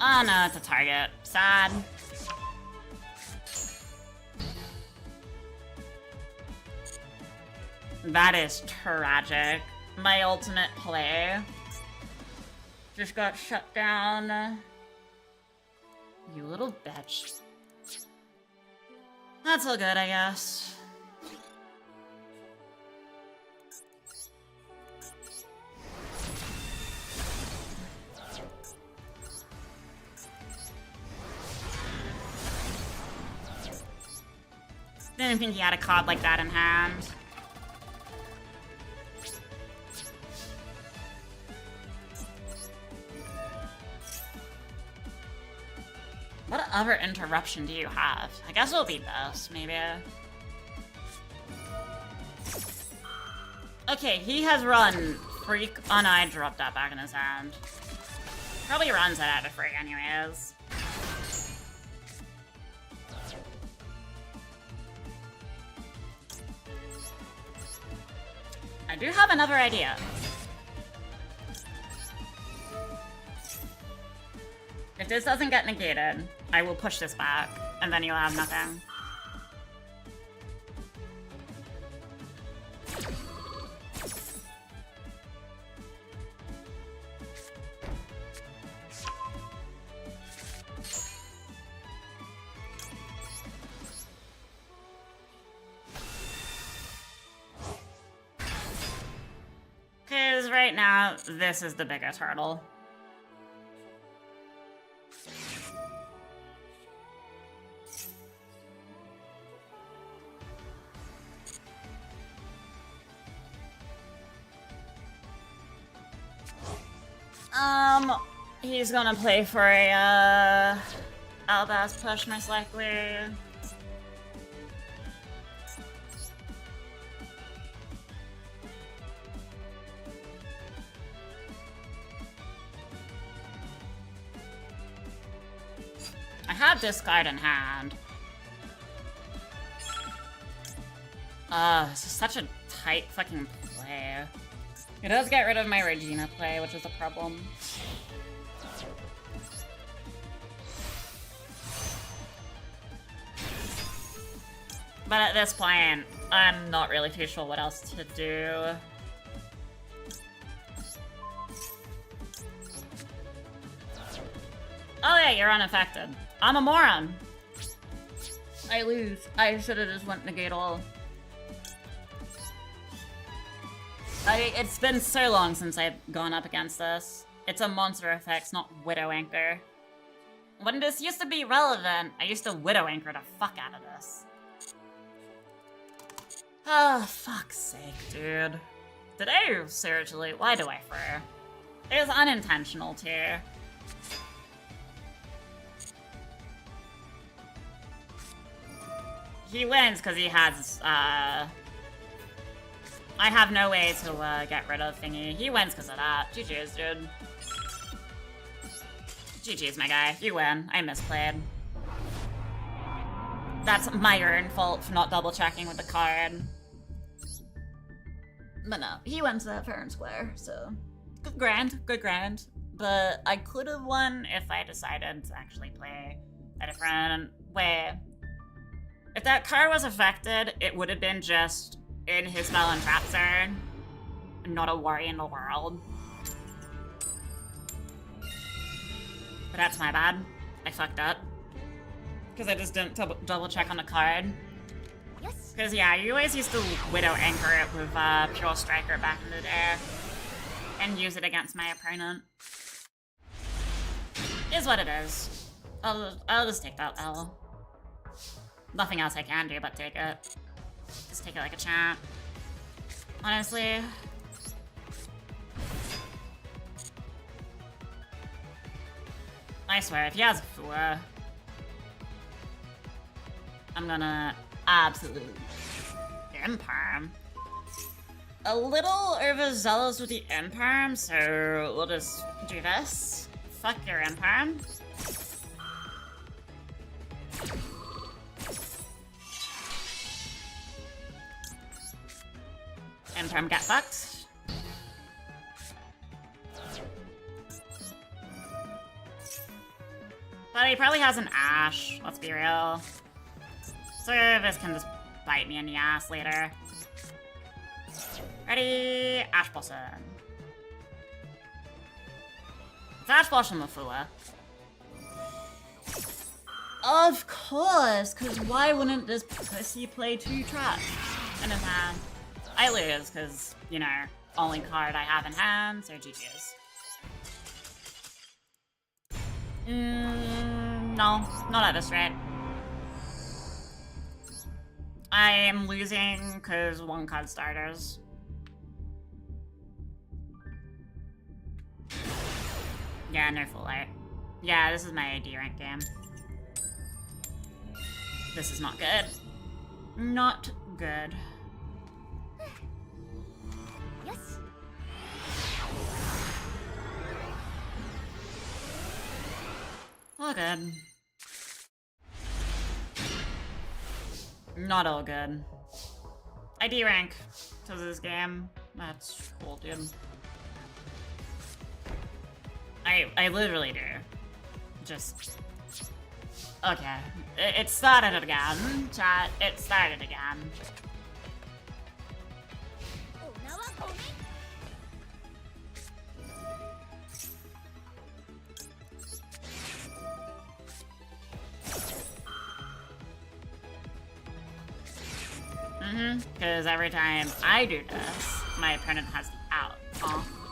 Oh no, it's a target. Sad. That is tragic. My ultimate play just got shut down. You little bitch. That's all good, I guess. Didn't think he had a card like that in hand. What other interruption do you have? I guess it'll be this, maybe. Okay, he has run Freak. Oh no, I dropped that back in his hand. Probably runs it out of Freak anyways. I do have another idea. If this doesn't get negated, I will push this back, and then you'll have nothing. Because right now, this is the biggest hurdle. He's gonna play for a, Albaz push, most likely. I have this card in hand. This is such a tight fucking play. It does get rid of my Regina play, which is a problem. But at this point, I'm not really too sure what else to do. Oh yeah, you're unaffected. I'm a moron. I lose. I should have just went negate all. It's been so long since I've gone up against this. It's a monster effect, not Widow Anchor. When this used to be relevant, I used to Widow Anchor the fuck out of this. Oh, fuck's sake, dude. Did I seriously? Why do I fur? It was unintentional, too. He wins because he has, I have no way to, get rid of thingy. He wins because of that. GG's, dude. GG's, my guy. You win. I misplayed. That's my own fault for not double-checking with the card. But no, he wins that fair and square, so... Good grind. But I could have won if I decided to actually play a different way. If that card was affected, it would have been just in his spell and trap zone. Not a worry in the world. But that's my bad. I fucked up. Because I just didn't double check on the card. Yes. Because yeah, you always used to Widow Anchor it with Pure Striker back in the day. And use it against my opponent. Is what it is. I'll just take that L. Nothing else I can do but take it. Just take it like a champ. Honestly. I swear, if he has Fua, I'm gonna absolutely imperm. A little overzealous with the imperm, so we'll just do this. Fuck your imperm. Imperm get fucked. But he probably has an Ash, let's be real. Service can just bite me in the ass later. Ready? Ash Blossom. It's Ash Blossom with Fua. Of course, because why wouldn't this pussy play 2 traps in his hand? I lose, because, you know, only card I have in hand, so GG's. No, not at this rate. I am losing because 1 card starters. Yeah, no full art. Yeah, this is my D rank game. This is not good. Not good. Yes. All good. Not all good. I D rank to this game. That's cool, dude. I literally do. Just... Okay. It started again, chat. It started again. Oh, now I'm going. Because every time I do this, my opponent has the out. Oh.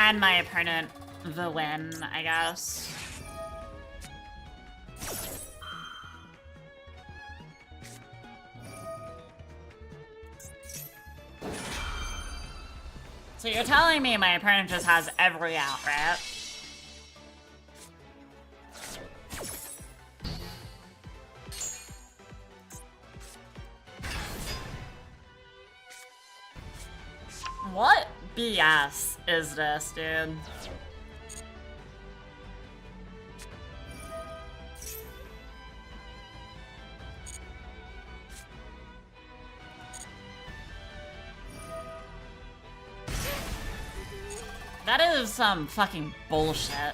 hand my opponent the win, I guess. So you're telling me my opponent just has every out, right? What BS is this, dude? That is some fucking bullshit.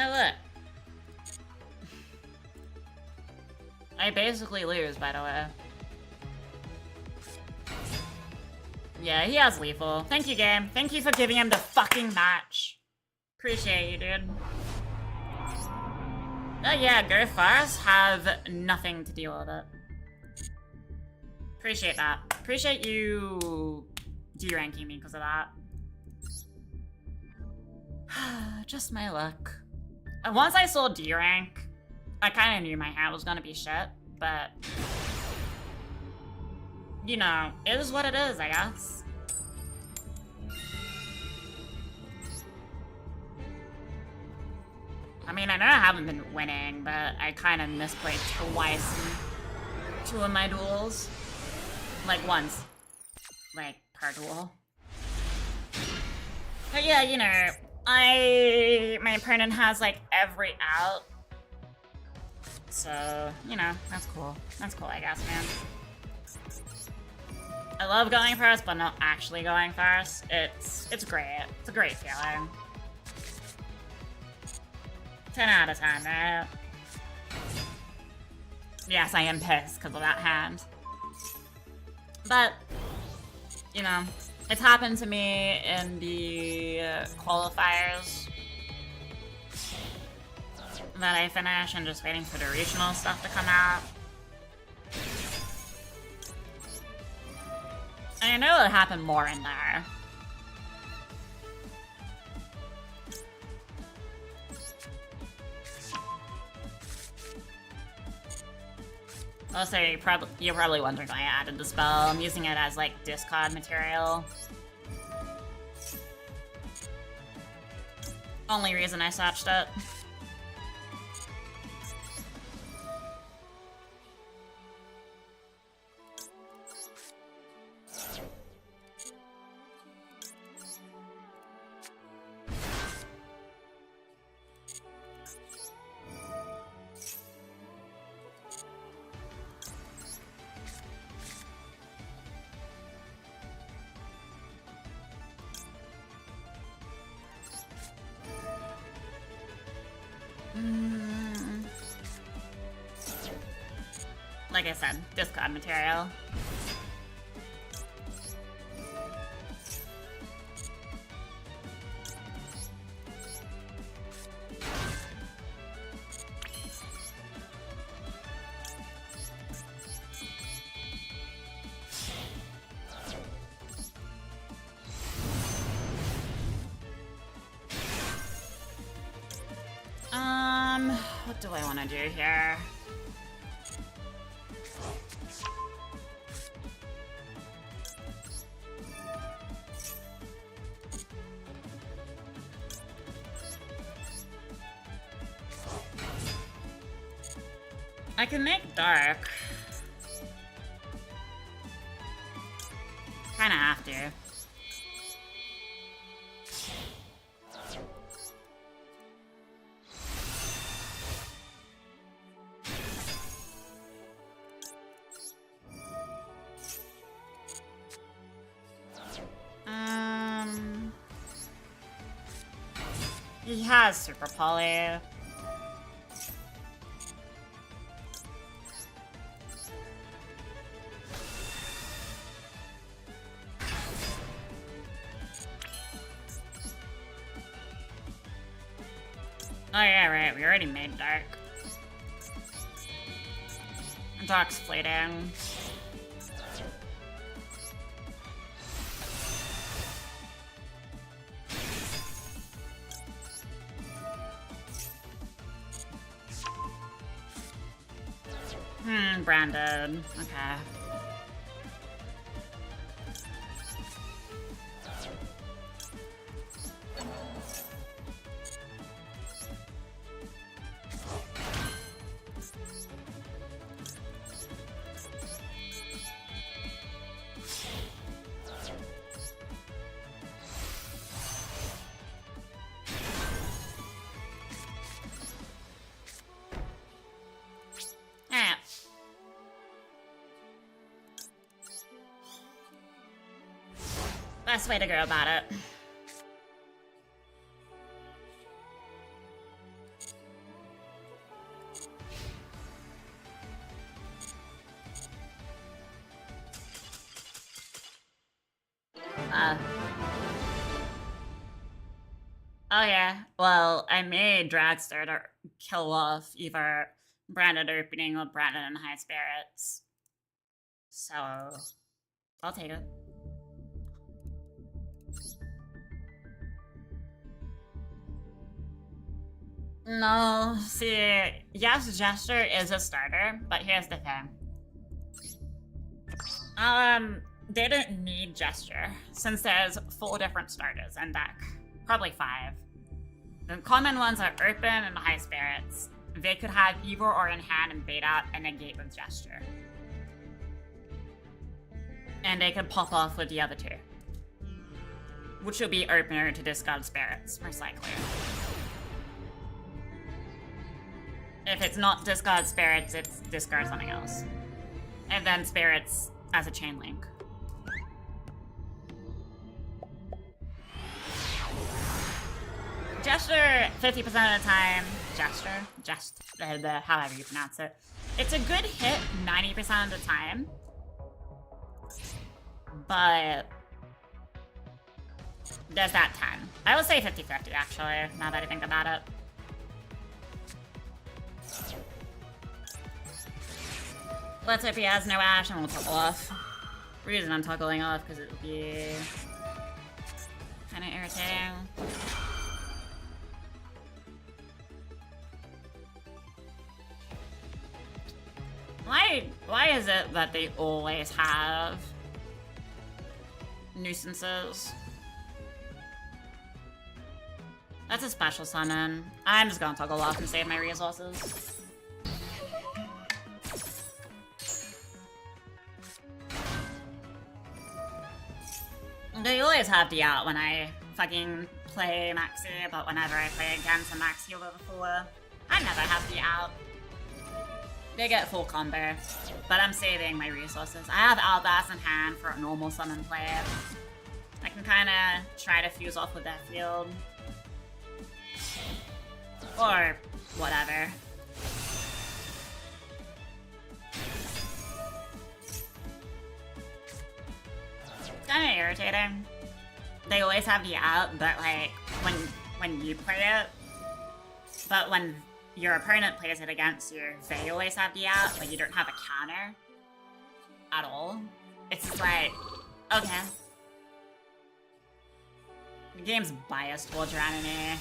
Oh, look. I basically lose, by the way. Yeah, he has lethal. Thank you, game. Thank you for giving him the fucking match. Appreciate you, dude. Oh yeah, go first. Have nothing to deal with it. Appreciate that. Appreciate you D-ranking me because of that. Just my luck. Once I saw D-rank, I kind of knew my hand was gonna be shit, but you know, it is what it is, I guess. I mean, I know I haven't been winning, but I kind of misplayed twice in 2 of my duels. Like once. Like, per duel. But yeah, you know, my opponent has like every out. So, you know, that's cool. That's cool, I guess, man. I love going first, but not actually going first. It's great. It's a great feeling. 10 out of 10, right? Yes, I am pissed because of that hand. But, you know, it's happened to me in the qualifiers that I finish and just waiting for the regional stuff to come out. And I know it happened more in there. Also, you're probably wondering why I added the spell. I'm using it as, like, discard material. Only reason I searched it. Like I said, discard material. What do I want to do here? I can make dark. Kinda have to. He has Super Poly. Oh yeah, right, we already made Dark. Dark's fleeting. Branded. Okay. Best way to go about it. Oh yeah, well, I made Dragster to kill off either Branded Opening or Branded and High Spirits. So, I'll take it. No, see, yes, Gesture is a starter, but here's the thing. They don't need Gesture, since there's 4 different starters in deck. Probably 5. The common ones are Open and High Spirits. They could have either or in hand and bait out and negate with Gesture. And they could pop off with the other 2. Which will be Opener to discard Spirits, most likely. If it's not discard Spirits, it's discard something else. And then Spirits as a chain link. Gesture 50% of the time. However you pronounce it. It's a good hit 90% of the time. But there's that 10. I would say 50-50 actually, now that I think about it. Let's hope he has no Ash and we'll toggle off. Reason I'm toggling off because it would be kind of irritating. Why is it that they always have nuisances? That's a special summon. I'm just gonna toggle off and save my resources. They always have the out when I fucking play Maxi, but whenever I play against a Maxi over before, I never have the out. They get full combo, but I'm saving my resources. I have Albas in hand for a normal summon play. I can kind of try to fuse off with that field. Or whatever. It's kind of irritating. They always have the out, but like when you play it, but when your opponent plays it against you, they always have the out, but you don't have a counter at all. It's just like, okay. The game's biased towards your enemy.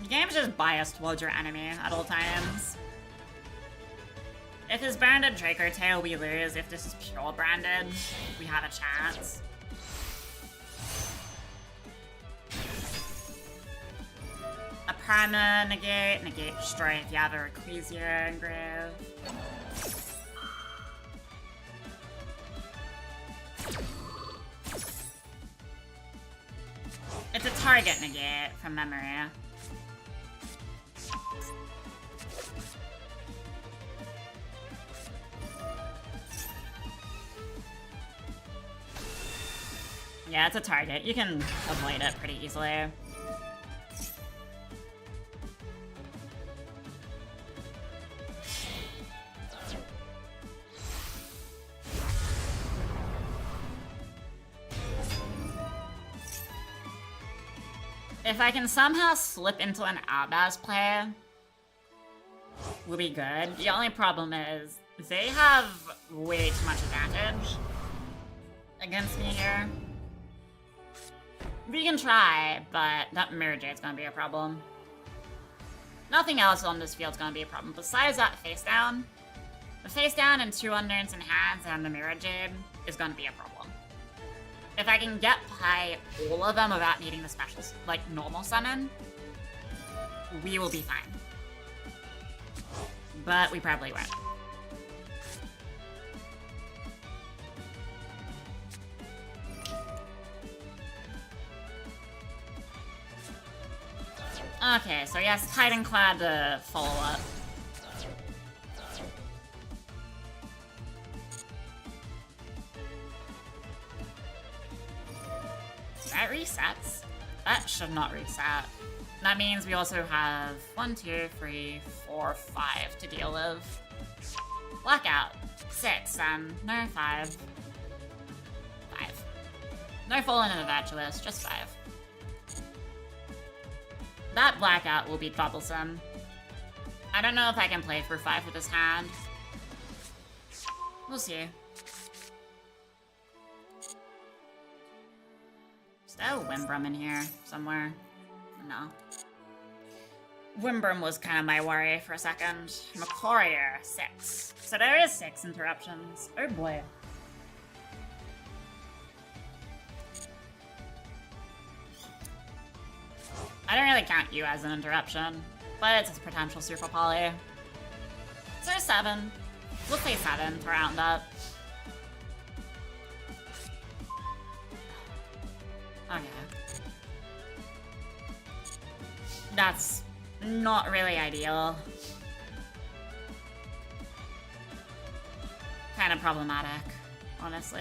The game's just biased towards your enemy at all times. If it's branded Draco Tail, we lose. If this is pure branded, we have a chance. A Prana negate destroy if you have a Ecclesia engrave. It's a target negate from memory. Yeah, it's a target. You can avoid it pretty easily. If I can somehow slip into an Outbass play, we'll be good. The only problem is they have way too much advantage against me here. We can try, but that Mirror Jade's gonna be a problem. Nothing else on this field's gonna be a problem. Besides that face down, the face down and 2 unknowns in hands and the Mirror Jade is gonna be a problem. If I can get by all of them without needing the special, like, normal summon, we will be fine. But we probably won't. Okay, so yes, Titan Clad to follow up. That resets. That should not reset. That means we also have 1, 2, 3, 4, 5 to deal with. Blackout. 6, and no 5. 5. No Fallen and a Virtuous, just 5. That Blackout will be troublesome. I don't know if I can play for 5 with this hand. We'll see. Is there a Wimbrum in here somewhere? No. Wimbrum was kind of my worry for a second. Macorier, 6. So there is 6 interruptions. Oh boy. I don't really count you as an interruption, but it's a potential super poly. So 7. We'll say 7 to round up. Okay. That's not really ideal. Kind of problematic, honestly.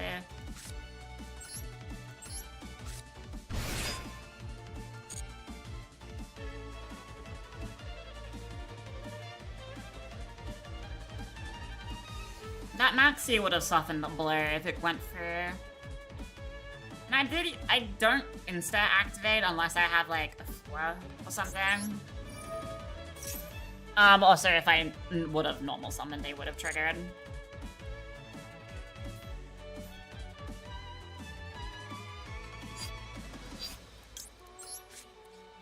That Maxi would have softened the blow if it went through. And I don't insta-activate unless I have, like, a flow or something. Also, if I would have normal summoned, they would have triggered.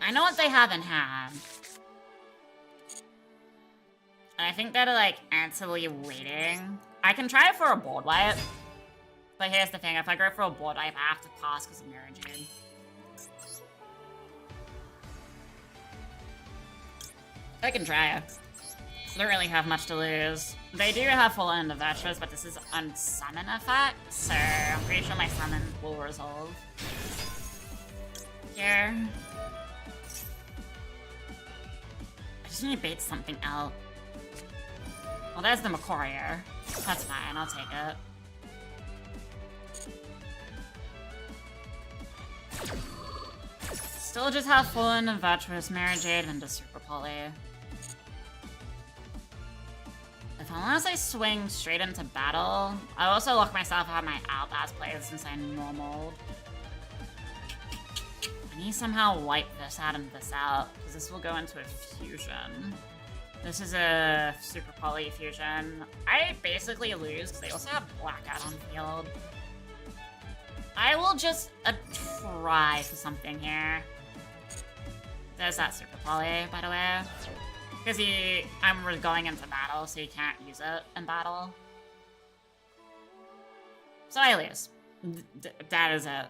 I know what they have in hand. And I think they're, like, actively waiting. I can try it for a board wipe. But here's the thing, if I go for a board wipe, I have to pass because of Mirror Jade. I can try it. Don't really have much to lose. They do have full end of Virtuous, but this is unsummon effect, so I'm pretty sure my summon will resolve. Here. I just need to bait something out. Well, there's the Macorier. That's fine, I'll take it. Still just have Fallen and Virtuous, Mirror Jade, and just Super Poly. Unless I swing straight into battle, I also lock myself out of my Outbass plays since I normaled. I need to somehow wipe this out and this out, because this will go into a fusion. This is a Super Poly fusion. I basically lose, because they also have Blackout on field. I will just try for something here. There's that Super Poly, by the way. Because I'm going into battle, so you can't use it in battle. So I lose. That is it.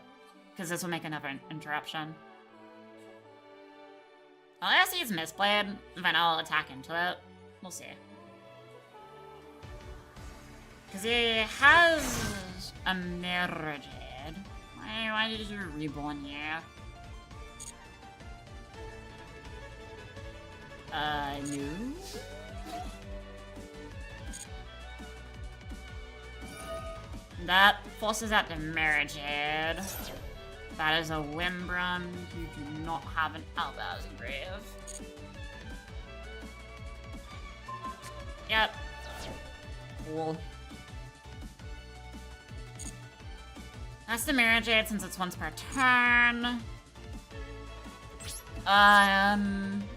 Because this will make another interruption. Unless he's misplayed, then I'll attack into it. We'll see. Because he has a Mirror Jade. Why did you reborn here? No. That forces out the Mirror Jade. That is a Wimbrum. You do not have an Albaz Grave. Yep. Cool. That's the Mirror Jade since it's once per turn.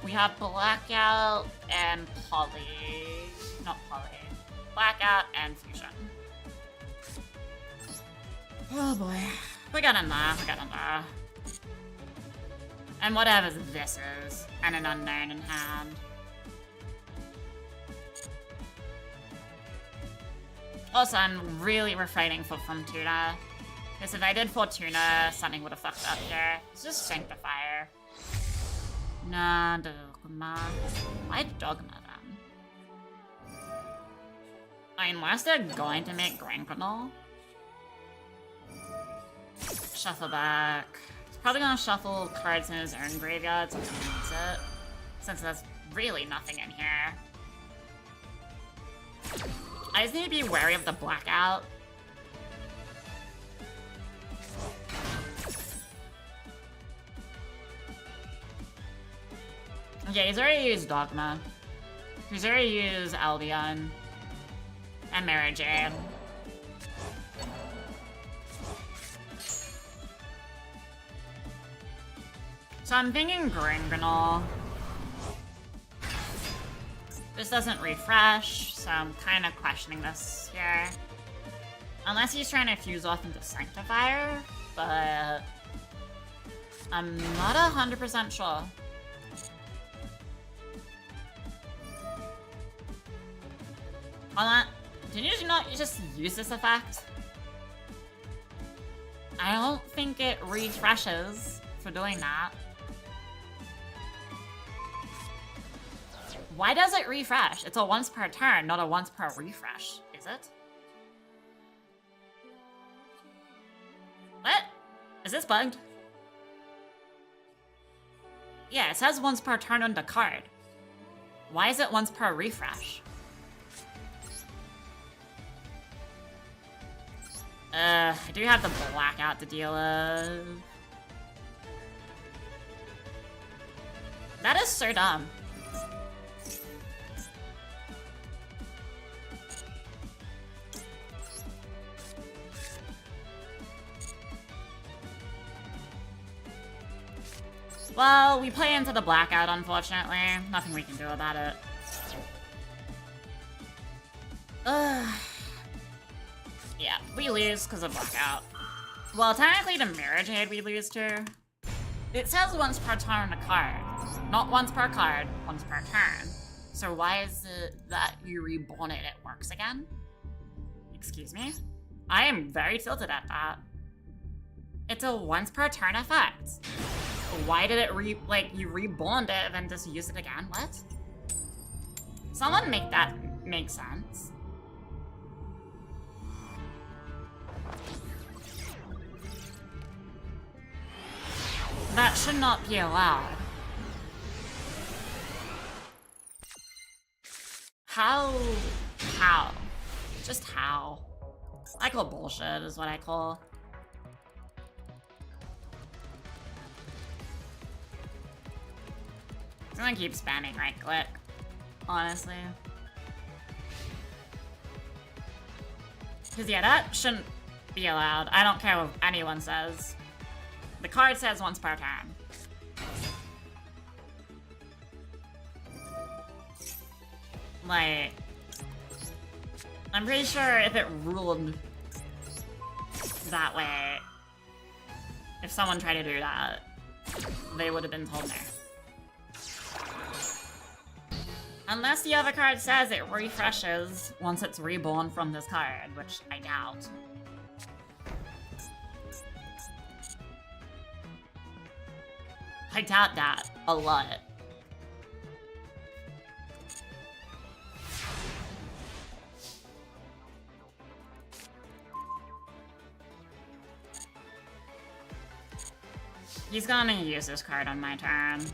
We have Blackout and Poly. Not Poly. Blackout and Fusion. Oh boy. We got in there, we got in there. And whatever this is. And an Unknown in hand. Also, I'm really refraining from Tuna. Because if I did Fortuna, something would have fucked up here. It's just Sanctifier. Nah, Dogma. Why Dogma then? I mean, unless they're going to make Grankernal. Shuffle back. He's probably gonna shuffle cards in his own graveyard since he needs it. Since there's really nothing in here. I just need to be wary of the Blackout. Okay, he's already used Dogma. He's already used Albion. And Mary Jane. So I'm thinking Gringonal. This doesn't refresh, so I'm kind of questioning this here. Unless he's trying to fuse off into Sanctifier, but I'm not 100% sure. On that, did you not just use this effect? I don't think it refreshes for doing that. Why does it refresh? It's a once per turn, not a once per refresh, is it? What? Is this bugged? Yeah, it says once per turn on the card. Why is it once per refresh? I do have the Blackout to deal with. That is so dumb. Well, we play into the Blackout, unfortunately. Nothing we can do about it. Yeah, we lose because of Blackout. Well, technically the Mirror Jade we lose to. It says once per turn on a card. Not once per card, once per turn. So why is it that you reborn it, it works again? Excuse me? I am very tilted at that. It's a once per turn effect. Why did it you reborn it and then just use it again? What? Someone make that make sense. That should not be allowed. How? Just how? I call bullshit is what I call. I'm gonna keep spamming right click, honestly. Cause yeah, that shouldn't be allowed. I don't care what anyone says. The card says once per turn. Like, I'm pretty sure if it ruled that way, if someone tried to do that, they would have been told no. Unless the other card says it refreshes once it's reborn from this card, which I doubt. I doubt that a lot. He's gonna use this card on my turn.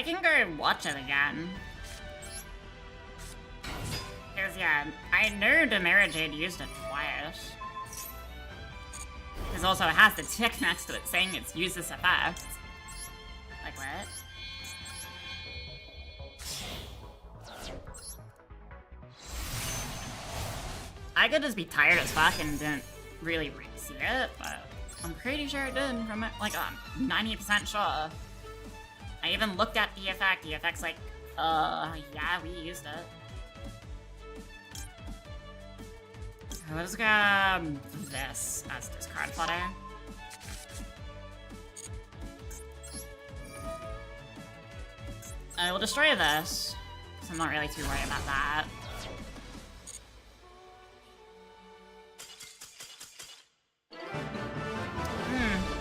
I can go watch it again. Because, yeah, I know Demerigade used it twice. Because also it has the tick next to it saying it's used this effect. Like, what? I could just be tired as fuck and didn't really see it, but I'm pretty sure it did from it. Like, I'm 90% sure. I even looked at the effect. The effect's like, yeah, we used it. Let's grab this as discard fodder. I will destroy this, because I'm not really too worried about that.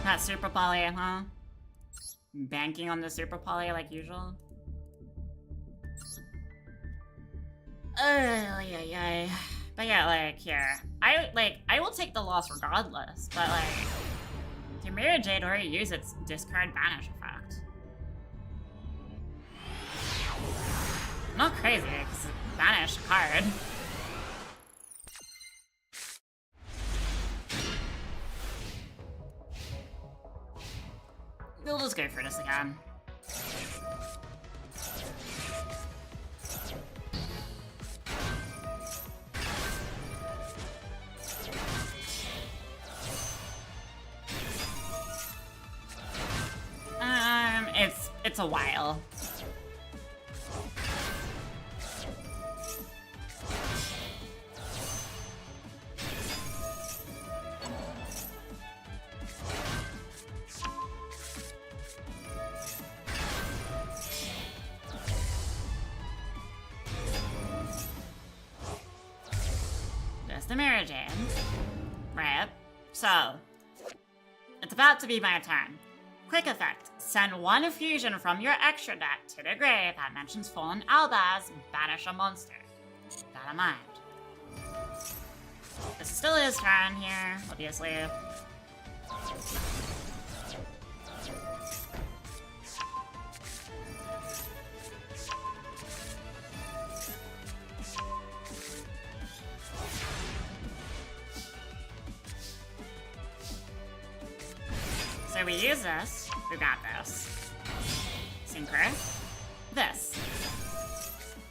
That super poly, huh? Banking on the super poly like usual. Yeah. But yeah, like, here. I will take the loss regardless, but like, Chimera Jade already used its discard banish effect. Not crazy, because it banished a card. We'll just go for this again. It's a while. There's the Mirajane. Right. So, it's about to be my turn. Quick effect. Send one fusion from your extra deck to the grave that mentions Fallen Albaz, banish a monster. Keep that in mind. This is still his turn here, obviously. So we use this. We got this. Synchro. This.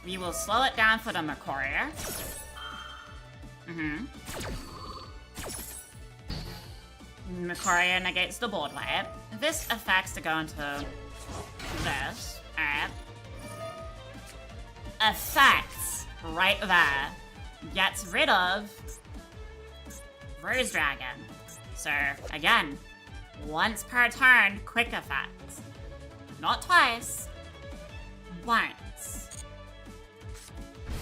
We will slow it down for the Macoria. Macoria negates the board wipe. This affects to go into this. Alright. Effects right there. Gets rid of Rose Dragon. So, again, once per turn, quick effects. Not twice. Once.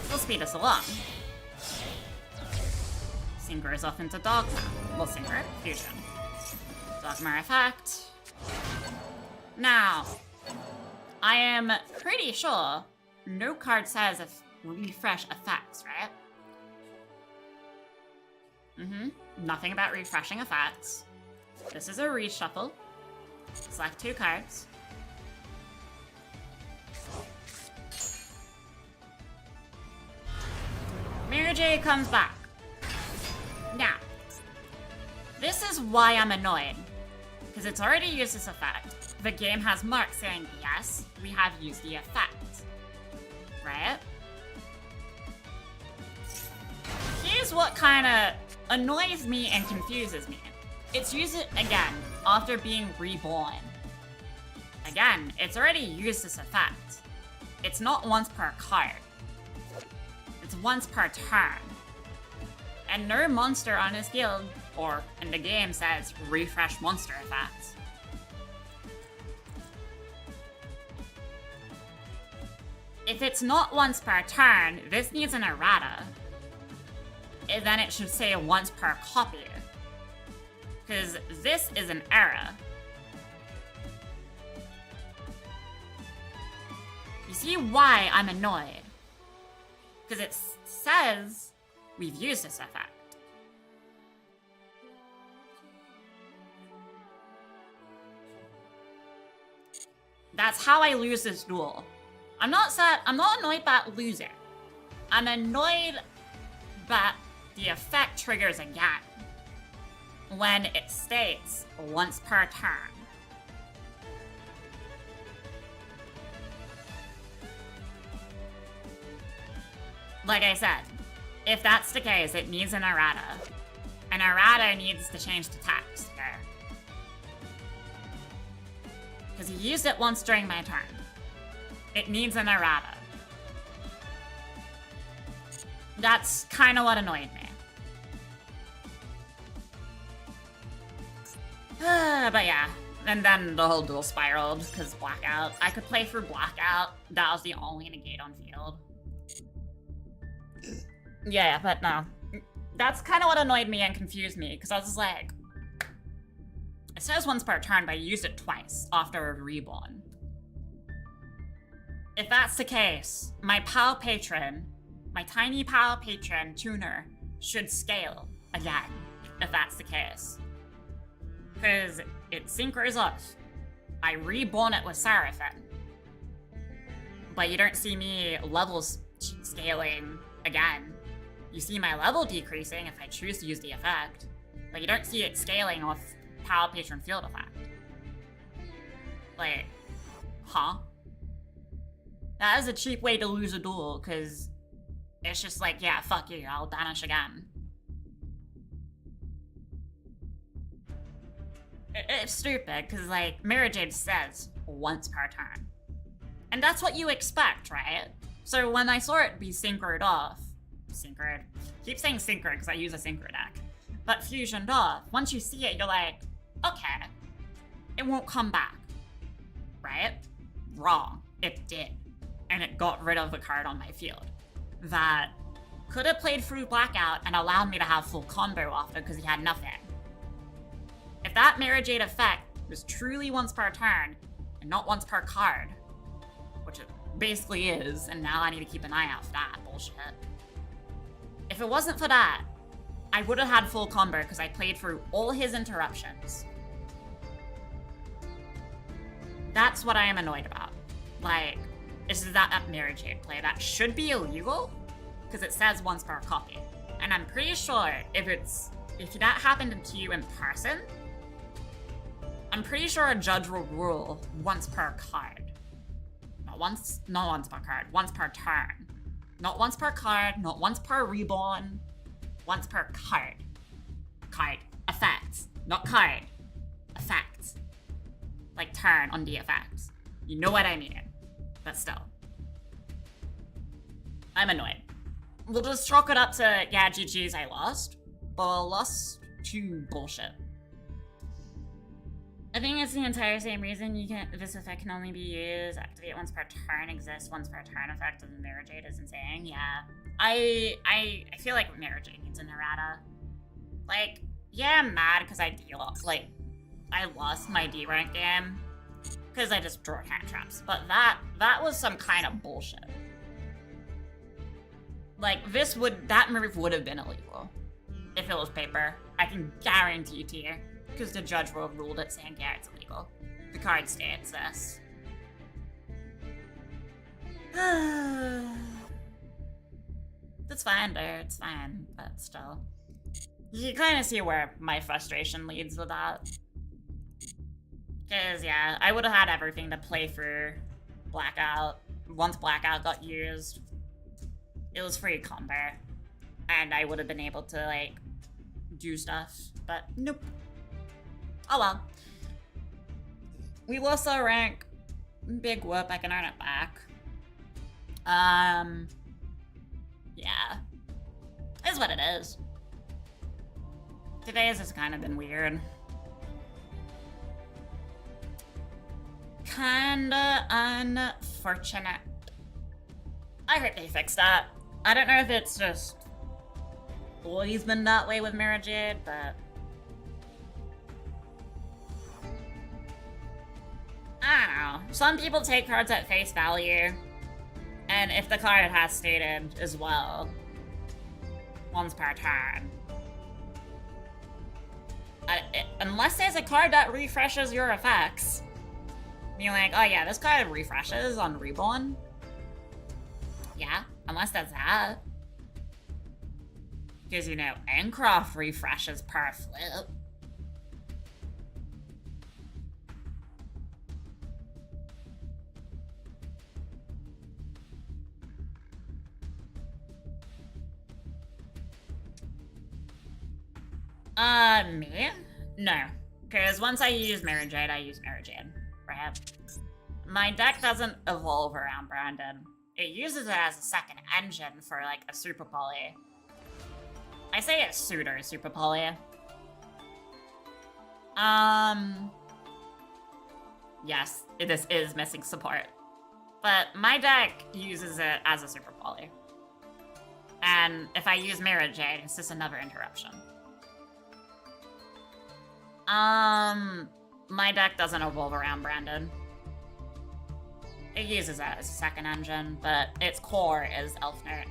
We'll speed us along. Synchro's off into Dogma. Well, Synchro, Fusion. Dogma effect. Now, I am pretty sure no card says if refresh effects, right? Nothing about refreshing effects. This is a reshuffle. Select 2 cards. Mary J comes back. Now, this is why I'm annoyed. Because it's already used this effect. The game has marks saying, yes, we have used the effect. Right? Here's what kind of annoys me and confuses me. It's used it again after being reborn. Again, it's already used this effect. It's not once per card. It's once per turn. And no monster on his guild or in the game says refresh monster effects. If it's not once per turn, this needs an errata. And then it should say once per copy. Because this is an error. You see why I'm annoyed? Because it says we've used this effect. That's how I lose this duel. I'm not sad. I'm not annoyed about losing. I'm annoyed that the effect triggers again when it states once per turn. Like I said, if that's the case, it needs an errata. An errata needs to change to text here. Because he used it once during my turn. It needs an errata. That's kind of what annoyed me. But yeah, and then the whole duel spiraled because Blackout. I could play through Blackout. That was the only negate on field. Yeah, but no. That's kind of what annoyed me and confused me, because I was just like, it says once per turn, but I used it twice after a reborn. If that's the case, my PAL patron, my tiny PAL patron tuner, should scale again, if that's the case. Because it synchros off. I reborn it with Seraphim. But you don't see me levels scaling again. You see my level decreasing if I choose to use the effect, but you don't see it scaling off PAL patron field effect. Like, huh? That is a cheap way to lose a duel, because it's just like, yeah, fuck you, I'll banish again. It's stupid, because, like, Mirror Jade says once per turn. And that's what you expect, right? So when I saw it be synchroed off, synchroed. Keep saying synchroed because I use a synchro deck. But fusioned off, once you see it, you're like, okay, it won't come back. Right? Wrong. It did. And it got rid of a card on my field that could have played through Blackout and allowed me to have full combo after because he had nothing. If that Mirror Jade effect was truly once per turn and not once per card, which it basically is, and now I need to keep an eye out for that bullshit. If it wasn't for that, I would have had full combo because I played through all his interruptions. That's what I am annoyed about. Like, is that Mirror Jade play that should be illegal because it says once per copy. And I'm pretty sure if that happened to you in person, I'm pretty sure a judge will rule once per card. Not once per card, once per turn. Not once per card, not once per reborn, once per card. Card. Effects. Not card. Effects. Like turn on the effects. You know what I mean. But still. I'm annoyed. We'll just chalk it up to, yeah, GG's, I lost. But I lost to bullshit. I think it's the entire same reason this effect can only be used, activate once per turn, exists once per turn effect of the Mirror Jade is insane. Yeah. I feel like Mirror Jade needs an errata. Like, yeah, I'm mad because I lost my D rank game because I just drew hand traps. But that was some kind of bullshit. Like, that move would have been illegal if it was paper. I can guarantee to you. Because the judge will have ruled it saying, yeah, it's illegal. The card states this. That's fine, dude. It's fine. But still. You can kind of see where my frustration leads with that. Because, yeah, I would have had everything to play through Blackout. Once Blackout got used, it was free combo. And I would have been able to, like, do stuff. But nope. Oh well. We lost our rank. Big whoop, I can earn it back. Yeah. Is what it is. Today's has kind of been weird. Kinda unfortunate. I hope they fix that. I don't know if it's just always been that way with Mirror Jade, but I don't know. Some people take cards at face value, and if the card has stated as well, once per turn. Unless there's a card that refreshes your effects, Being like, oh yeah, this card refreshes on Reborn. Yeah, unless that's that. Because, you know, Encroft refreshes per flip. Me? No. Because once I use Mirror Jade, I use Mirror Jade, right? My deck doesn't evolve around Brandon. It uses it as a second engine for, like, a Super Poly. I say a pseudo Super Poly. Yes, this is missing support. But my deck uses it as a Super Poly. And if I use Mirror Jade, it's just another interruption. My deck doesn't evolve around Brandon. It uses it as a second engine, but its core is Elfnert.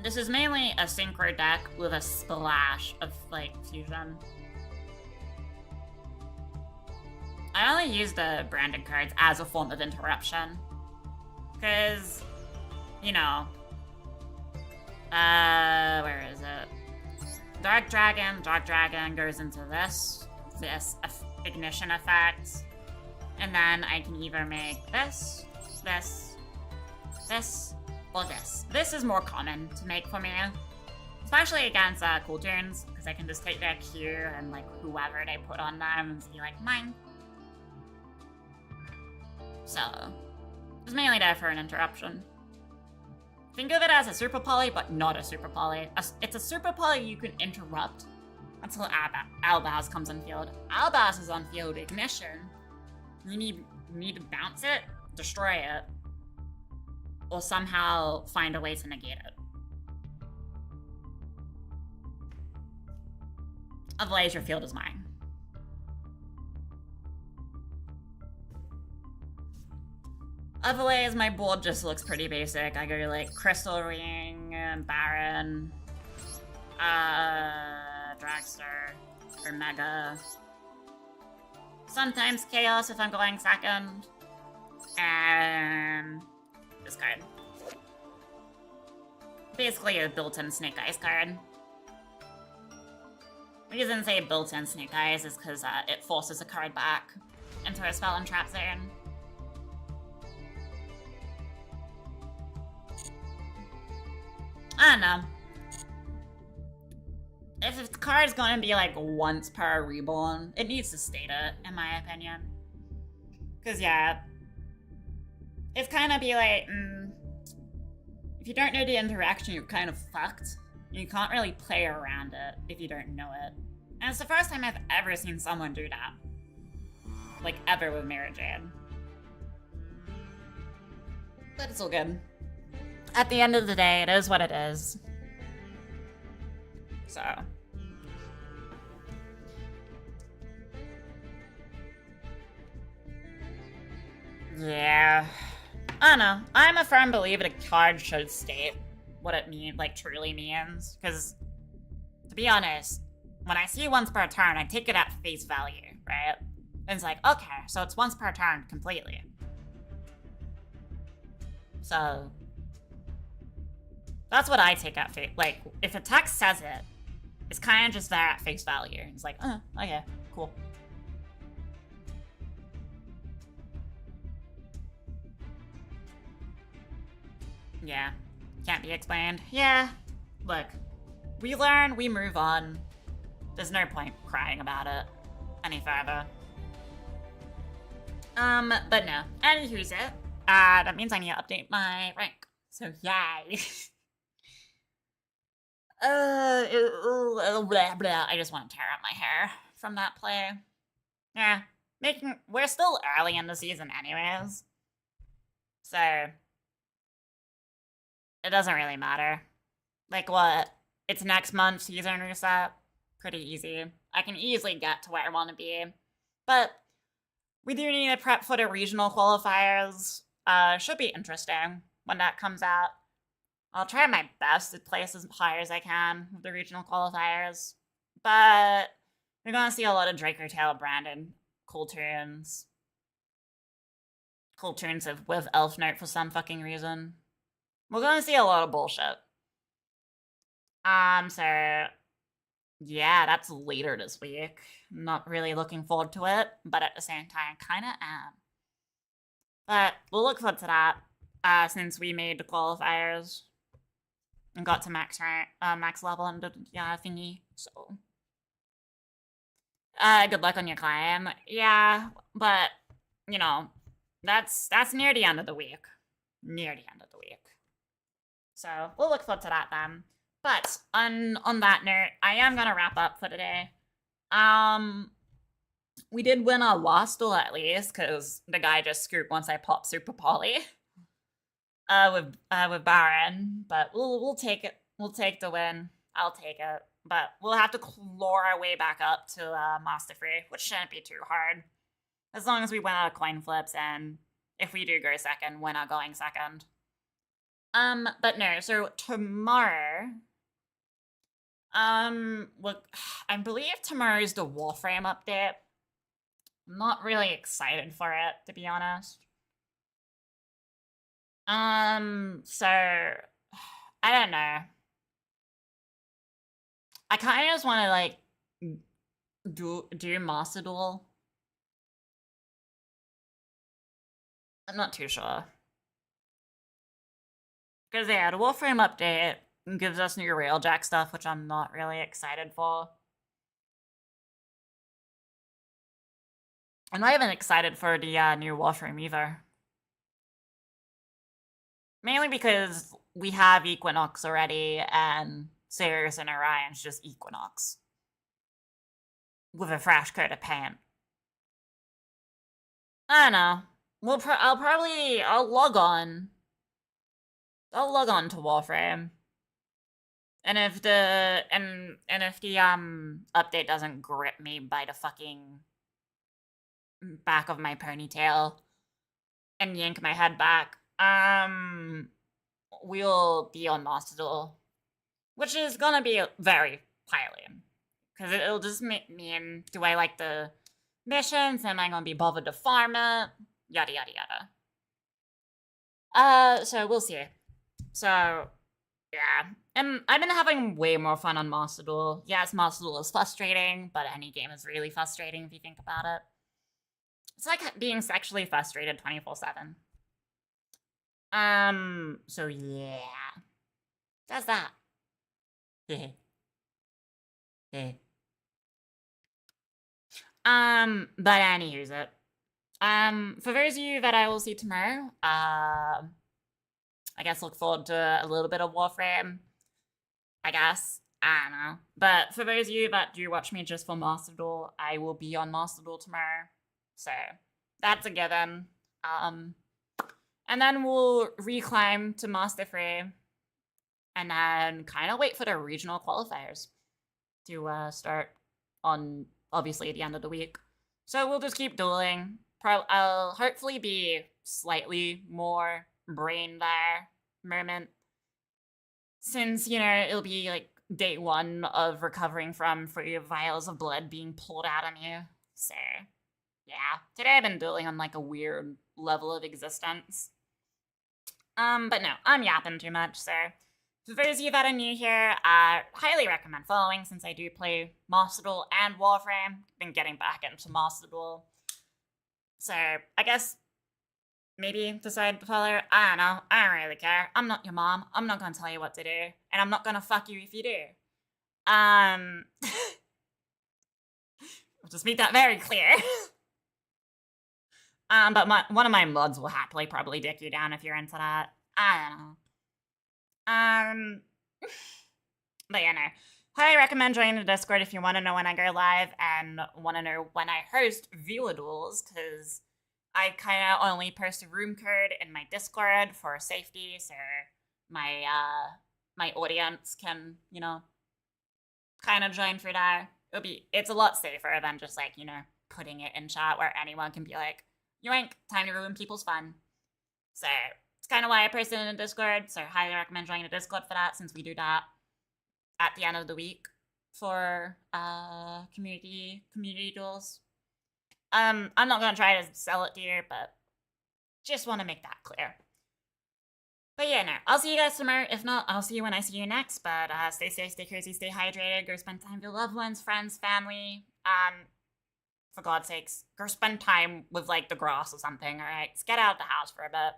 This is mainly a synchro deck with a splash of, like, fusion. I only use the Brandon cards as a form of interruption. Because, you know, where is it? Dark Dragon goes into this ignition effect. And then I can either make this, or this. This is more common to make for me. Especially against cool turns, because I can just take their Q and, like, whoever they put on them and be like, mine. So, it's mainly there for an interruption. Think of it as a Super Poly, but not a Super Poly. It's a Super Poly you can interrupt until Albaz comes on field. Albaz is on field, ignition. You need to bounce it, destroy it, or somehow find a way to negate it. Otherwise, your field is mine. Otherwise, my board just looks pretty basic. I go like Crystal Ring, Baron, Dragster, or Mega. Sometimes Chaos if I'm going second. And this card. Basically a built-in Snake Eyes card. The reason I say built-in Snake Eyes is because it forces a card back into a spell and trap zone. I don't know. If the card's going to be like once per reborn, it needs to state it, in my opinion. Because, yeah, it's kind of be like, if you don't know the interaction, you're kind of fucked. You can't really play around it if you don't know it. And it's the first time I've ever seen someone do that. Like, ever with Mirror Jade. But it's all good. At the end of the day, it is what it is. So. Yeah. I don't know. I'm a firm believer a card should state what it truly means. Because, to be honest, when I see once per turn, I take it at face value, right? And it's like, okay, so it's once per turn completely. So, that's what I take at face. Like, if a text says it, it's kind of just there at face value. It's like, oh, okay, cool. Yeah, can't be explained. Yeah, look, we learn, we move on. There's no point crying about it any further. But no, anywho's it. That means I need to update my rank. So yay. Blah, blah. I just want to tear up my hair from that play. Yeah, we're still early in the season anyways. So, it doesn't really matter. Like what? It's next month season reset. Pretty easy. I can easily get to where I want to be. But we do need to prep for the regional qualifiers. Should be interesting when that comes out. I'll try my best to place as high as I can with the regional qualifiers. But you're going to see a lot of Draco Tail Brandon cool tunes. Cool tunes with Elf Note for some fucking reason. We're gonna see a lot of bullshit. So yeah, that's later this week. Not really looking forward to it, but at the same time, kinda am. But we'll look forward to that, since we made the qualifiers and got to max rank, max level and the thingy. So, good luck on your climb. Yeah, but you know, that's near the end of the week. Near the end of the week. So we'll look forward to that then. But on that note, I am gonna wrap up for today. We did win a lost duel at least, because the guy just screwed once I popped Super Poly. With Baron, but we'll take it. We'll take the win. I'll take it. But we'll have to claw our way back up to Master Free, which shouldn't be too hard. As long as we win out of coin flips, and if we do go second, we're not going second. But no, so tomorrow, look, I believe tomorrow's the Warframe update. I'm not really excited for it, to be honest. So, I don't know. I kind of just want to, like, do Master Duel. I'm not too sure. Because, yeah, the Warframe update gives us new Railjack stuff, which I'm not really excited for. I'm not even excited for the new Warframe either. Mainly because we have Equinox already, and Sirius and Orion's just Equinox. With a fresh coat of paint. I don't know. I'll log on. I'll log on to Warframe. And if the update doesn't grip me by the fucking back of my ponytail and yank my head back, we'll be on Master Duel, which is gonna be very highly, because it'll just mean, do I like the missions? Am I gonna be bothered to farm it? Yada yada yada. So we'll see. So yeah, and I've been having way more fun on Master Duel. Yes, Master Duel is frustrating, but any game is really frustrating if you think about it. It's like being sexually frustrated 24/7. So yeah. That's that. But anywho's it. For those of you that I will see tomorrow, I guess look forward to a little bit of Warframe. I guess. I don't know. But for those of you that do watch me just for Master Duel, I will be on Master Duel tomorrow. So that's a given. And then we'll reclimb to Master Free, and then kind of wait for the regional qualifiers to start on, obviously, the end of the week. So we'll just keep dueling. I'll hopefully be slightly more brain there moment, since, you know, it'll be like day one of recovering from 3 vials of blood being pulled out of you. So yeah, today I've been dueling on like a weird level of existence. But no, I'm yapping too much, so for those of you that are new here, I highly recommend following, since I do play Master Duel and Warframe. Been getting back into Master Duel. So, I guess maybe decide to follow. I don't know. I don't really care. I'm not your mom. I'm not gonna tell you what to do. And I'm not gonna fuck you if you do. I'll just make that very clear. But one of my mods will happily probably dick you down if you're into that. I don't know. But yeah, no. Highly recommend joining the Discord if you want to know when I go live and want to know when I host viewer duels, because I kind of only post a room code in my Discord for safety, so my my audience can, you know, kind of join for that. It's a lot safer than just, like, you know, putting it in chat where anyone can be like, yoink, time to ruin people's fun. So it's kind of why I posted it in the Discord, so highly recommend joining the Discord for that, since we do that at the end of the week for community duels. I'm not gonna try to sell it to you, but just want to make that clear. But yeah, no, I'll see you guys tomorrow. If not, I'll see you when I see you next. But stay safe, stay crazy, stay hydrated. Go spend time with your loved ones, friends, family. For God's sakes, go spend time with like the grass or something. All right, just get out of the house for a bit.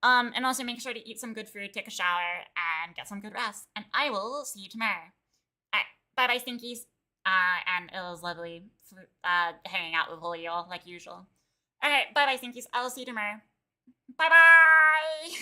And also make sure to eat some good food, take a shower, and get some good rest. And I will see you tomorrow. All right, bye bye, stinkies. And it was lovely hanging out with all y'all like usual. All right, bye bye, stinkies. I will see you tomorrow. Bye bye.